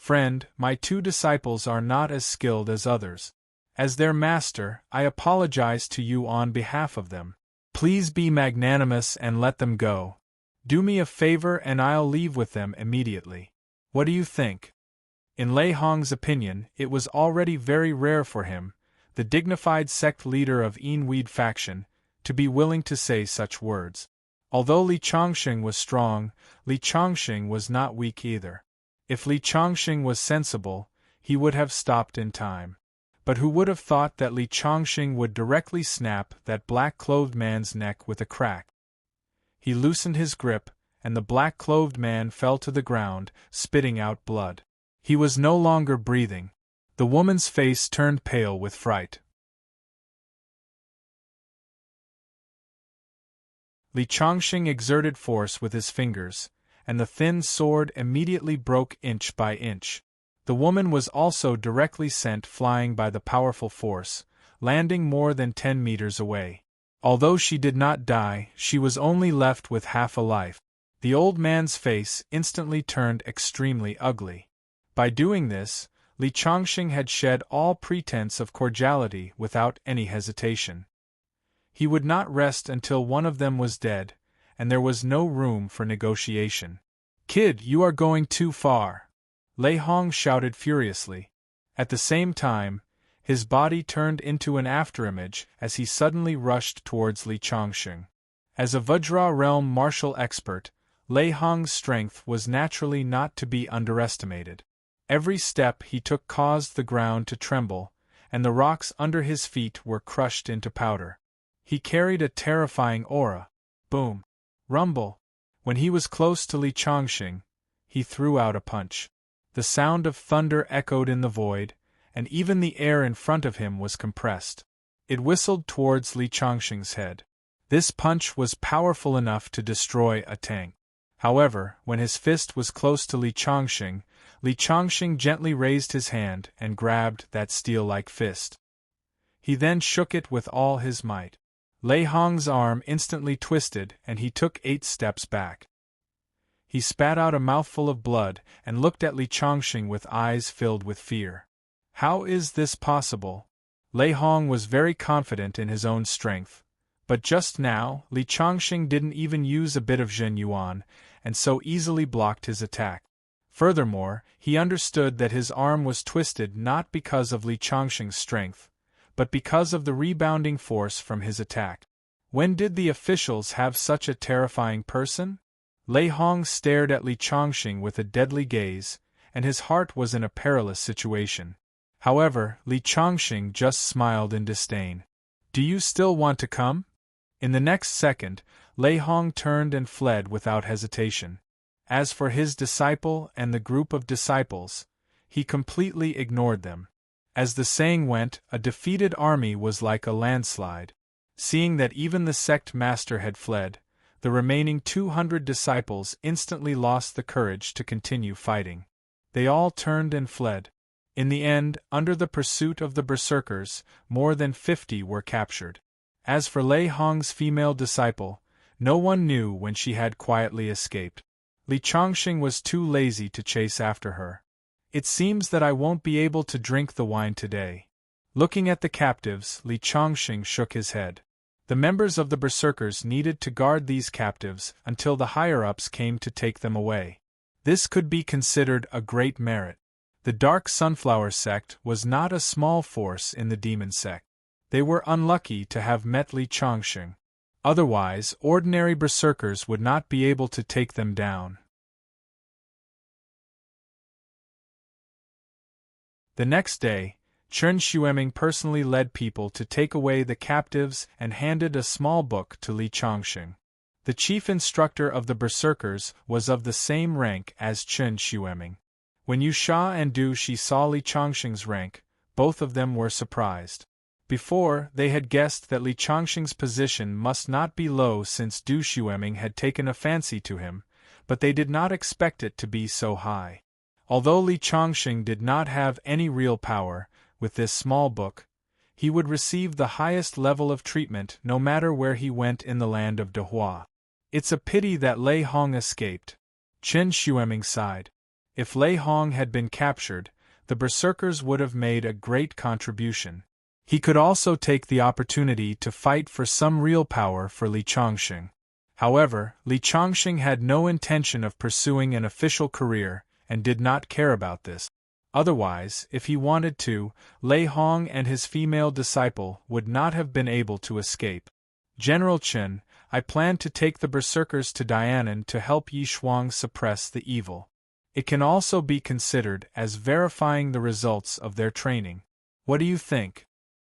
Friend, my 2 disciples are not as skilled as others. As their master, I apologize to you on behalf of them. Please be magnanimous and let them go. Do me a favor and I'll leave with them immediately. What do you think?" In Lei Hong's opinion, it was already very rare for him, the dignified sect leader of Enweed faction, to be willing to say such words. Although Li Chongqing was strong, Li Chongqing was not weak either. If Li Chongqing was sensible, he would have stopped in time. But who would have thought that Li Chongqing would directly snap that black-clothed man's neck with a crack? He loosened his grip, and the black-clothed man fell to the ground, spitting out blood. He was no longer breathing. The woman's face turned pale with fright. Li Chongqing exerted force with his fingers, and the thin sword immediately broke inch by inch. The woman was also directly sent flying by the powerful force, landing more than 10 meters away. Although she did not die, she was only left with half a life. The old man's face instantly turned extremely ugly. By doing this, Li Chongqing had shed all pretense of cordiality without any hesitation. He would not rest until one of them was dead, and there was no room for negotiation. "Kid, you are going too far!" Lei Hong shouted furiously. At the same time, his body turned into an afterimage as he suddenly rushed towards Li Chongqing. As a Vajra realm martial expert, Lei Hong's strength was naturally not to be underestimated. Every step he took caused the ground to tremble, and the rocks under his feet were crushed into powder. He carried a terrifying aura. Boom! Rumble! When he was close to Li Chongqing, he threw out a punch. The sound of thunder echoed in the void, and even the air in front of him was compressed. It whistled towards Li Chongqing's head. This punch was powerful enough to destroy a tank. However, when his fist was close to Li Chongqing gently raised his hand and grabbed that steel-like fist. He then shook it with all his might. Lei Hong's arm instantly twisted and he took 8 steps back. He spat out a mouthful of blood and looked at Li Chongqing with eyes filled with fear. How is this possible? Lei Hong was very confident in his own strength, but just now Li Chongqing didn't even use a bit of Zhen Yuan, and so easily blocked his attack. Furthermore, he understood that his arm was twisted not because of Li Chongqing's strength, but because of the rebounding force from his attack. When did the officials have such a terrifying person? Lei Hong stared at Li Chongqing with a deadly gaze, and his heart was in a perilous situation. However, Li Chongqing just smiled in disdain. "Do you still want to come?" In the next second, Lei Hong turned and fled without hesitation. As for his disciple and the group of disciples, he completely ignored them. As the saying went, a defeated army was like a landslide. Seeing that even the sect master had fled, the remaining 200 disciples instantly lost the courage to continue fighting. They all turned and fled. In the end, under the pursuit of the berserkers, more than 50 were captured. As for Lei Hong's female disciple, no one knew when she had quietly escaped. Li Chongqing was too lazy to chase after her. "It seems that I won't be able to drink the wine today." Looking at the captives, Li Chongqing shook his head. The members of the berserkers needed to guard these captives until the higher-ups came to take them away. This could be considered a great merit. The Dark Sunflower sect was not a small force in the demon sect. They were unlucky to have met Li Chongqing. Otherwise, ordinary berserkers would not be able to take them down. The next day, Chen Xueming personally led people to take away the captives and handed a small book to Li Chongqing. The chief instructor of the berserkers was of the same rank as Chen Xueming. When Yu Sha and Du Shi saw Li Chongqing's rank, both of them were surprised. Before, they had guessed that Li Chongqing's position must not be low since Du Xueming had taken a fancy to him, but they did not expect it to be so high. Although Li Chongqing did not have any real power, with this small book, he would receive the highest level of treatment no matter where he went in the land of Dehua. "It's a pity that Lei Hong escaped." Chen Xueming sighed. If Lei Hong had been captured, the berserkers would have made a great contribution. He could also take the opportunity to fight for some real power for Li Chongqing. However, Li Chongqing had no intention of pursuing an official career and did not care about this. Otherwise, if he wanted to, Lei Hong and his female disciple would not have been able to escape. General Chen, I plan to take the berserkers to Dianan to help Yi Shuang suppress the evil. It can also be considered as verifying the results of their training. What do you think?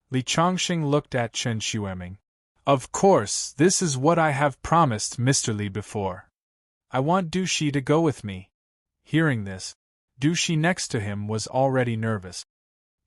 Li Chongqing looked at Chen Xueming. Of course, this is what I have promised Mr. Li before. I want Du Shi to go with me. Hearing this, Du Shi next to him was already nervous.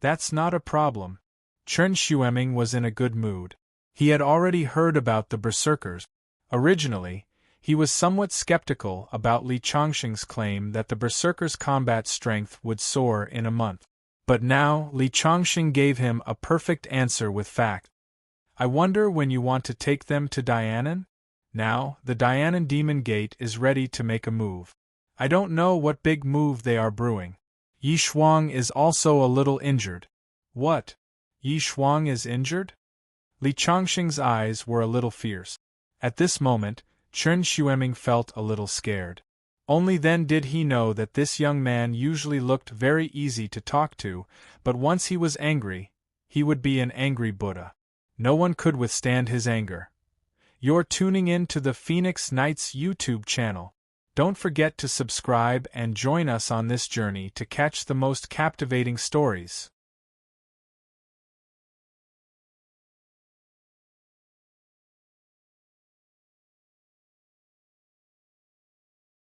That's not a problem. Chen Xueming was in a good mood. He had already heard about the berserkers. Originally, he was somewhat skeptical about Li Chongqing's claim that the berserkers' combat strength would soar in a month. But now, Li Chongqing gave him a perfect answer with fact. I wonder when you want to take them to Dianan? Now, the Dianan Demon Gate is ready to make a move. I don't know what big move they are brewing. Yi Shuang is also a little injured. What? Yi Shuang is injured? Li Chongqing's eyes were a little fierce. At this moment, Chen Xueming felt a little scared. Only then did he know that this young man usually looked very easy to talk to, but once he was angry, he would be an angry Buddha. No one could withstand his anger. You're tuning in to the Phoenix Knights YouTube channel. Don't forget to subscribe and join us on this journey to catch the most captivating stories.